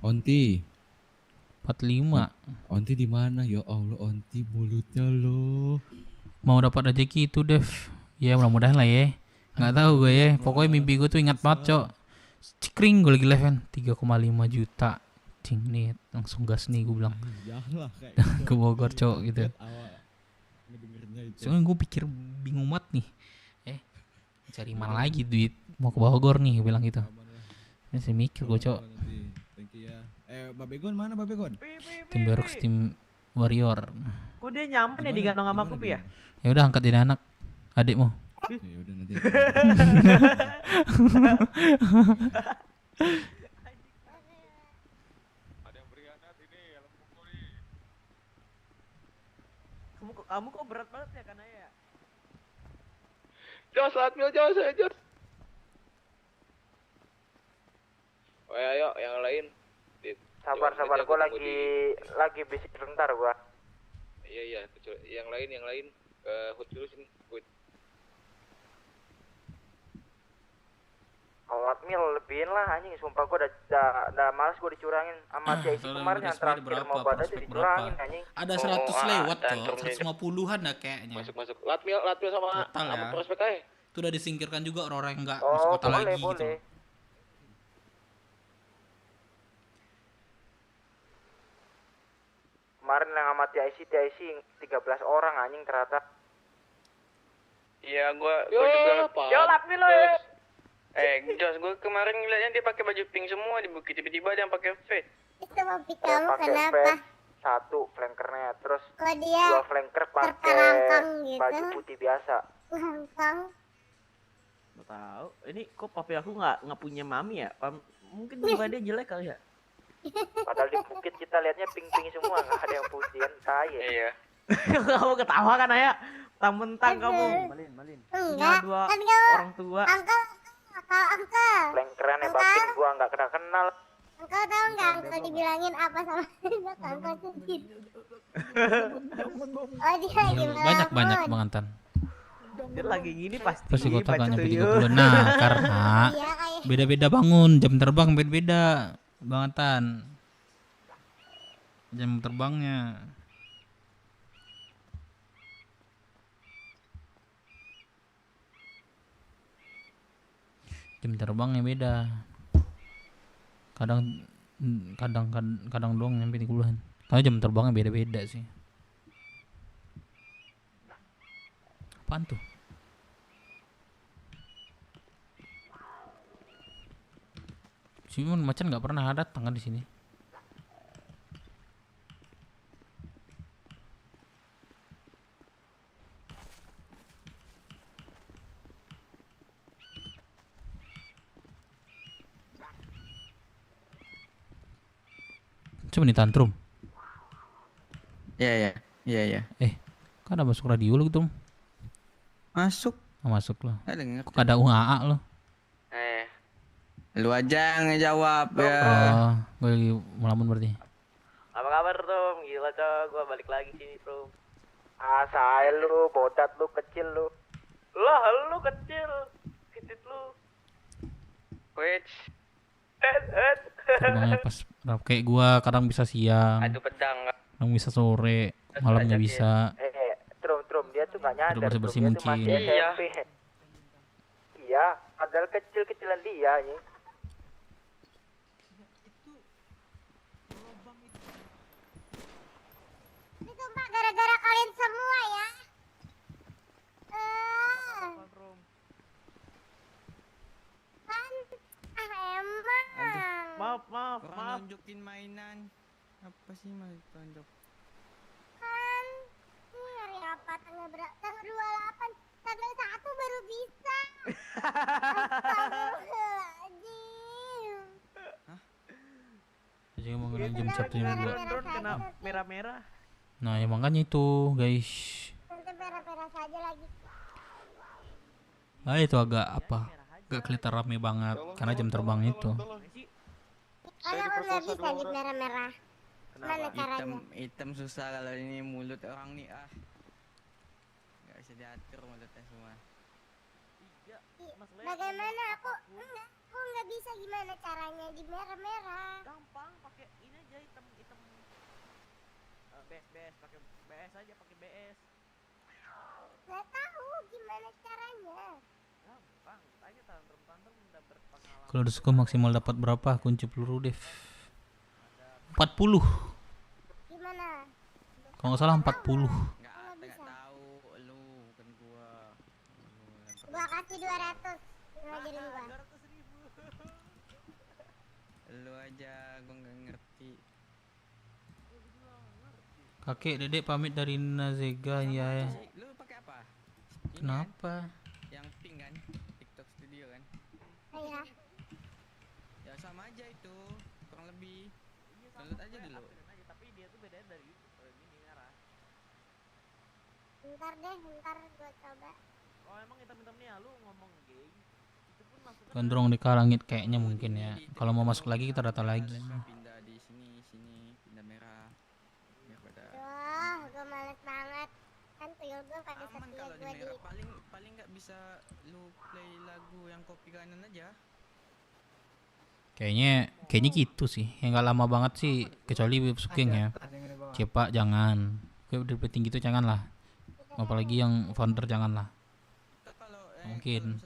Onti. 45. Onti di mana? Ya Allah, Onti mulutnya lo. Mau dapat rezeki itu, Dev. Ya mudah-mudahan lah ya. Nggak tahu gue ya. Pokoknya mimpi gue tuh ingat banget, Cok. Cikring gue lagi live kan 3,5 juta. Cing nih, langsung gas nih gue bilang. Ke Bogor, Cok gitu. Soalnya gue pikir bingung banget nih. Cari mana lagi duit? Mau ke Bogor nih, gue bilang gitu. Masih mikir gue, Cok. Babegon mana Babegon? Tim Berox, tim Warrior. Kok dia nyampe nih digendong sama aku, Pi ya? Ya udah angkat jadi anak adikmu. Ya udah nanti. Kamu kok berat banget ya kan ya? Jos, Admil, Jos. Oh ayo, yang lain. Sabar, gua lagi bisik sebentar gua. Iya, yang lain. Hut dulu sini, Hut. Kalau Admil lebihin lah anjing, sumpah gua udah males gua dicurangin sama CIC kemarin yang terakhir mau pada aja dicurangin anjing. Ada 100 lewat kok, 150-an dah kayaknya. Masuk. Latmil sama Total ya. prospek aja. Itu udah disingkirkan juga orang-orang yang nggak masuk kota lagi gitu. Kemarin yang sama TIC 13 orang anjing ternyata. Iya, gua juga. Yo, Latmil lo. Jos, gua kemarin ngeliatnya dia pakai baju pink semua di bukit, tiba-tiba dia yang pakai V. Itu mobil kamu kenapa? Satu flankernya, terus Kok dia 2 flanker pakai terperangkang gitu? baju putih biasa. Langkang. Nggak tahu. Ini kok papi aku nggak punya mami ya? Mungkin muka dia jelek kali ya? Padahal di bukit kita liatnya pink-pink semua, nggak ada yang putih kan, tai. Iya. Kamu ketawa kan Ayah? Mentang kamu. Malin. Enggak, Dua kan kamu orang tua. Angkel. Flankeran nebakin gua nggak kenal. Angkel tahu nggak Angkel dibilangin apa sama Angkel sedih. Oh dia gimana? Banyak Bang Antan. Dia lagi gini pasti Kota baca nyampe tuyul. 30. Nah, karena beda-beda bangun, jam terbang beda-beda. Bang Antan. Jam terbangnya. Jam terbangnya beda. Kadang dong nyampe 30-an. Karena jam terbangnya beda-beda sih. Apaan tuh? Si macan nggak pernah ada datang kan di sini. Coba nih tantrum. Iya. Kan ada masuk radio lu gitu. Masuk. Masuk lo. Ada Kok ada UAA lo? Lu aja ngejawab ya. Oh, gue lagi melamun berarti. Apa kabar Rom? Gila cok, gua balik lagi sini Rom. Asal lu, bodat lu, kecil lu. Lah, lu kecil. Titit lu. Wait. Terbangnya pas kayak gua kadang bisa siang, Aduh pedang. kadang bisa sore, malam nggak bisa. Trum, dia tuh nggak nyadar. Bersih-bersih Trum, dia mungkin. tuh masih SMP. Iya, padahal kecil-kecilan dia nih. Ini sumpah gara-gara kalian semua ya. Kan, emang. Maaf. Nunjukin mainan. Apa sih mau tonjok? Kan, ini hari apa? Tanggal 28. Tanggal Jadi mau ngeliat jam 1 jam 2. Drone kena merah-merah. Nah ya makanya itu guys. Nanti merah-merah saja lagi. Nah itu agak apa? Gak kelihatan rame banget karena jam terbang itu. Karena aku nggak bisa di merah-merah. Mana caranya? Hitam susah kalau ini mulut orang nih nggak bisa diatur mulutnya semua. Bagaimana aku nggak bisa gimana caranya di merah-merah? Gampang, pakai ini aja hitam BS pakai BS aja, pakai BS. Nggak tahu gimana caranya. Gampang, tanya tantrum udah berpengalaman. Kalau udah suka maksimal dapat berapa kunci peluru Dev? 40. Gimana? Kalau nggak salah 40. Nggak tahu, lu bukan gua. Gua kasih 200. Ngajarin gua. Lu aja gua nggak ngerti. Kakek dedek pamit dari Nazega ya. Lu pakai apa? Kenapa? Yang pink kan? TikTok Studio kan? Iya. Ya sama aja itu, kurang lebih. Download aja dulu. Tapi dia tuh bedanya dari YouTube kalau ini merah. Ntar gua coba. Oh emang hitam-hitam nih ya, lu ngomong gay. Itu pun masuknya Gondrong di Kalangit kayaknya mungkin ya. Kalau mau masuk lagi kita data lagi. Pindah di sini, pindah merah. Biar pada Wah, gua males banget. Kan tuyul gua pada aman setia kalau di gua di. merah. Paling nggak bisa lu play lagu yang kopi kanan aja. Kayaknya gitu sih. Yang nggak lama banget sih kecuali Web Suking ya. Cepak jangan. Kayak udah tinggi itu jangan lah. Apalagi yang founder jangan lah. Mungkin.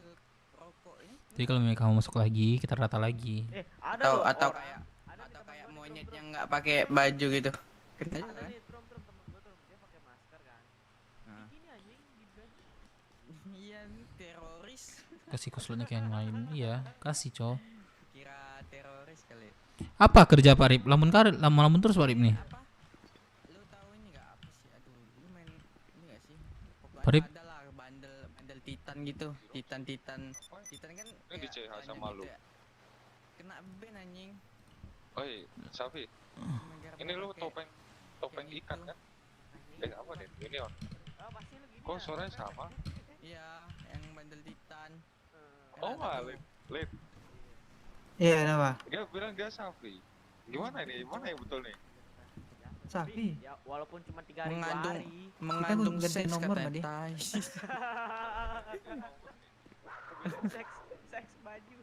Jadi kalau mereka mau masuk lagi, kita rata lagi. Atau kayak monyet yang nggak pakai baju gitu. Kena juga kan? Iya, teroris. Kasih kuslotnya kayak yang lain. Iya, kasih cow. Kira teroris kali. Apa kerja Pak Rip? Lamun terus Pak Rip nih. Lu tahu ini nggak apa sih? Aduh, lu main ini nggak sih? Pak Rip? Ada lah bandel Titan gitu. Titan kan. Ini di CH sama lu. Kena ban anjing. Oi, Safi. Ini lu topeng ikan kan? Apa deh? Ini on. Kok suaranya sama? Iya, yang bandel Titan. Oh, Lip. Iya, kenapa? Dia bilang dia Safi. Gimana ini? Mana yang betul nih? Safi. Ya walaupun cuma 3 hari 2 hari. Mengandung ganti seks nomor katanya. tadi. seks baju.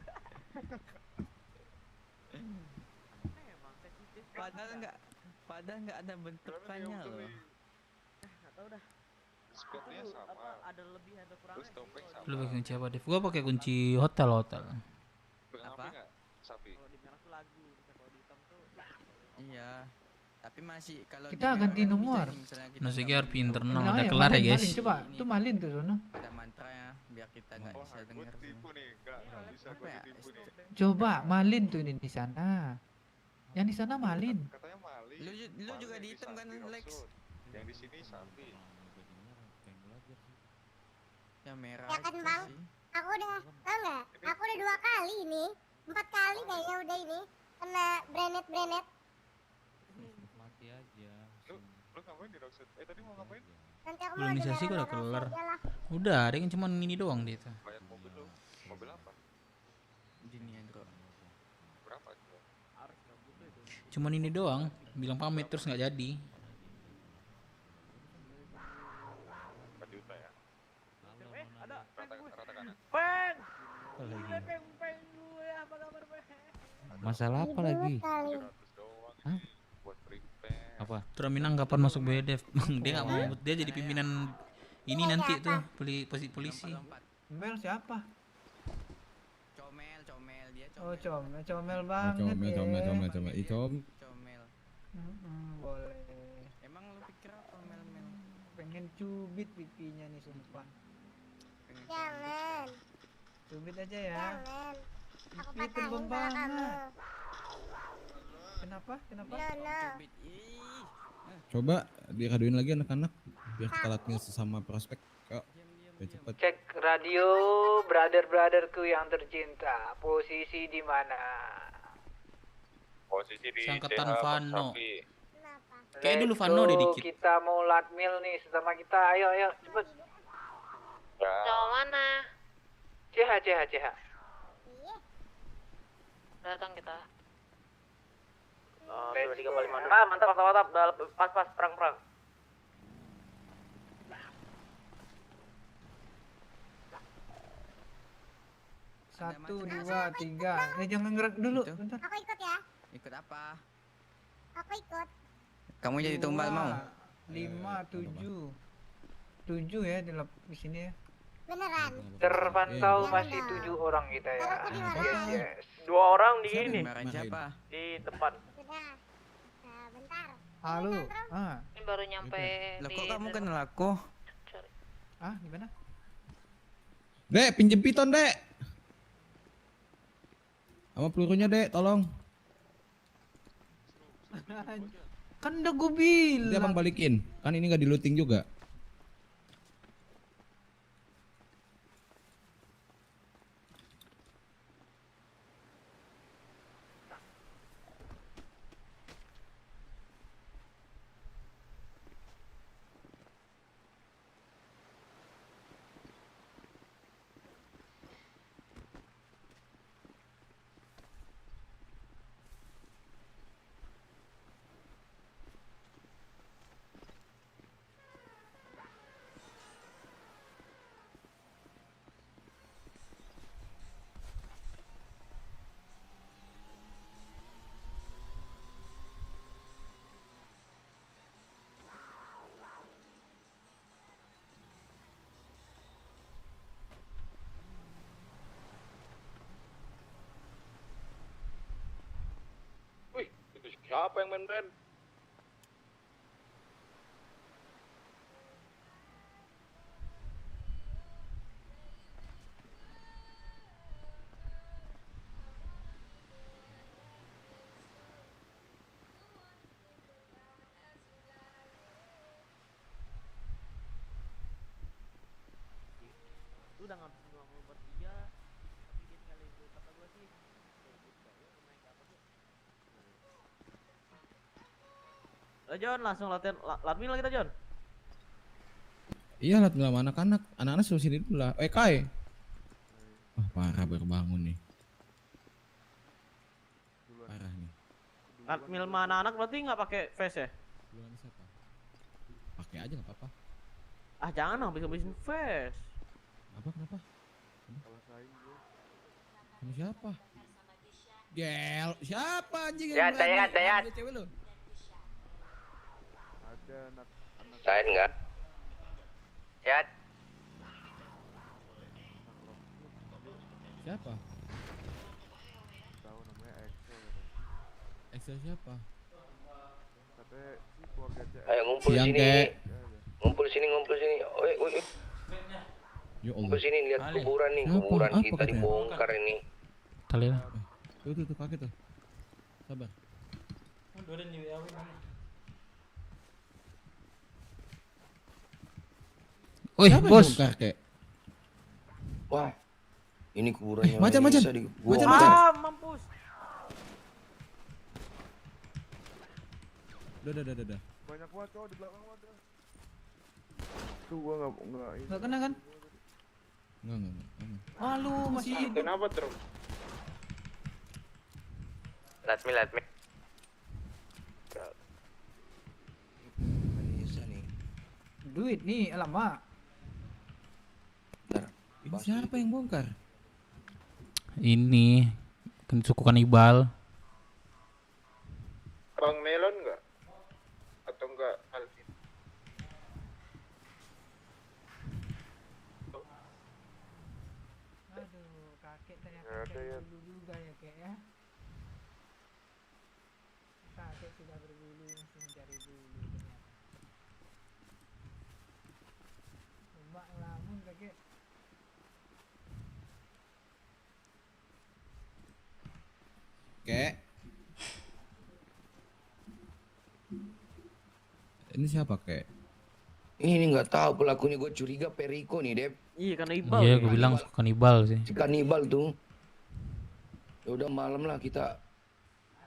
Padahal nggak ada bentukannya loh. Enggak tahu dah. Speednya sama. Apa ada lebih ada kurangnya? Terus topeng sama. Lu pakai kunci apa, Dev? Gua pakai kunci hotel. Apa? Safi. Kalau di merah tuh lagu, kalau di hitam tuh Iya. Tapi masih kalau Kita ganti nomor. Nasi RP internal Nah, udah ya, kelar ya malin, guys. malin. Coba, itu malin tuh sono. ada mantra ya biar kita nggak bisa dengar. Tipu nih, enggak bisa gua ditipu nih. Coba malin tuh ini di sana. Yang di sana malin. Katanya Mali. Lu juga di hitam kan Lex? Yang di sini Safi. Yang merah. Ya kan gitu bang, sih. aku udah, tau nggak? Aku udah 2 kali ini, 4 kali kayaknya udah ini kena brenet. Mati aja. Lu ngapain di Rockset? Tadi mau ngapain? Nanti aku mau Kolonisasi gua udah kelar. Udah, ada yang cuma ini doang dia tuh. Bayar mobil lu. Mobil apa? Gini ya bro. Berapa itu? Cuman ini doang. Bilang pamit terus nggak jadi. 4 juta ya. ada Rata kanan. Peng. Apa lagi? Peng gue apa kabar Peng? Masalah apa lagi? 700 doang. Hah? Buat prepare. Apa? Turaminang kapan masuk BDF? Dia nggak mau, dia jadi pimpinan ini nanti tuh polisi. Mel siapa? Comel dia Oh, comel banget. Comel. comel. Boleh. Emang lu pikir apa mel? Pengen cubit pipinya nih sumpah. Jangan. Cubit aja ya. Jangan. Aku Itu patahin tembem bola kamu. banget. Kenapa? No. Coba diraduin lagi anak-anak biar kita latih sesama prospek. Yuk. cepet. Cek radio, brother-brotherku yang tercinta. Posisi di mana? Posisi di Sangkatan CH Vano. Sapi. Kayaknya dulu Let's Vano deh go, dikit. Kita mau latmil nih sama kita. Ayo, cepet. Jauh mana? CH. Datang kita. Oh, 3 Ah, mantap. Pas, perang. Satu, dua, tiga. Jangan gerak dulu. Bentar. Aku ikut ya. Ikut apa? Aku ikut. Kamu jadi tumbal mau? 5, 7. 7 ya di sini ya. Beneran. Terpantau masih 7 orang kita ya. Yes. 2 orang di ini. Dimarahin siapa? Di depan. Sudah. Bentar. Halo. Ini baru nyampe Lah di kok kamu kenal aku? Gimana? Dek, pinjem piton, Dek. Sama pelurunya, Dek, tolong. Kan udah gue bilang. Dia Bang balikin. Kan ini nggak di-looting juga. Wih, itu siapa yang main band? Lu udah ngabisin uang lu buat dia, tapi dia tinggalin gue kata gue sih. John, langsung latihan latmin lah kita, John. Iya, latmil sama anak-anak. Anak-anak suruh sini dulu lah. Kai. Wah, parah baru bangun nih. Parah nih. Latmin sama anak-anak berarti nggak pakai face ya? Duluan siapa? Pakai aja nggak apa-apa. Ah, jangan habis-habisin face. Kenapa? Sama siapa? Gel, siapa anjing yang Dayat. Cewek lu? Saya enggak. Yat. Siapa? Tahu namanya Excel siapa? Ayo ngumpul Siang, sini. Kek. Ngumpul sini. Oi. Ya Allah. Ngumpul sini lihat kuburan nih. Siapa? Kuburan Apa kita katanya? dibongkar ini. Kali lah. Tuh kakek tuh. Sabar. Wih, Siapa yang bos. bongkar, Kek? Wah. Ini kuburannya. Macan. Ah, mampus. Udah. Banyak banget cowok di belakang ada. Tuh gua enggak ini. Nggak kena kan? Enggak. Halo, masih hidup. Kenapa terus? Latmi. Duit nih, alamak. Ini siapa yang bongkar? Ini kan suku kanibal. Bang Melon enggak? Atau enggak Alvin? Aduh, kakek ternyata ada ya. berbulu juga ya kek ya. Kakek sudah berbulu masih mencari bulu ternyata. Mbak lamun kakek. Kek. Ini siapa, Kek? Ini nggak tahu pelakunya, gue curiga Perico nih, Dep. Iya, kanibal. Iya, gue bilang kanibal sih. Si kanibal tuh. Ya udah malam lah kita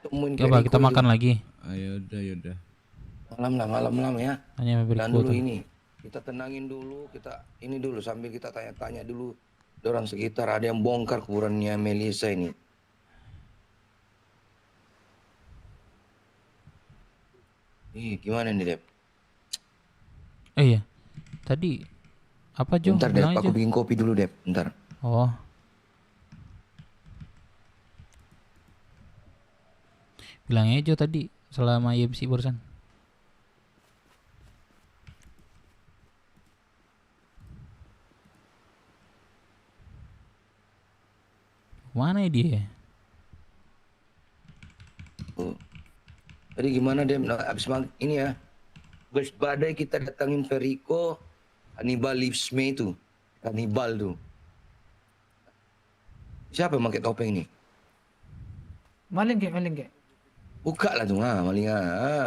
temuin Coba Perico kita itu. makan lagi. Ayo udah. Malam ya. Tanya sama Dan Perico dulu tuh. ini kita tenangin dulu, kita ini dulu sambil kita tanya-tanya dulu orang sekitar, ada yang bongkar kuburannya Melisa ini. Gimana nih, Dep? Iya. Tadi apa Jo? Bentar, Dep, Bilang aku aja. bikin kopi dulu, Dep. Bentar. Oh. Bilangnya Jo tadi selama IMC barusan. Mana ya dia? Tadi gimana, Dep? Nah, abis ini ya. Abis badai kita datangin Perico, Hannibal Lives Me itu. Hannibal tuh. Siapa yang pakai topeng ini? Maling kek. Buka lah tuh, maling.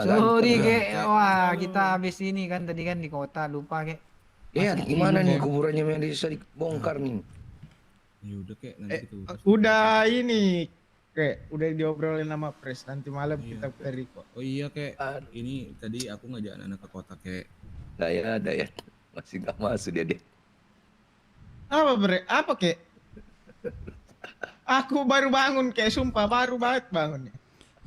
Sorry kek, wah kita habis ini kan tadi kan di kota, lupa kek. Iya, gimana nih kuburannya Melisa dibongkar nih? Ya udah kek, nanti kita Udah ini kayak udah diobrolin sama Pres, nanti malam kita ke Perico. Oh iya kek, ini tadi aku ngajak anak-anak ke kota kek. Ada ya. Masih gak masuk dia. Apa kek? Aku baru bangun kek, sumpah baru banget bangunnya.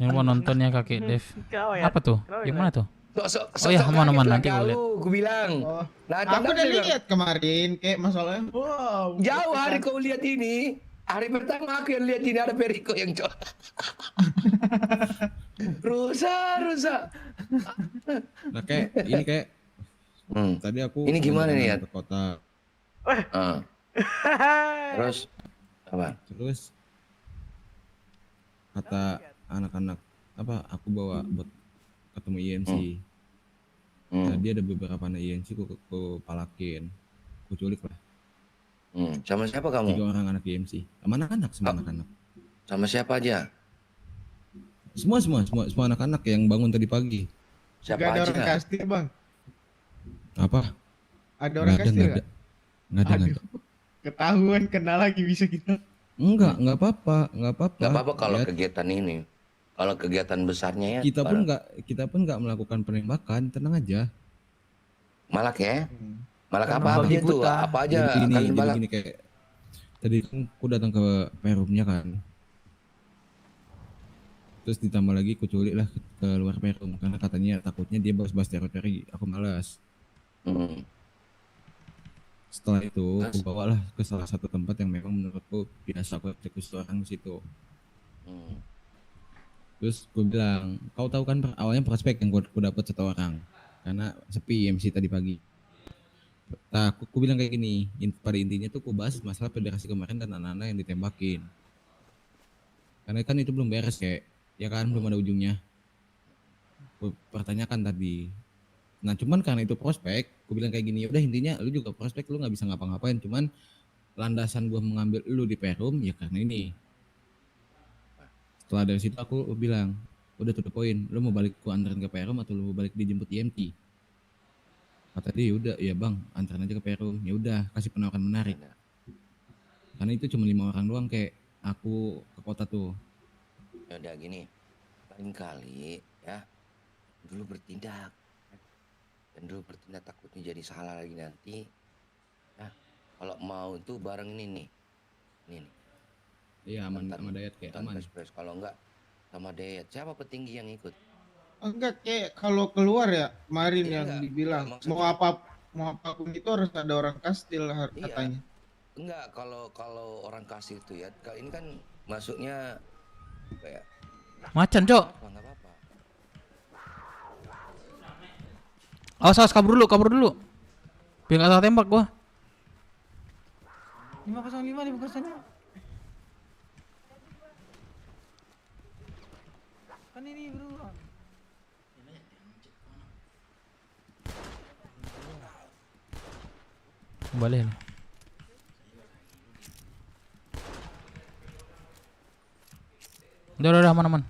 Yang mau nontonnya kakek Dev. Kau ya? Apa tuh? Kau Yang ya? mana tuh? Sok Oh ya, aman nanti gue lihat. Gue bilang. Aku udah lihat kemarin kayak masalahnya. Wow. Jauh hari kau lihat ini. Hari pertama aku yang lihat ini ada Perico yang cowok. Rusa. Nah kek, ini kek. Tadi aku Ini gimana nih ya? ke kota. Terus apa? Terus kata anak-anak apa? Aku bawa buat ketemu IMC. Tadi ada beberapa anak IMC ku palakin, ku culik lah. Sama siapa kamu? 3 orang anak IMC. Sama anak-anak, semua anak-anak. Sama siapa aja? Semua anak-anak yang bangun tadi pagi. Siapa Gak ada aja? orang kastil bang. Apa? Ada orang kastil Nggak ada. Ketahuan kena lagi bisa kita. Enggak apa-apa. Gak apa-apa kalau kegiatan ini. Kalau kegiatan besarnya ya. Kita pun nggak melakukan penembakan, tenang aja. Malak ya? Malak apa aja tuh? Apa aja? Jadi Malak. gini kayak tadi aku datang ke perumnya kan. Terus ditambah lagi ku culik lah ke luar perum karena katanya takutnya dia bahas teritori, aku malas. Setelah itu aku bawalah ke salah satu tempat yang memang menurutku biasa aku eksekusi orang di situ. Terus gue bilang, kau tahu kan awalnya prospek yang gue dapat 1 orang karena sepi MC tadi pagi. Nah, aku bilang kayak gini, pada intinya tuh aku bahas masalah federasi kemarin dan anak-anak yang ditembakin. Karena kan itu belum beres kayak, ya kan belum ada ujungnya. Aku pertanyakan tadi. Nah cuman karena itu prospek, aku bilang kayak gini, udah intinya lu juga prospek, lu nggak bisa ngapa-ngapain. Cuman landasan gue mengambil lu di perum ya karena ini. Setelah dari situ aku bilang, udah to the point, lu mau balik ku anterin ke perum atau lu mau balik dijemput IMT? Kata dia, udah ya bang, anterin aja ke perum. Ya udah, kasih penawaran menarik. Karena itu cuma 5 orang doang kayak aku ke kota tuh. Ya udah gini, paling kali ya dulu bertindak. Dan dulu bertindak takutnya jadi salah lagi nanti. Nah, kalau mau tuh bareng ini nih. Ini nih. Iya, sama Dayat kayak aman. Kalau enggak sama Dayat, siapa petinggi yang ikut? Enggak kayak kalau keluar ya kemarin yang enggak. dibilang mau apapun itu harus ada orang kastil katanya. Enggak, kalau orang kasih itu ya, ini kan masuknya kayak Macan, Cok. enggak apa-apa. Awas, kabur dulu. Biar gak salah tembak gua. 505. Kan ini berulang. Kembali nih. Udah aman.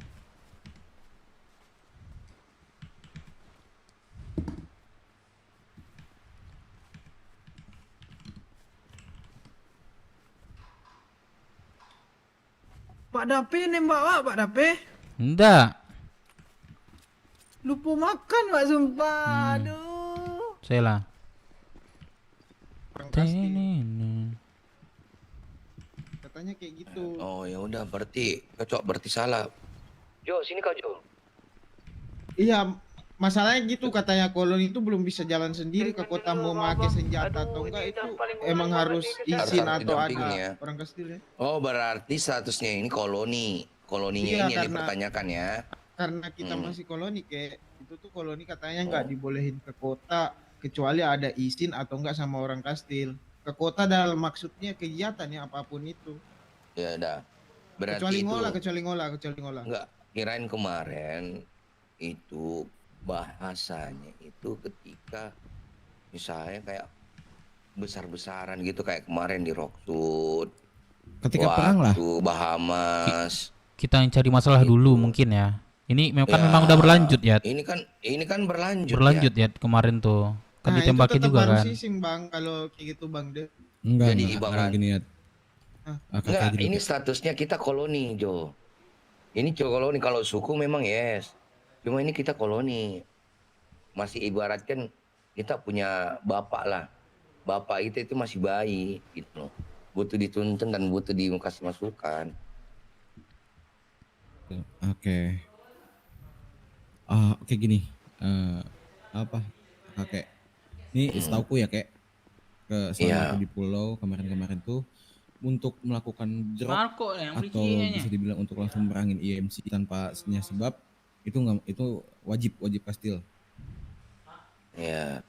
Pak Dape nembak Pak, Pak Dape. Enggak. Lupa makan Pak sumpah. Aduh. Saya lah. Katanya kayak gitu. Oh ya udah berarti salah. Jo, sini kau Jo. Iya, masalahnya gitu katanya koloni itu belum bisa jalan sendiri ke kota mau pakai senjata atau enggak itu emang harus izin atau ada orang kastil ya. Oh berarti statusnya ini koloninya Iya, ini yang dipertanyakan ya. Karena kita masih koloni kayak itu tuh koloni katanya nggak dibolehin ke kota kecuali ada izin atau enggak sama orang kastil. Ke kota dalam maksudnya kegiatan ya apapun itu. Ya udah. Berarti kecuali ngolah. Enggak, kirain kemarin itu bahasanya itu ketika misalnya kayak besar-besaran gitu kayak kemarin di Rockwood. Ketika perang lah. Bahamas. Kita yang cari masalah dulu mungkin ya. Ini memang udah berlanjut ya. Ini kan berlanjut. Berlanjut ya kemarin tuh. Kan ditembakin juga kan. Sising bang kalau kayak gitu bang deh. Enggak, Jadi ibarat gini ya. Enggak, ini statusnya kita koloni, Jo. Ini koloni, kalau suku memang yes. Cuma ini kita koloni. Masih ibaratkan kita punya bapak lah. Bapak itu masih bayi gitu loh. Butuh dituntun dan butuh dikasih masukan. Oke. Oke gini. Kakek. Ini setauku ya kek. Selama aku di pulau kemarin-kemarin tuh untuk melakukan drop atau bisa dibilang untuk langsung merangin IMC tanpa sebab itu wajib kastil. Ya.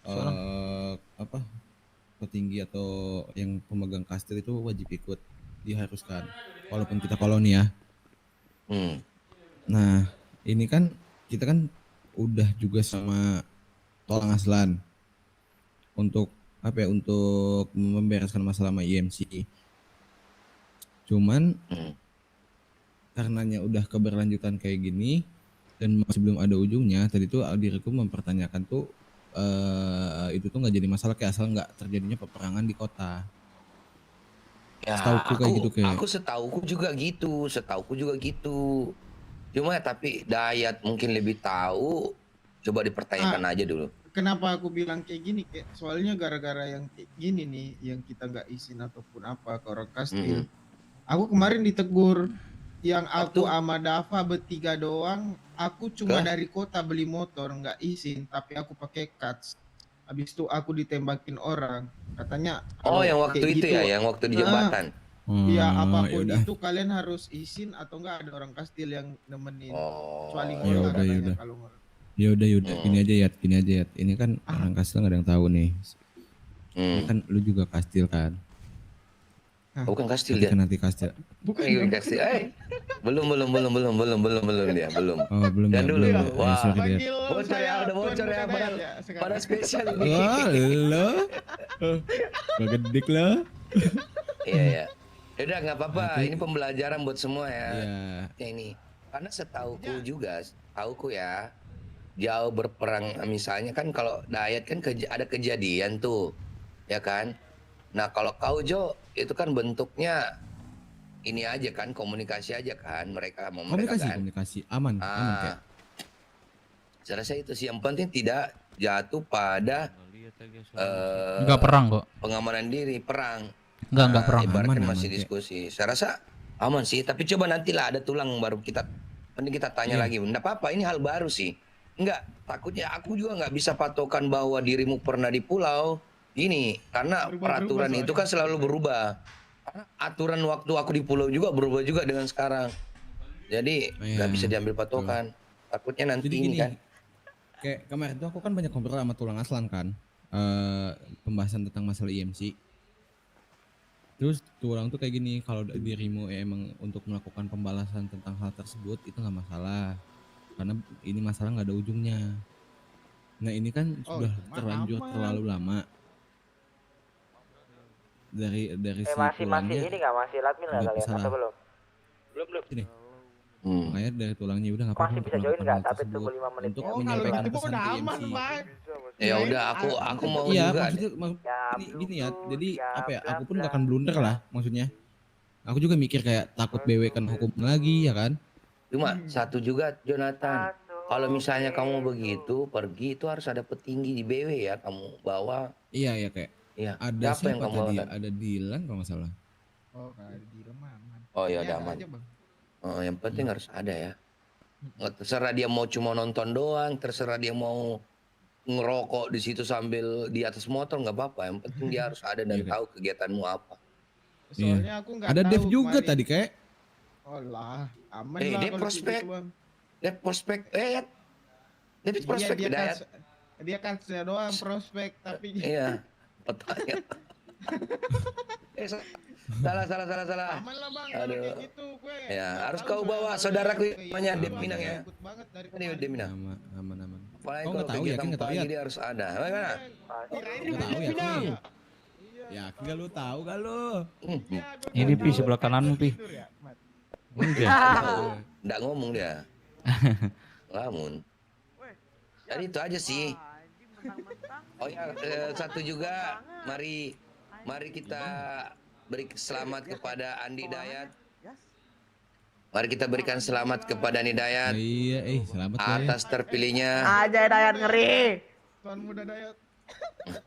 Petinggi atau yang pemegang kastil itu wajib ikut, diharuskan walaupun kita koloni ya. Nah ini kan kita kan udah juga sama Tolang Aslan untuk untuk membereskan masalah sama IMC. Cuman karenanya udah keberlanjutan kayak gini dan masih belum ada ujungnya, tadi tuh diriku mempertanyakan tuh itu tuh nggak jadi masalah kayak asal nggak terjadinya peperangan di kota. Ya, setauku kayak gitu kayak. Aku setauku juga gitu. Cuma tapi Dayat mungkin lebih tahu. Coba dipertanyakan aja dulu. Kenapa aku bilang kayak gini? Soalnya gara-gara yang kayak gini nih, yang kita nggak izin ataupun apa ke orang kastil. Aku kemarin ditegur, yang aku sama Dava bertiga doang. Aku cuma dari kota beli motor, nggak izin, tapi aku pakai cuts. Habis itu aku ditembakin orang. Katanya. Oh, yang waktu itu gitu, ya, yang waktu di jembatan. Iya, apapun itu kalian harus izin atau enggak ada orang kastil yang nemenin. Kecuali ngolah katanya kalau ngolah. Ya udah, gini aja ya. Ini kan orang kastil nggak ada yang tahu nih. Ini kan lu juga kastil kan? Bukan kastil dia. Nanti kastil. Bukan kastil. Belum dia, belum. Oh, belum. Dan dulu. Wah. Bocor ya, pada spesial ini. Wah, lo. Gedik lo. Iya. Ya udah nggak apa-apa. Ini pembelajaran buat semua ya. Iya. Ini karena setauku ya. Jauh berperang misalnya kan kalau Dayat kan ada kejadian tuh ya kan. Nah kalau kau Jo itu kan bentuknya ini aja kan, komunikasi aja kan mereka kan. Komunikasi aman kayak. Saya rasa itu sih yang penting tidak jatuh pada enggak perang kok. Pengamanan diri perang. Enggak perang. Ibaratkan masih diskusi. Saya rasa aman sih, tapi coba nantilah ada tulang baru kita tanya lagi. Enggak apa-apa, ini hal baru sih. Enggak, takutnya aku juga nggak bisa patokan bahwa dirimu pernah di pulau ini karena peraturan itu kan selalu berubah. Karena aturan waktu aku di pulau juga berubah juga dengan sekarang. Jadi nggak bisa diambil patokan. Takutnya nanti ini kan. Kayak kemarin tuh aku kan banyak ngobrol sama Tulang Aslan kan, pembahasan tentang masalah IMC. Terus Tulang tuh kayak gini, kalau dirimu emang untuk melakukan pembalasan tentang hal tersebut itu nggak masalah. Karena ini masalah nggak ada ujungnya. Nah ini kan sudah terlanjur terlalu lama dari si tulangnya. Masih ini nggak masih admin nggak kalian atau belum? Belum. Sini. Makanya dari tulangnya udah nggak apa-apa. Masih bisa join nggak? Tapi tunggu 5 menit. Untuk menyampaikan pesan ke IMC. Ya udah aku mau iya, juga. Maksudnya gini ya. Jadi apa ya? Aku pun nggak akan blunder lah maksudnya. Aku juga mikir kayak takut BW kan hukum lagi ya kan. Cuma satu juga Jonathan, kalau misalnya kamu begitu pergi itu harus ada petinggi di BW ya, kamu bawa. Iya ya kayak. Iya. Ada Siapa yang siapa kamu bawa tadi? tadi? Ada Dilan kalau nggak salah. Oh, kalau di rumah aman. Oh ya Ya, udah ada aman. aja, Bang. Oh, yang penting harus ada ya. Nggak terserah dia mau cuma nonton doang, terserah dia mau ngerokok di situ sambil di atas motor nggak apa-apa. Yang penting dia harus ada dan tahu kegiatanmu apa. Soalnya aku nggak Ada tahu Dev juga kemarin. tadi kayak. Oh lah, aman Eh, lah dia kalau prospek. gitu, Bang. Dia prospek, dia Iya, prospek dia Hidayat. dia kan doang prospek tapi Iya, otaknya. Salah. aman lah Bang kalau Aduh. kayak gitu gue. Ya, Nggak harus tahu kau soalnya bawa kalau saudaraku yang namanya kayak Dep gitu, Minang ya. ikut banget dari Ini Dep Minang. Aman. Apalagi Oh, kalau nggak tahu, kegiatan yakin nggak tahu, pagi ya? dia harus ada. Bagaimana? Nggak tahu ya Ki. Ya Ki gak lu tahu gak lu? Ini Pi sebelah kananmu Pi. Nggak ngomong dia. Lamun. Jadi itu aja sih. Oh ya, satu juga, mari kita beri selamat kepada Andi Dayat. Mari kita berikan selamat kepada Andi Dayat. Iya, selamat ya. atas terpilihnya. Aja Dayat ngeri. Tuan muda Dayat.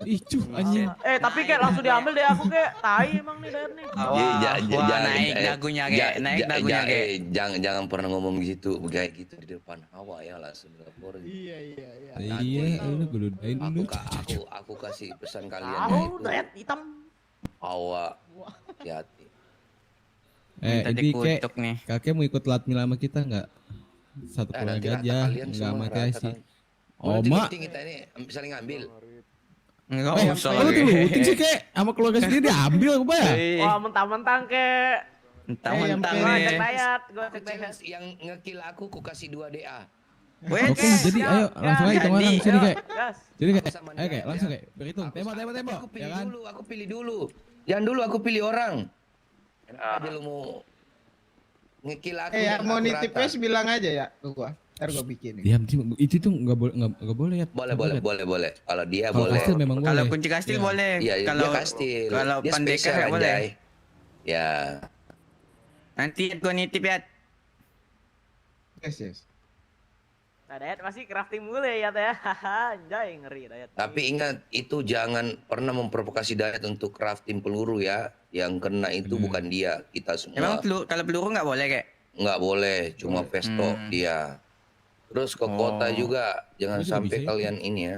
Ih, anjing. Tapi kayak langsung diambil deh aku kayak tai emang nih Dayat nih. Jangan pernah ngomong gitu, kayak gitu di depan Hawa ya langsung lapor. Iya. Iya, lu geludain lu. Aku kasih pesan kalian Tahu itu. Dayat hitam. Hawa, hati-hati. Minta Ini kayak dikutuk nih. kakek mau ikut latmil sama kita nggak? Satu Nanti keluarga rata aja, kalian nggak semua, sama rata kasih. kalian. Oma. Nanti kita ini saling ngambil. Enggak usah Lu tuh luting sih kayak sama keluarga sendiri diambil apa ya? Wah mentang-mentang kayak. Mentang-mentang Gua nih. cek Dayat, gua cek Dayat. Yang ngekill aku kasih 2 DA. Oke, jadi ayo langsung aja hitung orang sini kayak. Gas. Jadi kayak, ayo kayak langsung kayak berhitung. Tembak, ya kan? Aku pilih dulu. Jangan dulu aku pilih orang. Aja lu mau ngekill aku. Ya dan mau aku nitip rata. wes bilang aja ya ke gua. Ntar gua bikin. Diam, itu tuh nggak boleh ya. Boleh. Kalau dia Kalau boleh. kastil memang boleh. Kalau kunci kastil Iya. boleh. Iya, Kalau dia kastil. Kalau Dia pendekar spesial, nggak boleh. anjay. Ya. Nanti gua nitip ya. Yes. Nah Dayat masih crafting mulu ya Teh. Anjay ngeri Dayat. Tapi ingat itu jangan pernah memprovokasi Dayat untuk crafting peluru ya. Yang kena itu bukan dia, kita semua. Emang kalau peluru nggak boleh kayak? Nggak boleh, cuma pesto dia. Terus ke kota juga, jangan Itu sampai bisa ya? kalian ini ya.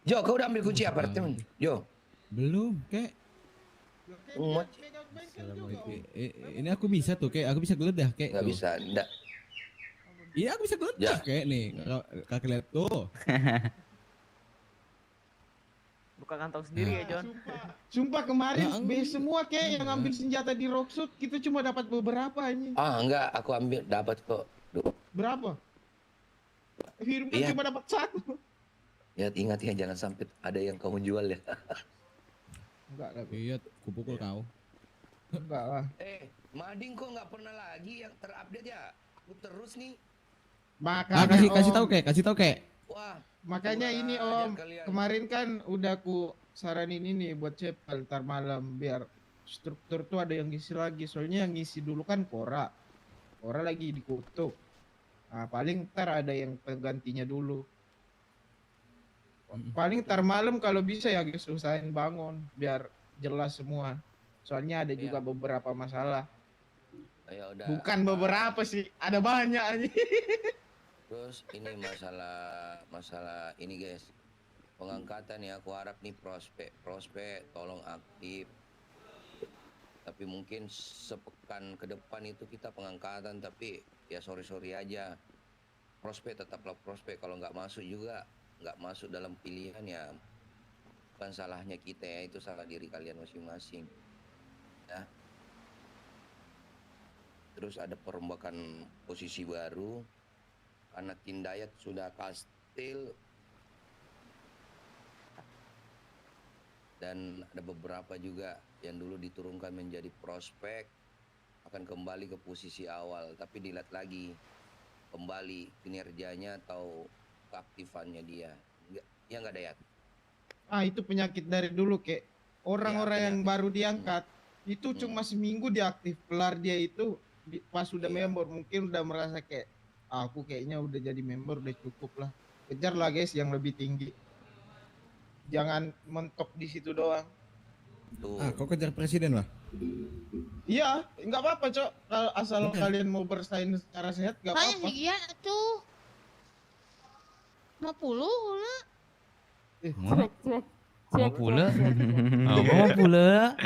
Jo, kau udah ambil kunci apartemen? Jo. Belum, kayak. Ini aku bisa tuh, kayak aku bisa geledah kayak. Nggak tuh. bisa, enggak. Iya, aku bisa geledah kayak nih. Kakek lihat tuh. Buka kantong sendiri ya John. Sumpah kemarin B semua kayak yang ambil senjata di Rocksuit kita cuma dapat beberapa ini. Enggak, aku ambil dapat kok. Berapa? Firman Iya. cuma dapat 1. Ya ingat ya jangan sampai ada yang kamu jual ya. Enggak lah. Iya, kupukul kau. Enggak lah. Mading kok nggak pernah lagi yang terupdate ya? Aku terus nih. Makanya kasih tahu kayak. Wah, makanya ini Om, kemarin kan udah aku saranin ini buat cepel ntar malam biar struktur tuh ada yang ngisi lagi. Soalnya yang ngisi dulu kan Kora lagi dikutuk. Nah, paling ntar ada yang penggantinya dulu. Paling ntar malam kalau bisa ya guys usahain bangun biar jelas semua. Soalnya ada juga beberapa masalah. Ya udah. Bukan beberapa sih, ada banyak aja. Terus ini masalah ini guys, pengangkatan ya, aku harap nih prospek tolong aktif. Tapi mungkin sepekan ke depan itu kita pengangkatan, tapi ya sorry aja. Prospek tetaplah prospek, kalau nggak masuk juga nggak masuk dalam pilihan ya bukan salahnya kita ya, itu salah diri kalian masing-masing. Ya. Terus ada perombakan posisi baru. Karena Tindayat sudah kastil dan ada beberapa juga yang dulu diturunkan menjadi prospek akan kembali ke posisi awal, tapi dilihat lagi kembali kinerjanya atau keaktifannya dia. Ya nggak Dayat? Itu penyakit dari dulu kayak orang-orang yang baru diangkat Itu cuma seminggu dia aktif, kelar dia itu pas udah member mungkin udah merasa kayak aku kayaknya udah jadi member udah cukup lah. Kejar lah guys yang lebih tinggi. Jangan mentok di situ doang. Kau kejar presiden lah. Iya, nggak apa-apa cok. Kalau asal kalian mau bersaing secara sehat nggak apa-apa. Iya tuh. 50 lah. Mau pula? Mau pula?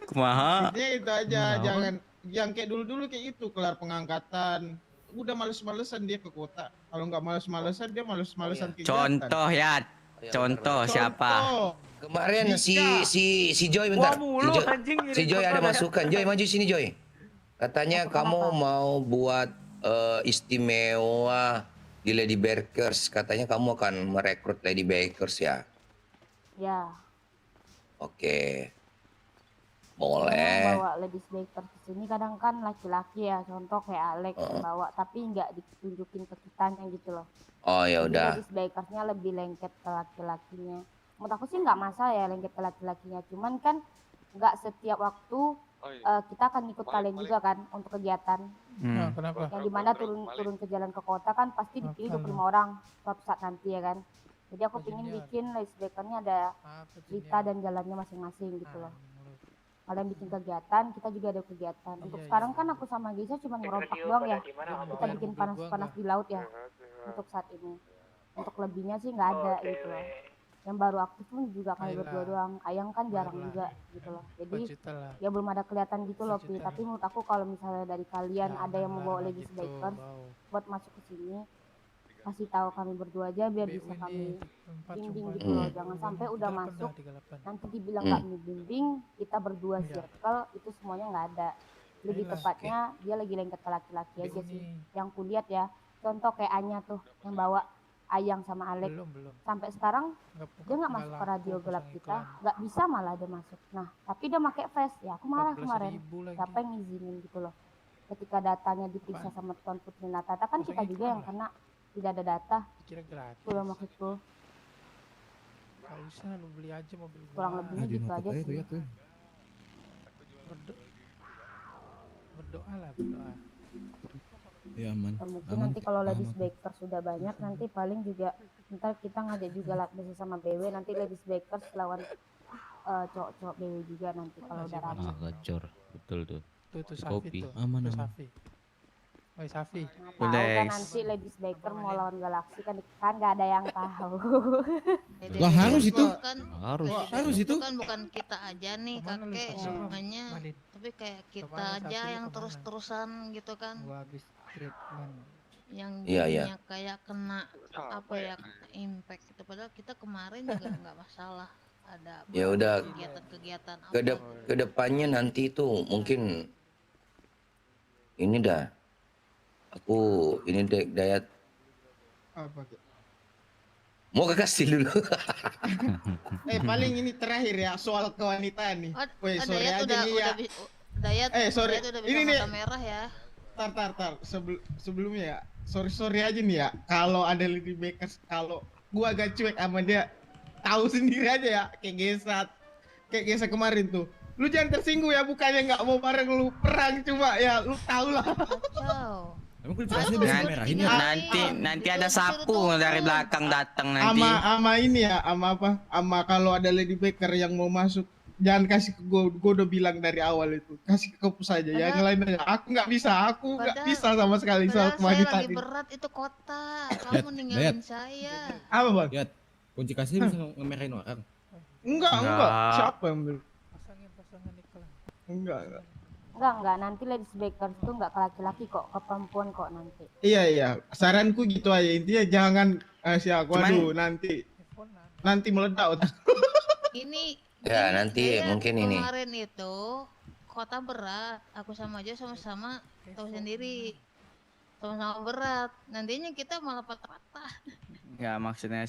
Kumaha? Intinya itu aja, jangan yang kayak dulu-dulu kayak itu, kelar pengangkatan. Udah males-malesan dia ke kota. Kalau nggak males-malesan dia males-malesan kegiatan. Contoh ya. Contoh siapa? Kemarin si Joy bentar. Si Joy ada masukan. Joy maju sini Joy. Katanya kamu mau buat istimewa di Lady Bakers. Katanya kamu akan merekrut Lady Bakers ya. Ya. Oke. Kalau Boleh. bawa ladies baker ke sini kadang kan laki-laki ya, contoh kayak Alex yang bawa, tapi nggak ditunjukin ke kitanya gitu loh. Oh ya Jadi udah. ladies bakersnya lebih lengket ke laki-lakinya. Menurut aku sih nggak masalah ya lengket ke laki-lakinya, cuman kan nggak setiap waktu kita akan ikut kalian juga kan untuk kegiatan. Nah, kenapa? Yang dimana turun ke jalan ke kota kan pasti dipilih 25 orang suatu saat nanti ya kan. Jadi aku pingin bikin ladies bakernya ada cerita dan jalannya masing-masing gitu loh. Kalian bikin kegiatan, kita juga ada kegiatan. Untuk sekarang kan aku sama Gisa cuma ngerompak doang ya. Kita bikin panas-panas di laut ya. Untuk saat ini. Untuk lebihnya sih nggak ada gitu loh. Yang baru aktif pun juga kali berdua doang. Ayang kan jarang juga gitu loh. Jadi ya belum ada kelihatan gitu loh Pi. Tapi menurut aku kalau misalnya dari kalian ada yang mau bawa ladies bakers buat masuk ke sini, kasih tahu kami berdua aja biar bisa kami bimbing gitu loh. Jangan sampai udah masuk nanti dibilang kami bimbing, kita berdua circle itu semuanya nggak ada. Lebih tepatnya dia lagi lengket ke laki-laki aja sih. Yang kulihat ya, contoh kayak Anya tuh yang bawa Ayang sama Alex. Sampai sekarang dia nggak masuk ke radio gelap kita, nggak bisa malah dia masuk. Nah tapi dia pakai face ya, aku marah kemarin. Siapa yang ngizinin gitu loh. Ketika datanya diperiksa sama Tuan Putri Natata kan kita juga yang kena. Tidak ada data. Kira gratis. Pulang maksudku. Gak usah lu beli aja mobil gua. Kurang lebihnya gitu aja sih. Berdoa lah, berdoa. Ya aman. Mungkin nanti kalau ladies bakers sudah banyak nanti paling juga ntar kita ngajak juga lah sama BW, nanti ladies bakers lawan cowok-cowok BW juga nanti kalau udah ramai. Gacor, betul tuh. Tuh Safi tuh. Aman. Safi. Oi Safi. Tahu kan nanti ladies baker mau lawan Galaxy kan nggak ada yang tahu. Lah harus itu. Harus itu kan bukan kita aja nih kakek semuanya, tapi kayak kita aja yang terus-terusan gitu kan. Gua habis treatment. Yang Iya, jadinya kayak kena apa ya, kena impact gitu. Padahal kita kemarin juga nggak masalah ada Ya udah. kegiatan-kegiatan apa. Kedepannya nanti itu mungkin ini dah. Aku ini Dayat Apa tuh? mau kasih dulu. Paling ini terakhir ya soal kewanitaan nih. Woi sorry Dayat aja nih ya. Dayat, sorry. Dayat udah bisa Ini nih. mata merah ya. Tar. Sebelumnya ya. Sorry aja nih ya. Kalau ada Lady Bakers, kalau gua agak cuek sama dia, tahu sendiri aja ya. Kayak Gesa kemarin tuh. Lu jangan tersinggung ya, bukannya nggak mau bareng lu perang, cuma ya lu tahu lah. Nanti ada sapu dari belakang datang nanti. Ama ini ya, ama kalau ada Lady Baker yang mau masuk, jangan kasih ke gue udah bilang dari awal itu, kasih ke Kopus aja ya, yang lain aja. Aku nggak bisa sama sekali soal Saya kewanitaan lagi ini. berat itu kota, kamu ninggalin saya. Apa bang? Lihat, kunci kasih bisa ngemerahin orang. Enggak. Siapa yang bilang? Pasangan iklan. Enggak. Enggak, nanti ladies bakers tuh enggak ke laki-laki kok, ke perempuan kok nanti. Iya. Saranku gitu aja, intinya jangan waduh nanti meledak otak. Ini Ya nanti mungkin ini. kemarin itu kota berat, aku sama aja sama-sama tahu sendiri, sama-sama berat. Nantinya kita malah patah-patah. Enggak maksudnya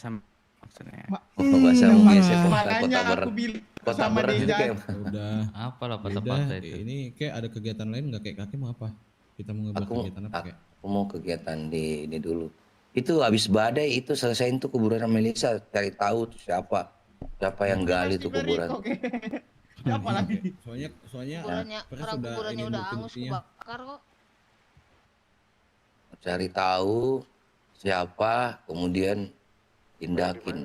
Bahasa geser Makanya kota aku bilang kota sama berat itu dia. kayak Udah. Apalah Udah, patah-patah itu. Ini kayak ada kegiatan lain nggak, kayak kakek mau apa? Kita mau ngebuat kegiatan apa kayak? aku mau kegiatan di ini dulu. Itu habis badai itu selesaiin tuh kuburan Melisa, cari tahu tuh siapa yang gali tuh kuburan. Siapa lagi? Soalnya Kuburannya, Pres orang udah kuburannya ini udah angus bukti-buktinya. kebakar kok. Cari tahu siapa, kemudian tindakin.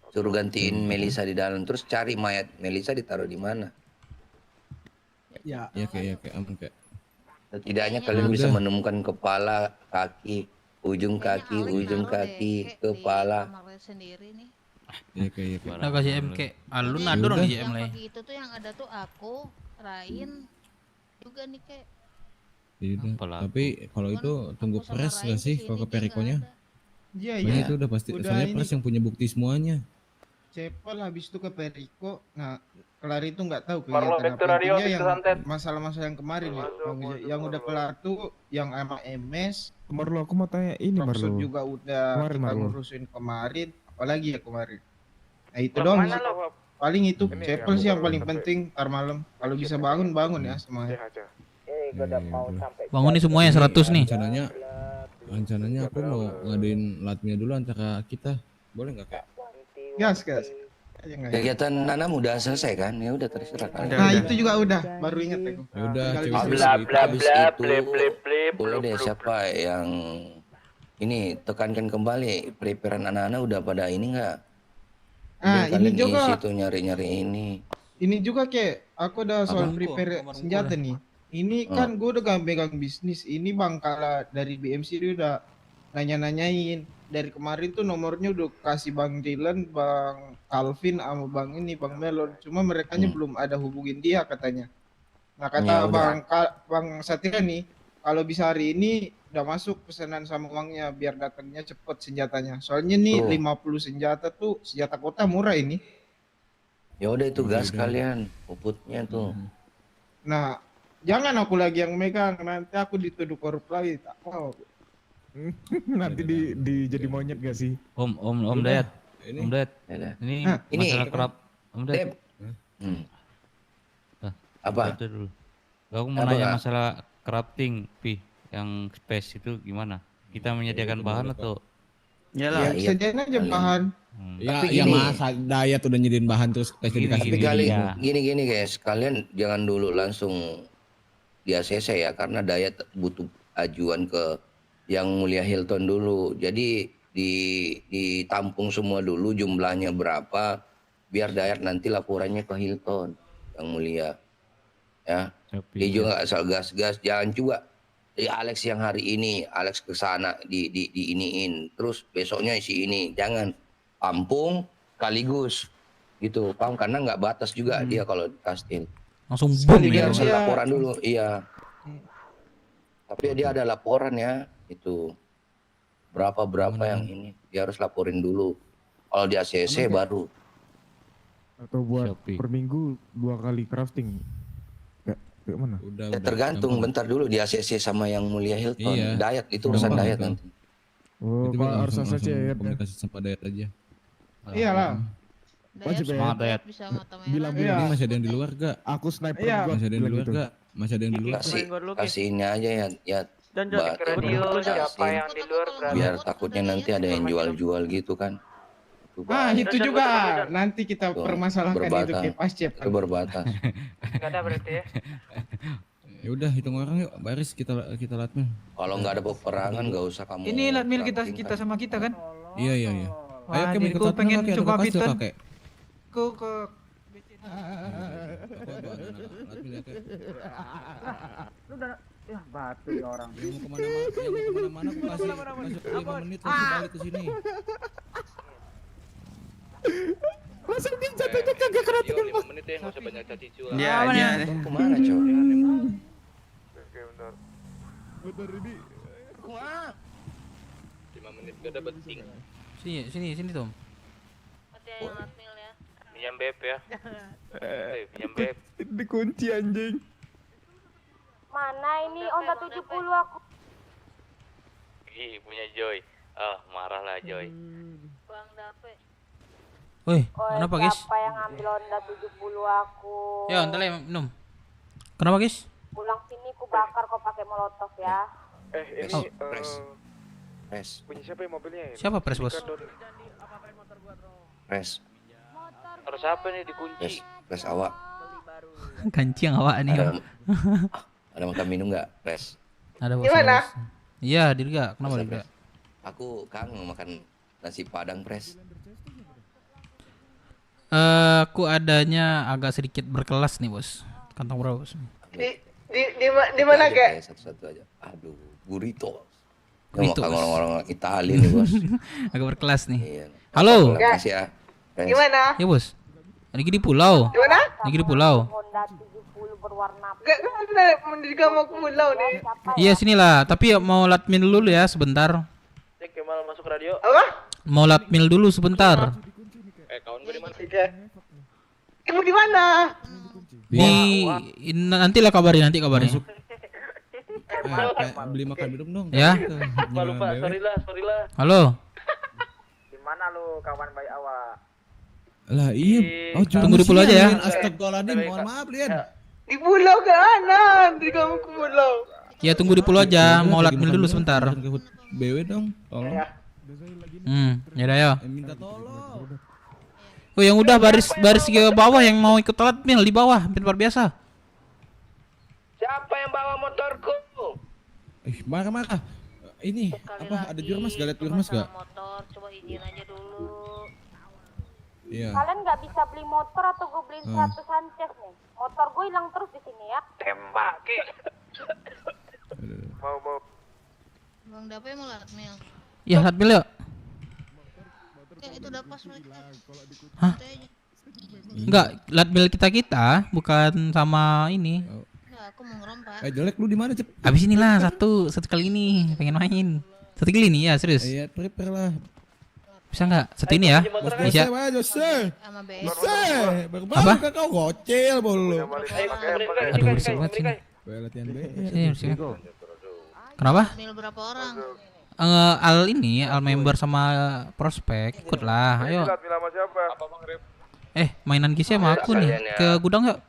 Suruh gantiin Melisa di dalam, terus cari mayat Melisa ditaruh di mana. Ya. Ya kayak aman kayak. Setidaknya kalian bisa menemukan kepala, kaki, ujung kaki, kepala. Sendiri nih. Ya kayak. Udah kasih MK. Alun Jadi ada dong di yang JM lah. pagi itu tuh yang ada tuh aku, Rain, juga nih kayak. Iya. Tapi kalau itu tunggu Pres nggak sih kalau ke Perikonya? Iya Soalnya iya. itu udah pasti. Udah Soalnya ini. Pres yang punya bukti semuanya. Cepel habis itu ke Periko. Nah, kelar itu nggak tahu Marlo, kegiatan Vector apa. Radio, Intinya yang Vector Santet. masalah-masalah yang kemarin ya. Yang udah kelar tuh yang sama MS. Marlo, aku mau tanya ini Rockson Marlo. juga udah Kemarin, kita Marlo. ngurusin kemarin. Apalagi ya kemarin. Nah itu doang sih. Paling itu Cepel sih yang paling penting ntar malam. Kalau bisa bangun ya semuanya. Bangun nih semuanya 100 nih. Rencananya aku mau ngadain latnya dulu antara kita. Boleh nggak kak? Gas. Kegiatan nanam udah selesai kan? Ya udah terserah kalian. Nah itu juga udah. Baru inget aku. Ya udah. Habis itu boleh deh siapa yang ini tekankan kembali preparean anak-anak udah pada ini nggak? Ah ini juga. Situ nyari-nyari ini. Ini juga kayak aku udah soal Abang, prepare kamar senjata gua. nih. Ini kan gue udah gak megang bisnis. Ini Bang Kala dari BMC dia udah nanya-nanyain. Dari kemarin tuh nomornya udah kasih Bang Dylan, Bang Calvin, sama Bang ini, Bang Melon. Cuma merekanya belum ada hubungin dia katanya. Nah kata Ya udah. Bang Satria nih, kalau bisa hari ini udah masuk pesanan sama uangnya biar datangnya cepet senjatanya. Soalnya nih Tuh. 50 senjata tuh senjata kota murah ini. Ya udah itu gas kalian, puputnya tuh. Nah, jangan aku lagi yang megang, nanti aku dituduh korup lagi. Tak mau. Nanti di jadi monyet gak sih? Om Udah, Dayat. ini. Om Dayat. Ini. Ini masalah kerap. Om Dayat. Dep. Apa? Itu dulu. Aku mau Apa, nanya Kak? masalah crafting, Pi, yang space itu gimana? Kita menyediakan bahan atau? Ya, sediain aja bahan. Ya, Tapi ya gini. masa Dayat udah nyediain bahan terus kasih dikasih. Tapi kali gini guys, kalian jangan dulu langsung di ACC ya, karena Dayat butuh ajuan ke yang Mulia Hilton dulu. Jadi ditampung semua dulu jumlahnya berapa, biar Dayat nanti laporannya ke Hilton yang Mulia. Ya, dia juga nggak asal gas-gas, jangan juga. Jadi Alex yang hari ini, Alex ke sana di iniin, terus besoknya si ini, jangan tampung sekaligus gitu, paham? Karena nggak batas juga dia kalau di kastil. Langsung boom Sekali dia ya. harus laporan dulu, iya. Tapi dia ada laporan ya, itu berapa yang ini dia harus laporin dulu. Kalau di ACC baru. Atau buat per minggu 2 kali crafting? Kayak mana? Ya, tergantung, bentar dulu di ACC sama yang Mulia Hilton. Iya. Dayat itu urusan Gampang Dayat itu. nanti. Oh, Itu kalau langsung- harus ACC langsung ya. komunikasi sama Dayat aja. Iyalah. Wajib ya. Semangat Dayat. Bisa mata merah. Bilang Iya. Ini masih ada yang di luar gak? Aku sniper Iya. gua Masih ada yang di bilang luar gitu. gak? Masih ada yang di luar? Kasih ini aja ya Jon, Jon, Mbak, radio siapa yang di luar berada? biar takutnya nanti ada yang jual-jual gitu kan. Itu Ah, bahaya. itu juga. Nanti kita Tuh, permasalahkan itu berbatas. ke pas Cep. Itu berbatas. Nggak ada berarti ya? Ya udah hitung orang yuk, baris kita latnya. Kalau nggak ada peperangan nggak usah kamu. Ini latmil kita crafting sama kita kan? Iya. Ayo Wah, kami diriku pengen coba piten. kakek. Aku ke Lu udah ya batu ya orang. Yang mau kemana-mana aku kasih 5 menit langsung balik ke sini. Langsung dia jatuhnya kagak crafting. 5 menit deh, nggak usah banyak caci jual. Ya, ya. Kemana cow? Bentar ini. 5 menit gak ada penting. Sini Tom. Hati yang latmil ya. Minjam beb ya. Minjam beb. Dikunci anjing. Mana ini Honda 70 aku. Ih, punya Joy. Ah, marah lah Joy. Bang Dape. Woi, Oi, kenapa guys? siapa yang ngambil Honda 70 aku? Ya, ntar lah minum. Kenapa guys? Pulang sini ku bakar kau pakai molotov ya. Ini Oh, Pres, punya siapa yang mobilnya ya? Siapa pres bos? pres. Harus apa nih dikunci? Pres awak. Kancing awak nih. Ada, ada makan minum nggak, Pres? Ada bos. Gimana? ada bos. Iya, Dirga. Kenapa Masa, Dirga? Pres? Aku kangen makan nasi padang, Pres. Aku adanya agak sedikit berkelas nih bos. Kantong berapa bos? Di mana Aja, kek? Pres, satu-satu aja. Aduh, burrito. Burrito, Makan Bos. orang-orang Italia nih, Bos. Agak berkelas nih. Iya. Halo. Terima kasih ya. Pres. Gimana? Ya bos. Lagi di pulau. Gimana? Lagi di pulau. Gak ada, juga mau ke pulau nih. Iya sinilah. Tapi ya mau latmin dulu ya sebentar. Cek Kemal masuk radio. Apa? Mau latmil dulu sebentar. Kawan gue di mana? Kamu di mana? Nantilah kabarin, nanti kabarin. Beli makan minum dong. Ya. Lupa, sorry lah. Halo. Di mana lu kawan baik awak? Lah iya. Oh, Tunggu di pulau aja ya. Astagfirullahaladzim, mohon maaf Lian. Di pulau ke mana? Di kamu ke pulau. Ya tunggu di pulau aja. Mau latmil dulu sebentar. BW dong, tolong. Ya udah ya. Minta tolong. Oh yang udah baris ke bawah yang mau ikut latmil di bawah tempat biasa. Siapa yang bawa motorku? Marah-marah. Ini apa? Ada Jurmas gak? Lihat Jurmas gak? Motor, coba izin aja dulu. Iya. Kalian nggak bisa beli motor atau gue beliin 100 Sanchez nih. Motor gue hilang terus di sini ya. Tembak, Ki. Mau. Bang Dape mau latmil. Ya latmil yuk. Ya itu udah pas mereka. Hah? Enggak, latmil kita bukan sama ini. Enggak, aku mau ngerompak. Jelek lu di mana, Cep? Abis inilah satu kali ini pengen main. Satu kali nih ya serius. Iya, prepare lah. Bisa nggak? Satu ini ya. Bisa. Jose. Sama BS. Jose. Apa? Baru kau gocil bolu. Aduh berisik banget sini. Latihan Sini, sini. Kenapa? Mil berapa orang? Al member sama prospek ikut lah. Ayo. Mainan kisah sama aku nih. Ke gudang yuk.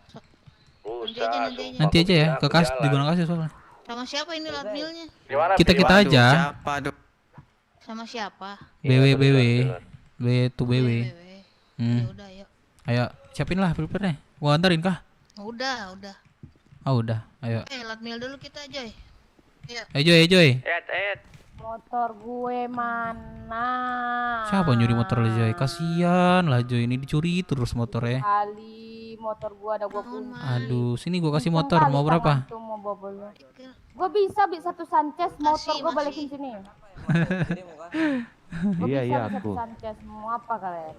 Nanti aja ya. Ke di gudang kasih soalnya. Sama siapa ini latmilnya? Kita aja. Siapa tuh? Sama siapa? BW to BW. Ya udah, yuk. Ayo, siapin lah prepare-nya. Gua antarin kah? Udah. Oh, udah. Ayo. Latmil dulu kita, Joy. Ayo. Ayo Joy. Motor gue mana? Siapa nyuri motor lah Joy? Kasian lah Joy, ini dicuri terus motornya. Kali motor gue ada gue punya. Aduh, sini gua kasih motor, mau berapa? Gue bisa beli 1 Sanchez, motor gue balikin sini. Iya aku. Sanchez mau apa kalian?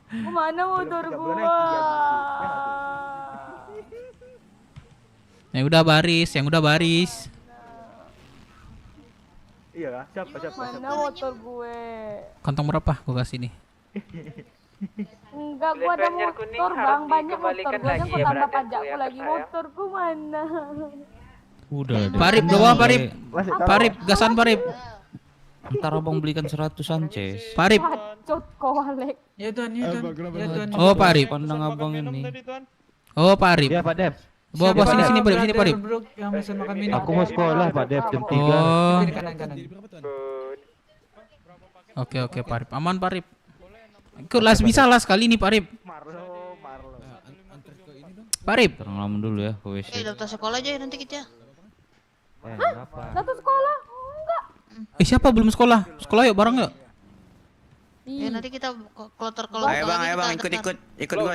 Kemana motor gua? Yang udah baris. Iya kah? Siapa? Mana motor gue? Kantong berapa? Gua kasih nih. Enggak, gua ada motor bang, banyak motor gua aja gua tambah pajakku lagi. Motorku mana? Udah. Parip doa Parip, gasan Parip. Ntar abang belikan 100 Sanchez. Parip. Bacot kau Alek. Ya Tuan. Oh Parip. Pandang abang ini. Oh Parip. Iya Pak Dep. Bawa sini Parip. Yang bisa makan minum. Aku mau sekolah Pak Dep jam 3. Oh. Kanan. Oke Parip. Aman Parip. Ikut las bisa lah sekali nih Parip. Parip. Terang lama dulu ya ke WC. Daftar sekolah aja nanti kita. Satu sekolah? Enggak. Siapa belum sekolah? Sekolah yuk bareng yuk. Ya nanti kita kloter. Ayo bang, ikut gua.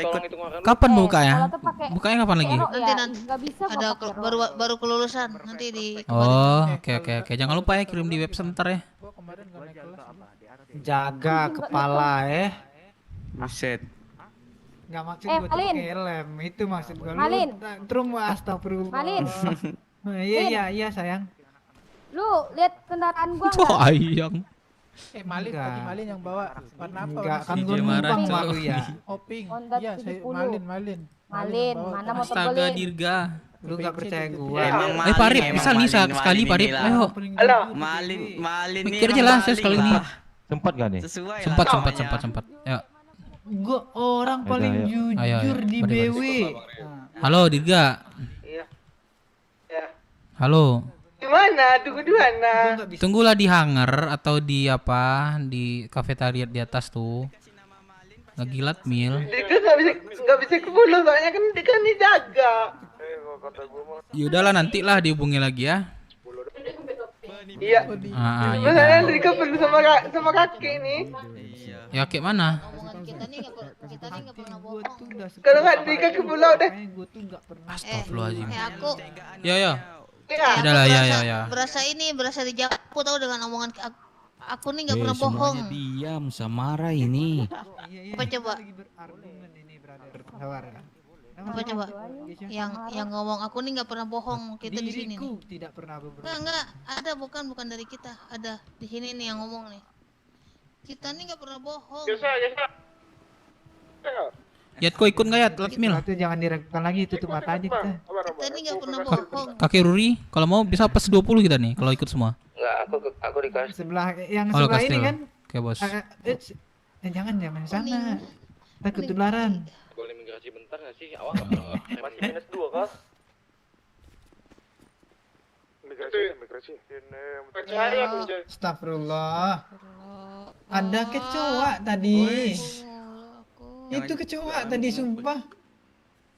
Kapan bukanya? Bukanya kapan lagi? Nanti Enggak bisa ada baru kelulusan nanti di. Oh, oke. Jangan lupa ya kirim di web sebentar ya. Jaga kepala Buset. Enggak maksud gua Malin. pakai lem, itu maksud gua. Malin. Trum astagfirullah. Malin. Iya sayang. Lu lihat kendaraan gua Cok enggak? ayang. Malin tadi Malin yang bawa warna apa? Enggak, kan Si gua Jemara, numpang Cok. malu ya. Oping. Honda Iya, saya 70. Malin. Malin, mana motor Astaga boleh? Dirga. Lu enggak percaya gua. Parip, bisa nih sekali Parip. Ayo. Halo. Malin Mikir aja lah saya sekali nih. Sempat gak nih? Sesuai. Sempat. Ayo. Gua orang paling Ayo, jujur di baris. BW. Halo Dirga. Iya. Halo. Di mana? Tunggu di mana? Tunggulah di hangar atau di apa? Di kafetaria di atas tuh. Lagi latmil. Dika nggak bisa ke pulau soalnya kan Dika nih jaga. Ya udahlah nanti lah dihubungi lagi ya. Iya. Ya Masalahnya udah. Dika perlu sama kakek nih. Ya kayak mana? Kalau nggak Dika ke pulau deh. Astagfirullahaladzim. Aku Ya ya. Iya. Udah lah ya. berasa dijawab aku tahu dengan omongan aku nih nggak pernah semuanya bohong. diam, Samara ini. Apa coba? Apa coba? Yang ngomong aku nih nggak pernah bohong kita di sini nih. Tidak pernah Enggak, ada bukan dari kita, ada di sini nih yang ngomong nih. Kita nih nggak pernah bohong. Yat kok ikut nggak Yat? Latmil. Itu jangan diragukan lagi, tutup mata aja kita. Kita nih nggak pernah bohong. Kakek Ruri, kalau mau bisa pas 20 kita nih kalau ikut semua. Enggak, aku dikasih. Sebelah yang Oh, sebelah kastil. ini kan. Oke, Bos. Jangan sana. Takut ketularan. Boleh migrasi bentar nggak sih? Awak masih minus 2 kok. Migrasi. Astagfirullah. Ada kecoa tadi. Itu kecoa tadi sumpah.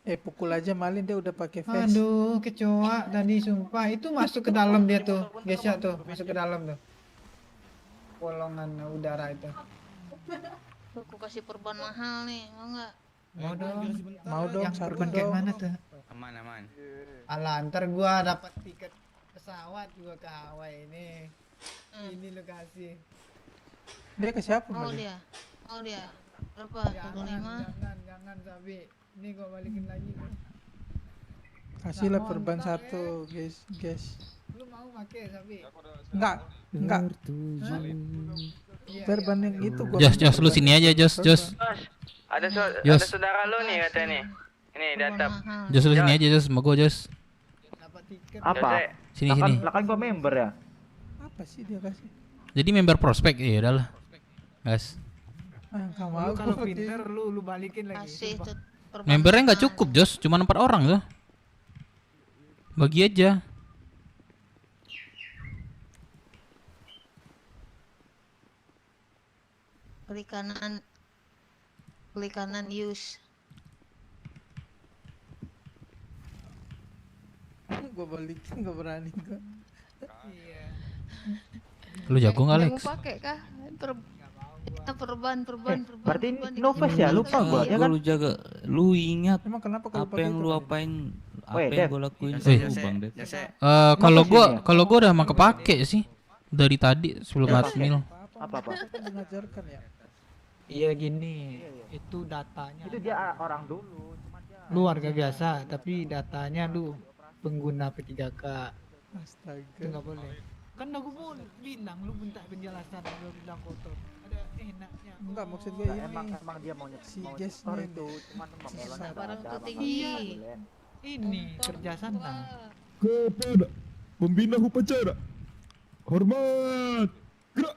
Pukul aja Malin dia udah pakai vest. Aduh, kecoa tadi sumpah. Itu masuk ke dalam dia tuh. Gesya tuh, masuk ke dalam tuh. Bolongan udara itu. Aku kasih perban mahal nih, mau nggak? Mau dong. Yang perban kayak mana tuh? Aman. Alah, ntar gua dapat tiket pesawat gua ke Hawaii ini. Ini lokasi. Dia ke siapa Mau Malin? dia. Berapa? 25. Jangan Sabi. Ini gua balikin lagi. Kasihlah perban satu, guys. Lu mau pakai Sabi? Enggak. Perban yang itu gua. Jos, lu sini aja, Jos. Ada Yos. ada saudara lu nih katanya nih. Ini datap. Jos lu sini aja, Jos. Sama gua, Jos. Apa? Sini. Lah kan gua member ya. Apa sih dia kasih? Jadi member prospek ya udahlah. Guys. Enggak Lu mau kalau gua. pinter lu balikin lagi. Kasih sumpah. perban. Membernya nggak cukup, Jos. Cuma 4 orang tuh. Bagi aja. Klik kanan use. Gua balikin enggak berani gua. Iya. Lu jago nggak, Lex? Mau pakai kah? Perban. Berarti perban Novas ya, lupa gua ya kan? Lu jaga, lu ingat Emang kenapa kalau apa yang pakai lu itu? apain, apa Weh, yang Dev. gua lakuin Eh. sama Bang Dev. Kalau gua udah emang kepake sih dari tadi sebelum Latmil. Apa? Kan mengajarkan ya. Iya gini, itu datanya Itu dia orang dulu, cuma dia lu warga biasa, tapi datanya lu pengguna P3K. Astaga. Itu nggak boleh. Kan aku mau bilang lu minta penjelasan, lu bilang kotor. Ada enaknya. Enggak, maksud gue ini. emang dia mau Si mau Ges nyetor nih. itu, cuman mobilnya Barang ada tuh apa tinggi. Ini kerja sana. Kepada pembina upacara, hormat. Gerak.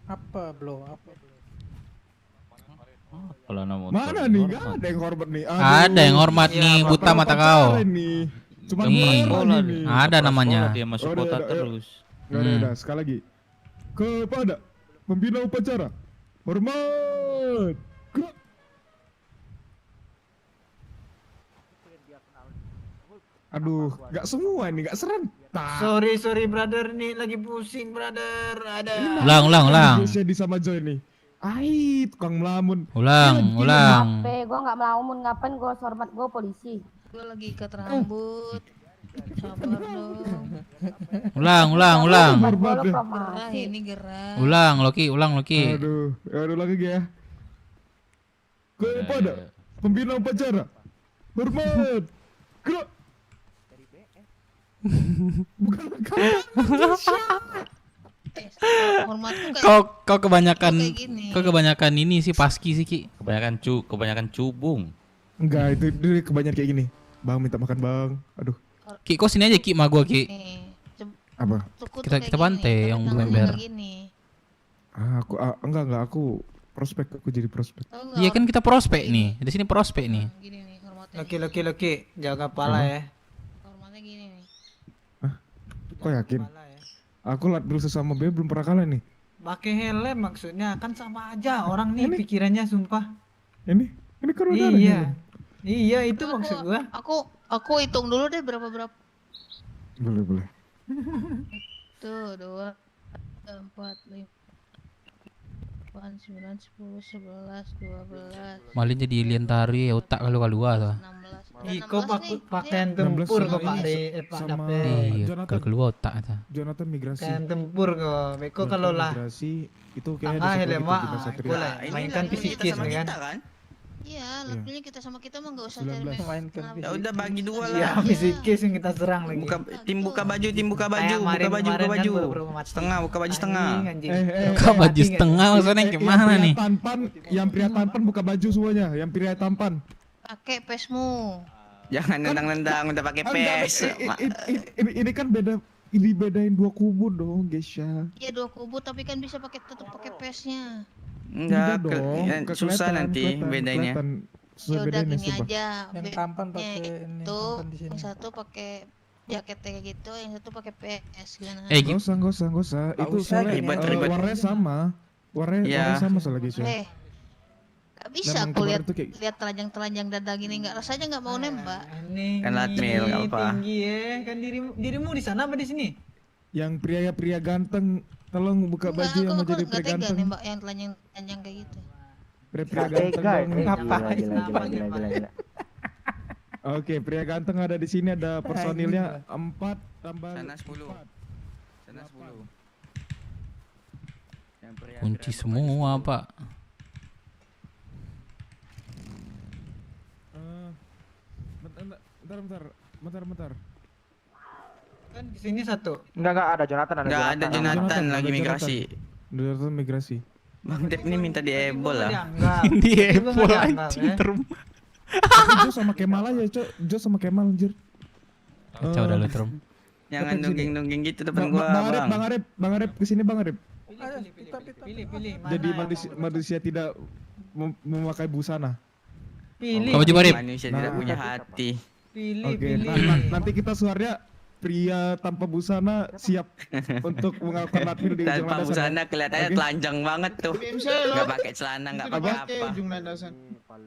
Apa blow? Kalau nama Mana nih? Gak ada yang hormat nih. Ada yang hormat nih, buta mata kau. Nih. Cuma Nih, marah nih. ada namanya. Dia masuk Udah, kota udah, terus. Udah, sekali lagi. Kepada pembina upacara, hormat. Gerak. Aduh, gak semua ini, gak serentak. Sorry brother, nih lagi pusing brother. Ada. Ulang. Biasanya di sama Joy nih. Ai, tukang melamun. Ulang. Apa? Gua nggak melamun, ngapain gua hormat gua polisi. Gue lagi ikat rambut. Sabar dong. Ulang. Gua lu Gerah promosi. ini gerah. Ulang, Loki. Aduh lagi ya. Kepada pembina upacara, hormat. Gerak. Bukan Hormatku kayak Kau kebanyakan kayak gini. kau kebanyakan ini sih paski sih, Ki. Kebanyakan cubung. Enggak, itu dia kebanyakan kayak gini. Bang minta makan, Bang. Aduh. Ki, kau sini aja Ki sama gua, Ki. Apa? Kita bantai yang belum member. Enggak, aku prospek, aku jadi prospek. Iya kan kita prospek nih. Di sini prospek nih. Loki, jaga pala ya. Hormatnya gini nih. Kok yakin? Aku lat dulu sesama B belum pernah kalah nih. pakai helm maksudnya kan sama aja orang nih pikirannya sumpah. Ini kan udah ada Iya. helm. Iya itu maksud gua. Aku hitung dulu deh berapa. Boleh. Tuh 2, 4, 5, 8, 9, 10, 11, 12. Malin jadi alien tari ya otak kalau tuh. Iko pakaian tempur kok Pak Pak sama Iya, kalau keluar otak tuh. Jonathan migrasi. pakaian tempur kok. Beko kalau lah. Migrasi itu kayaknya Ah, di helm Satria, di ah, Satria. boleh. Mainkan fisikis kan. Iya, lebihnya kita sama kita mah nggak usah cari 19. mainkan. Ya udah bagi dua lah. Iya, fisikis yang kita serang lagi. Tim buka baju, buka baju. Setengah, buka baju setengah. Buka baju setengah maksudnya gimana nih? Yang pria tampan buka baju semuanya, yang pria tampan. Pakai pesmu. Jangan nendang-nendang udah pakai pes. Ini kan beda, ini bedain dua kubu dong, Gesha. Iya 2 kubu tapi kan bisa tetap pakai pesnya. Enggak, dong, susah nanti bedanya. Ya udah Bedanya, gini sumpah. aja. Yang tampan pakai ini, itu tampan di sini. yang satu pakai jaket kayak gitu, yang satu pakai PS gimana? Nggak usah. Itu soalnya ribet. warnanya sama. Warnanya sama soalnya, Gesha. Gak bisa Memang aku kemarin tuh kayak- lihat telanjang dada gini nggak rasanya nggak mau nembak. Kan latmil, nggak apa. Tinggi ya, kan dirimu di sana apa di sini? Yang pria ganteng, tolong buka baju yang mau jadi Nggak pria tega ganteng. nembak yang telanjang kayak gitu. Pria ganteng dong. Ngapain? Gila. Oke, pria ganteng ada di sini, ada personilnya 4 tambah Sana 10. Sana 10. Kunci semua, Pak. Bentar. Kan di sini satu. Enggak ada Jonathan, Enggak ada Jonathan lagi migrasi. Jonathan migrasi. Bang Dep ini minta diebol lah. Diebol anjing term. Jo sama Kemal aja, Cok. Jo sama Kemal anjir. Kacau dah lu term. Jangan nungging-nungging gitu depan gua, Bang Arif kesini Bang Arif. Pilih. Jadi manusia tidak memakai busana. Pilih. Kamu coba Rip. Manusia tidak punya hati. Oke, nanti kita suaranya pria tanpa busana siap untuk melakukan latih di ujung Tanpa landasan. busana kelihatannya Oke. telanjang banget tuh. Enggak pakai celana, enggak pakai apa. Ujung landasan.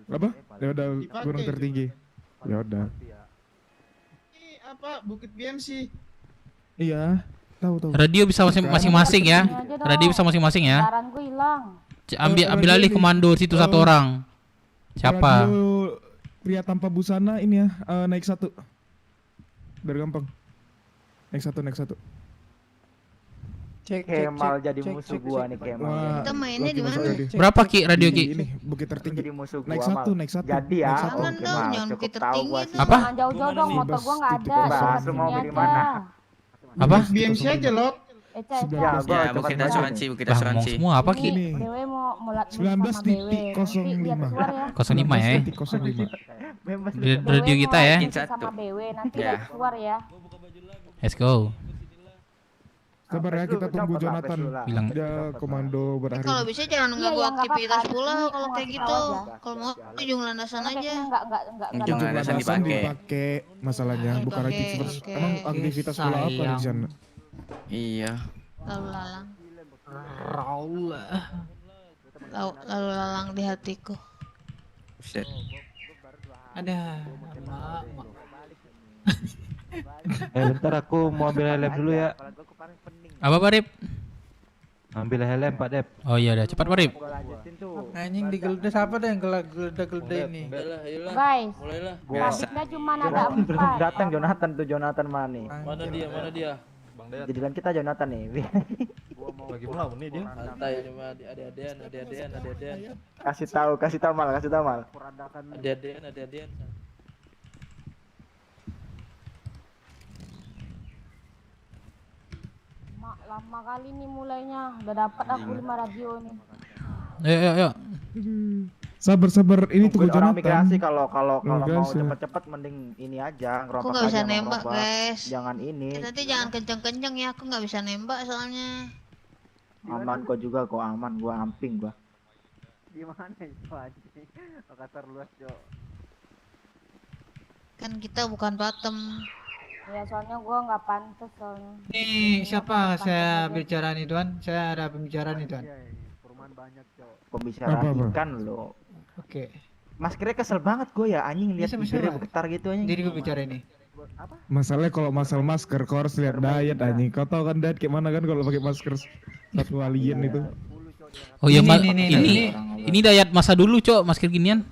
Apa? Ya udah gunung tertinggi. Ya udah. Ini apa? Bukit BMC. Iya, tahu. Radio bisa masing-masing ya. Radio bisa masing-masing ya. Saran gue hilang. Ambil alih komando situ satu orang. Siapa? Radio pria tanpa busana ini ya, naik 1. Biar gampang. Naik satu. Kemal jadi musuh gua nih Kemal. Kita mainnya di mana? Berapa Ki radio Ki? Ini bukit tertinggi. Jadi musuh gua. Naik satu. Jadi ya. Naik satu. Jangan dong, jangan bukit tertinggi dong. Apa? Jangan jauh-jauh dong, motor gua nggak ada. Bahas Dekat mau sini di aja. mana? Apa? BMC aja loh. Eca. Ya, gua Ya, cepat bukit banget. asuransi, bukit Lah ngomong asuransi. semua apa Ki? Ini Dewe mau mulat 19.05. 05 ya. 05. Radio kita ya. sama BW nanti Ya. keluar ya. Let's go. Sabar ya, kita tunggu Jonathan. Bilang. Dia komando berakhir. Kalau bisa jangan Iya, mengganggu iya, nggak aktivitas apa-apa. pula Ini kalau kayak mau gitu. aja. Kalau mau ujung landasan aja. Enggak. Ujung landasan dipakai. Masalahnya bukan Dipakai, aktivitas. oke. Emang aktivitas bola apa di sana? Iya. Lalu lalang. Raulah. Lalu lalang di hatiku. Buset. Ada. Mak. Bentar aku mau ambil helm dulu ya. Apa Pak Rip? Ambil helm Pak Dep. Oh iya dah, cepat Pak Rip. Anjing digeledah siapa dah yang geledah ini? Guys, Biasa. habisnya cuma ada 4. Datang Jonathan mana nih? Mana dia? Jadikan kita Jonathan nih. Lagi melawan nih dia. Santai cuma ade-adean. Kasih tahu mal. Ade-adean. Mak, lama kali nih mulainya. Udah dapat aku 5 radio nih. Ayo. Sabar. Ini tunggu Orang Jonathan. migrasi kalau mau Migrasi. cepet-cepet mending ini aja Aku ngerobak nggak bisa aja, nembak ngerobak. guys. Jangan ini. Nanti jangan kenceng-kenceng ya. Aku nggak bisa nembak soalnya. Aman kok juga kok aman gua amping gua. Gimana itu anjing? Kasar luas, Jo. Kan kita bukan patem. Ya soalnya gua nggak pantas soalnya. Nih siapa saya bicara nih Tuan? Saya ada pembicaraan nih Tuan. Pembicaraan Apa, bro? ikan lo. Oke. Mas kira kesel banget gue ya anjing lihat Bisa, bibirnya bisa. bergetar gitu anjing. Jadi gue bicara ini. Masalahnya kalau masalah masker kau harus lihat diet anjing. Kau tahu kan diet kayak mana kan kalau pakai masker satu alien itu. Oh iya, Ini, ini dayat masa dulu, Cok, masker ginian.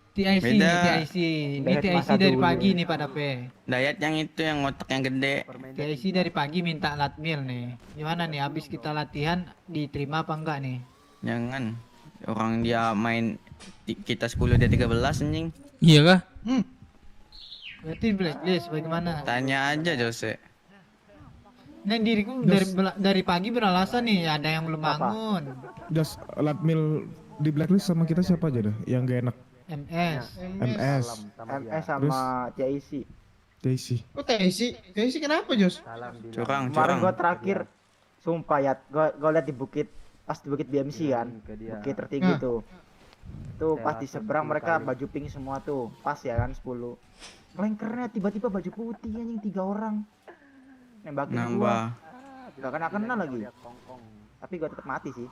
TIC Beda. nih TIC. Ini Dayat TIC masa dari dulu. pagi nih Pak Dape. Dayat yang itu yang otak yang gede. TIC dari pagi minta latmil nih. Gimana nih habis kita latihan diterima apa enggak nih? Jangan. Orang dia main kita 10 dia 13 anjing. Iya kah? Berarti blacklist bagaimana? Tanya aja Jose. Nah diriku dari pagi beralasan nih ada yang belum bangun. Just latmil di blacklist sama kita siapa aja dah yang gak enak? MS. MS. MS sama TIC. Daisy. Oh TIC kenapa Jos? Curang, Kemarin curang. gue terakhir sumpah ya, gue liat di bukit pas di bukit BMC kan, bukit tertinggi Nah. tuh pas di seberang mereka baju pink semua tuh, pas ya kan 10. Flankernya tiba-tiba baju putih anjing 3 orang nembakin Nambah. gua, gak kena lagi, tapi gua tetap mati sih.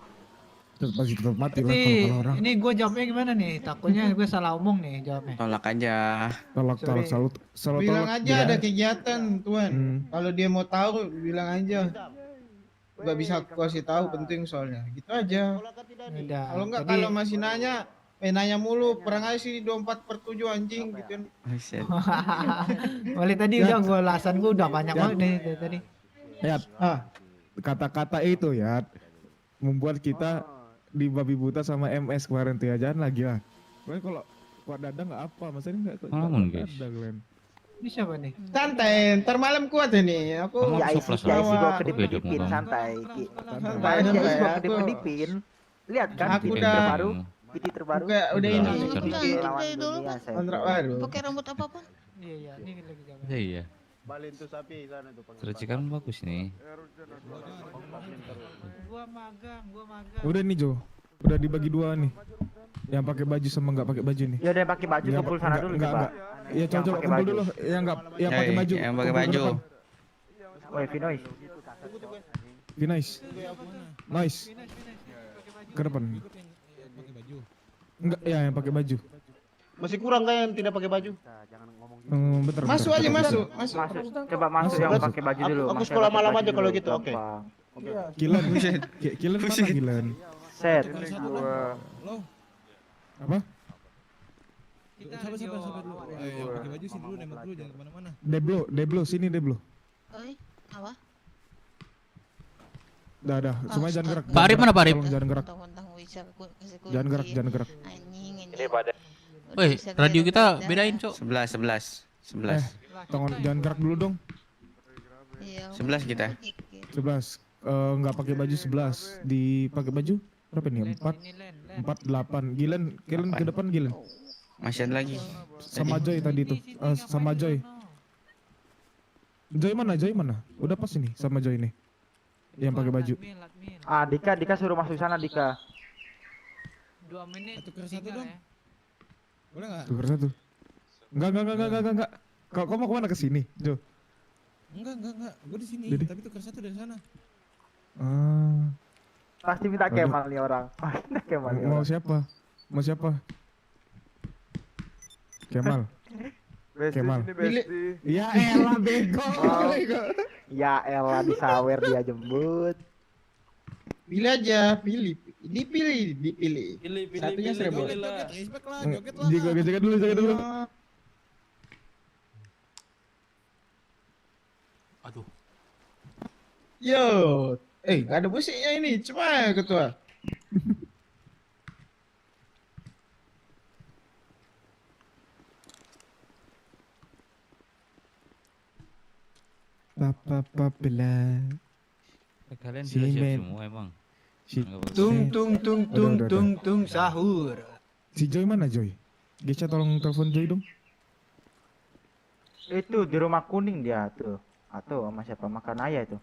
Tetap mati lah Berarti kalau orang. ini gue jawabnya gimana nih? Takutnya gue salah omong nih jawabnya. Tolak aja. Tolak selalu Bilang tolak. aja ada kegiatan Tuan. Kalau dia mau tahu bilang aja. Gak bisa aku kasih tahu penting soalnya. Gitu aja. Udah. Kalau enggak Jadi- kalau masih nanya mulu perang aja sih 24/7 anjing gitu kan. Boleh tadi udah gue alasan gue udah banyak banget nih dari tadi. Ya, kata-kata itu ya membuat kita di babi buta sama MS kemarin tuh ya, jangan lagi lah. Pokoknya kalau kuat dada nggak apa, maksudnya nggak Ngelamun, guys. ada Glenn. Ini siapa nih? Santai, ntar malam kuat ini. Aku Ya isi gua kedip-kedipin santai. Kemarin ya isi gua kedip-kedipin. Lihat kan Aku PT udah- terbaru, PT terbaru. Udah ini. Lawan dunia saya. Kontrak baru. Pakai rambut apa-apa? Iya, ini lagi jawab. Iya. Kerecikan bagus nih. Gua magang. Udah nih Jo, udah dibagi dua nih. Yang pakai baju sama nggak pakai baju nih. Ya udah pakai baju Yang kumpul sana nggak- dulu nggak- coba. nggak. Iya Yang coba pakai kumpul baju. dulu. Yang nggak, yang pakai Yoi, baju. yang pakai kumpul ke baju. depan. Woi Vinois. Nice. Nice. Ke depan. Enggak, ya yang pakai baju. Masih kurang kan yang tidak pakai baju? Bentar. Masuk aja, masuk. Coba masuk yang pakai baju dulu. Aku Mas, sekolah yang pakai malam baju aja kalau dulu, gitu, oke. gampang. Kilan, Kilan mana Kilan? Set. Apa? Sabar dulu. Yang pakai baju sih dulu, nembak dulu, jangan kemana-mana. Deblo, sini Deblo. Oi, apa? Dah, semua jangan gerak. Pak Arif mana, Pak Arif? Tolong jangan gerak. Mentang-mentang bisa kasih kunci. Jangan gerak, jangan gerak. Anjing ini. Ini pada Woi, radio kita bedain, Cok. 11. Tolong jangan gerak dulu dong. Iya. 11 kita. 11. Nggak pakai baju 11. Dipakai baju berapa nih? 4 8. Gilen ke depan Gilen. Masih ada lagi. Sama Joy tadi tuh. Sama Joy. Joy mana? Udah pas ini sama Joy nih. Yang pakai baju. Ah, Dika suruh masuk sana Dika. 2 menit. Tukar satu dong. Boleh nggak? Tukar satu. Enggak. Kau mau kemana ke sini, Jo? Enggak. Gue di sini, Jadi? tapi tukar satu dari sana. Pasti minta Aduh. Kemal nih orang. Pasti minta Kemal nih Mau orang. siapa? Kemal. Kemal. Ya elah bego. Ya elah disawer dia jembut. Pilih aja, pilih. Dipilih. Satunya 1.000. Joget lah. Jaga dulu. Aduh. Yo, gak ada musiknya ini, cuma ketua. Papa bela. Kalian Si sudah siap men. semua emang. Tung sahur. Si Joy mana Joy? Gecha tolong telepon Joy dong. Itu di rumah kuning dia tuh. Atau sama siapa makan ayah itu.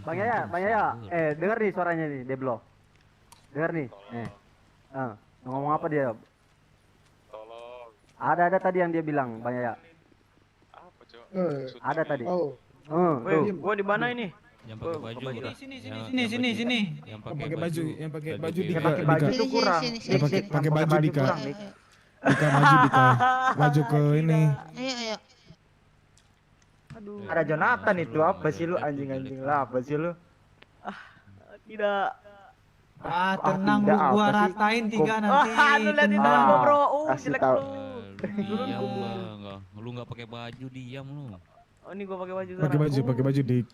Bang Yaya, denger nih suaranya nih, Deblo. Denger nih, ngomong apa dia? Ada tadi yang dia bilang banyak ya. Apa, Cok? Ada tadi. Oh. Tuh. Gua di mana ini? Yang pakai baju. Sini. Yang pakai baju, yang pakai baju di Yang pakai baju itu kurang. Yang pakai baju Dika. kurang, Dik. Dika maju Dika. Maju ke ini. Ayo. Aduh. Ada Jonathan itu apa sih lu anjing-anjing lah apa sih lu? Tidak. Tenang lu, tidak, gua apa sih? ratain 3 nanti. Lu liatin tenang. tangan gua, bro. Kasih Jelek tahu. lu. Diam enggak. Lu enggak pakai baju, diam lu. Oh, ini gua pakai baju Pakai baju Dik.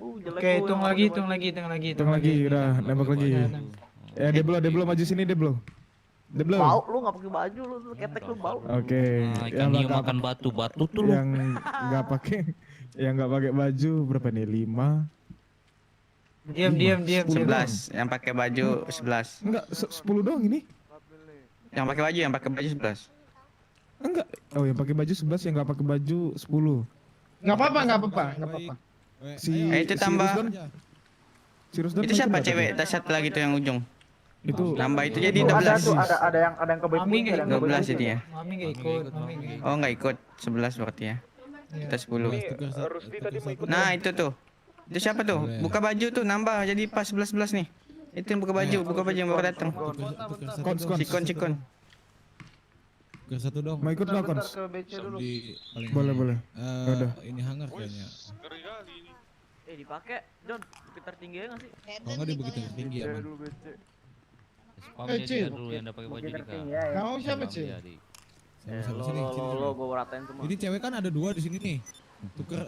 Jelek Oke, lu, hitung yang lagi, pakai Hitung lagi, udah nembak lagi. Ya Deblo maju sini Deblo. Deblo. Bau, lu nggak pakai baju, lu ketek lu bau. Oke. Nah, ikan hiu makan batu tuh lu. Yang nggak pakai baju berapa nih? 5. Diam. 11, yang pakai baju 11. Enggak, 10 doang ini. Yang pakai baju 11. Enggak. Oh, yang pakai baju 11, yang nggak pakai baju 10. Nggak apa-apa. Itu tambah. Si Rusdan Itu siapa cewek? Satu lagi tuh yang ujung. Itu nambah itu jadi Ada 12. tuh ada yang kebaik Mami nggak ikut. 12 itu ya. Mami nggak ikut. Oh, nggak ikut. 11 berarti ya. Kita 10. Nah, itu tuh. Itu siapa tuh? Buka baju tuh nambah jadi pas 11 nih. Itu yang buka baju yang baru datang. Cikon. Ke satu dong. Mau ikut nggak Kons? Boleh. Udah. Ini hangar kayaknya. Dipakai, John. Bukit tertinggi ya nggak sih? Kalau nggak di bukit tertinggi ya, Man. Spam dia dulu yang udah pakai baju Dika. Kamu siapa, Cil? Sama-sama sini. Lo gua ratain semua. Ini cewek kan ada 2 di sini nih.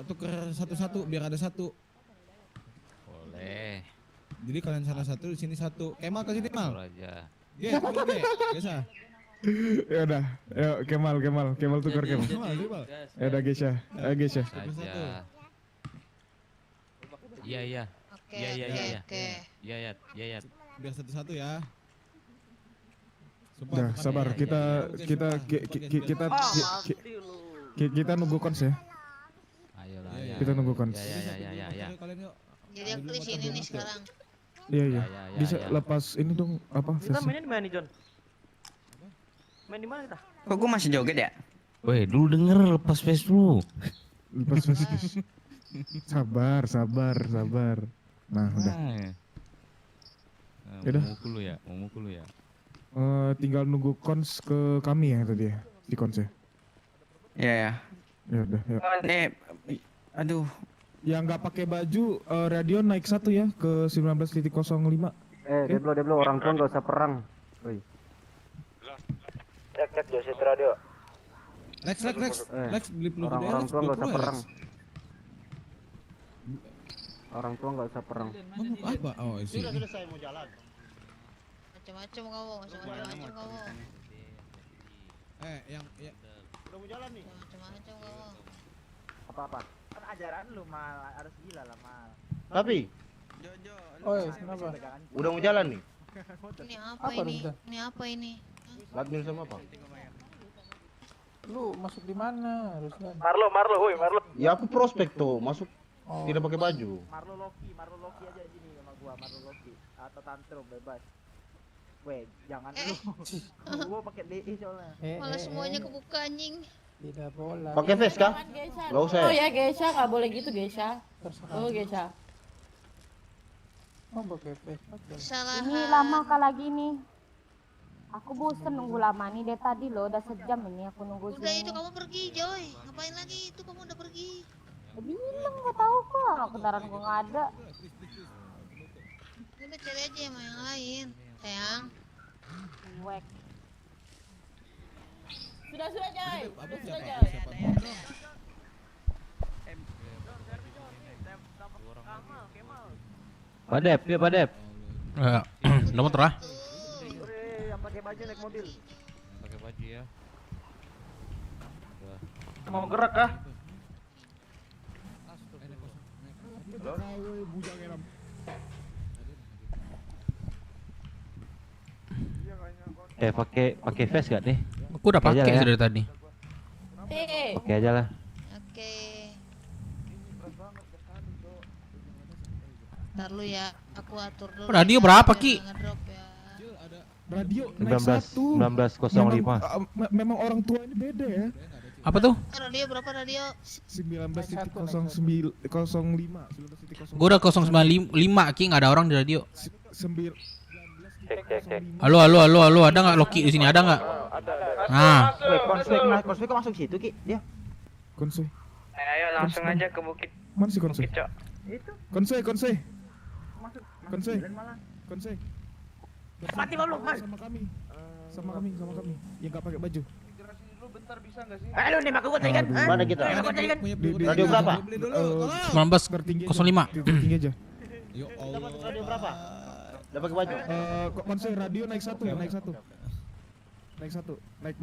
Tuker satu-satu biar ada 1. Boleh. Jadi kalian sana 1 di sini 1. Kemal ke sini Mal. Aja. Iya, biasa. Ya udah. Yuk Kemal tukar Kemal. Ya udah Gesha. Gesha. Saja. Iya. Oke. Iya. Biar satu-satu ya. Udah, sabar. Kita nunggu Kons ya. Ayolah. Kita nunggu Kons. Ya. Jadi aku di sini nih sekarang. Iya. Bisa lepas ini dong apa? Kita face-nya? mainnya di mana nih, John? Main di mana kita? Kok gua masih joget ya? Weh, dulu denger lepas face lu. Lepas face. Sabar. Nah, udah. Yaudah. Mau mukul lu ya. Tinggal nunggu Kons ke kami ya tadi ya, di Kons ya. Iya. Ya udah. Aduh. Yang nggak pakai baju radio naik 1 ya ke 19.05. Deblo orang tua nggak usah perang. Woi. Cek Josit radio. Lex beli peluru deh. Orang tua nggak usah perang. Orang tua nggak usah perang. Apa? Oh, isi. Sudah selesai mau jalan. Macam-macam kamu. Yang Udah mau jalan nih. Macam-macam kamu. Apa? Kan ajaran lu Mal, harus gila lah Mal. Tapi Kenapa? udah mau jalan nih. Ini apa ini? Ladmin sama apa? Lu masuk di mana, Ruslan? Marlo. Ya aku prospek tuh, masuk tidak pakai baju. Marlo Loki aja sini sama gua, Marlo Loki atau tantrum bebas. Weh, jangan lu. Gua pakai DI soalnya. Malah semuanya kebuka anjing. Tidak boleh. Pakai face kah? Gak usah. Oh ya Gesha, nggak boleh gitu Gesha. Oh Gesha. Oh pakai face. Salah. Ini lama kah lagi nih? Aku bosen nunggu lama nih dari tadi loh, udah sejam ini aku nunggu Udah sini. itu kamu pergi, Joy. Ngapain lagi? Itu kamu udah pergi. Bilang nggak tahu kok, kendaraan gua nggak ada. Udah cari aja sama yang lain, sayang. Wek. Sudah Joy. Padep. Udah motor ah. Yang pakai baju naik mobil. Pakai baju ya. Mau gerak kah? Pakai vest gak nih? Aku udah pakai ya. dari tadi. Oke aja lah. Oke. Ntar lu ya, aku atur dulu. Radio berapa, Ki? Ngedrop ya. Radio naik 1. 1905. Memang orang tua ini beda ya. Apa tuh? Radio berapa radio? 19.05. Gua udah 095 Ki, nggak ada orang di radio. Cek. Halo, ada nggak Loki di sini? Ada nggak? Nah, Konvoy kok masuk situ Ki dia. Konvoy. Ayo langsung aja ke Bukit. Mana sih Konvoy? Bukit, Cok. Itu. Konvoy. Konvoy. Konvoy. Mati lu, Mas. Sama kami. Yang nggak pakai baju. Lu nembak gua tadi kan? Mana kita? Radio berapa? 1905. Tinggi aja. Radio berapa? Udah pakai baju? Konvoy radio naik 1. Naik 0,1. 0,1.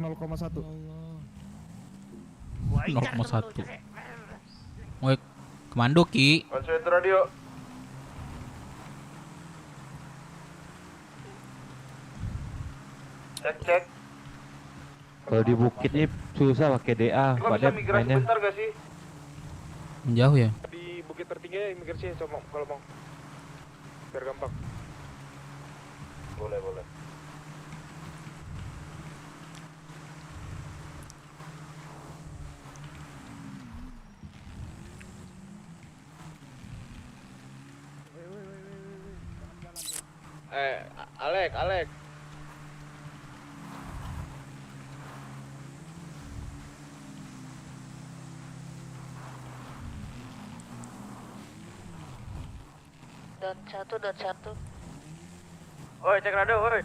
Mau kemando Ki. Konvoy itu radio. Cek. Kalau di bukit ini susah pakai DA, Kita bisa pada migrasi mainnya. bentar gak sih? Jauh ya. Di bukit tertinggi imigrasi coba kalau mau. Biar gampang. Boleh. Alek. Dot satu. Woi, cek radio, woi.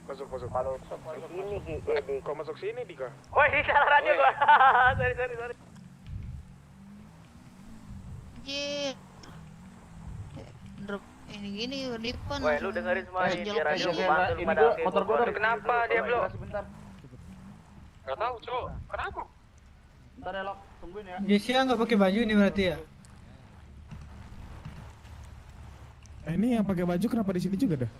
Masuk. Ini kok masuk sini Dika? Woi, salah radio gua. Sorry. Jir. Drop ini gini di depan. Woi, lu dengerin semua ini di radio Ini gua bantu lu pada motor gua udah. Kenapa dia belum? Gak tahu, Cok. Kenapa? Bentar ya, Lok. Tungguin ya. Gesia nggak pakai baju ini berarti ya? Ini yang pakai baju kenapa di sini juga dah?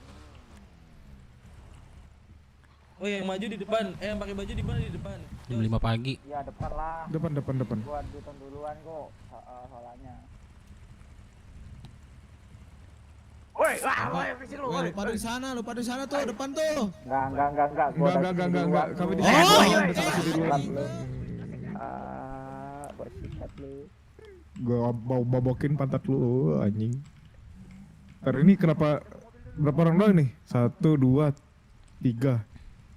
Oh yang maju di depan, yang pakai baju di mana di depan? Jam 5 pagi. Ya depan lah. Depan. Gua duluan kok. Soalnya. Woi, fisik lu. Lu pada di sana tuh, depan tuh. Enggak. Enggak. Kami di sini. Buat sikat lu. Gua mau babokin pantat lu anjing. Ntar ini kenapa berapa orang doang nih? 1, 2, 3,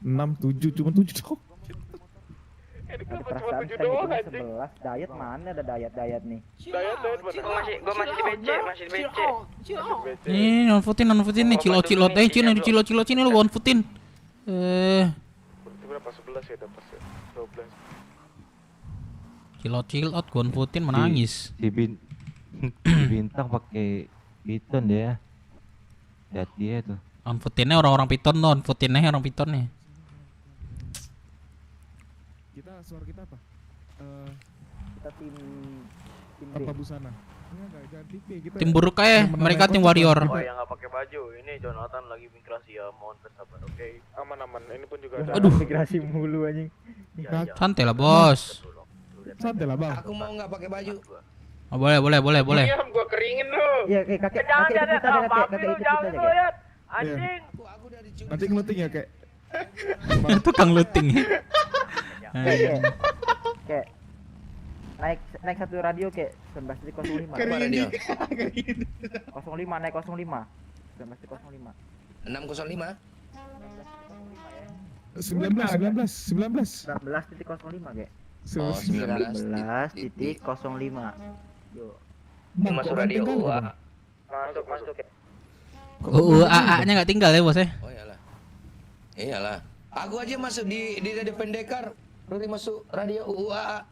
6, 7, cuma 7 doang. Perasaan kita bikin 11, diet mana ada diet nih? Diet gua masih di BC. Ini non-footin nih, cilot. Cilot ini lu on-footin. Berarti berapa? 11 ya dapat ya? 12. Cilot, gua on-footin menangis. Si bintang pakai piton dia. Lihat dia tuh. On-footinnya orang-orang piton tuh, on-footinnya orang piton nih. Suara kita apa? Kita tim apa busana? Enggak, jangan tim B. Kita Tim buruk aja, mereka tim warrior. Oh, yang nggak pakai baju, ini Jonathan lagi migrasi ya, mohon bersabar, oke? Aman. Ini pun juga ada. Aduh. Migrasi mulu anjing. Santai lah, Bos. Santai lah, Bang. Aku mau nggak pakai baju. Oh, boleh. Diam, gua keringin lu. Iya, kakek ikut kita aja. Anjing. Nanti ngeluting ya, Kek. Tukang looting. Kayak naik satu radio kayak 19.05. Radio. 05 naik 05. 19.05. 605. 19.05 kayak. 19.05. Yo. Masuk radio. Masuk kayak. AA-nya nggak tinggal ya, Bos ya? Oh iyalah. Aku aja masuk di radio pendekar. Berarti masuk radio UAA.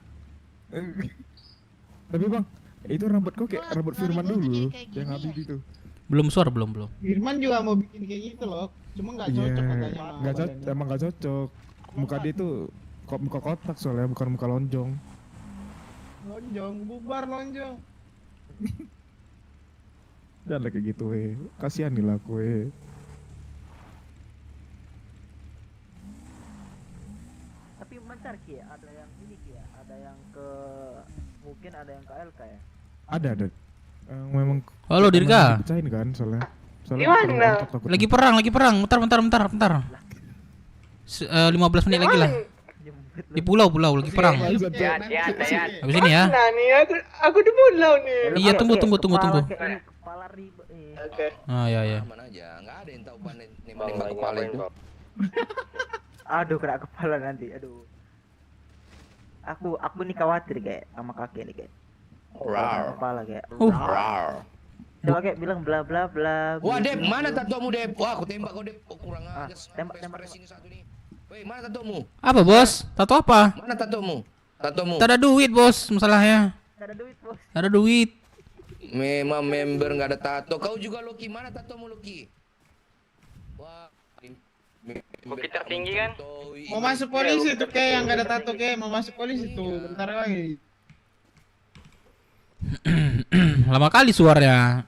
Tapi Bang, itu rambut kok kayak rambut Firman dulu yang habis itu. Belum. Firman juga mau bikin kayak gitu loh. Cuma nggak cocok katanya. Emang nggak cocok. Muka dia tuh kok muka kotak soalnya bukan muka lonjong. Bubar lonjong. Jangan kayak gitu kasihan nih lah kue. Tapi bentar Ki, ada yang ini Ki ya, ada yang ke mungkin ada yang ke LK ya. Ada. Memang. Halo Dirga. Dipecahin kan soalnya. Soalnya Lagi perang. Bentar. 15 menit lagi lah. Di pulau lagi perang. Habis ini ya. Nah nih, aku di pulau nih. Iya, tunggu. Oke. Ah, ya. Aman aja, nggak ada yang tahu panen nembak kepala itu. Aduh, kena kepala nanti. Aduh. Aku nih khawatir kayak sama kakek nih kayak. Rar. Kepala kayak. Rar. Coba kayak bilang bla bla bla. Wah, Dep, mana tatomu, Dep? Wah, aku tembak kau, Dep. Oh, kurang aja. Tembak. Sini satu nih. Woi, mana tatomu? Apa, Bos? Tato apa? Mana tatomu? Tak ada duit, Bos, masalahnya. Tak ada duit. Memang member nggak ada tato. Kau juga, Loki. Mana tatomu, Loki? Wah, Bukit tertinggi kan? Mau masuk polisi tuh kayak yang nggak ada tato kayak mau masuk polisi tuh. Bentar lagi. Lama kali suaranya.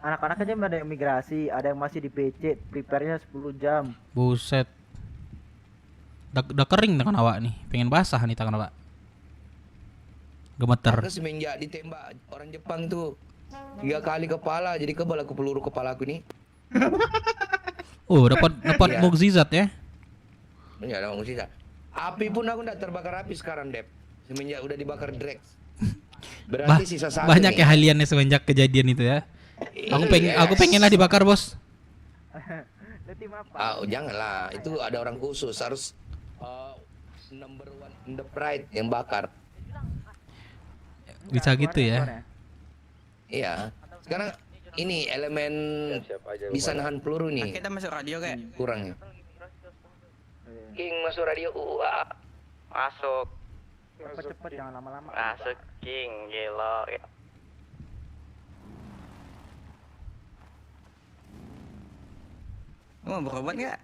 Anak-anak aja ada yang migrasi, ada yang masih di PC, prepare-nya 10 jam. Buset. Udah kering tangan awak nih. Pengen basah nih tangan awak. Gemeter. Aku semenjak ditembak orang Jepang tuh 3 kali kepala, jadi kebal aku peluru kepala aku nih. Oh, dapat Iya. mukjizat ya. Iya, ada mukjizat. Api pun aku nggak terbakar api sekarang, Dep. Semenjak udah dibakar Drex. Berarti sisa satu Banyak nih. ya haliannya semenjak kejadian itu ya. Aku pengen lah dibakar, Bos. Oh, janganlah, itu ada orang khusus, harus number one in the pride yang bakar. Bisa gitu ya. Iya. Sekarang ini elemen bisa nahan peluru nih. Kita masuk radio kayak. Kurangnya. King masuk radio. Masuk. Cepet-cepet jangan lama-lama. Masuk King, gila. Mau berobat nggak?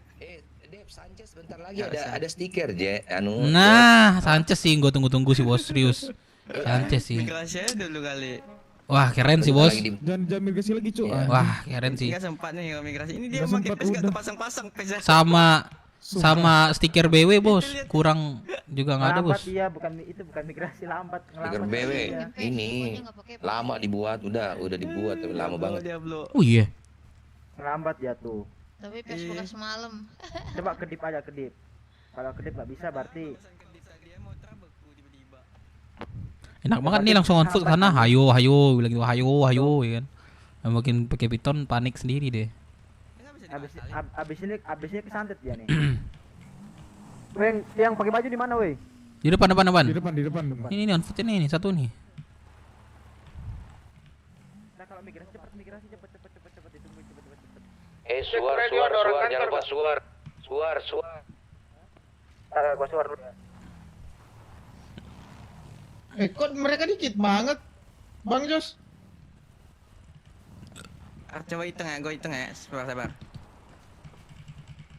Dep, Sanchez bentar lagi ada stiker je anu. Nah, Sanchez sih gue tunggu-tunggu sih, Bos, serius. Sanchez sih. Migrasi aja dulu kali. Wah, keren sih, Bos. Jangan migrasi lagi, Cuk. Wah, keren sih. Nggak sempat nih kalau migrasi. Ini dia Nggak pakai sempat, pes nggak udah. terpasang-pasang pesnya. Sama stiker BW, Bos. Kurang juga nggak ada, Lambat Bos. iya, bukan migrasi lambat. Stiker BW ini lama dibuat, udah dibuat tapi lama banget. Oh iya. Lambat ya tuh. Tapi pas bekas semalam. Coba kedip aja kedip. Kalau kedip nggak bisa berarti Enak banget nih langsung on foot sana. Hayo bilang gitu. Hayo ya kan. Mungkin pakai piton panik sendiri deh. abis ini kesantet dia nih. Weng, yang pakai baju di mana, weh? Di depan. Di depan. Ini on foot ini satu nih. Nah, kalau migrasi cepet ditunggu cepet. Suar, jangan lupa suar. Gua suar dulu. Kok mereka dikit banget, Bang Jos? Coba hitung ya, gue hitung ya. Sabar.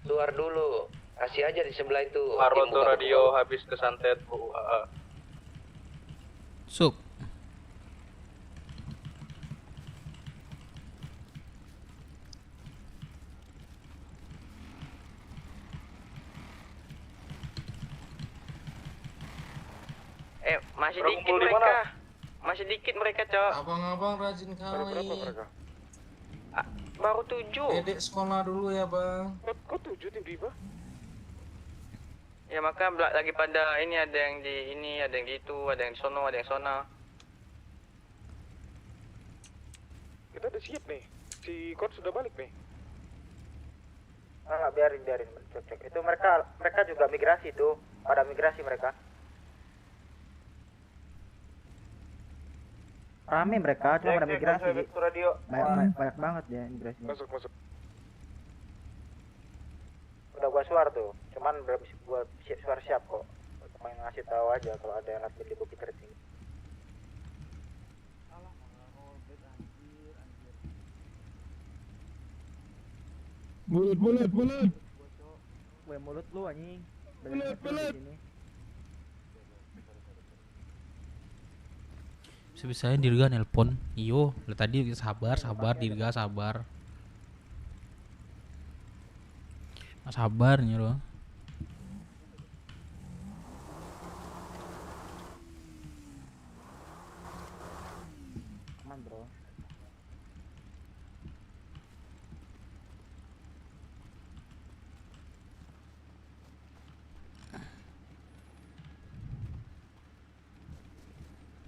Suar dulu. Kasih aja di sebelah itu. Marwanto radio habis kesantet. Sup. Masih dikit Kumpul di mereka. mana? Masih dikit mereka, Cok. Abang-abang rajin kali. Berapa mereka? Baru 7. Dedek sekolah dulu ya, Bang. Kok 7 tiba-tiba? Ya maka lagi pada ini ada yang di ini, ada yang di itu, ada yang di sono, ada yang sona. Kita udah siap nih. Si Kot sudah balik nih. Biarin. Cek. Itu mereka juga migrasi tuh. Pada migrasi mereka. Rame mereka, cuma pada migrasi. Banyak banget ya migrasi. Masuk. Udah gua suar tuh, cuman buat suar siap kok. Cuma ngasih tahu aja kalau ada yang admin di Bukit Tertinggi. Mulut. Weh, mulut lu anjing. Mulut. Bisa-bisanya Dirga nelpon. Iyo, lah tadi sabar Dirga sabar. Sabar nyuruh. Aman, bro.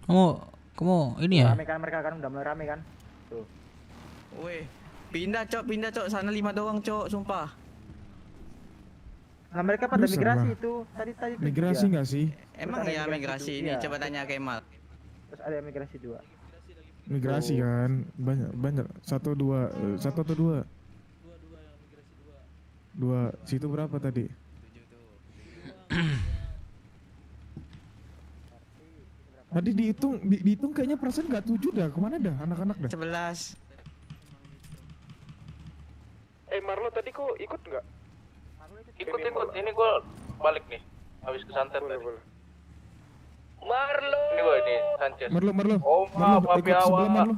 Kamu ini ya? Rame kan mereka kan udah mulai rame kan. Tuh. Weh, pindah cok, sana 5 doang cok, sumpah. Nah mereka pada Bisa, migrasi Bang. itu tadi tuh Migrasi dia. nggak sih? Emang Terus ada ya migrasi migrasi tuh, ini, iya. coba tanya Kemal. Terus ada migrasi 2. Migrasi Oh. kan banyak 1 2 1 atau 2. 2 situ berapa tadi? Tadi dihitung kayaknya persen nggak 7 dah. Kemana dah anak-anak dah? 11. Marlo tadi kok ikut nggak? Ikut. Ini gue balik nih. Habis kesantet tadi. Marlo. Ini gue nih Sanchez. Marlo. Oh maaf, Marlo, papi ikut sebelah awak. Marlo.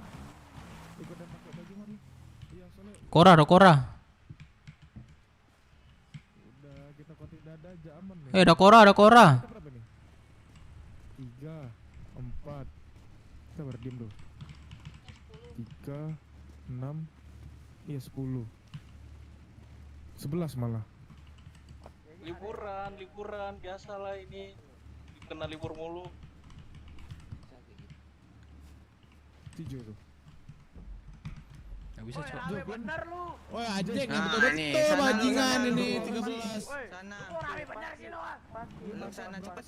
Kora, ada Kora. Ada Kora, ada Kora. 3 4. Kita berdiem dulu. 3 6. Iya 10. 11 malah. Liburan biasalah ini. Kena libur mulu. 7 tuh. Gak bisa coba. Bener lu. Oh anjing, Nah, betul ini, betul sana, bajingan sana, ini dulu. 13. Sana. Rame bener sih lu. Belum sana, cepat.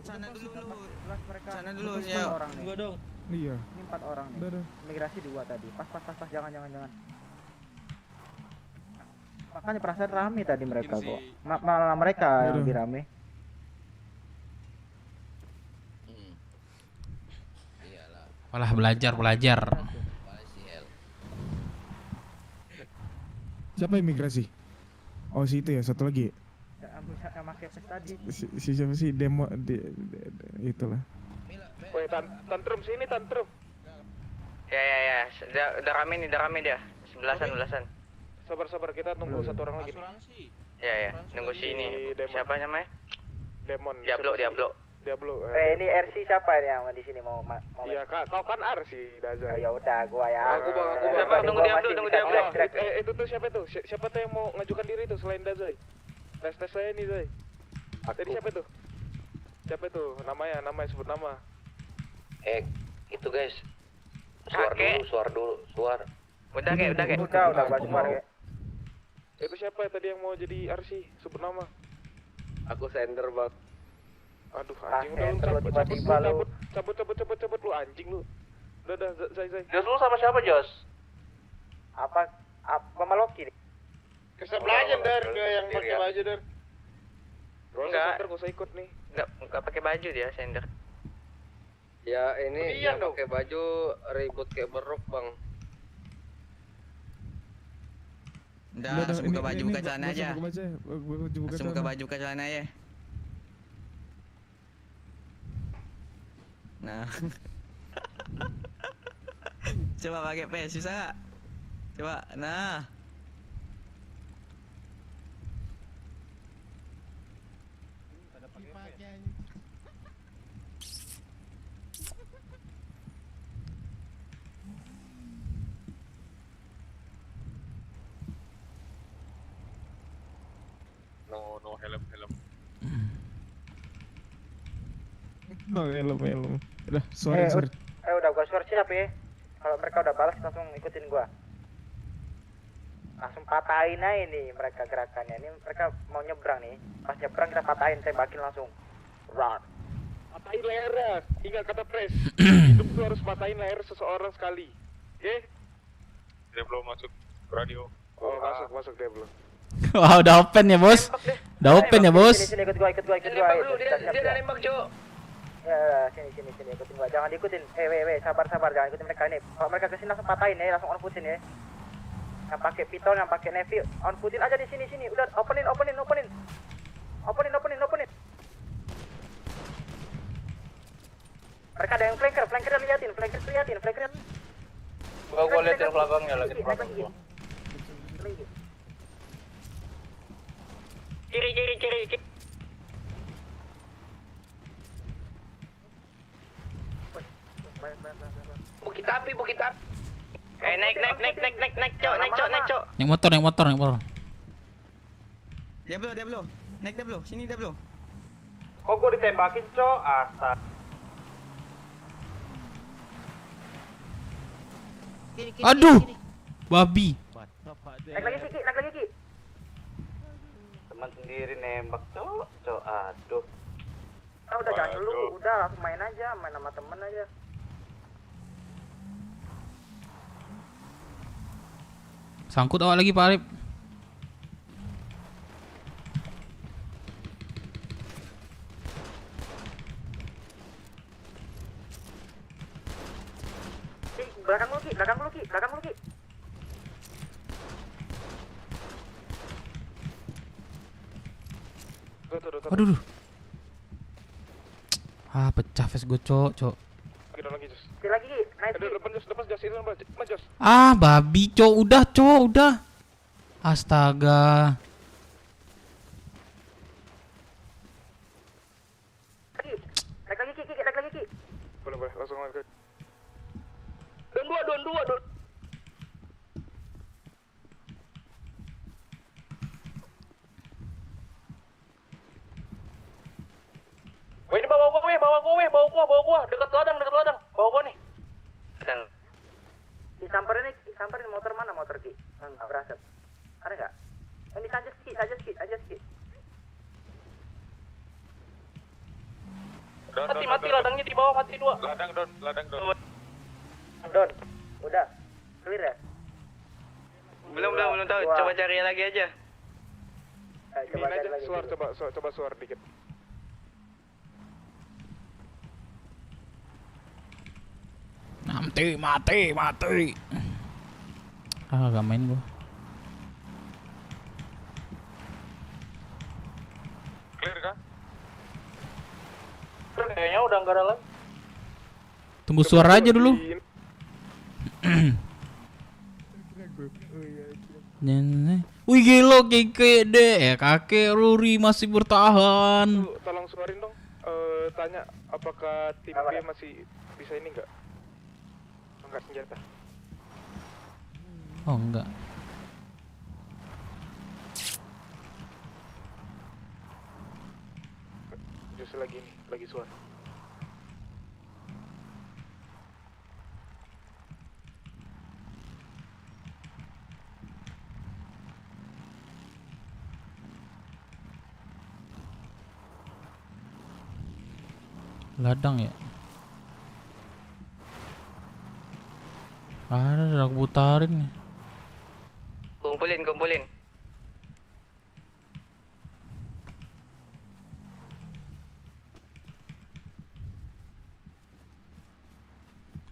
Sana dulu lu. Mereka. Sana dulu Ini ya. 4 orang nih. dong. Iya. Ini 4 orang nih. Udah. Migrasi 2 tadi. Pas jangan. Makanya perasaan rame tadi mereka kok. Malah mereka yang lebih rame. Malah belajar. Siapa imigrasi? Oh si itu ya, satu lagi. Yang pakai pes tadi. Si siapa sih demo itulah. Woi, tantrum sini tantrum. Ya. Udah rame dia. Sebelasan. Sabar kita tunggu satu orang lagi. Ya. Nunggu sini. Siapa namanya? Demon. Diablo. Ini RC siapa yang di sini mau Iya, kau kan Arsi, Daza. Ya udah, gua ya. Aku bang. Siapa? Tunggu Diablo. Itu tuh siapa tuh? Siapa tuh yang mau ngajukan diri tuh selain Dazai? Tes saya nih, Zai. Tadi siapa tuh? Siapa tuh? Namanya sebut nama. Itu guys. Suar dulu. Udah kayak. Udah gua keluar ya. Itu siapa tadi yang mau jadi Arsi? Sebut nama. Aku sender, Bang. Aduh, anjing udah lu cabut lu anjing lu. Udah, Zai. Jos lu sama siapa Jos? Apa sama Loki nih? Kesebelahan Dar, yang pakai baju Dar. Enggak. Gak usah ikut nih. Enggak pakai baju dia, sender. Ya ini Iya yang dong. pakai baju ribut kayak beruk, Bang. Udah, langsung buka baju, buka celana aja. Langsung buka baju, buka celana ya. Nah. Coba pakai PS, bisa gak? Coba, nah. No helm. No, helm. Udah, sorry. Udah gua suara siap ya. Kalau mereka udah balas langsung ikutin gua. Langsung patahin aja nih mereka gerakannya. Ini mereka mau nyebrang nih. Pas nyebrang kita patahin, tembakin langsung. Rat. Patahin lehernya. Ingat kata Pres. Hidup tuh harus patahin leher seseorang sekali. Oke? Dia belum masuk radio. Oh, masuk dia belum. Wah, udah open ya, Bos. Udah open ya, Bos. Sini ikut gua. Dia nembak, Cok. Ya, sini ikutin gua. Jangan diikutin. Sabar, jangan ikutin mereka ini. Kalau mereka kesini langsung patahin ya, langsung on putin ya. Yang pakai pitol, yang pakai navy, on putin aja di sini. Udah, openin. Mereka ada yang flanker liatin. Gua liatin belakangnya lagi di belakang gua. Kiri. Bukit api. Naik, Cok. Naik motor. Diablo. Naik Diablo, sini Diablo. Kok gua ditembakin, Cok? Asa. Aduh, babi. Naik lagi Ki, naik lagi Ki. Teman sendiri nembak, cok. Aduh. Ah udah jangan dulu, udah langsung main aja, main sama temen aja. Sangkut awak lagi Pak Arif. Ki, belakang lu Ki, belakang lu Ki, belakang lu Ki. Aduh. Ah, pecah face gue, Cok. Lagi Ki, naik Ki. Depan jas itu jas. Ah, babi, Cok. Udah, Cok, udah. Astaga. Ki, naik lagi Ki, naik lagi Ki. Boleh, langsung naik. Don dua. Weh, ini bawa gua, dekat ladang, bawa gua nih. Disamperin motor mana motor Ki? Enggak berasa. Ada enggak? Ini saja Ki. Mati ladangnya di bawah, mati 2. Ladang Don. Don, udah. Clear ya? Belum tahu. Coba cari lagi aja. Coba cari lagi. Coba suar dikit. Mati. Ah, gak main gua. Clear kah? Kayaknya udah enggak ada lagi. Tunggu suara aja dulu. Wih gelo kakek Ruri masih bertahan. Tolong suarin dong. Tanya apakah tim B masih bisa ini enggak? Angkat senjata. Oh enggak. Justru lagi suara. Ladang ya. Ada aku putarin nih. Kumpulin.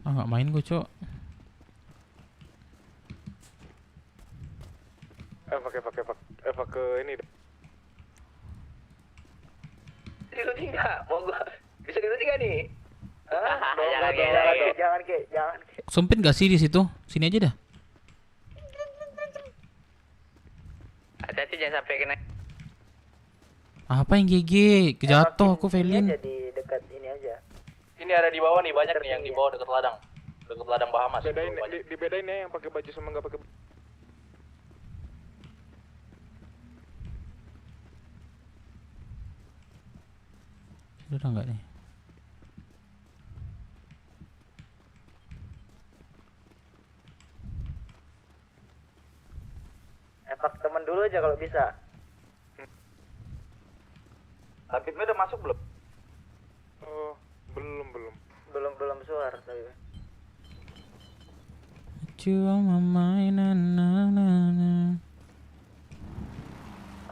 Ah, nggak main gue, Cok. Pakai ke ini. Diluting enggak? Mau gua. Bisa diluting enggak nih? Jangan Ki. Sempit gak sih di situ? Sini aja dah. Hati-hati jangan sampai kena. Apa yang GG? Kejatuh aku Felin. Jadi dekat ini aja. Ini ada di bawah nih, banyak nih yang di bawah dekat ladang. Dekat ladang Bahamas. Dibedain ya yang pakai baju sama enggak pakai. Udah enggak nih? Epak temen dulu aja kalau bisa. Habibnya udah masuk belum? Oh, belum. Belum suar tapi. Cuma mainan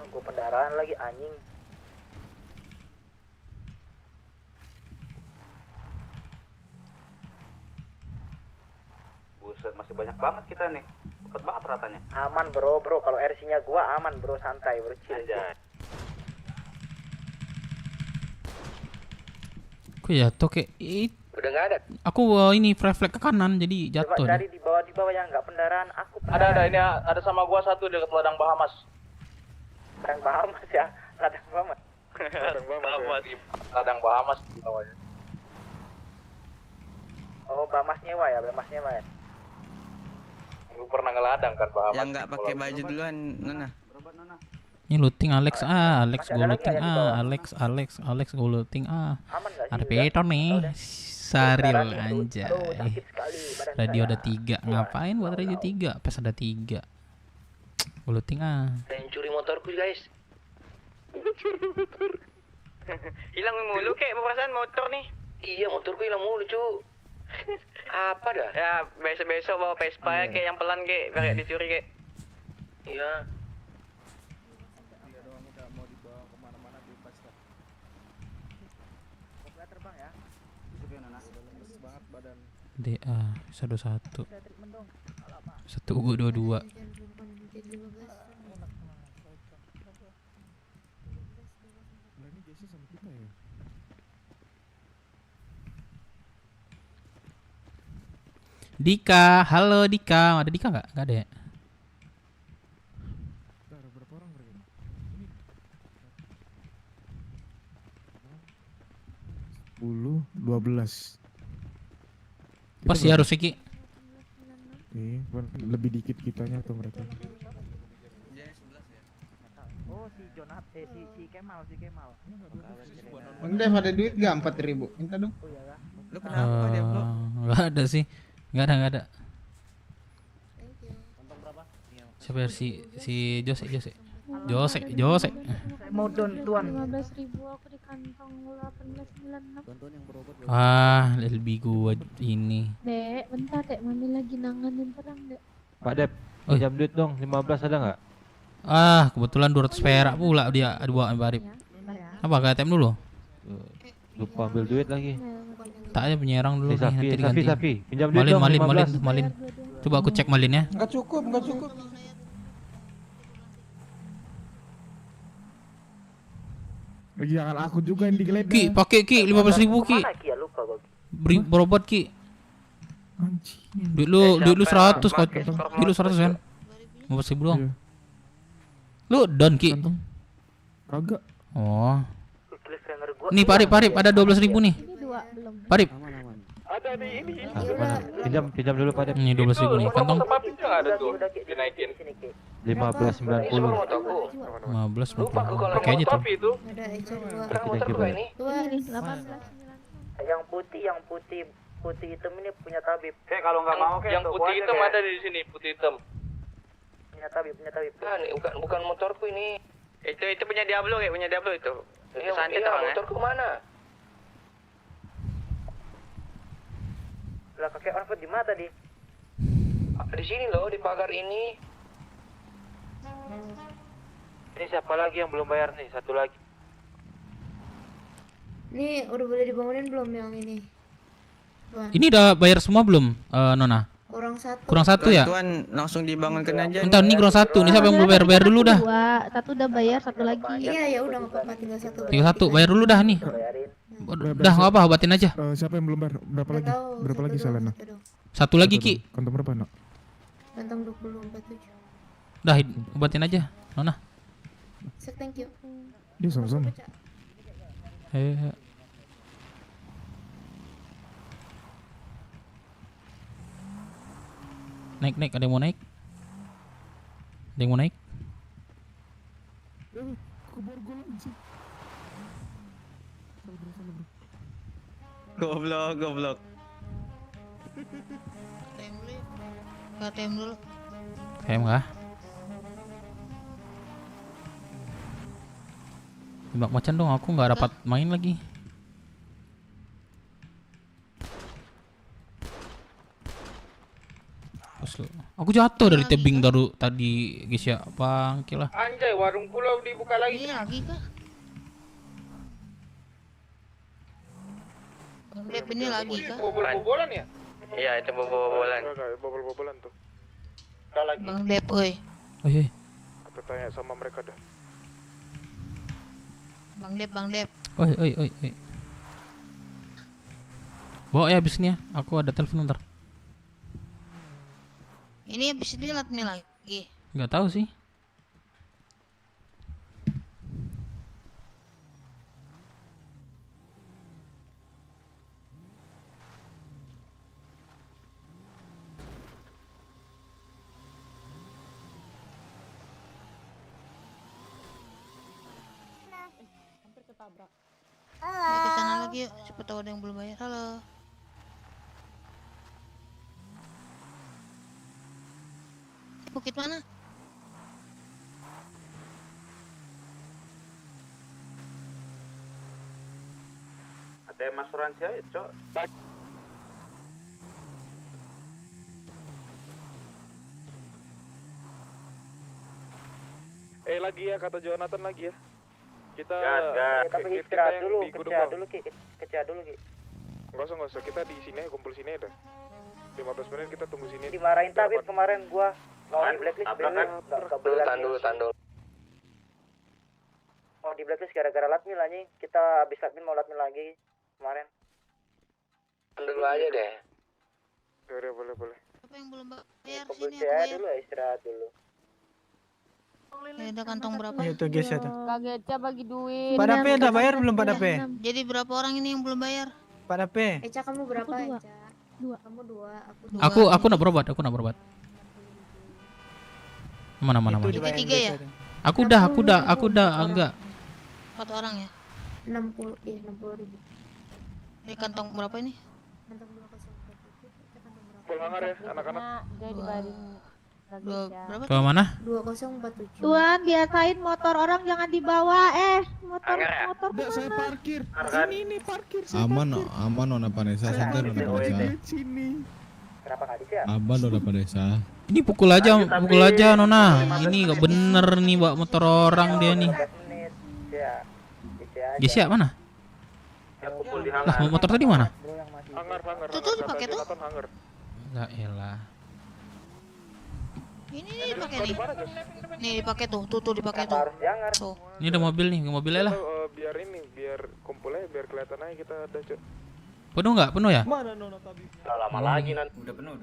Aku pendarahan lagi anjing. Buset, masih banyak banget kita nih. Cepet banget ratanya. Aman bro, kalau RC-nya gua aman bro, santai bro, chill. Aku jatuh kayak Udah nggak ada. Aku ini refleks ke kanan jadi jatuh. Coba cari di bawah yang nggak pendarahan. Aku Ada, ini ada sama gua satu dekat ladang Bahamas. Ladang Bahamas ya, ladang Bahamas. Ladang Bahamas di bawahnya. Oh, Bahamas nyewa ya. Lu pernah ngeladang kan Bahamas? Yang nggak pakai baju duluan, Nona. Ini looting Alex Alex gue looting Alex gue looting Ada peton nih. Saril anjay. Radio ada 3. Ngapain buat radio 3? PES ada 3. Buluting ah. Ada yang curi motorku guys. Hilang mulu kek perasaan motor nih. Iya motorku hilang mulu cu. Apa dah? Ya besok-besok bawa Vespa ya kayak yang pelan kek biar gak dicuri kek. Iya. DA 121. 122. Dika, halo Dika, ada Dika nggak? Nggak ada ya? Sepuluh, 12. Pasti harus Ki. Lebih dikit kitanya atau mereka? Oh si Jonat, si Kemal. Bang Dev ada duit gak 4.000? Minta dong. Lu kenapa Dev lu? Nggak ada sih, nggak ada. Siapa ya si Jose. Mau tuan. 15.000 aku di kantong 1896. Ah, lebih gua ini. Dek, bentar Dek, mami lagi nanganin perang Dek. Pak Dep, pinjam duit dong, 15 ada nggak? Ah, kebetulan 200 perak pula dia dua Arif. Apa ke ATM dulu? Lupa ambil duit lagi. Tak aja penyerang dulu nih, nanti diganti. Safi, pinjam duit dong, Malin. Coba aku cek Malin ya. Enggak cukup. Jangan aku juga yang digeledah. Ki, pakai Ki 15.000 Ki. Beri berobat Ki. Duit lu 100 kok. Duit lu 100 kan? 15.000 doang. Lu down Ki. Kagak. Oh. Nih Parip ada 12.000 nih. Ini 2 belum. Parip. Ada di ini. Pinjam dulu Pak Dep. Ini 12.000 nih, kantong. Ada tuh, dinaikin. 15.90. 15.90. Pakai aja tuh. Ada Ecer 2. Thank you, Pak. Ini 18. Yang putih hitam ini punya tabib. Kalau nggak mau yang putih hitam ada di sini, putih hitam. Punya tabib. Bukan motorku ini. Itu punya Diablo kayak punya Diablo itu. Iya, Santet orang ya. motorku mana? Lah kakek Onfut di mana tadi? Di sini loh, di pagar ini. Ini siapa lagi yang belum bayar nih? Satu lagi. Nih udah boleh dibangunin belum yang ini? Tuan. Ini udah bayar semua belum, Nona? Kurang satu ya? Tuan langsung dibangunkan aja. Bentar, ini kurang satu. Ini siapa yang belum bayar dulu dah. Satu udah bayar, satu lagi. Iya ya udah nggak apa-apa, tinggal satu. Tinggal satu, bayar dulu dah nih. Udah nggak apa, obatin aja. Siapa yang belum bayar? Berapa lagi Selena? Satu lagi Ki. Kantong berapa nak? Kantong 2047. Dah, obatin aja, Nona. Thank you. Dia sama-sama. Naik, ada yang mau naik? Ada yang mau naik? Goblok. KTM dulu. KTM kah? Tembak macan dong, aku nggak dapat main lagi. Aku jatuh dari tebing tadi guys ya, bangke lah. Anjay, warung pulau dibuka lagi. Ini lagi kah? Dep ini lagi kah? Bobol-bobolan ya? Iya, itu bobol-bobolan. Bobol-bobolan tuh. Ada lagi. Bang Dep, oi. Kita tanya sama mereka dah. Bang Dep. Oi. Bawa ya abis ini ya, aku ada telepon ntar. Ini habis dilat nih lagi. Nggak tahu sih. Ayo ke sana lagi yuk, siapa tahu ada yang belum bayar. Halo. Bukit mana? Ada yang asuransi aja, Cok. Lagi ya, kata Jonathan lagi ya. Kita Tapi kita istirahat yang dulu, di Gunung kerja Bang. dulu Ki. Kerja dulu Ki. Nggak usah, kita di sini aja, kumpul sini aja. 15 menit kita tunggu sini. Dimarahin Tabib kemarin gua. Mau di blacklist enggak boleh lagi. Tahan dulu. Mau di blacklist gara-gara latmil anjing. Kita habis latmil mau latmil lagi kemarin. Dulu aja deh. Udah, boleh. Apa yang belum bayar Kumpul sini CA aku bayar. dulu ya, istirahat dulu. Ya, ada kantong berapa? Ya tuh guys ya tuh. Kak Geca bagi duit. Pak Dape udah bayar belum Pak Dape? Jadi berapa orang ini yang belum bayar? Pak Dape. Eca kamu berapa Aku Eca? Dua. Kamu dua, aku dua. Aku nak berobat. Mana. Itu tiga ya? Aku udah enggak. 4 orang ya? 60, 60.000. Ini kantong berapa ini? Kantong 204. Full hangar ya, anak-anak. Dia dibayarin Kak Geca. Berapa? Ke mana? 2047. Tuan, biasain motor orang jangan dibawa. Motor Udah saya kemana? parkir. Sini Ini parkir. Aman Nona Vanessa, santai Nona Vanessa. Sini. Kenapa enggak bisa? Aman Nona Vanessa. Ini pukul aja Nona. Ini gak bener nih bawa motor orang dia nih. Dia siap mana? Ya kumpul di Lah motor tadi mana? Hangar. Tuh dipakai tuh. Hangar. Lah elah. Ini dipakai nih. Nih dipakai tuh dipakai tuh. Tuh. Ini ada mobilnya lah. Biar kumpulnya biar kelihatan aja kita ada, Cok. Penuh nggak? Penuh ya? Mana Nona Tabib? Lama lagi nanti. Udah penuh.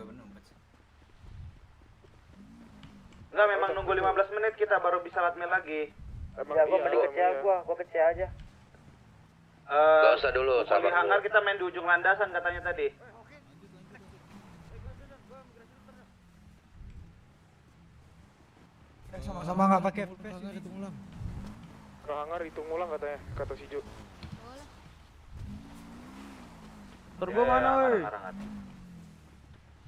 Enggak, memang nunggu 15 menit kita baru bisa latmil lagi. Ya gua mending kerja gua kerja aja. Gak usah dulu, Di sabar hangar dulu. kita main di ujung landasan katanya tadi. Sama-sama nggak pakai. Ke hangar hitung ulang katanya, kata si Jo. Turbo mana woi?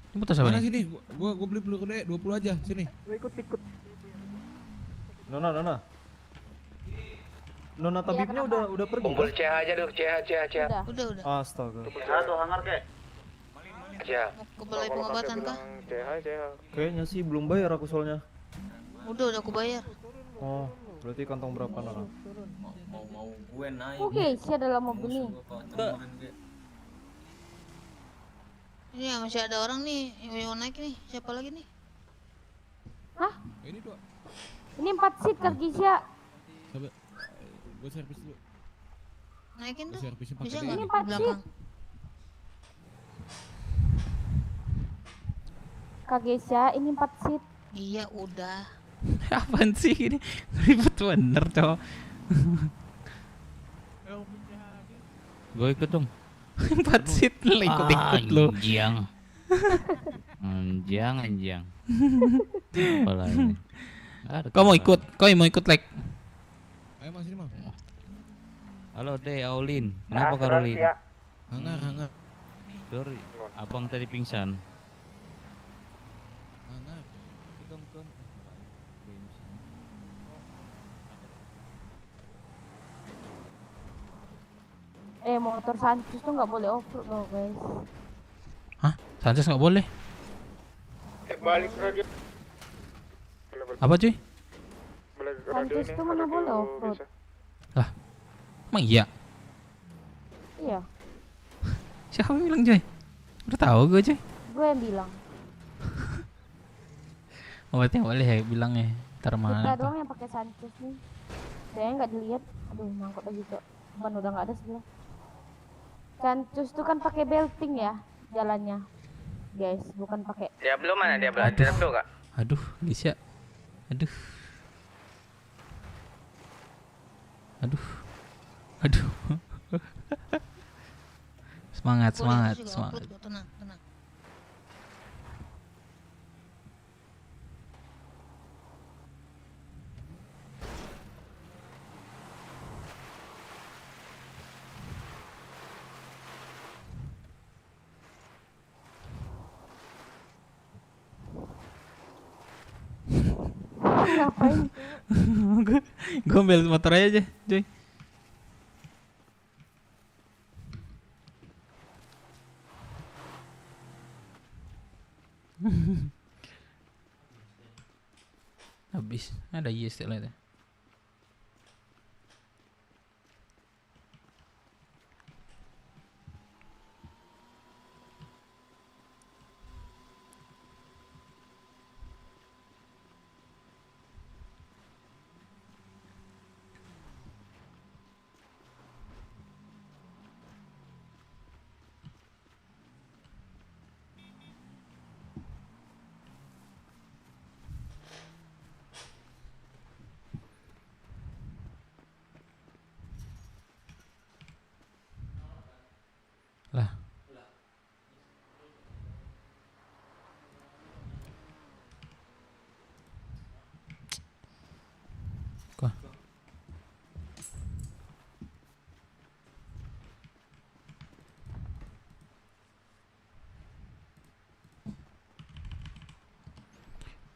Ini motor siapa Mana nih? sini? Gua beli peluru gede 20 aja sini. Ikut. Nona. Nona Tabibnya udah pergi. Kumpul CH aja dulu, CH. Udah. Astaga. Satu hangar kek. CH. Ke balai pengobatan kah? CH. Kayaknya sih belum bayar aku soalnya. Udah aku bayar. Oh, berarti kantong berapa Nona? Mau gue naik. Oke, Geca dalam mobil nih. Ini ya, masih ada orang nih yang mau naik nih. Siapa lagi nih? Hah? Ini 2. Ini 4 seat Kak Geca. Sabar. Gua servis dulu. Naikin tuh. Servisnya pakai Bisa dia. nggak? Ini Di 4 seat. belakang. Kak Geca, ini 4 seat. Iya udah. Apaan sih ini? Ribet bener cowok. Gue ikut dong. 4 seat lu ikut lu. Anjang. Apalah ini. Kau mau ikut like? Ayo Mas ini, Mas. Halo Deh, Aulin. Kenapa Karolin? Hangar. Sorry, abang tadi pingsan. Hangar. Motor Sanchez tuh nggak boleh off-road loh guys. Hah? Sanchez nggak boleh? Balik radio. Apa cuy? Sanchez tuh mana boleh off-road. Lah, emang iya? Iya, Siapa yang bilang cuy? Udah tahu gue cuy. gue yang bilang. Oh berarti nggak boleh ya bilangnya. Ntar Kita mana? doang yang pakai Sanchez nih. Saya nggak dilihat. Aduh, mangkok lagi kok. Ban udah nggak ada sebelah. Sanchez tuh kan pakai belting ya jalannya, guys, bukan pakai. Diablo mana? Diablo Kak? Aduh, Gisya. Aduh. Semangat. Tenang. Ngapain? Gue ambil motor aja, Joy. Habis. Ada yes lain. Lah. Kok?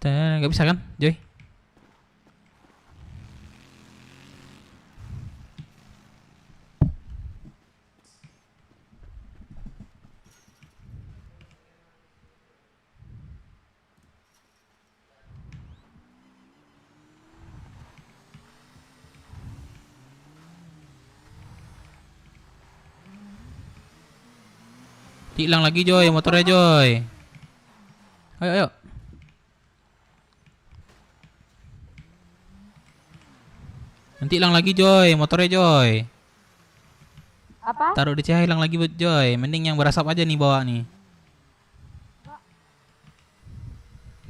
Nggak bisa kan, Joy? Hilang lagi Joy, motornya Joy. Ayo, ayo. Nanti hilang lagi Joy, motornya Joy. Apa? Taruh di CH hilang lagi buat Joy. Mending yang berasap aja nih bawa nih.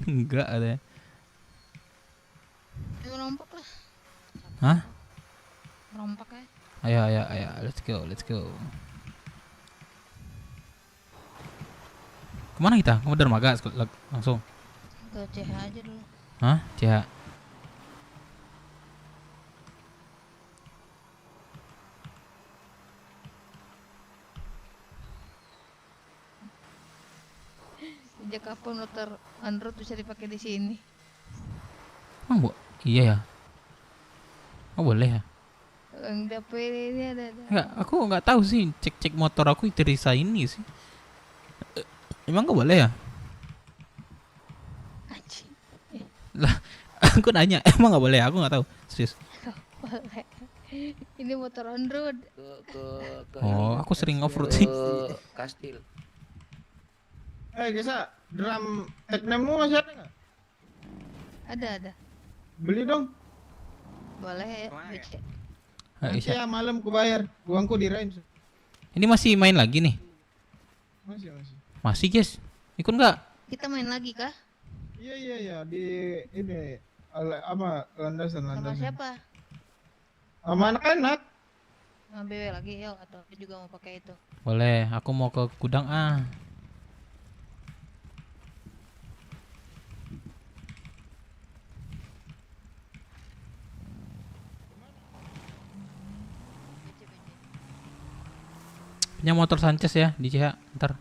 Enggak ada. Ayo rompak lah. Hah? Rompak ya. Ayo, ayo, ayo. Let's go, let's go. Kemana kita? Ke dermaga langsung. Ke CH aja dulu. Hah? CH. Sejak kapan motor Android bisa dipakai di sini? Emang bu? Iya ya. Oh boleh ya? Enggak ini ada. Enggak, aku nggak tahu sih. Cek-cek motor aku Teresa ini sih. Emang nggak boleh ya? Anjing. Lah, aku nanya, emang nggak boleh? Aku nggak tahu. Serius. Boleh. Ini motor Android. Oh, aku sering off-road sih. Kastil. Gesa, drum Teknemu masih ada nggak? Ada. Beli dong. Boleh ya. Nanti ya malam ku bayar, uangku di range. Ini masih main lagi nih? Masih. Masih guys. Ikut nggak? Kita main lagi kah? Iya di ini apa landasan. Sama siapa? Sama anak-anak. Sama BW lagi yuk, atau aku juga mau pakai itu. Boleh, aku mau ke gudang ah. Punya motor Sanchez ya di CH ntar.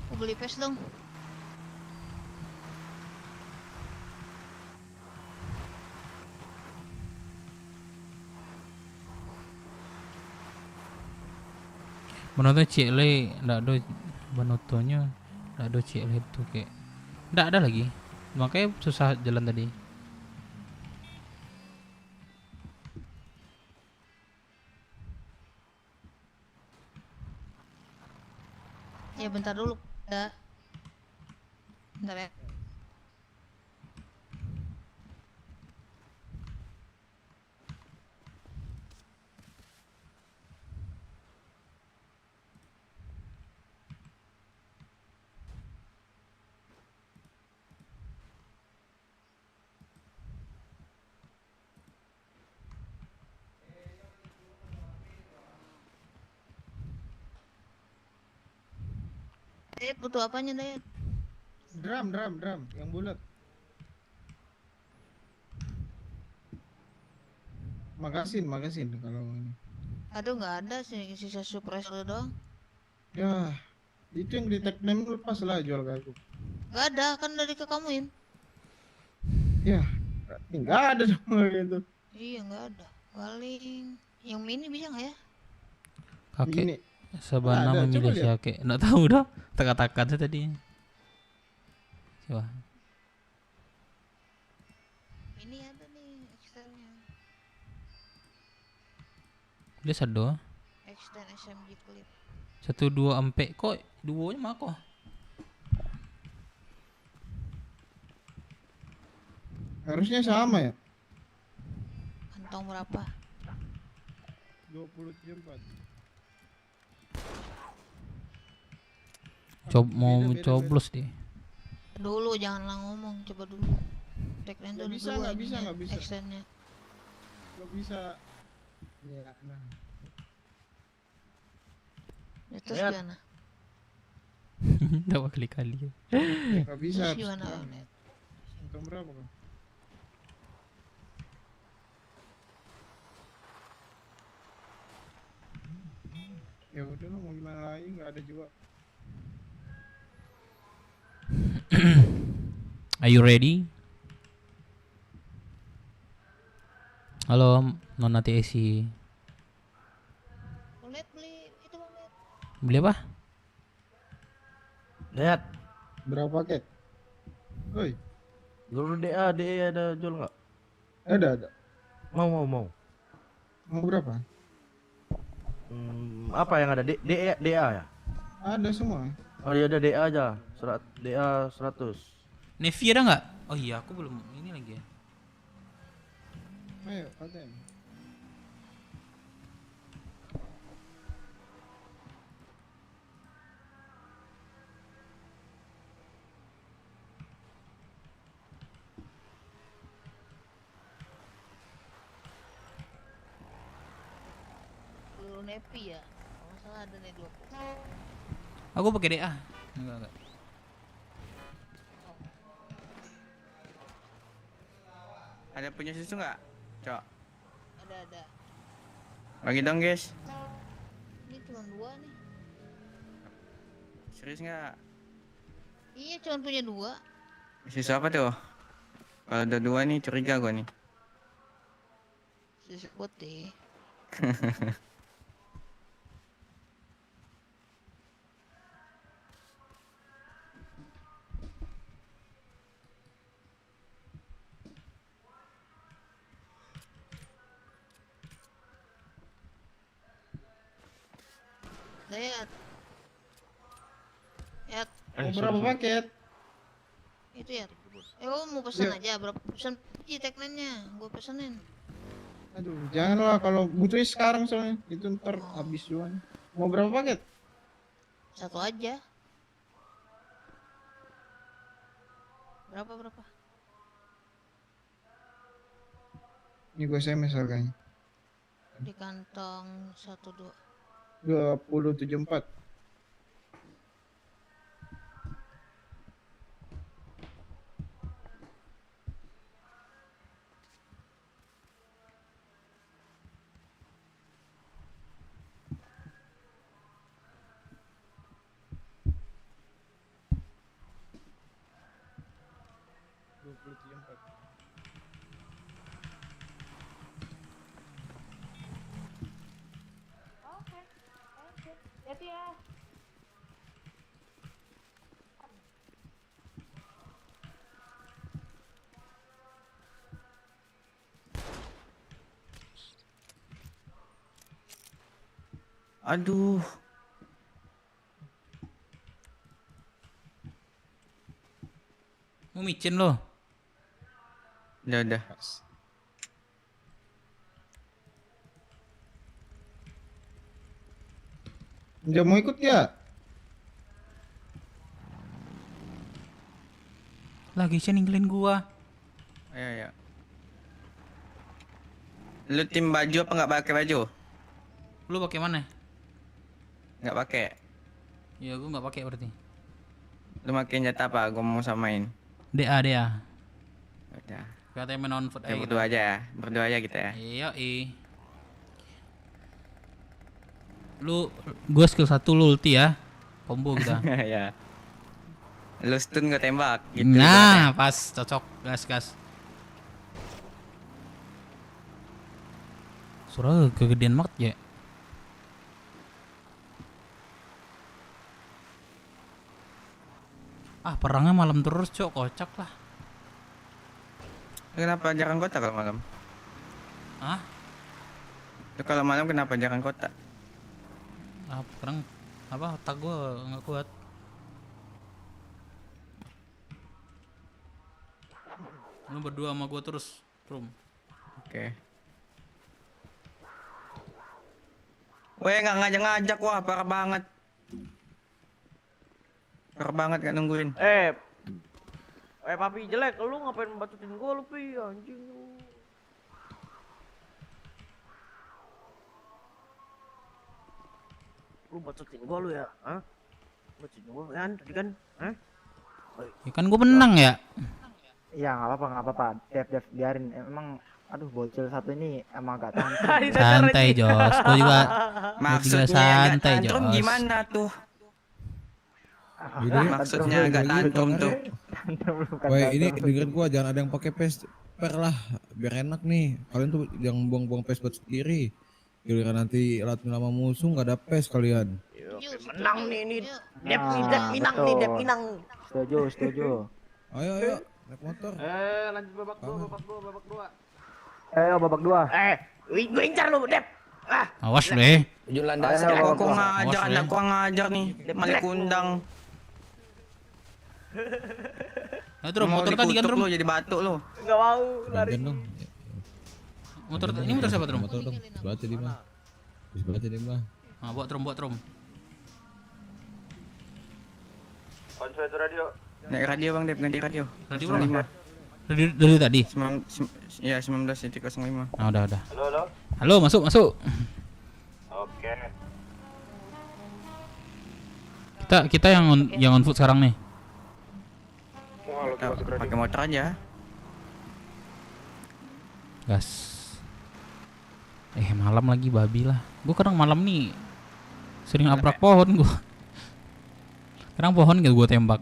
Aku beli pes dong. Banoto Cile ndak ada Banotonya ndak ada Cile itu kayak ndak ada lagi. Makanya susah jalan tadi. Ya bentar dulu. Ya. Bentar ya. Dayat butuh apanya Dayat? Drum yang bulat. Magasin kalau ini. Aduh nggak ada sih, sisa suppressor doang. Ya, itu yang di Teknem lepas lah jual ke aku. Gak ada, kan dari ke kamuin. Ya, berarti nggak ada dong gitu. Iya nggak ada. Paling yang mini bisa nggak ya? Kakek Sabana Ada, memilih coba lihat. kakek. Nggak tahu dah. Teka-teka tuh tadi. Coba. Ini ada nih extendnya. Dia sado. Extend SMG clip. 1 2 ampe. Kok duonya mah kok? Harusnya sama ya. Kantong berapa? 2074. Mau Beda, coblos deh. Dulu jangan lah ngomong, coba dulu. Tagline Nggak dulu bisa, dulu nggak bisa, ininya, nggak bisa. extendnya. Gak bisa. Ya, nah. Terus Lihat. gimana? Udah kali-kali. Gak bisa. Terus gimana? Untung berapa kan? Ya udah lah, mau gimana lagi, nggak ada juga. Are you ready? Halo, Nona TSI. Lihat beli itu Bang, lihat. Beli apa? Lihat. Berapa paket? Woi, Dulu DA ada jual nggak? ada. Mau. Mau berapa? Apa yang ada? DA ya? Ada semua. Oh iya ada DA aja. Surat DA 100. Nevi ada nggak? Oh iya, aku belum ini lagi ya. Ayo, paten. Peluru nepi ya. Kalau nggak salah ada nih 20. Aku pakai DA. Enggak. Ada punya susu nggak, Cok? Ada. Bagi dong, guys. Ini cuma 2 nih. Serius nggak? Iya cuma punya 2. Susu apa tuh? Kalau ada 2 nih curiga gua nih. Susu putih. Lihat. Mau berapa paket? Itu ya. Oh mau pesan Iya. aja berapa pesan aja tagline-nya. Gue pesenin. Aduh, janganlah kalau butuhnya sekarang soalnya. Itu ntar habis juga. Mau berapa paket? 1 aja. Berapa? Ini gue SMS harganya. Di kantong 12. 2074. Hati ya. Aduh. Mau micin lo? Udah. Udah mau ikut ya? Lagi sih ninggalin gua. Ayo. Lu tim baju apa nggak pakai baju? Lu pakai mana? Nggak pakai. Ya gua nggak pakai berarti. Lu makin jatah apa? Gua mau samain. DA. Udah. Katanya main on foot Kita berdua aja ya. Berdua aja kita ya. Iya, Lu gua skill 1 lu ulti ya. Combo kita. Ya. Lu stun gue tembak gitu. Nah, pas cocok. Gas. Suara kegedean banget ya. Perangnya malam terus, Cok. Kocak lah. Kenapa jarang kota kalau malam? Hah? Kalau malam kenapa jarang kota? Perang apa? Otak gua nggak kuat. Lu berdua sama gua terus, Rum. Oke. Weh, nggak ngajak-ngajak, wah parah banget. Parah banget gak nungguin. Papi jelek, lu ngapain bacotin gua lu, Pi? Anjing lu. Lu bacotin gua lu ya, hah? Bacotin gua kan tadi kan, hah? Ya kan gua menang ya. Iya nggak apa-apa. Dev biarin. Emang aduh bocil satu ini emang gak tahan. Santai, Jos. Gua juga santai, Jos. Tantrum gimana tuh? Maksudnya agak tantrum tuh. Woi, ini dengerin gua, jangan ada yang pakai pesper lah, biar enak nih. Kalian tuh jangan buang-buang pes buat sendiri. Giliran nanti latih sama musuh nggak ada pes kalian. Menang nih ini. Dep minang. Setuju. Ayo, naik motor. Lanjut babak 2. Ayo babak 2. Gue incar lu, Dep. Awas lu ya. Ujung landasan. Aku ngajar nih. Malah kundang. Ayo Trum, motor tadi kan Trum. Lu jadi batuk lu. Enggak mau lari. Ini motor siapa Trum? Motor dong. Sebelah tadi mah. Buat Trum. Konsol radio. Naik radio Bang Dep, ganti radio. Radio berapa? Dari tadi. 19.05. Udah. Halo. Halo, masuk. Oke. Kita yang on foot sekarang nih. Pakai motor aja. Gas. Malam lagi babi lah. Gua kadang malam nih sering abrak pohon gua. Kadang pohon gitu gua tembak.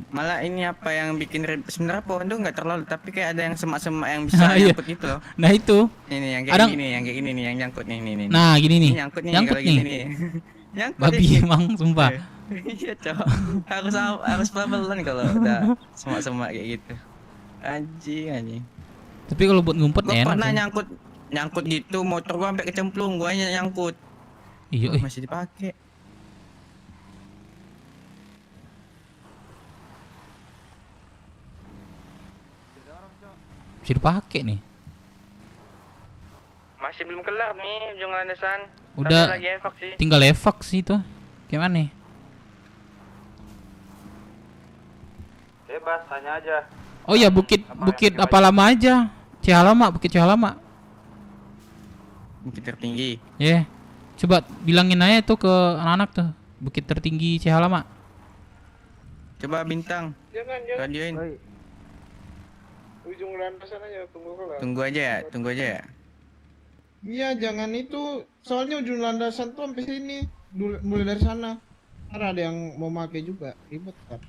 Malah ini apa yang bikin sebenarnya pohon tuh nggak terlalu, tapi kayak ada yang semak-semak yang bisa nyangkut gitu loh. Nah itu. Ini yang kayak gini, yang kayak gini nih, yang nyangkut nih. Nah gini nih. Nyangkut nih. Nyangkut Kalau nih. gini nih. Nyangkut Babi nih. emang sumpah. Iya cowok. Harus pelan-pelan kalau udah semak-semak kayak gitu. Anjing. Tapi kalau buat ngumpet Gua enak. pernah nyangkut gitu, motor gua sampai kecemplung, guanya nyangkut. Iya, masih dipakai. Bisa dipakai nih. Masih belum kelar nih ujung landasan. Udah. Tapi lagi evak sih. Tinggal evak sih itu. Gimana nih? Bebas, tanya aja. Oh ya bukit apa lama aja? Bukit Cihalama. Bukit tertinggi. Ya. Coba bilangin aja tuh ke anak-anak tuh. Bukit tertinggi Cihalama. Coba Bintang. Jangan. Radioin. Ujung landasan aja, tunggu kelar. Tunggu aja ya. Iya jangan itu, soalnya ujung landasan tuh sampai sini, mulai dari sana. Karena ada yang mau pakai juga, ribet kan.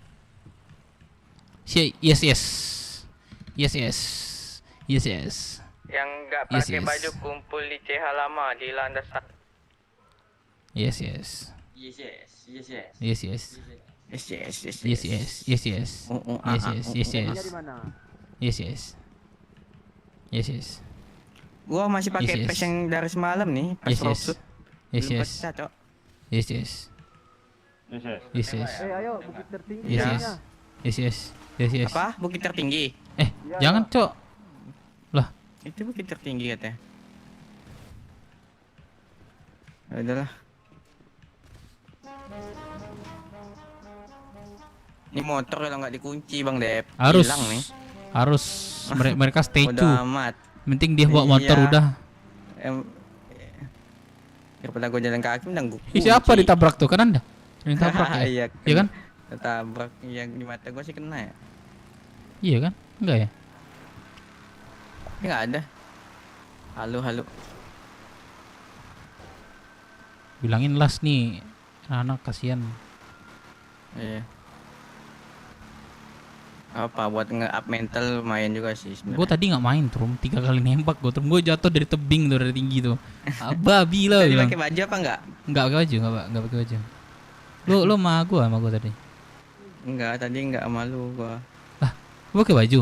Yes. Yang nggak pakai baju kumpul di Cihalama di landasan. Yes. Gua masih pakai pes yang dari semalam nih, pes rockshoot. Yes. Ayo bukit tertinggi. Yes. Apa? Bukit tertinggi? Jangan, Cok. Lah, itu bukit tertinggi katanya. Udahlah. Ini motor kalau nggak dikunci Bang Dep, hilang nih. Harus mereka stay Udah tune. amat. Penting dia bawa motor udah. Daripada gue jalan kaki mending gue. Siapa ditabrak tuh? Kan Anda? Yang tabrak ya? Iya kan? Tabrak yang di mata gue sih kena ya. Iya kan? Enggak ya? Enggak ada. Halo. Bilangin las nih. Anak kasihan. Iya. Apa buat nge-up mental lumayan juga sih Gue sebenarnya. tadi nggak main Trum, 3 kali nembak gue Trum, gue jatuh dari tebing tuh, dari tinggi tuh. Babi lah Tadi bilang. pakai baju apa enggak? Nggak pakai baju, nggak pakai baju. Lu sama gue tadi. Enggak, tadi enggak sama lu gua. Gue pakai baju.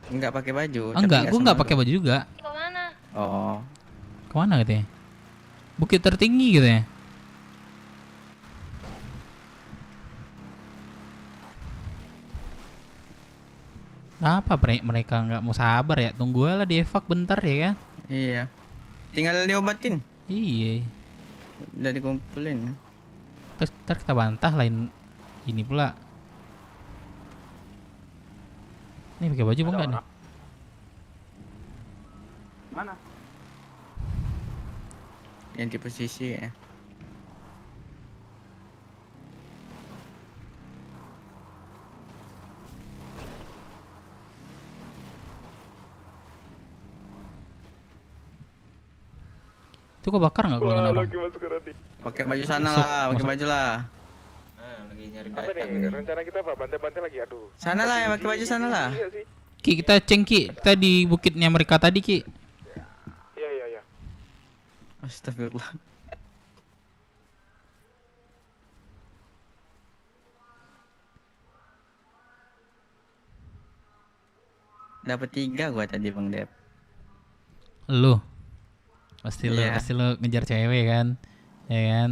Enggak pakai baju. Enggak, gue nggak sama pakai lu. baju juga. Kemana? Oh. Kemana katanya? Bukit tertinggi gitu ya. Apa mereka nggak mau sabar ya? Tunggu lah di evac bentar ya kan? Iya. Tinggal diobatin. Iya. Udah dikumpulin. Terus ntar kita bantah lain ini pula. Nih pakai baju apa enggak nih? Mana? Ganti posisi ya. Itu kok bakar nggak kalau kenapa? Pakai baju sana lah, pakai baju lah. Lagi nyari apa nih? Rencana kita apa? Bantai-bantai lagi, aduh. Sana lah ya, pakai baju sana lah. Ki, kita ceng Ki, kita di bukitnya mereka tadi Ki. Iya. Astagfirullah. Dapat 3 gua tadi Bang Dep. Lu pasti Iya. lu ngejar cewek kan, ya kan?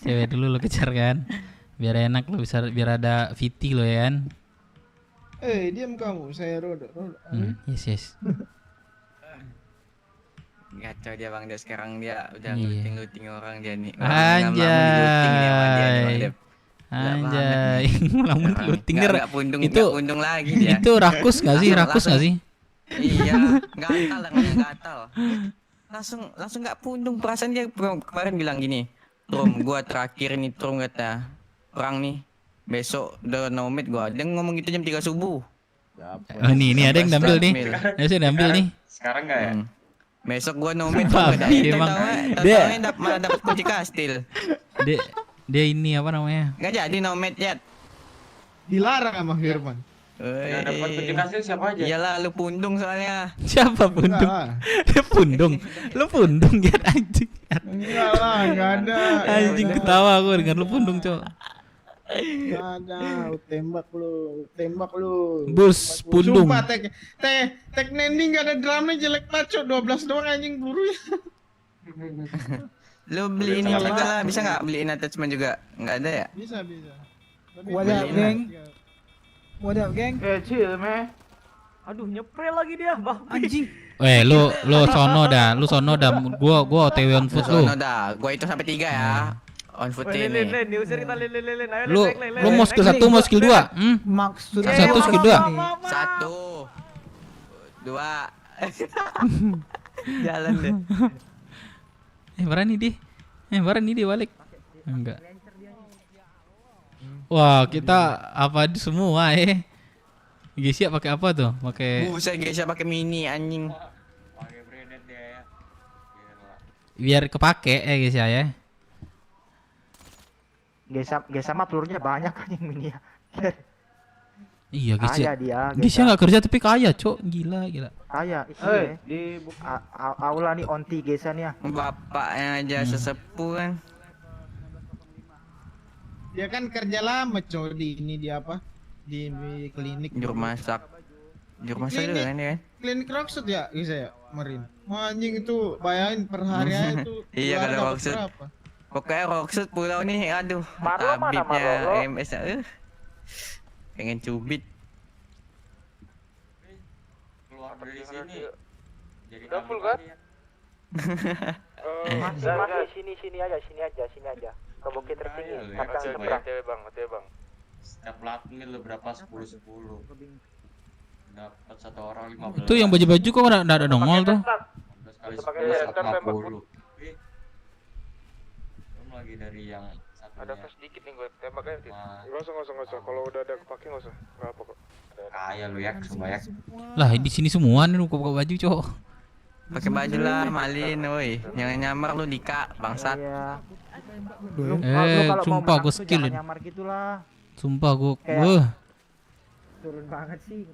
Cewek dulu lu kejar kan, biar enak lu bisa, biar ada VT lo ya kan? Diam kamu, saya roda. Yes. Gacor dia Bang Dep, sekarang dia udah Iya. looting orang dia nih. Anjay. Lamun looting dia Nggak pundung lagi dia. Itu rakus nggak sih? Rakus nggak sih? Iya, gatal namanya gatal. Langsung nggak pundung, perasaan dia kemarin bilang gini, Trum, gua terakhir nih Trum kata, perang nih, besok udah nomad gua. Dia ngomong gitu jam 3 subuh. Oh ini ada yang ngambil nih, ada yang ngambil nih. Sekarang enggak ya? Besok gua nomad Babi emang. Dia malah dapat kunci kastil. Dia ini apa namanya? Nggak jadi nomad ya. Dilarang sama Firman. Yang dapat kunci kastil siapa aja? Iyalah lu pundung soalnya. Siapa pundung? Dia pundung. Lu pundung ya anjing. Enggak lah, enggak ada. Anjing ketawa aku dengan lu pundung, Cok. Enggak ada, tembak lu. Bus pundung. Sumpah tek nending enggak ada drumnya, jelek banget, Cok. 12 doang anjing buru ya. Lu beli ini juga lah, bisa nggak beliin attachment juga? Nggak ada ya? Bisa. What up, geng? What up, geng? Chill, meh. Aduh, nyepre lagi dia, babi. Anjing. Lu sono dah. Gua OTW on foot lu. Sono dah, gua itu sampai 3 ya. On foot ini. Len, diusir kita, len. Ayo, Lu len. mau skill 1 mau skill 2? Maksudnya 1 skill 2. 1 2 Jalan deh. Berani dia balik. Enggak. Wah, kita apa di semua Gesia pakai apa tuh? Pakai Buset, Gesia pakai mini anjing. Pakai branded dia ya. biar kepake Gesia ya. Gesia mah pelurunya banyak kan yang mini ya. Iya, Kaya dia. Gesia nggak kerja tapi kaya, Cok. Gila. Kaya. Di Aula nih onti Gesia nih ya. Bapaknya aja sesepuh kan. Dia kan kerja lama, Cok, di ini dia apa? Di klinik. Juru masak juga kan ya. Klinik Rockset ya, Gesia ya, kemarin. Wah, anjing itu bayangin per hari aja itu. Iya keluar kalau dapat Rockset. berapa. Pokoknya Rockset pulau nih, aduh. Marlo mana, Tabibnya Marlo? MS pengen cubit. keluar dari sini. Jadi Udah full kan? Masih sini aja. Ke bukit tertinggi, akan seberang. OTW bang. Setiap lat ini lo berapa? 10. Dapat 1 orang 15. Itu yang baju-baju kok enggak ada nongol tuh. 15 kali 10 150. Belum lagi dari yang satunya. Ada flash dikit nih gue tembak aja. Nggak usah. Kalau udah ada kepake nggak usah. Nggak apa kok. Kaya lu ya, semua ya. Lah di sini semua nih lu pakai baju, Cok. Pakai baju lah, Malin, woi. Jangan nyamar lu Dika, bangsat. Lu kalau mau sumpah menang gue tuh skill jangan ini. nyamar gitulah. Sumpah gue. Kayak- banget sih,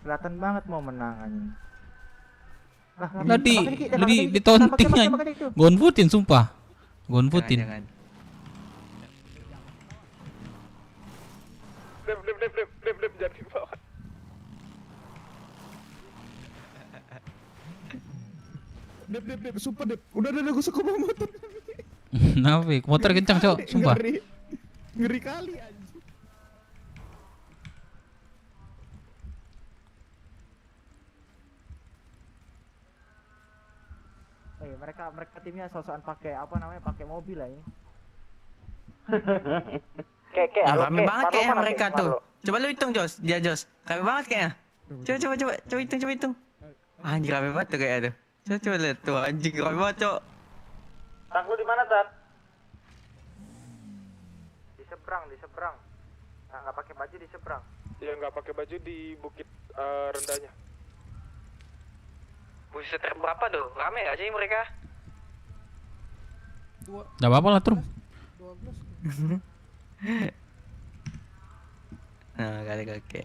kelihatan banget mau menang anjing. Lah ditonting aja. Gonfutin sumpah. Gonfutin. Dep, jangan dibawa. Dep, sumpah Dep. Udah gue suka bawa motor. Nafi, motor kencang cok, sumpah. Ngeri kali anjing. Mereka timnya sosokan pakai apa namanya, pakai mobil lah ini. Rame banget kayaknya mereka tuh. Coba lu hitung Jos, dia Jos. Rame banget kayaknya. Coba hitung. Anjing rame banget tuh kayaknya tuh. Coba lihat tuh anjing rame banget cok. Tang lu di mana, Tat? Di seberang. Nah, nggak pakai baju di seberang. Ya nggak pakai baju di bukit rendahnya. Buset berapa tuh? Rame gak sih mereka? Gak apa-apa lah Trum. 12. Nah, kakek.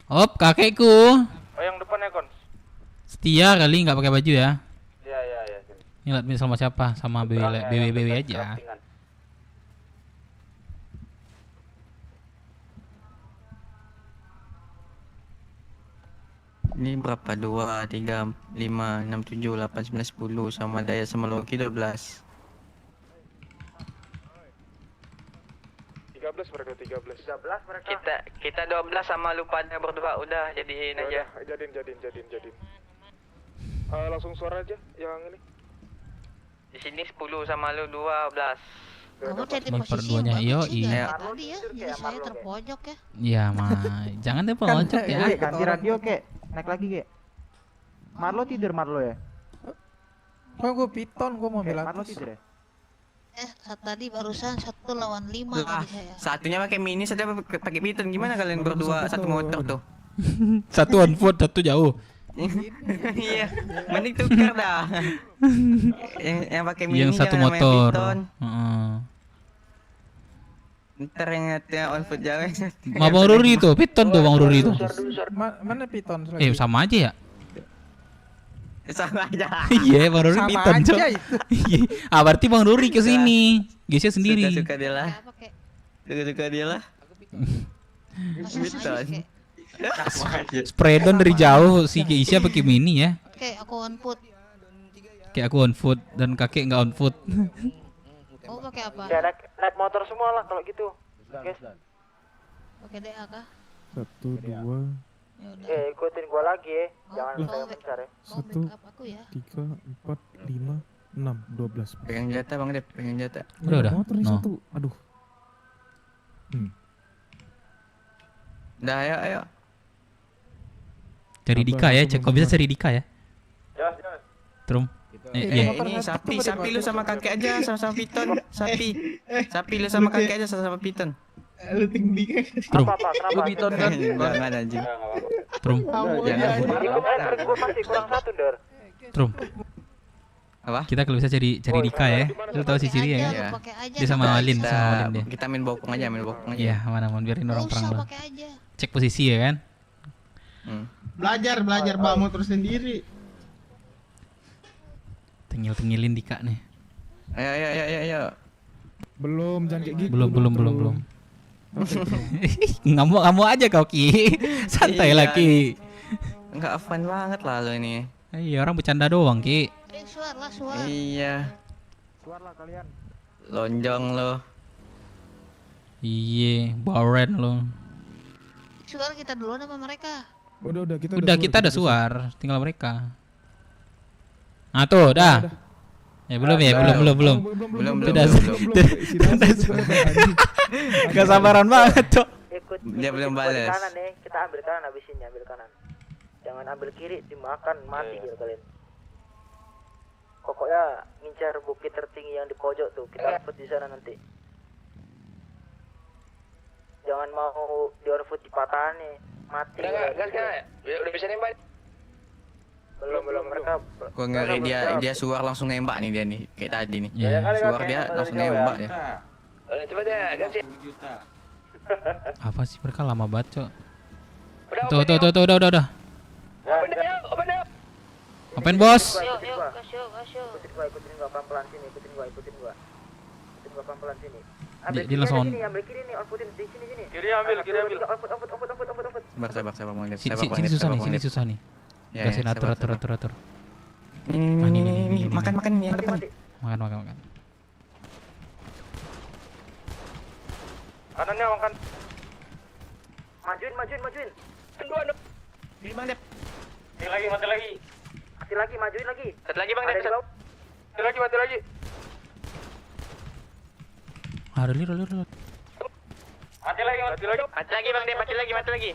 Op, kakekku. Oh yang depan ya Kons? Setia kali nggak pakai baju ya. Iya. Ini lihat sama siapa? Sama BW aja. Ini berapa? 2, 3, 5, 6, 7, 8, 9, 10 sama Daya sama Loki 12. 13 mereka. Kita 12 sama lu pada berdua udah jadiin aja. Jadiin. Langsung suara aja yang ini. Di sini 10 sama lu 12. Kamu jadi Bang posisi perduanya, yang bagus yoi. juga ya tadi ya. Jadi saya terpojok ya. Iya jangan deh peloncat ya. Ganti radio kek. Naik lagi kek. Marlo tidur ya. Oh gue piton, gue mau bilang. Marlo tidur ya. Tadi barusan 1 lawan 5 tadi saya. Satunya pakai mini, satunya pakai piton. Gimana kalian berdua satu motor tuh? Satu on foot, satu jauh. Iya, mending tukar dah. yang pakai mini Yang satu jangan main motor. piton. Ntar yang on foot jauh. Bang Ruri itu, piton tuh Bang Ruri itu. Mana piton? Sama aja ya? Sama aja. Iya, Bang Ruri piton, Cok. Ah, berarti Bang Ruri ke sini. Gesnya sendiri. Suka dia lah. Suka dia lah. Piton. Spreadon dari jauh si Keisha pakai mini ya. Oke, aku on foot. Kayak aku on foot dan kakek nggak on foot. Oh, pakai apa? Ya naik motor semua lah kalau gitu. Guys. Pakai DA kah? 1, 2. Ikutin gua lagi ya. Jangan saya bentar ya. 1, 3, 4, 5, 6, 12. Pegang jatah Bang Dep, pegang jatah. Udah. Motor nih satu. Aduh. Dah ayo. Cari Dika ya, cek kok bisa cari Dika ya. Trum. Ini sapi lu sama kakek aja sama piton. Sapi lu sama kakek aja sama piton. Lu tinggi kan? Trum. Lu piton kan? Jangan anjing. Trum. Jangan. Gua masih kurang 1, Der. Trum. Apa? Kita kalau bisa cari Dika ya. Lu tahu si Ciri ya? Dia sama Walin, dia. Kita main bokong aja. Iya, mana mau biarin orang perang lah. Pakai aja. Cek posisi ya kan. Belajar bawa motor sendiri. Tengil-tengilin Dika nih. Ayo. Belum, jangan kayak gitu. Belum. Ngamuk aja kau Ki. Santai lah Ki. Enggak fun banget lah lo ini. Iya, orang bercanda doang Ki. Suara. Iya. Suara lah kalian. Lonjong lo. Iya, baren lo. Suara kita duluan sama mereka. Udah kita ada suar, tinggal mereka. Ah tuh, dah. Belum. Sudah. Gak sabaran banget, Cok. Dia belum balas. Kanan nih, kita ambil kanan habis ini, ambil kanan. Jangan ambil kiri, dimakan mati gitu kalian. Pokoknya ngincar bukit tertinggi yang di pojok tuh, kita foot di sana nanti. Jangan mau di on foot di patahan nih, mati. Udah bisa nembak. Belum mereka. Gua ngeri dia suar langsung nembak nih dia nih kayak tadi nih. Iya. Suar dia langsung nembak ya. Coba deh, kasih. Apa sih mereka lama banget, Cok. Udah, Tuh, udah. Open deh, yuk, open deh. Open, Bos. Yuk, gas yuk. Ikutin gua pelan-pelan sini, ikutin gua pelan-pelan sini. Dia langsung on. Ambil kiri nih, outputin di sini. Kiri ambil. Output. Sabar Bang Dep. Sini susah nih. Ya, Kasih atur. Ini makan yang depan. Makan. Kanannya makan. Majuin. Dua. Ini Bang Dep. Mati lagi. Mati lagi, majuin lagi. Satu lagi Bang Dep. Mati lagi. Reload. Mati lagi Bang Dep, mati lagi.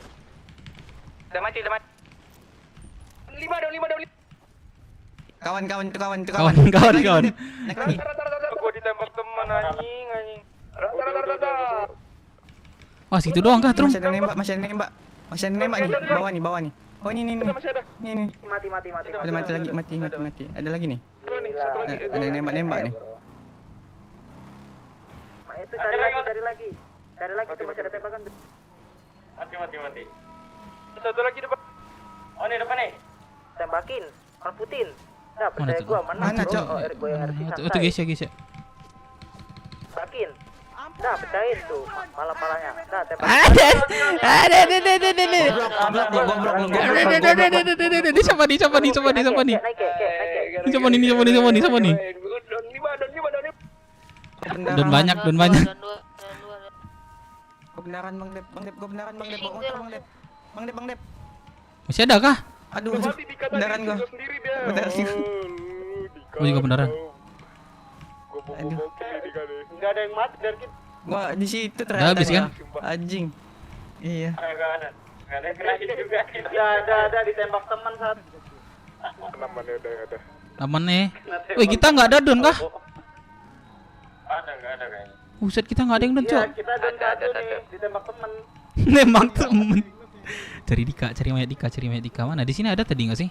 Udah mati. 5 dong. Kawan. Kawan. Naik lagi. Gua ditembak teman anjing. Rata. Wah, situ doang kah, Trum? Masih ada nembak nih, bawah nih. Oh, ini. Masih ada. Ini. Mati. Udah mati. Ada lagi nih. Ada nembak nih. Itu cari lagi. Itu masih ada tembakan. Mati. Satu lagi depan. Oh, ini depan nih. Tembakin, outputin. Nah, Mana percaya tuh? gua, Mana, Cok? Gua yang RC Itu santai. guys ya. Tembakin. Nah, pecahin tuh malah-malahnya. Nah, tembakin. Ada. Ini siapa nih? Siapa nih? Dan banyak. Kebenaran Bang Dep. Bang Dep. Masih ada kah? Aduh, beneran gua. Beneran. Oh, juga beneran. Enggak ada yang mati dari kita. Gua di situ Udah ternyata. habis kan? Anjing. Iya. Enggak ada yang kena juga. Ada ditembak teman saat. Namanya udah. Aman nih. Wih, kita nggak ada don kah? Ada kayaknya. Buset, kita nggak ada yang don, Cok. Kita ada nih, ditembak teman. Nembak temen. Cari mayat Dika. Mana? Di sini ada tadi nggak sih?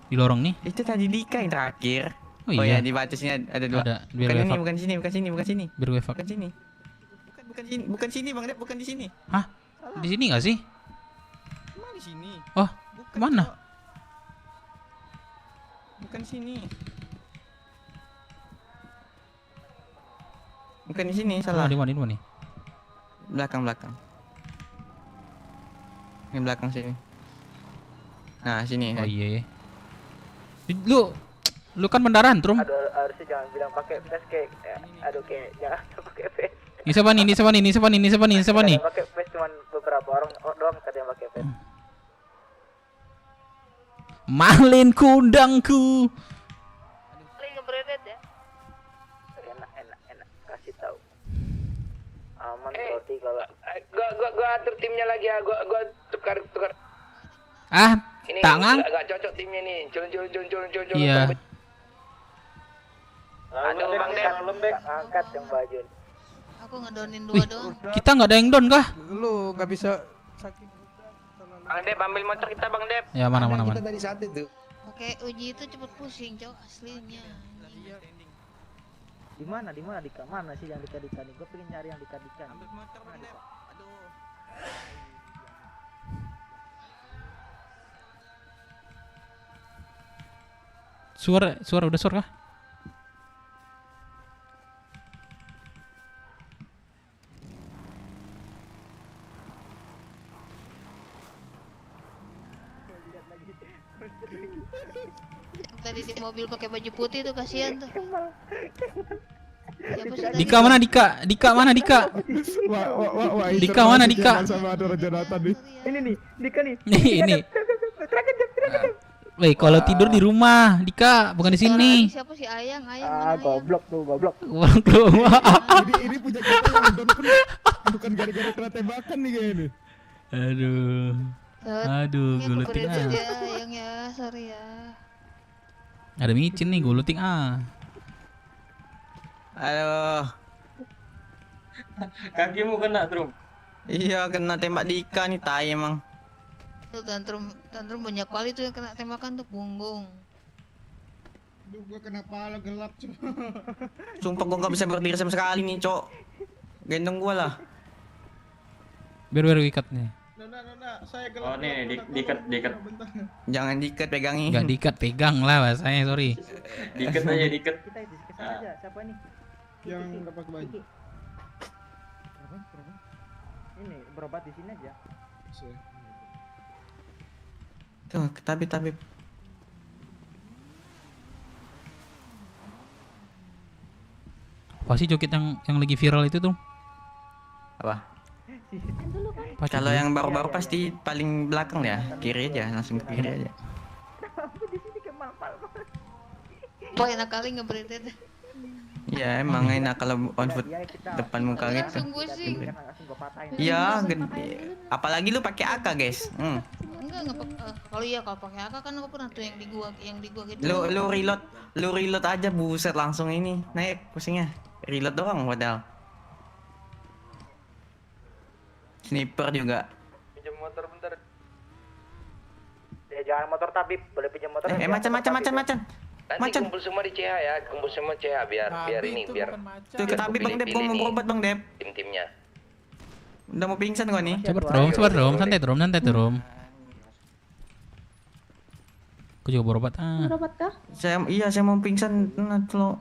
Di lorong nih. Itu tadi Dika yang terakhir. Oh ya iya. di batasnya ada dua. Ada. Biar Bukan ini, wefak. bukan sini. Biar wefak. Bukan sini. Bukan sini Bang Dep, bukan di sini. Hah? Di sini nggak sih? Emang di sini. Oh, mana? Bukan di sini. Bukan di sini, salah. Di mana nih? Belakang. Ini belakang sini. Nah, sini. Oh iya. Lu kan bendaran, Trum. Aduh, harusnya jangan bilang pakai face kayak jangan pakai face. Ini siapa nih? Pakai face cuman beberapa orang doang tadi yang pakai face. Malin kundangku. Paling ngebredet ya. Enak kasih tahu. Aman berarti kalau Gua atur timnya lagi ya. Gua tukar. Ah, Ini tangan. enggak cocok timnya nih. Culun. Iya. aduh Bang Dep angkat yang baju. Aku ngedonin Wih, 2 doang. kita nggak ada yang don kah? Lu nggak bisa Bang Dep ambil motor kita Bang Dep. Ya mana. Kita tadi saat itu. Oke, uji itu cepet pusing, Cok, aslinya. Di mana Dika? Mana sih yang Dika nih? Gue pengen nyari yang Dika. Ambil motor Bang Dep. Aduh. Suara udah suara kah? Tadi di mobil pakai baju putih tuh kasihan tuh. Siapa sih tadi? Dika mana Dika? Dika mana Dika? Wah, Dika mana Dika? Sama ada Jonathan nih. Ini nih, Dika nih. Ini. Weh, kalau tidur di rumah, Dika, bukan di sini. Siapa sih Ayang? Mana Ayang? Goblok. Ini punya kita yang don pun bukan gara-gara kena tembakan nih kayaknya. Aduh, guluting Ya, ah. Ayang ya, sorry ya. Ada micin nih, guluting ah. Aduh. Kakimu kena, Trum. Iya, kena tembak Dika nih, tai emang. Tuh tantrum banyak kali tuh yang kena tembakan tuh punggung. Duh, gua kena pala gelap, Cok. Sumpah gua nggak bisa berdiri sama sekali nih, Cok. gendong gua lah. Biar ikat nih. Nona, saya Oh nih, diikat. Jangan diikat, pegangin. Enggak diikat, pegang lah bahasanya, sorry. Diikat aja, diikat. Kita diskusi aja. Siapa nih? Yang nggak pakai baju. Ini berobat di sini aja. Tuh, tabib. Apa sih joget yang lagi viral itu tuh? Apa? Apa Kalau coba? yang baru-baru pasti paling belakang ya, kiri aja, langsung ke kiri aja. Wah enak kali nge-braided. Ya emang enak kalau on foot depan muka gitu. Langsung pusing. Iya, gede. Apalagi lu pakai AK, guys. Enggak kalau pakai AK kan aku pernah tuh yang di gua gitu. Lu reload aja, buset langsung ini naik pusingnya. Reload doang padahal. Sniper juga. Pinjam motor bentar. Ya jangan motor tabib, boleh pinjam motor. Macam. Nanti kumpul semua di CH ya, kumpul semua CH biar Tuh ke tabib Bang Dep, gua mau berobat Bang Dep. tim-timnya. Udah mau pingsan gua nih. Sabar Rom, santai Rom. Aku juga berobat. Berobat kah? Saya mau pingsan. Nah, tolong.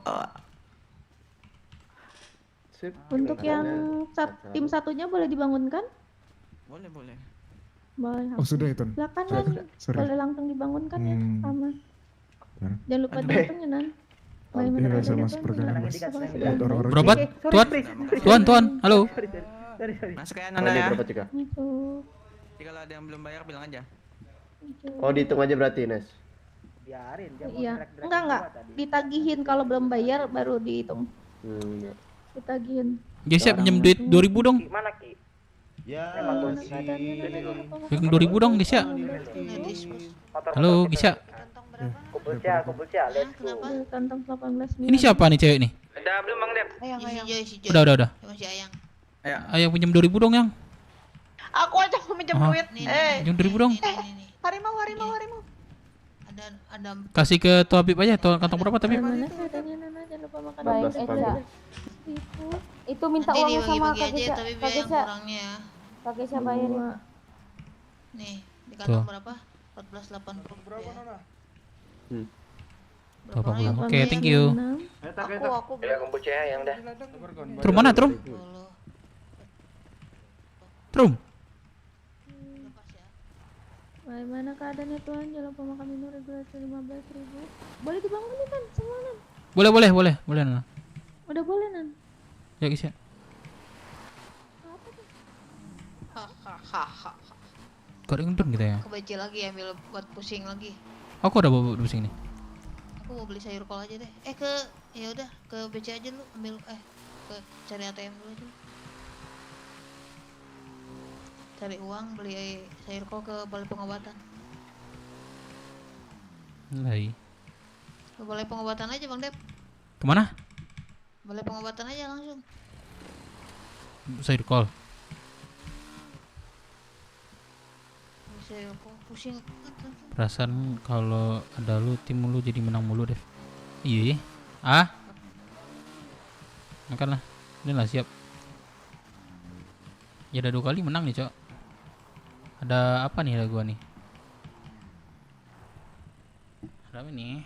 Untuk yang tim satunya boleh dibangunkan? Boleh. Boleh. Oh sudah itu. Silakan kan, Sorry. boleh langsung dibangunkan ya, sama. Jangan lupa Aduh. dihitungnya Nan. Ini nggak bisa masuk perkenalan mas. Buat orang-orang. Berobat, tuan, halo. Masuk ya Nanda ya. Masuk. Jadi kalau ada yang belum bayar bilang aja. Oh dihitung aja berarti Nes. Biarin dia mau Iya. drag-drag Enggak. gua tadi. Ditagihin kalau belum bayar baru dihitung. Iya. Ditagihin. Dia siap pinjam duit 2000 dong. Mana Ki? Ya. Bikin 2000 dong, Gisya. Halo, Gisya. Kumpul Cia, let's go. Kantong 18 miliar. Ini siapa nih cewek nih? Udah belum Bang Dep? Udah. Masih Ayang. Ayo pinjam 2000 dong, Yang. Aku aja mau minjem Ah. duit. Pinjam 2000 dong. Harimau. Ada Kasih ke Tabib aja, kantong berapa Tabib? Mana katanya Nana, jangan lupa makan. Baik, Eza. Itu minta nanti uangnya sama dibagi-bagi Kak aja Gesha. tapi Kak biaya yang Gesha. kurangnya ya. Kak Gesha bayarin. Nih, di kantong Tuh. berapa? 1480 berapa Nona? Berapa bulan? Oke, thank you. Aku Ya kumpul CH yang dah. Trum mana, Trum? Trum. Bagaimana keadaannya Tuhan? Jangan lupa makan minum regulasi 15.000. Boleh dibangunin kan semua Nan? Boleh Nana. Udah boleh Nan. Ya Gisya. Hahaha. Kok ada untung kita ya? Aku baca lagi ambil buat pusing lagi. Aku udah bawa pusing nih. Aku mau beli sayur kol aja deh. Ya udah ke BC aja lu ambil ke cari ATM dulu aja. Cari uang beli sayur kol ke balai pengobatan. Lai. Ke balai pengobatan aja Bang Dep. Kemana? Balai pengobatan aja langsung. Sayur kol. Beli sayur kol pusing. Perasaan kalau ada lu tim lu jadi menang mulu deh. Iya. Ah. Makan lah. Ini lah siap. Ya udah 2 kali menang nih, Cok. Ada apa nih ada gua nih? Ada apa nih?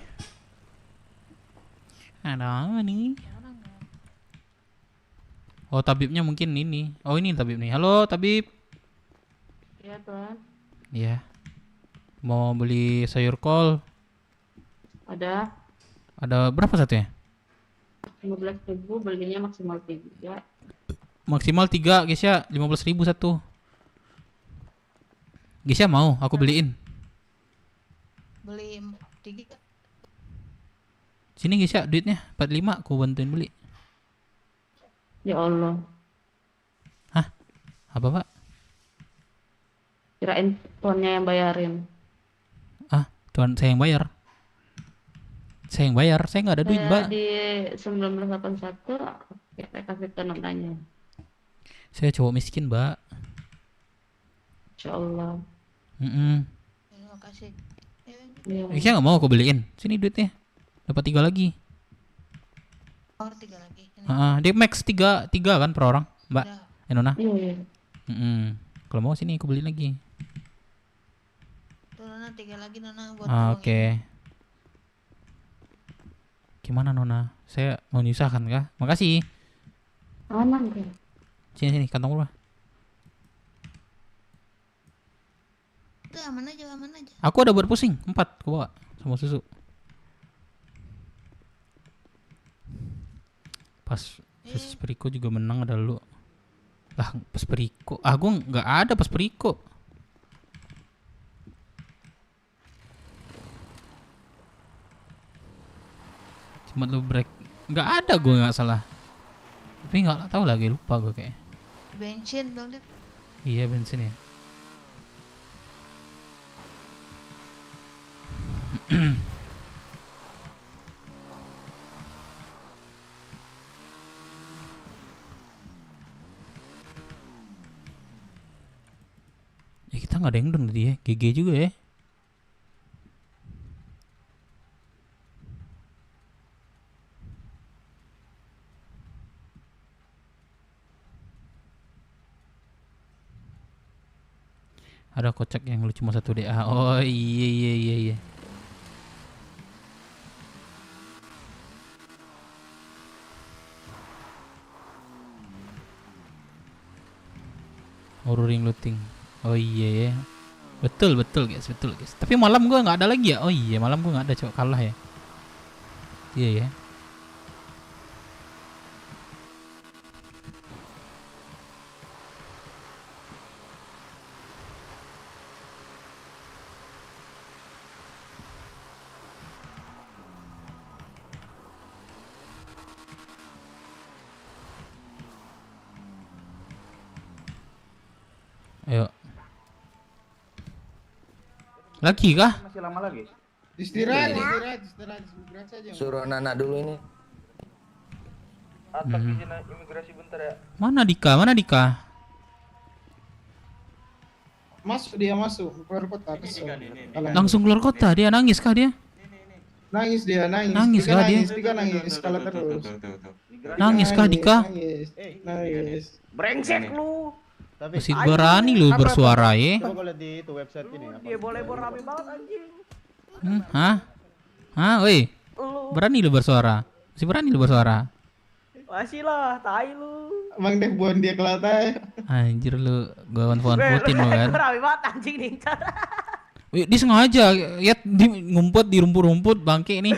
Ada apa nih? Oh, tabibnya mungkin ini. Oh, ini tabib nih. Halo, tabib. Iya, Tuan. Iya. Mau beli sayur kol. Ada Ada berapa satunya? 15.000, belinya maksimal 3. Maksimal 3, guys ya. 15.000 satu. Guys ya mau aku beliin. Beli 3. Sini guys ya duitnya 45 aku bantuin beli. Ya Allah. Hah? Apa, Pak? Kirain tuannya yang bayarin. Ah, tuan saya yang bayar. Saya yang bayar, saya nggak ada duit, Mbak. Di 1981 kita kasih ke nonanya. Saya cowok miskin, Mbak. Insya Allah. Terima kasih. Saya nggak mau aku beliin. Sini duitnya. Dapat 3 lagi. Oh, 3 lagi. Dia max 3 kan per orang. Mbak. Nona. Iya, iya. Kalau mau sini aku beli lagi. Tuh Nona 3 lagi Nona buat Oke. Gimana Nona? Saya mau nyusahkan kah? Makasih. Aman deh. Sini kantong lu. Udah aman aja, aman aja. Aku ada buat pusing 4 aku bawa sama susu. Pas Sus Periko juga menang ada lu. Lah pas Periko. Aku nggak ada pas Periko. Cuma lu break. Nggak ada gue nggak salah. Tapi nggak tahu lagi, lupa gue kayak. Bensin dong, Dep. Iya bensin ya. Ya kita nggak ada yang dong tadi ya, GG juga ya. Ada kocak yang lu cuma 1 DA. Oh iya. Ring looting. Oh iya ya. Betul guys. Tapi malam gua nggak ada lagi ya. Oh iya, malam gua nggak ada, coba kalah ya. Iya ya. Ayo. Lagi kah? Masih lama lagi. Istirahat saja. Suruh anak dulu ini. Atas izin imigrasi bentar ya. Mana Dika? Masuk keluar kota. Langsung keluar kota dia, nangis kah dia? Nangis dia. Nangis kah dia? Dika nangis kalah terus. Nangis kah Dika? Nangis. Brengsek lu. Masih berani lu bersuara ya? Coba lihat di itu website ini. Dia boleh rame banget anjing. Hah, woi. Berani lu bersuara? Masih berani lu bersuara? Masih lah, tai lu. Emang deh buan dia kelatai. Anjir lu, gua Putin lu kan. Rame banget anjing nih. Wih, dia sengaja ya ngumpet di rumput-rumput bangke ini.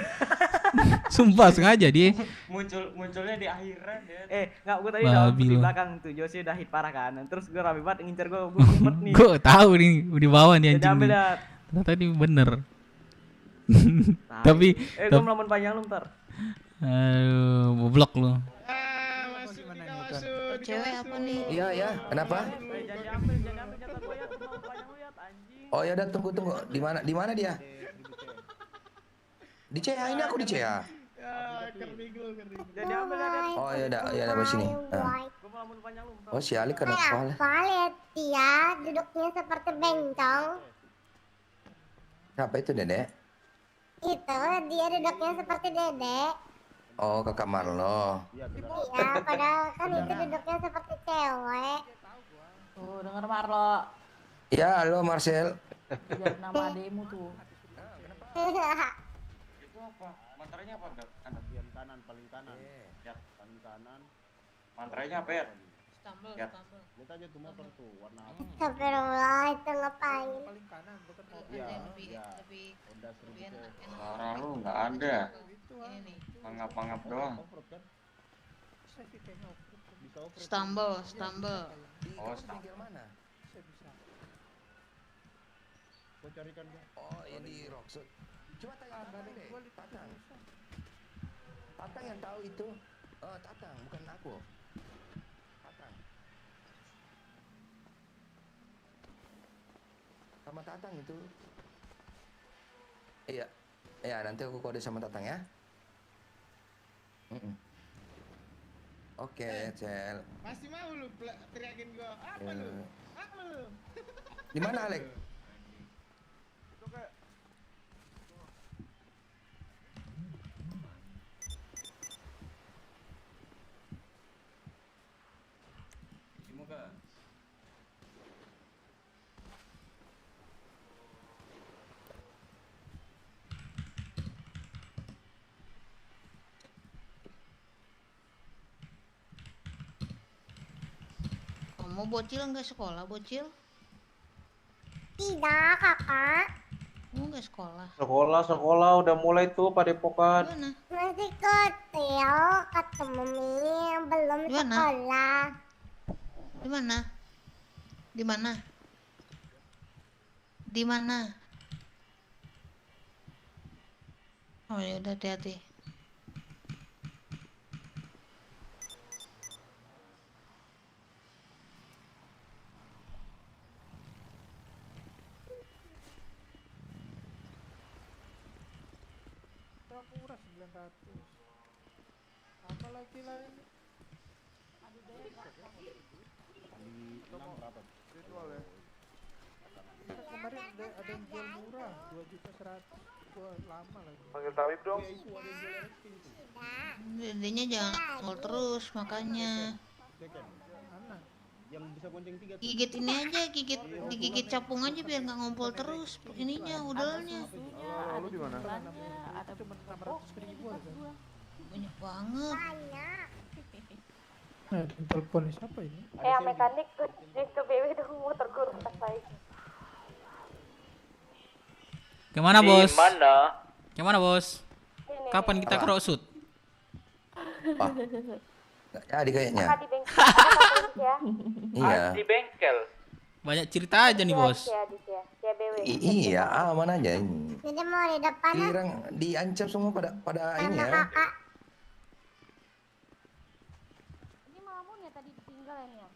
Sumpah sengaja dia. Munculnya di akhiran ya. Enggak, gua tadi udah di belakang tuh Josie udah hit parah kan. Terus gua rame banget ngincer gua ngumpet nih. Gua tahu nih di bawah nih anjing. Ambil dah. Ternyata ini bener. Tapi gua melamun panjang lu ntar. Aduh, goblok lu. Cewek apa nih? Iya, kenapa? Oh ya udah tunggu. Di mana dia? Di CA, ini aku di CA. Oh ya udah di sini. Oh si Ali kena kepala. Lihat dia duduknya seperti bencong. Siapa itu Dedek? Itu dia duduknya seperti Dedek. Oh kakak Marlo. Iya, padahal kan itu duduknya seperti cewek. Tuh, denger Marlo. Ya, halo Marcel. Jadi nama adekmu tuh. Itu apa? Mantranya apa enggak? Bagian kanan, paling kanan. Ya, paling kanan. Mantranya apa ya? Stumble. Lihat aja tuh motor tuh, warna apa? Astagfirullah, itu ngapain? Paling kanan, bukan lebih enak. Suara lu nggak ada. Mangap-mangap doang. Stumble. Oh, mana? Gua carikan dia. Oh, ini di Rockwood. Coba tanya Tatang yang tahu itu. Oh, Tatang, bukan aku. Tatang. Sama Tatang itu. Iya. Ya, nanti aku kode sama Tatang ya. Oke, Cel. Masih mau lu teriakin gua. Apa lu? Di mana, Alek? Kamu bocil nggak sekolah, bocil? Tidak, kakak. Kamu nggak sekolah? Sekolah udah mulai tuh padepokan. Mana? Masih kecil, kata mami. Belum Di mana? sekolah. Di mana? Di mana? Di mana? Oh ya udah, hati-hati. Murah 900. Apa lagi lain? Ritual ya. Kemarin ada yang jual murah 2.100.000. Gua lama lagi. Panggil tabib dong. Dedenya jangan ngol terus makanya. Yang bisa bonceng 3 Gigit ini aja, digigit capung aja biar nggak ngumpul terus ininya, udelnya. Lu di mana? Ada cuma 600.000 aja. Banyak banget. Nah, telepon siapa ini? Yang mekanik ke BW dong, motor gue rusak lagi. Kemana bos? Mana? Kemana bos? Kapan kita ke Roksud? Nggak jadi kayaknya. Kakak di bengkel ya. Iya. Di bengkel. Banyak cerita aja nih bos. BW. Iya, aman aja ini. Jadi mau di depan. Kirang diancam semua pada ini ya. Kakak. Ini malamun ya tadi ditinggal ya.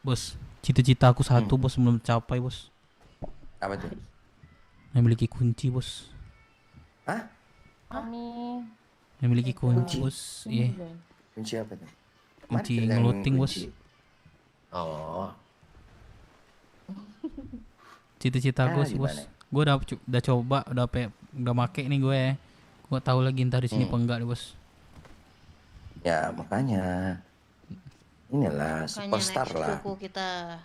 Bos, cita-cita aku satu bos belum tercapai bos. Apa tuh? Memiliki kunci bos. Hah? Mami. Memiliki kunci bos. Iya. Kunci apa tuh? Kunci Mana ngeloting bos. kunci? Oh. Cita-cita gue sih bos. Gimana? Gue udah coba, udah make nih gue. Gue tahu lagi ntar di sini apa enggak nih bos. Ya makanya. Inilah superstar next lah. suku kita.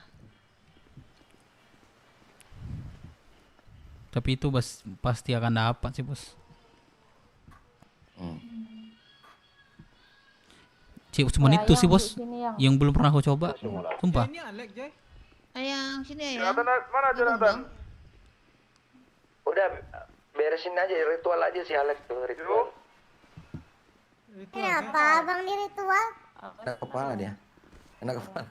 Tapi itu pasti akan dapat sih bos. Cuman Ya, itu sih yang bos, di sini yang- yang belum pernah aku coba. Sumpah. Ini Alex, Jay. Ayang sini ya. Jonathan, mana Jonathan? Udah beresin aja ritual aja si Alex tuh ritual. Kenapa abang di ritual? Kena kepala dia. Kena kepala.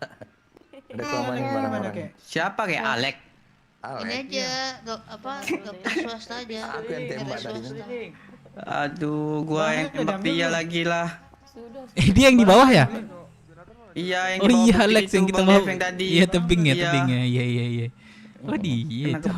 Ada kelamaan mana-mana. Siapa kayak Alek? Ini aja, dokter swasta aja. Aku yang tembak RS tadi. swasta. Aduh, gua yang tembak dia lagi lah. Dia yang di bawah ya? Iya, yang Oh di bawah iya putih Alex itu, yang kita Bang mau. Dev yang tadi. Iya tebing ya, Iya. tebingnya. Iya. Oh dia itu.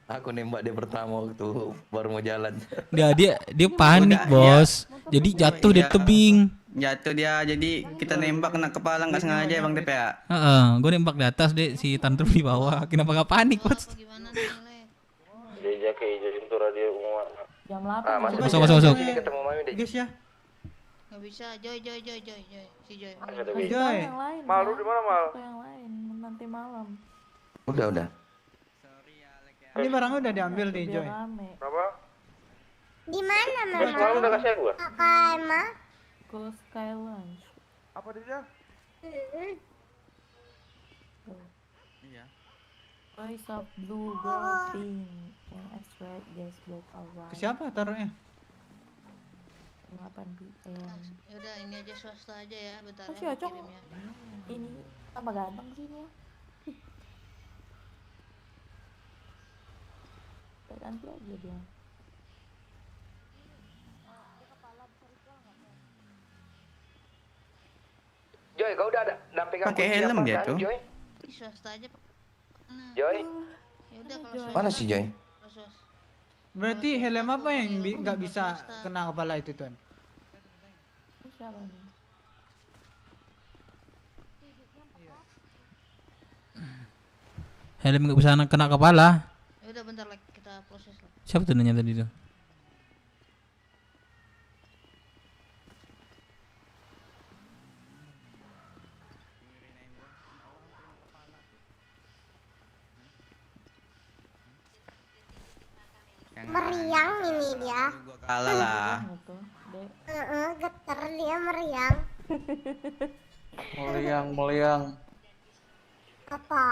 Aku nembak dia pertama waktu baru mau jalan. Dia panik Udah, bos. Jadi jatuh dari Iya. tebing. Jatuh dia, jadi kita nembak kena kepala nggak sengaja Bang Dev ya. Heeh, gue nembak di atas deh, si tantrum di bawah. Kenapa gak panik bos? Dia kayak jadi untuk radio umum. Jam 8. Masuk. Sini ketemu Mami deh. Guys ya. Nggak bisa, Joy. Si Joy. Joy. Yang lain. Mal, lu di mana, Mal? Yang lain nanti malam. Udah. Ini barangnya udah diambil nih, Joy. Apa? Di mana Terus mama? malu udah kasih gua? Kakak emang? Go Sky Lounge. Apa dia? Iya. Voice of blue, gold, pink, and extract gas black or white. Ke siapa taruhnya? 8 PM. Yaudah, ini aja swasta aja ya, bentar Oh, si ya. Ocong kirim ya. ini tambah ganteng sih ini ya. Kita ganti aja dia. Joy, kau udah ada pegang Pakai kunci helm apa dia kan, tuh. Joy? Ih, swasta aja. Joy? Yaudah kalau swasta. Mana si Joy? Kalau swasta. Berarti helm apa yang nggak bisa kena kepala itu tuan? Ini siapa nih? Helm nggak bisa kena kepala. Yaudah bentar lagi kita proses lah. Siapa tuh nanya tadi tuh? Meriang ini dia. Kalah lah. Geter dia meriang. Meliang. Apa?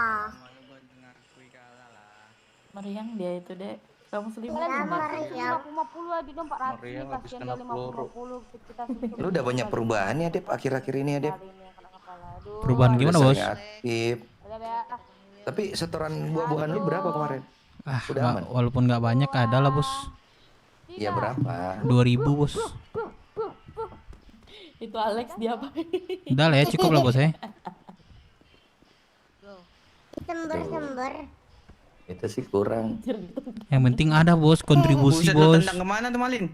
Meriang dia itu, Dek. Kamu selingkuh Ya, enggak? Meriang. 50 lagi dong 400 Meriang nih, habis kasihan kena dia peluru. 50 kita susun. Lu udah banyak perubahan ya, Dep, akhir-akhir ini ya, Dep. Perubahan gimana, Udah Bos? sering aktif. Tapi setoran buah-buahan lu berapa kemarin? Ah, Udah aman? walaupun nggak banyak ada lah, Bos. Ya berapa? 2000, Bos. Itu Alex dia apa? Udah lah ya, cukup lah, Bos ya. Sember-sember. Itu sih kurang. Yang penting ada, Bos, kontribusi, Buset, lu Bos. tendang kemana tuh Malin?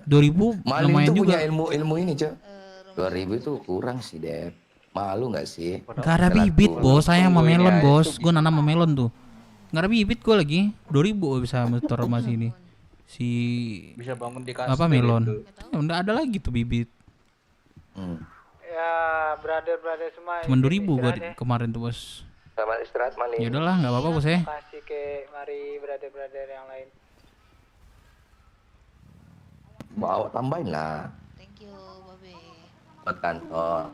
2000 Malin lumayan tuh juga. punya ilmu ini, Cok. 2000 itu kurang sih, Dep. Malu nggak sih? Gak ada bibit, Bos. Saya sama melon, Bos. Gue nanam sama melon tuh. Gak ada bibit gue lagi. 2000 bisa motor sama sini. Si Bisa bangun di apa kastil melon? itu. Ya, udah ada lagi tuh bibit. Ya, brother semua. Cuman 2000 gue istirahat ya. kemarin tuh, Bos. Selamat istirahat, Malin. Ya udahlah, nggak apa-apa, Bos ya. Kasih ke mari brother yang lain. Bawa tambahin lah. Thank you, Babe. Buat kantor.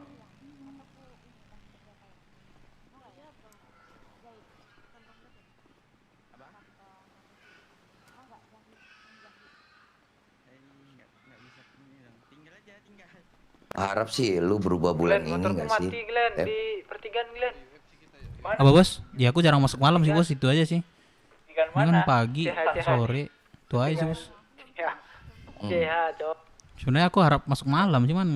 Harap sih lu berubah bulan ini nggak sih? Glenn Dep? di pertigaan Glenn. Apa, Bos? Ya aku jarang masuk malam sih, Bos. Itu aja sih. Pertigaan Ini kan mana? pagi, CH. sore. Itu aja sih, Bos. Ya. CH, Cok. Sebenarnya aku harap masuk malam, cuman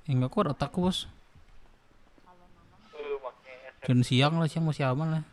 ya nggak kuat otakku, Bos. Dan siang lah, siang masih aman lah.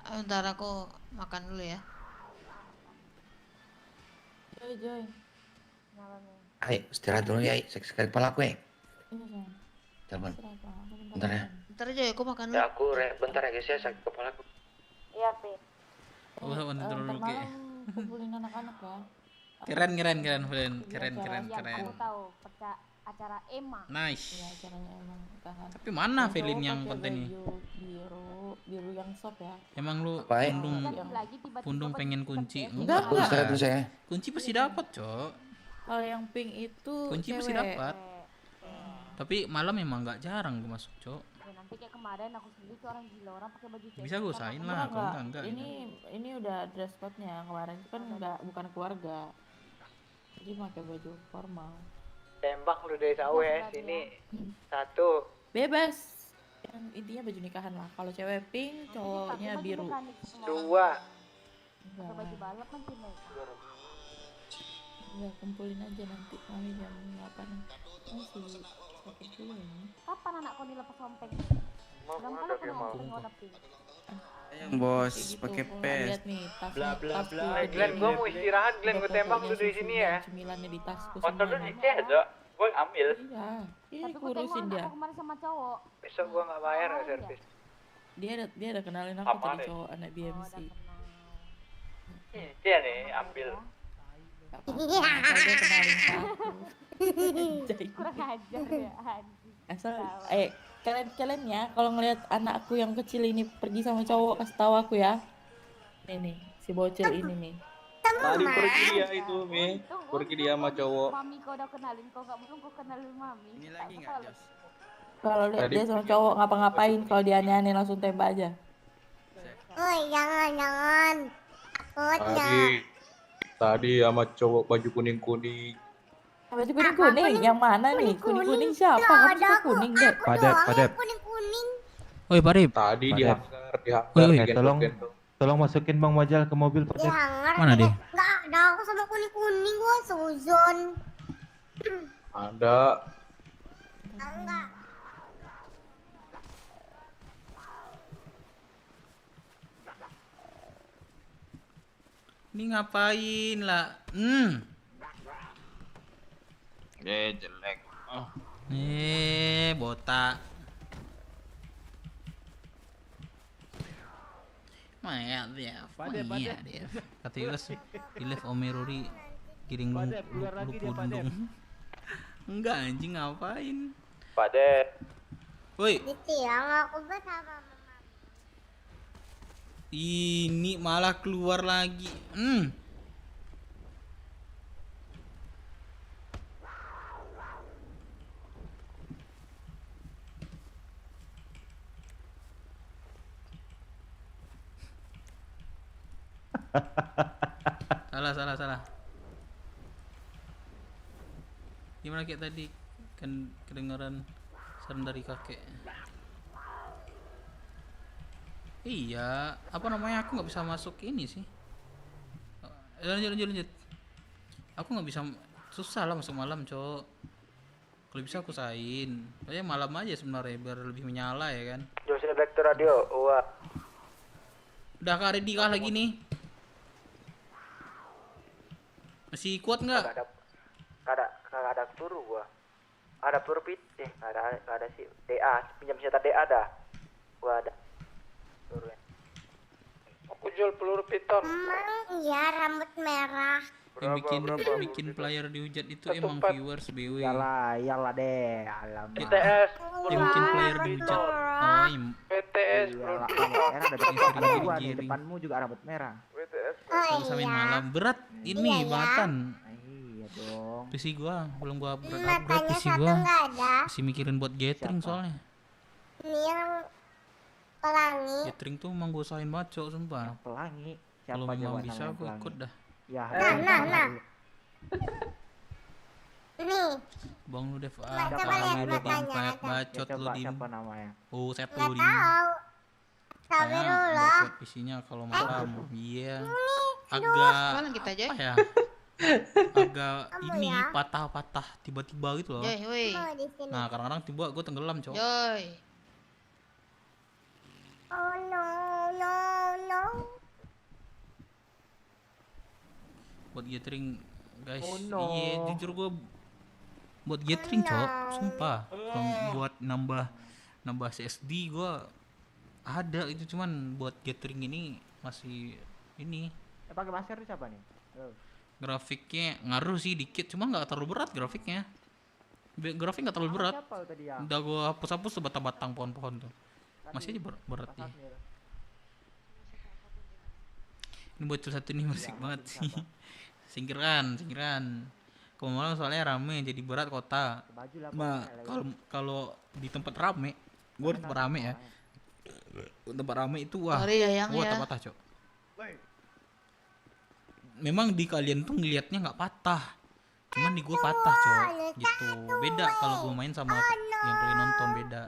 Bentar aku makan dulu ya. Joy. Ayo istirahat dulu ya, sekali kepala aku ya. Iya, sayang. Telepon. Bentar ya. Bentar aja ya, aku makan dulu. Ya aku bentar ya guys ya, sakit kepala aku. Iya, Pi. Oh, bentar dulu, Ntar Ki. malam kumpulin anak-anak ya. Keren, keren. Yang aku tahu acara Emma. Nice. Iya, acaranya emang tahan. Tapi mana Yang Felin cowok yang pakai konten ini? baju biru yang soft ya. Emang lu Apa ya? pundung pengen kunci? Enggak. Aku istirahat dulu saya. Kunci pasti dapat, Cok. Kalau yang pink itu Kunci pasti cewek. dapat. Tapi malam emang nggak jarang gue masuk, Cok. Ya, nanti kayak kemarin aku sendiri tuh orang gila, orang pakai baju cewek. Bisa gue usahain lah, kalau enggak. Ini udah dress code-nya. Kemarin itu kan bukan keluarga. Jadi pakai baju formal. Tembak lu dari sawe sini. Satu. Bebas. Yang intinya baju nikahan lah. Kalau cewek pink, cowoknya biru. Dua. Enggak. Baju balap kan sih mereka. Ya kumpulin aja nanti kami jam 8. Masih sakit dulu ini. Kapan anak kau dilepas sompeng? Belum kan aku sompeng warna pink. Bos, Kayak gitu, pakai kalau pes. lihat nih tas Bla, bla, tasku bla. gede Glenn, gua ini. mau istirahat, Glenn. Gua tembak lu dari sini ya. Cemilannya di tasku Motor lu semua. di aja, gue ambil. Iya, ini Tapi aku tengok kurusin anak dia. aku kemarin sama cowok. Besok gua nggak bayar ya servis. Dia ada kenalin aku Apa tadi nih? cowok anak BMC. Dia nih ambil. Gak apa-apa, asal dia kenalin ke aku. Anjay. Kurang ajar ya, anjing. Asal kalian ya kalau ngelihat anakku yang kecil ini pergi sama cowok kasih tahu aku ya. Nih si bocil ini nih. Tadi pergi dia itu, Mi. Pergi dia sama cowok. Mami kau udah kenalin, kau nggak belum kau kenalin mami. Ini lagi nggak Jos? Kalau lihat Tadi- dia sama cowok ngapa-ngapain kalau dia aneh-aneh langsung tembak aja. Woi, jangan. Takutnya. Tadi sama cowok baju kuning-kuning. Baju kuning-kuning yang mana nih? Kuning-kuning siapa? Kamu suka kuning deh. Padat. Kuning-kuning. Oi, Parip. Tadi di Padat. hanggar, Woi, ngegendong-gendong. Tolong masukin Bang Majal ke mobil Di Pak. hangar. Mana dia? Nggak ada aku sama kuning-kuning gua Suzon. Ada. Enggak. Ini ngapain lah? Jelek. Oh. Botak. Maya dia. Kata Yulas, Ilef Omerori kiring lu pundung. Enggak anjing ngapain? Pak De. Woi. Ditiang aku bersama mama. Ini malah keluar lagi. Salah. Gimana kayak tadi kan kedengaran saran dari kakek. Iya, apa namanya, aku nggak bisa masuk ini sih. Lanjut. Aku nggak bisa, susah lah masuk malam, cok. Kalau bisa aku sain. Kayaknya malam aja sebenarnya biar lebih menyala ya kan. Josine back to radio. Wah. Udah Kak Redi kah lagi nih? Masih kuat nggak? Kagak ada peluru gua. Ada peluru ada sih. DA, pinjam senjata DA dah. Gua ada. Peluru ya. Aku jual peluru piton. Iya, rambut merah. Yang bikin player dihujat itu emang viewers BW. Iyalah deh, alam. PTS. Yang bikin player dihujat. Oh, PTS. Gua di depanmu juga rambut merah. Kalau samain malam berat ini batan. Iya dong. PC gua belum gua upgrade Matanya PC satu gua. nggak ada. Masih mikirin buat gathering soalnya. Ini yang pelangi. Gathering tuh emang gua usahain banget, cok, sumpah. Pelangi. Kalau Siapa memang coba bisa namanya gua pelangi? ikut dah. Ya. Nah. Nih. Bang lu Dev, Coba lihat lu bang matanya, kayak ada. bacot lu dim. Siapa namanya? Oh, setu Nggak dim. tahu. Astagfirullah. PC-nya kalau malam. Iya. Malam kita aja. Apa ya? Agak Kamu ini ya. patah-patah tiba-tiba gitu loh. Joy, woi. Mau di sini. Nah, kadang-kadang tiba gue tenggelam, cok. Joy. Oh no. Buat gathering, guys. Oh, no. Iya, jujur gue buat gathering, cok. Sumpah. Kalau buat nambah CSD gue ada itu, cuman buat gathering ini masih ini. Pakai masker siapa nih? Grafiknya ngaruh sih dikit, cuma nggak terlalu berat grafiknya. Grafik nggak terlalu berat. Siapa tadi ya? Udah gue hapus tuh batang-batang pohon-pohon tuh. Masih aja berat ya. Ini bocil satu nih berisik banget sih. Singkiran. Kemarin soalnya rame jadi berat kota. Nah, kalau di tempat rame, gue di tempat rame ya. Tempat rame itu wah. Sorry ya, Yang Wah, ya. patah, cok. Memang di kalian tuh ngelihatnya nggak patah, cuman di gua patah, cok, gitu. Beda kalau gua main sama yang kalian nonton, beda.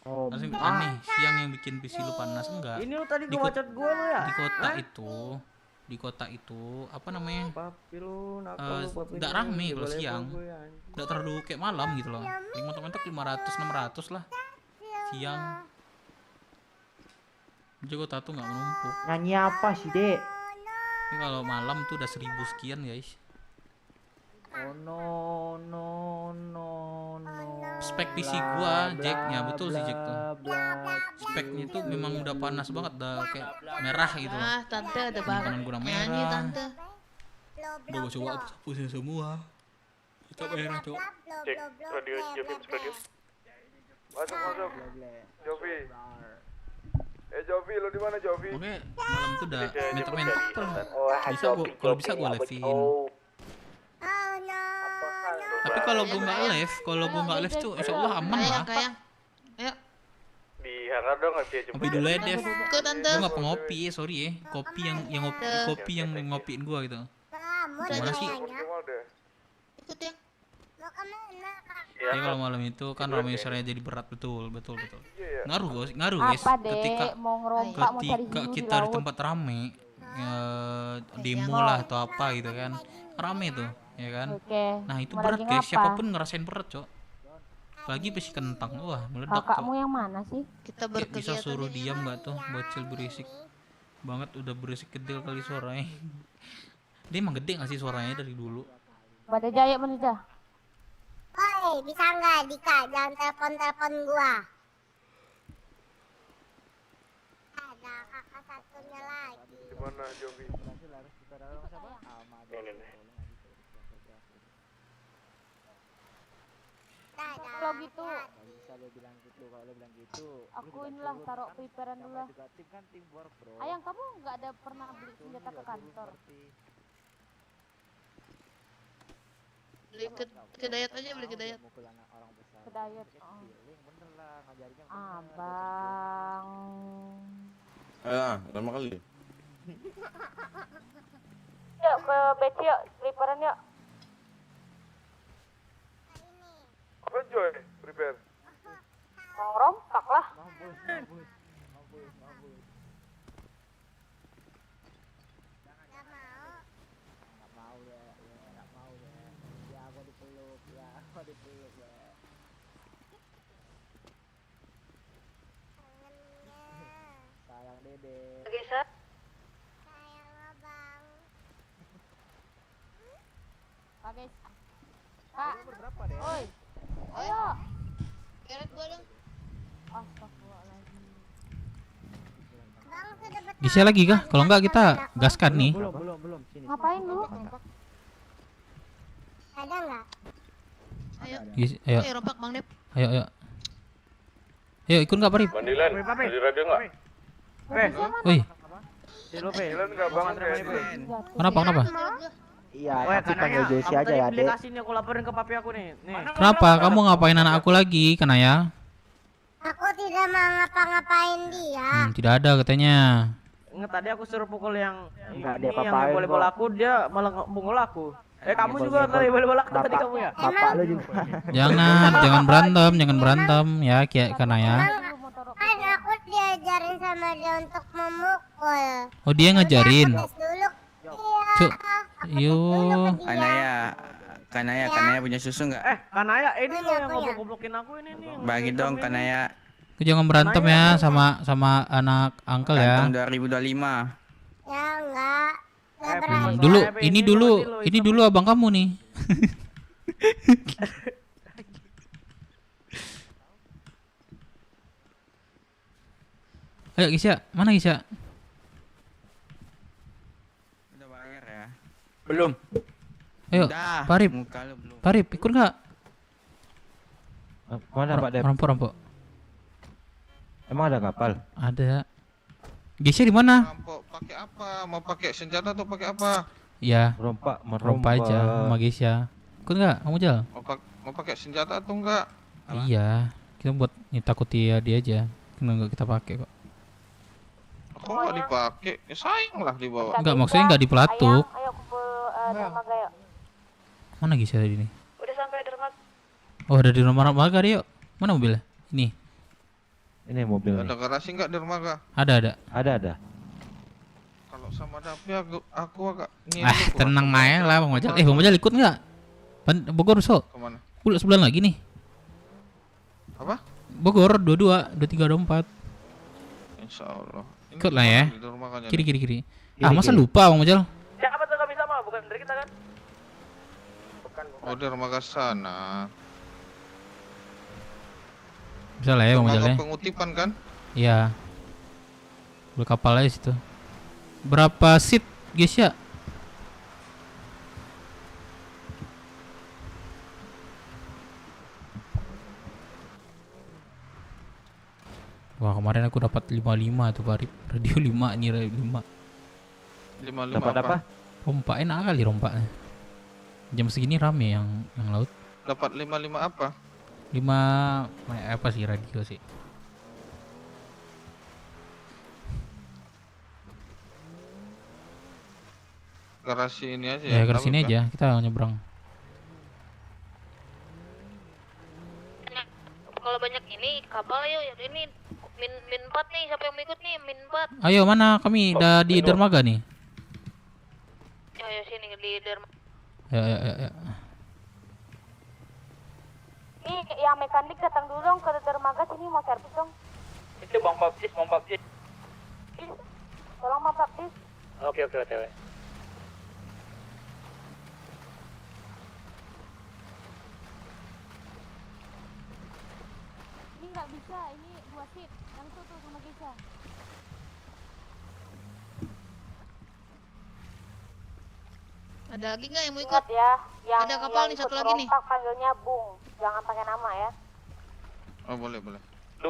Oh, Langsung aneh, siang yang bikin PC lu panas enggak? Ini lu tadi Di gua bacot gua lu ya? Di kota itu apa namanya? Papi lu nakal lu, papi. Nggak rame kalau siang, nggak terlalu kayak malam gitu loh. Yang mentok-mentok 500-600 lah siang. Jago tato nggak menumpuk. Nyanyi apa sih, Dek? Ini kalau malam tuh udah 1000 sekian, guys. Oh no. Spek PC gua, jacknya betul sih jack tuh. Speknya tuh memang udah panas banget, udah kayak merah gitu. Ah, tante ada Kanan gua nyanyi merah. tante. Udah gua coba hapusin semua. Kita merah, cok. Cek radio. Masuk. Jovi. Jovi, lu di mana Jovi? Oke, malam tuh udah mentok-mentok tuh. Bisa gua, kalau bisa gua live-in. Tapi kalau gua nggak live tuh insya Allah aman lah. Ayo. Di hangar dong nggak sih? Ngopi dulu ya, Dev. Ikut tante. Gua nggak pengopi ya, sorry ya. Kopi yang ngopiin gua gitu. Gimana sih? Ikut ya. Mau kemana, Kak? Ya kalau malam itu kan ramai suaranya jadi berat, betul. Ngaruh guys. Apa, Dek? Mau ngerompak, mau cari Ketika hiu di kita di laut. tempat rame, demo lah atau apa gitu kan, rame tuh, ya kan. Oke. Nah itu Mau berat lagi guys, ngapa? siapapun ngerasain berat, cok. Lagi pesi kentang, wah meledak. Kakakmu Cok. yang mana sih? Kita Bisa berkegiatan suruh diam nggak tuh, bocil berisik banget, udah berisik gede kali suaranya. Dia emang gede nggak sih suaranya dari dulu? Pada Jaya mana dah? Oi, bisa nggak Dika jangan telepon gua. Ada kakak satunya lagi. Di mana Jovi? Kalau gitu aku inilah taruh preparean dulu lah. Ayang, kamu nggak ada pernah beli senjata ke kantor? Beli ke Dayat aja, beli ke Dayat. Ke Dayat. Abang. Pertama kali. Yuk ke BC yuk, preparean yuk. Apa Joy? Prepare. Mau rompak lah. Geser. Pak guys. Kak. Oi. Ayo. Keret gua dong. Astagfirullahaladzim. Bisa lagi kah? Kalau enggak kita gaskan nih. Belum. Sini. Ngapain lu? Ada nggak? Ayo. Ayo. Ayo rompak Bang Dep. Ayo. Ayo ikut nggak Parip? Bandilan, di radio nggak? Wih, Si Lope. Bandilan nggak banget ya? kenapa? Iya, tapi panggil Jesse aja ya, Dek. Kasih nih, aku laporin ke papi aku nih. Nih. Kenapa? Kamu ngapain anak aku lagi, Kanaya? Aku tidak mau ngapa-ngapain dia. Tidak ada katanya. Ingat tadi aku suruh pukul yang Enggak, ini, dia yang papain boleh kok. bola aku, dia malah pukul aku. Kamu juga tadi boleh bola aku tadi kamu ya? Bapak lu juga. Jangan berantem ya, kayak Kanaya. Kan aku diajarin sama dia untuk memukul. Oh, dia ngajarin. Tes dulu. Cuk. Yo. Kanaya punya susu nggak? Kanaya, ini loh yang goblok-goblokin aku ini nih. Bagi dong Kanaya. Jangan berantem ya sama anak uncle ya. Kantong 2025. Ya enggak. Enggak Ini dulu abang kamu nih. Ayo Gisya, mana Gisya? Udah bayar ya? Belum. Ayo, Udah, Parip. muka lu belum. Parip, ikut nggak? Mana Pak Dep? Rampok. Emang ada kapal? Ada. Gisya di mana? Rampok pakai apa? Mau pakai senjata atau pakai apa? Ya. Merompak aja sama Gisya. Ikut nggak? Kamu Jal? Mau pakai senjata atau enggak? Iya. Kita buat takuti dia aja. Kenapa nggak kita pakai kok? Kok nggak dipakai? Ya sayang lah dibawa. Enggak, maksudnya nggak dipelatuk. Ayo kumpul dermaga yuk. Mana Gisya tadi nih? Udah sampai dermaga. Oh, ada di rumah dermaga dia yuk. Mana mobilnya? Ini. Ini mobil nih. Ada garasi nggak di dermaga? Ada. Kalau sama Dapi aku agak Tenang aja lah Bang Mojal. Bang Mojal ikut nggak? Bogor besok. Kemana? Pulang sebulan lagi nih. Apa? Bogor 22, 23, 24. Insya Allah. Ikut lah ya. Di dermaganya Kiri. nih. Masa lupa Bang Mojal? Siapa tuh kami sama? Bukan dari kita kan? Oh, di dermaga sana. Bisa lah ya Bang Mojal ya. Dermaga pengutipan kan? Iya. Beli kapal aja situ. Berapa seat guys ya? Wah, kemarin aku dapat 55 tuh Parip. Radio 5 nih, radio 5. 55 Dapat apa? Rompak enak kali rompaknya. Jam segini rame yang laut. Dapat 55 apa? 5 apa sih radio sih? Garasi ini aja Ya, ke laut sini kan? aja, kita nyebrang. Kalau banyak ini kapal yuk, yang ini min 4 nih, siapa yang mau ikut nih? Min 4. Ayo, mana kami udah di dermaga nih. Ayo sini di dermaga. Ya. Nih yang mekanik datang dulu dong ke dermaga sini mau servis dong. Itu Bang Baptis. Tolong Bang Baptis. Oke, OTW. Ini nggak bisa, ini 2 sip. Yang itu tuh sama Geisha. Ada lagi nggak yang mau ikut? Ingat ya, yang Ada kapal nih satu lagi nih. Panggilnya Bung, jangan pakai nama ya. Oh boleh. 2-2.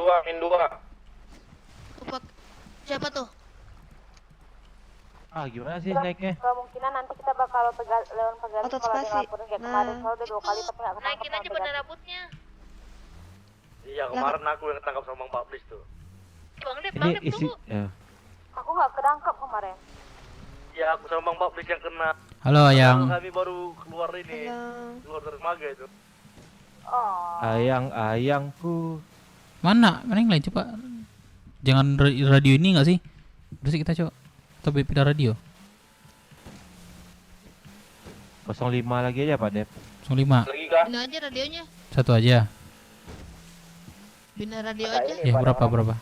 Siapa tuh? Gimana sih naiknya? Kemungkinan nanti kita bakal lewat pegalan Otot kalau ada spasi. laporan kayak kemarin. Soalnya udah 2 kali tapi nggak ketangkep Naikin sama aja pegalan. pada rambutnya. Iya, kemarin aku yang ketangkap sama Bang Baptis tuh. Bang Dep Ini isi tunggu. ya. Aku nggak ketangkep kemarin. Iya, aku sama Bang Baptis yang kena. Halo Ayang. Kami baru keluar ini. Keluar dari Maga itu. Oh. Ayangku. Mana yang lain coba? Jangan radio ini nggak sih? Udah sih kita coba. Kita pindah radio. 05 lagi aja Pak Dep. 05. Lagi kah? Pindah aja radionya. Satu aja. Pindah radio aja. Ya berapa?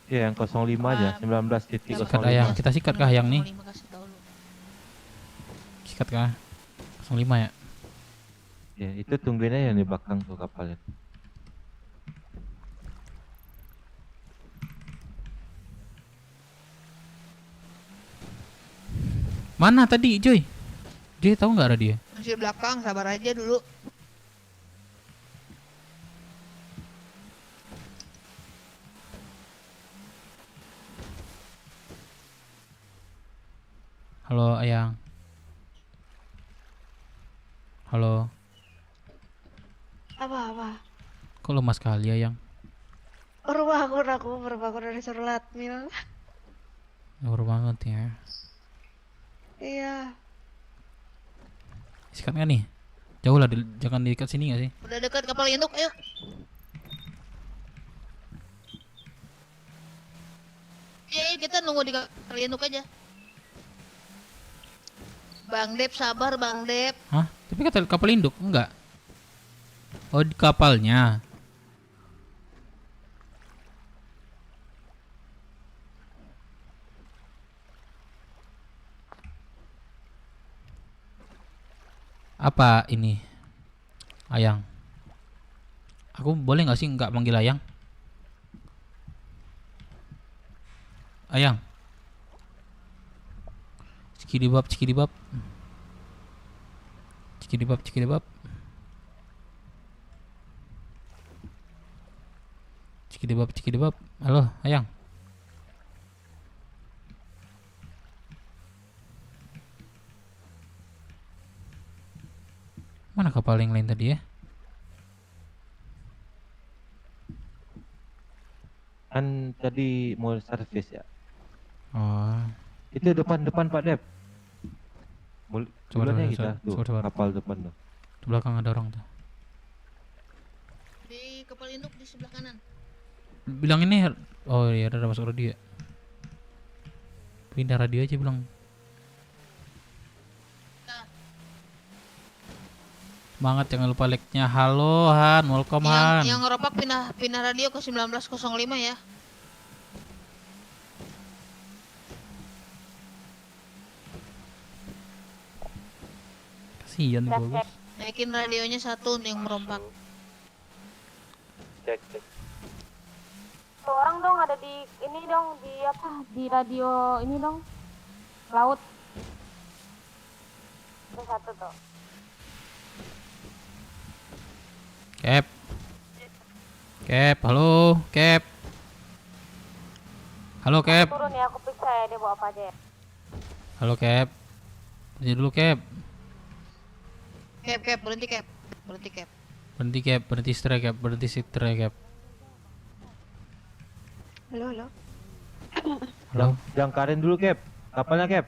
Iya yang 05 aja. 19.05. Sikat Ayang. Kita sikat ke Ayang nih. 05 kasih tahu lu. Sikat ke 05 ya. Ya itu tungguin aja di belakang tuh kapalnya. Mana tadi Joy? Joy tahu nggak radio? Masih di belakang, sabar aja dulu. Halo Ayang. Halo. Apa? Kok lemas sekali Ayang? Baru bangun dari sholat mil. Baru banget ya. Iya. Sikat nggak nih? Jauh lah, jangan dekat sini nggak sih? Udah dekat kapal induk, ayo. Kita nunggu di kapal induk aja. Bang Dep, sabar Bang Dep. Hah? Tapi kata kapal induk enggak? Oh di kapalnya. Apa ini? Ayang. Aku boleh nggak sih nggak manggil Ayang? Ayang. Cikidibab. Cikidibab. Halo, Ayang. Mana kapal yang lain tadi ya? Kan tadi mau servis ya. Oh. Itu depan Pak Dep. Coba kita tuh kapal depan tuh. Di belakang ada orang tuh. Di kapal induk di sebelah kanan. Bilang ini, oh iya ada masuk radio. Pindah radio aja bilang. Semangat, jangan lupa like-nya. Halo Han, welcome Han. Yang ngeropak pindah radio ke 1905 ya. Kasihan nih bagus. Naikin radionya satu yang merompak. Cek. Tuh orang dong ada di ini dong di apa? Di radio ini dong. Laut. Itu satu tuh. Halo, Cap. Halo, Cap. Turun ya, aku periksa ya dia bawa apa aja ya. Halo, Cap. Berhenti dulu, Cap. Cap, berhenti Cap. Berhenti strike, Cap. Halo. Halo. Jangkarin dulu, Cap. Kapalnya, Cap.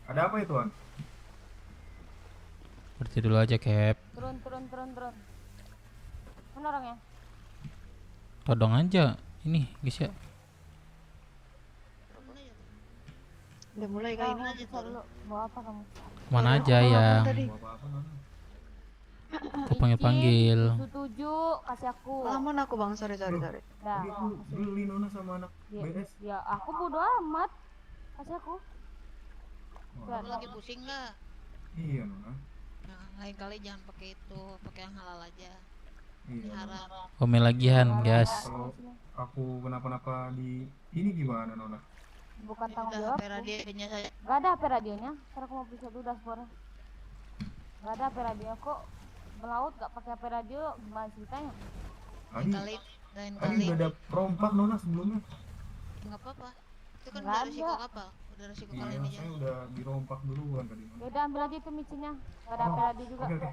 Ada apa itu, An? Berhenti dulu aja, Cap. Turun. Mana orangnya? Todong aja. Ini, guys ya. Udah mulai Nah, kain kamu aja bisa dulu. Bawa apa kamu? Mana Bawa aja apa yang tadi? aku panggil-panggil. Susu 7 kasih aku. Aman aku bang, sorry. Nah, Tadi aku beli Nona sama anak BS. ya aku bodo amat. Kasih aku. Kamu lagi pusing nggak? Iya Nona. Nah, lain kali jangan pakai itu, pakai yang halal aja. Iya. Haram. Omel lagian, guys. Kalau aku kenapa-napa di ini gimana Nona? Bukan tanggung Udah, jawab. HP radionya saya. Gak ada HP radionya. Sekarang aku mau periksa dulu dashboardnya. Gak ada HP radio kok. Melaut gak pakai HP radio, gimana ceritanya? Lain kali Tadi udah ada perompak Nona sebelumnya. nggak apa-apa. Itu kan Nggak udah ada. resiko kapal, udah resiko kali Iya, ini saya aja. udah dirompak duluan tadi Nona. Yaudah ambil aja itu micinnya. Gak ada HP radio juga. Oke.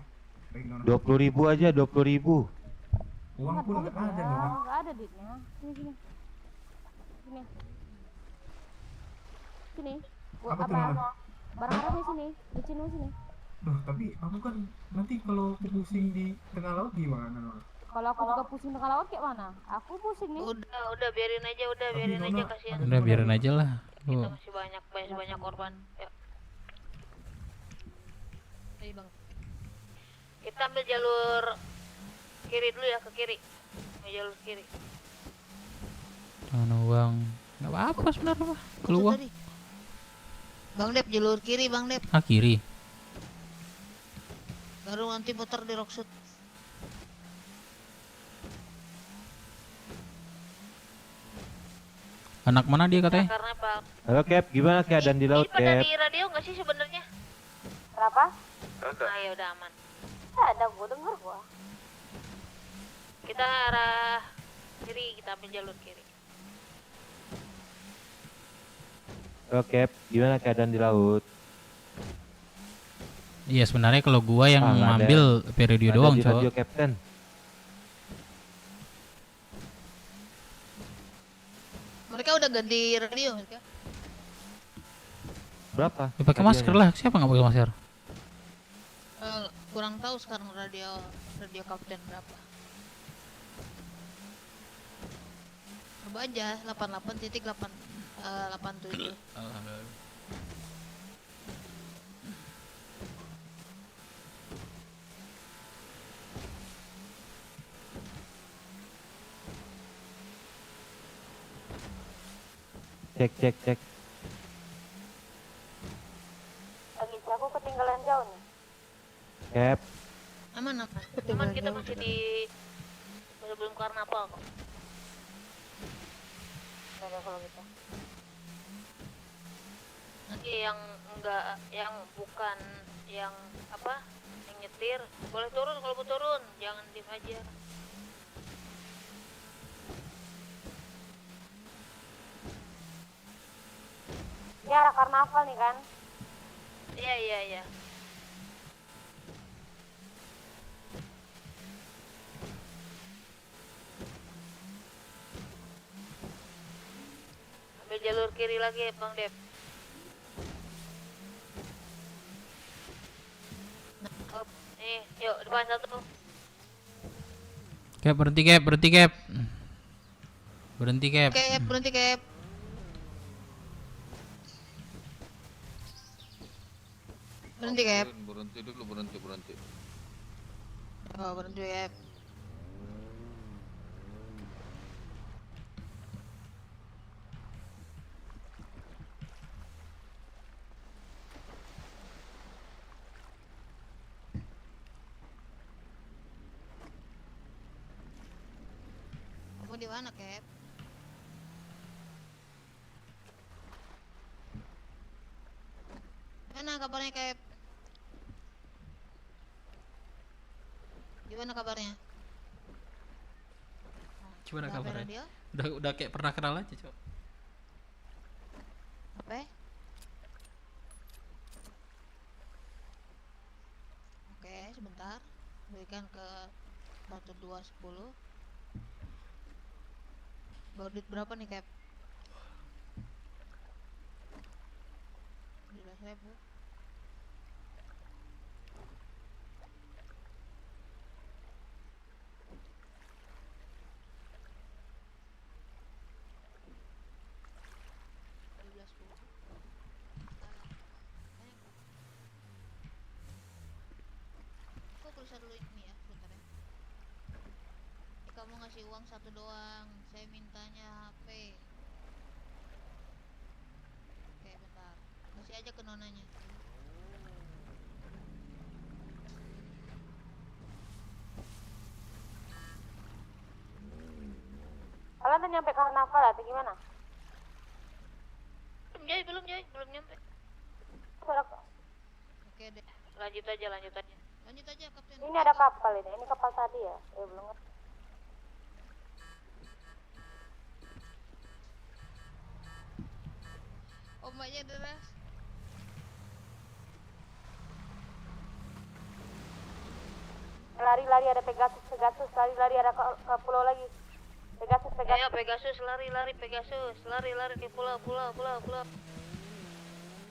Baik Nona. 20.000 aja, 20.000. Uang pun nggak ada Nona. Gak ada duitnya. Sini. Sini. Apa tuh, Nona? Barang harapnya sini. Micinmu sini. Duh, tapi aku kan nanti kalau aku pusing di tengah laut gimana Nona? Kalau aku juga pusing tengah laut kayak mana? Aku pusing nih. Udah biarin aja, biarin aja kasihan. Udah biarin aja lah. Kita masih banyak korban. Ya. Ayo bang. Kita ambil jalur kiri dulu ya, ke kiri. Ambil jalur kiri. Mana uang? Nggak apa-apa sebenarnya mah. Keluar. Bang Dep, jalur kiri Bang Dep. Ah, kiri. Baru nanti putar di Rocksud. Anak mana dia katanya? Karena Pak. Halo Cap, gimana keadaan di laut Ini pada Cap? di radio nggak sih sebenarnya? Kenapa? Nah, ya udah aman. Ada gua denger gua. Kita arah kiri, kita ambil jalur kiri. Halo Cap, gimana keadaan di laut? Iya sebenarnya kalau gua yang nggak ada. ngambil periode Nggak ada doang, di Cok. radio Captain. Mereka udah ganti radio mereka. Berapa? Ya, pakai masker lah. Siapa nggak pakai masker? Kurang tahu sekarang radio kapten berapa. Coba aja 88.87. Alhamdulillah. Cek. Lagi aku ketinggalan jauh nih. Cap, Aman. Aman, kita masih di sebelum karnaval kok. Gak ada kalau gitu. Nanti yang bukan yang apa? Yang nyetir boleh turun kalau mau turun, jangan diem aja. Ini arah karnaval nih kan? Iya. Ambil jalur kiri lagi ya Bang Dep. Nah, nih, yuk depan satu. Cap, berhenti Cap. Berhenti Cap. Berhenti Cap. Berhenti Cap. Berhenti dulu, berhenti. Oh, berhenti Cap. Kamu di mana, Cap? Mana kabarnya, Cap? Gimana kabarnya? Gimana Udah kabarnya? radio? Udah kayak pernah kenal aja, Cok. Apa? Oke, sebentar. Berikan ke 1210. Baudit berapa nih, Cap? 17.000. bisa dulu ini ya, sebentar ya. Kamu ngasih uang 1 doang, saya mintanya HP. Oke, bentar. Kasih aja ke nonanya. Kalian udah nyampe karnaval atau gimana? Belum nyampe. Oke deh, lanjut aja. Lanjut aja, Kapten. Ini ada kapal ini kapal tadi ya? Belum ngerti. Ombaknya deras. Lari ada Pegasus, lari ada ke pulau lagi. Pegasus. Ayo Pegasus, lari Pegasus, lari di pulau.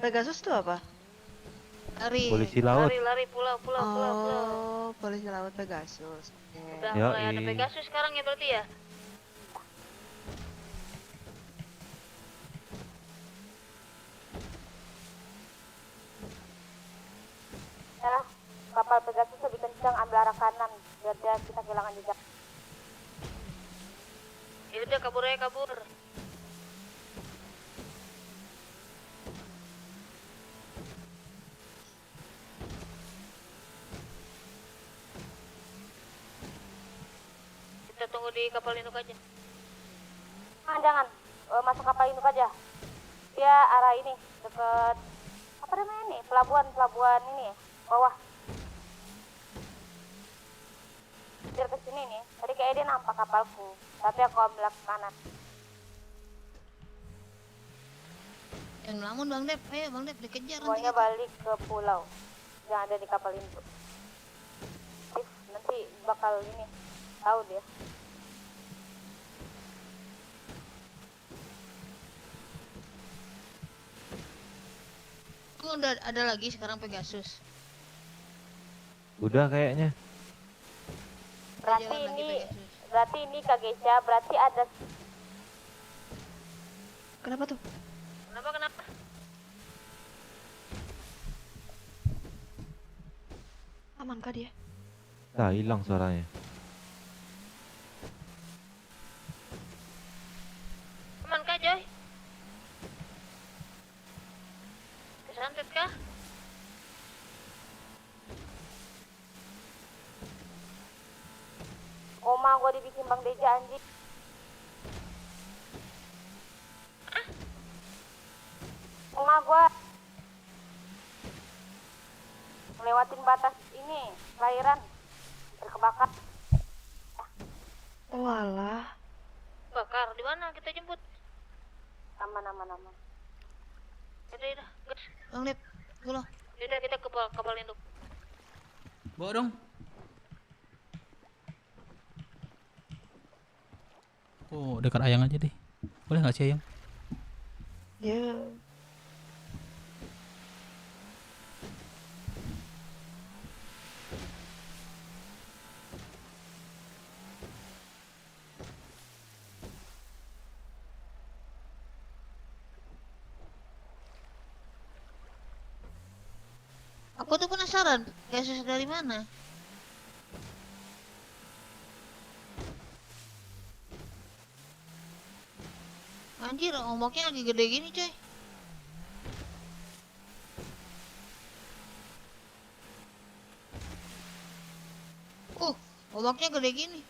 Pegasus tuh apa? Lari. Polisi laut. Lari pulau. Oh, polisi laut Pegasus. Udah mulai ada Pegasus sekarang ya berarti ya? Ya, kapal Pegasus lebih kencang, ambil arah kanan biar kita kehilangan jejak. Ya udah kabur. Kita tunggu di kapal induk aja. Jangan, masuk kapal induk aja. Dia arah ini, deket apa namanya nih? Pelabuhan ini, bawah. Biar ke sini nih. Tadi kayak dia nampak kapalku, tapi aku ambil ke kanan. Yang melamun Bang Dep, ayo Bang Dep dikejar. Semuanya balik ke pulau yang ada di kapal induk. Nanti bakal ini tahu dia. Udah ada lagi sekarang Pegasus. Udah kayaknya. Berarti ini Kak Gesha, berarti ada. Kenapa tuh? Kenapa? Aman kah dia? Nah, hilang suaranya. Aman kah Joy? Kesantet kah? Oma gua dibikin Bang Deja anjing. Oma gua melewatin batas ini, lahiran terkebakar. Walah. Bakar di mana kita jemput? Aman. Yaudah, gas. Bang Dep, pulang. Yaudah kita ke kapal induk. Bawa dong. Oh, dekat Ayang aja deh. Boleh nggak sih Ayang? Ya. Aku tuh penasaran, Pegasus dari mana? Anjir, ombaknya lagi gede gini coy. Ombaknya gede gini.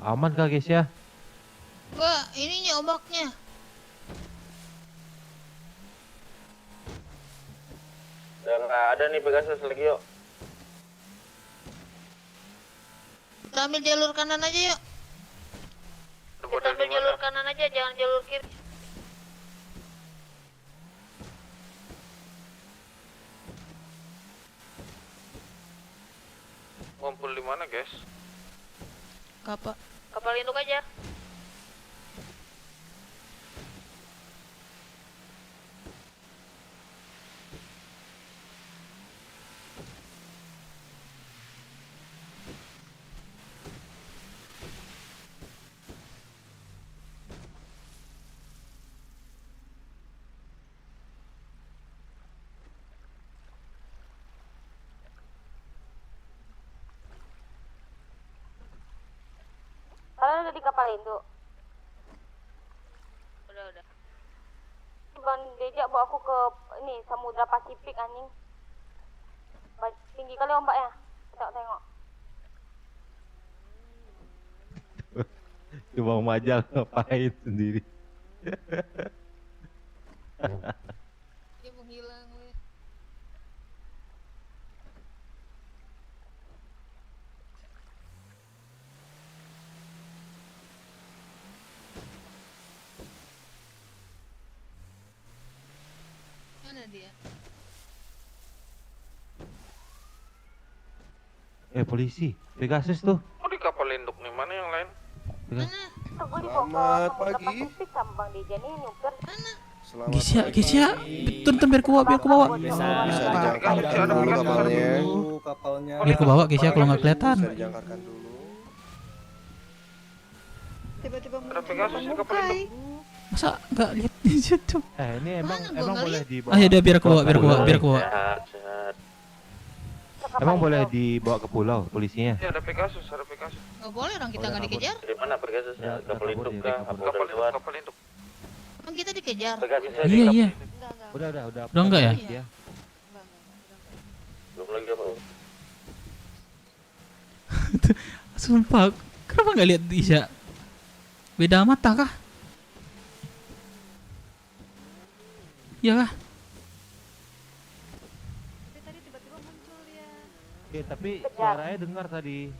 Aman kah guys ya? Wah, ininya ombaknya. Udah nggak ada nih Pegasus lagi yuk. Kita ambil jalur kanan aja yuk. Kita ambil jalur kanan aja, jangan jalur kiri. Ngumpul di mana guys? Kapal induk aja. Kalian udah di kapal induk? Udah. Bang diajak bawa aku ke ini Samudra Pasifik anjing. Tinggi kali ombaknya. Tengok. Coba majal ngapain sendiri. Dia menghilang weh. Mana dia? Polisi, Pegasus tuh. Oh di kapal induk nih, mana yang lain? Selamat pagi. Sama Bang Deja nih nyuper. Gesya, tonton biar ku bawa. Biar ku bawa Gesya kalau nggak kelihatan. Tiba-tiba Ada Pegasus di kapal induk. Masa nggak lihat di situ? Ini emang boleh dibawa. Ah ya udah biar ku bawa. Emang boleh dibawa ke pulau polisinya? Ya ada Pegasus. Nggak boleh orang kita nggak dikejar. Dari mana Pegasusnya? Kapal induk kah? Kapal induk. Emang kita dikejar. Iya. Udah. Udah enggak ya? Iya. Belum lagi apa? Sumpah, kenapa nggak lihat Isya? Beda mata kah? Iya kah? Oke, tapi suaranya dengar tadi,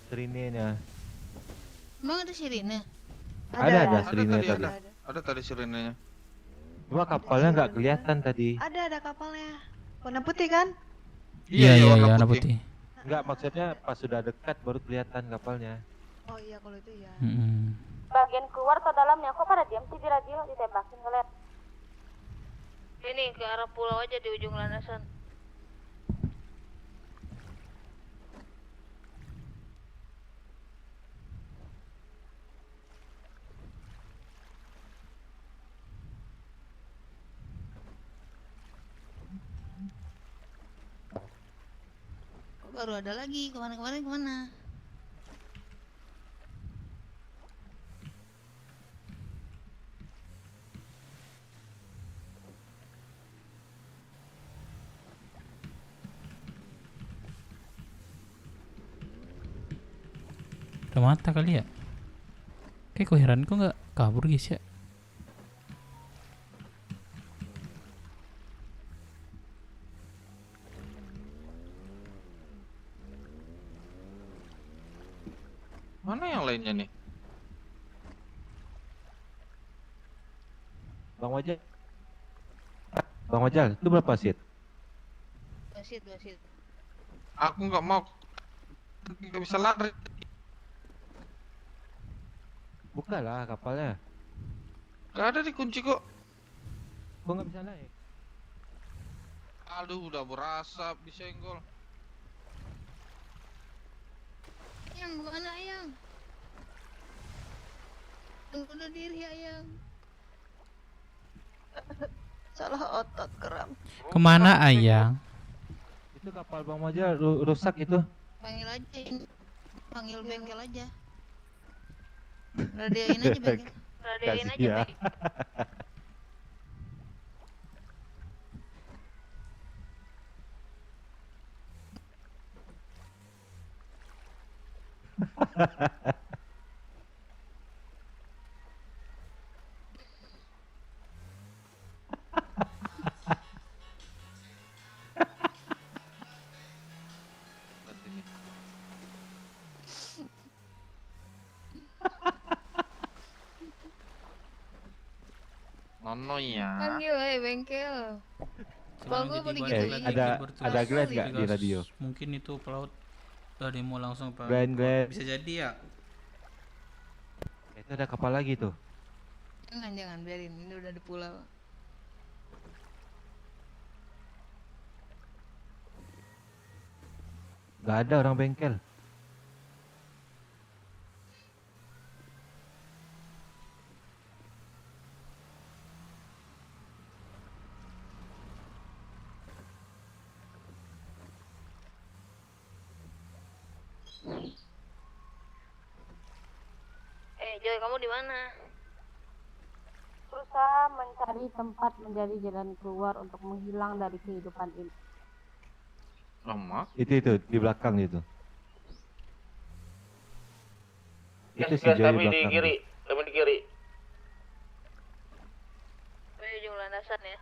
sirinenya. Emang ada sirine? Ada sirine tadi. Ada tadi sirinenya. Cuma kapalnya nggak kelihatan tadi. ada kapalnya. Warna putih kan? Iya, warna putih. Enggak, maksudnya pas sudah dekat baru kelihatan kapalnya. Oh iya kalau itu ya. Bagian keluar atau dalamnya kok pada diam sih di radio ditembakin ngeliat. Ini ke arah pulau aja di ujung landasan. Kok baru ada lagi? Kemana? Udah mata kali ya? Kayak kok heran kok nggak kabur guys ya? Mana yang lainnya nih? Bang Wajal, itu berapa seat? 2 seat. Aku nggak mau. Nggak bisa lari. Bukalah kapalnya. Gak ada dikunci kok. Kok nggak bisa naik? Aduh, udah berasap disenggol. Ayang, mana Ayang? Bunuh diri Ayang. Salah otot kram. Kemana Ayang? Itu kapal Bang Wajal rusak itu. Panggil aja ini. Panggil bengkel aja. Radioin aja bengkel. Radioin aja ya. bengkel. Nono ya. Panggil bengkel. Kalau gue mau digituin. Ada glass nggak di radio? Mungkin itu pelaut Udah demo langsung Pak. Glenn. Bisa jadi ya. Itu ada kapal lagi tuh. Jangan biarin, ini udah di pulau. Gak ada orang bengkel. Joy, kamu di mana? Berusaha mencari tempat menjadi jalan keluar untuk menghilang dari kehidupan ini. Lama. Itu di belakang itu. Itu si Joy di kami di belakang. kiri. Kami di kiri. Ayo ujung landasan ya.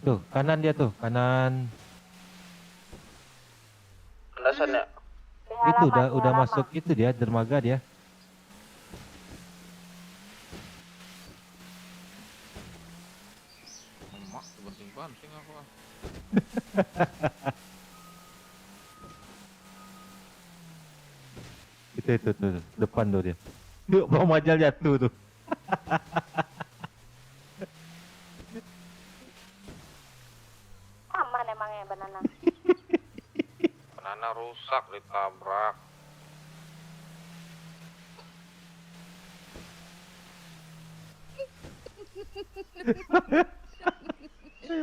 Tuh, kanan dia tuh, kanan. Landasan ya. Itu udah masuk itu dia dermaga dia. Emak, banting-banting aku. Itu tuh, depan tuh dia. Yuk, mau majal jatuh tuh. Aman emangnya banana. Banana rusak ditabrak.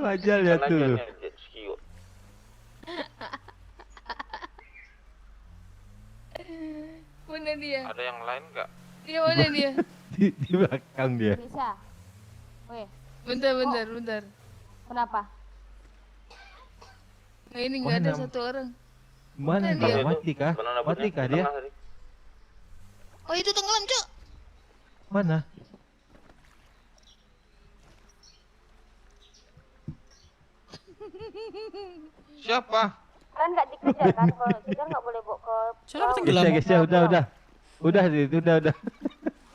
Majal jatuh tuh. Mana dia? Ada yang lain nggak? Dia mana dia? Di belakang dia. Bisa. Weh, Bentar. kenapa? Nah, ini nggak ada Mana? satu orang. Mana dia? dia? Mati kah? Mati kah dia? Oh itu tenggelam Cok. Mana? Siapa? Kan nggak dikejar kan? Kalau dikejar nggak boleh bawa ke. Siapa Guys ya, udah. Udah.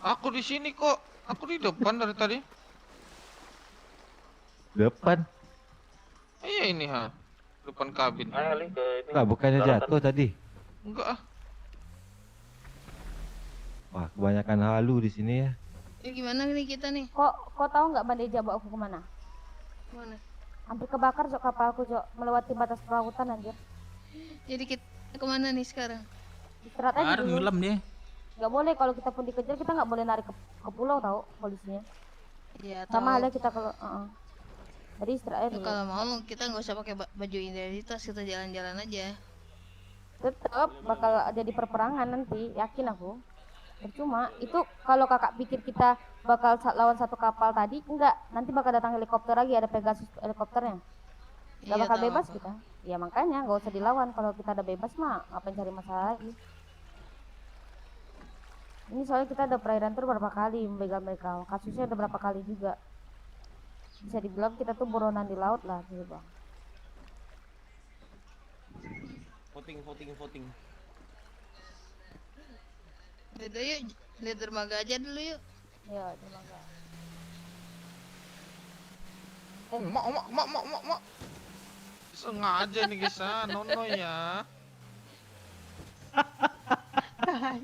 Aku di sini kok. Aku di depan dari tadi. Depan. Iya ini ha. Depan kabin. Enggak, bukannya jatuh tadi. Enggak ah. Wah, kebanyakan halu di sini ya. Ini gimana nih kita nih? Kok tahu nggak Bandeja bawa aku kemana? Mana? Hampir kebakar Jok kapalku Jok, melewati batas pelautan anjir. Jadi kita kemana nih sekarang? Istirahat aja dulu. Ngelam dia. Nggak boleh kalau kita pun dikejar kita nggak boleh narik ke pulau tahu polisinya. Iya. Sama halnya kita kalau Jadi istirahat Ya, dulu. kalau mau kita nggak usah pakai baju identitas, kita jalan-jalan aja. Tetap bakal jadi perperangan nanti, yakin aku. Percuma itu kalau kakak pikir kita bakal lawan satu kapal tadi, enggak, nanti bakal datang helikopter lagi, ada Pegasus helikopternya. Nggak Iya, bakal tahu bebas aku. kita. Ya makanya nggak usah dilawan, kalau kita ada bebas mah ngapain cari masalah lagi. Ini soalnya kita ada perairan tuh berapa kali membegal mereka, kasusnya ada berapa kali juga. Bisa dibilang kita tuh buronan di laut lah gitu bang. Voting. Udah yuk, lihat dermaga aja dulu yuk. Ya dermaga. Oh, mak. Sengaja nih guys, nono ya.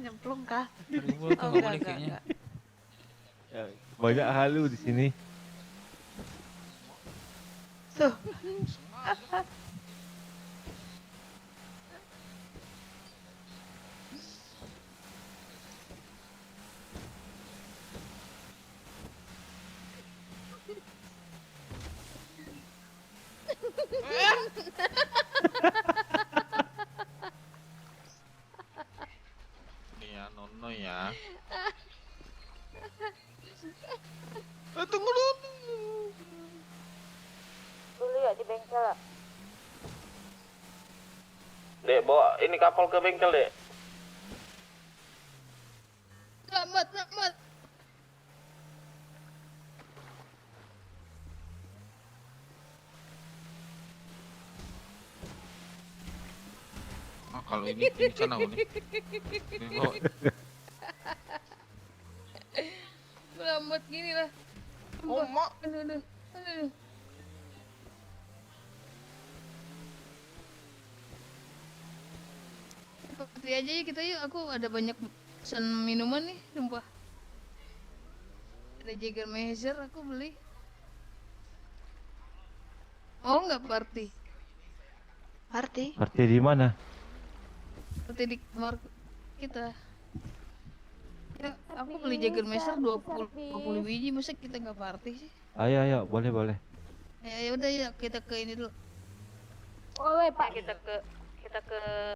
Nyemplung kah? Tergubul tuh nggak boleh kayaknya. Ya, banyak halu di sini. Tuh. Nih ya, nono ya. Tunggu dulu. Dulu ya di bengkel. Dek, bawa ini kapal ke bengkel, Dek. Selamat. Ah, kalau ini sana nih. Oh, Selamat gini lah. Oh, mak. Aduh. party aja ya kita yuk. Aku ada banyak pesan minuman nih, sumpah. Ada Jägermeister aku beli. Mau nggak party? Party? Party di mana? Party di kamar kita. Ya, aku beli Jägermeister 20 biji, masa kita nggak party sih? Ayo, boleh, boleh. Ya udah ya kita ke ini dulu. Oh, Pak. Kita ke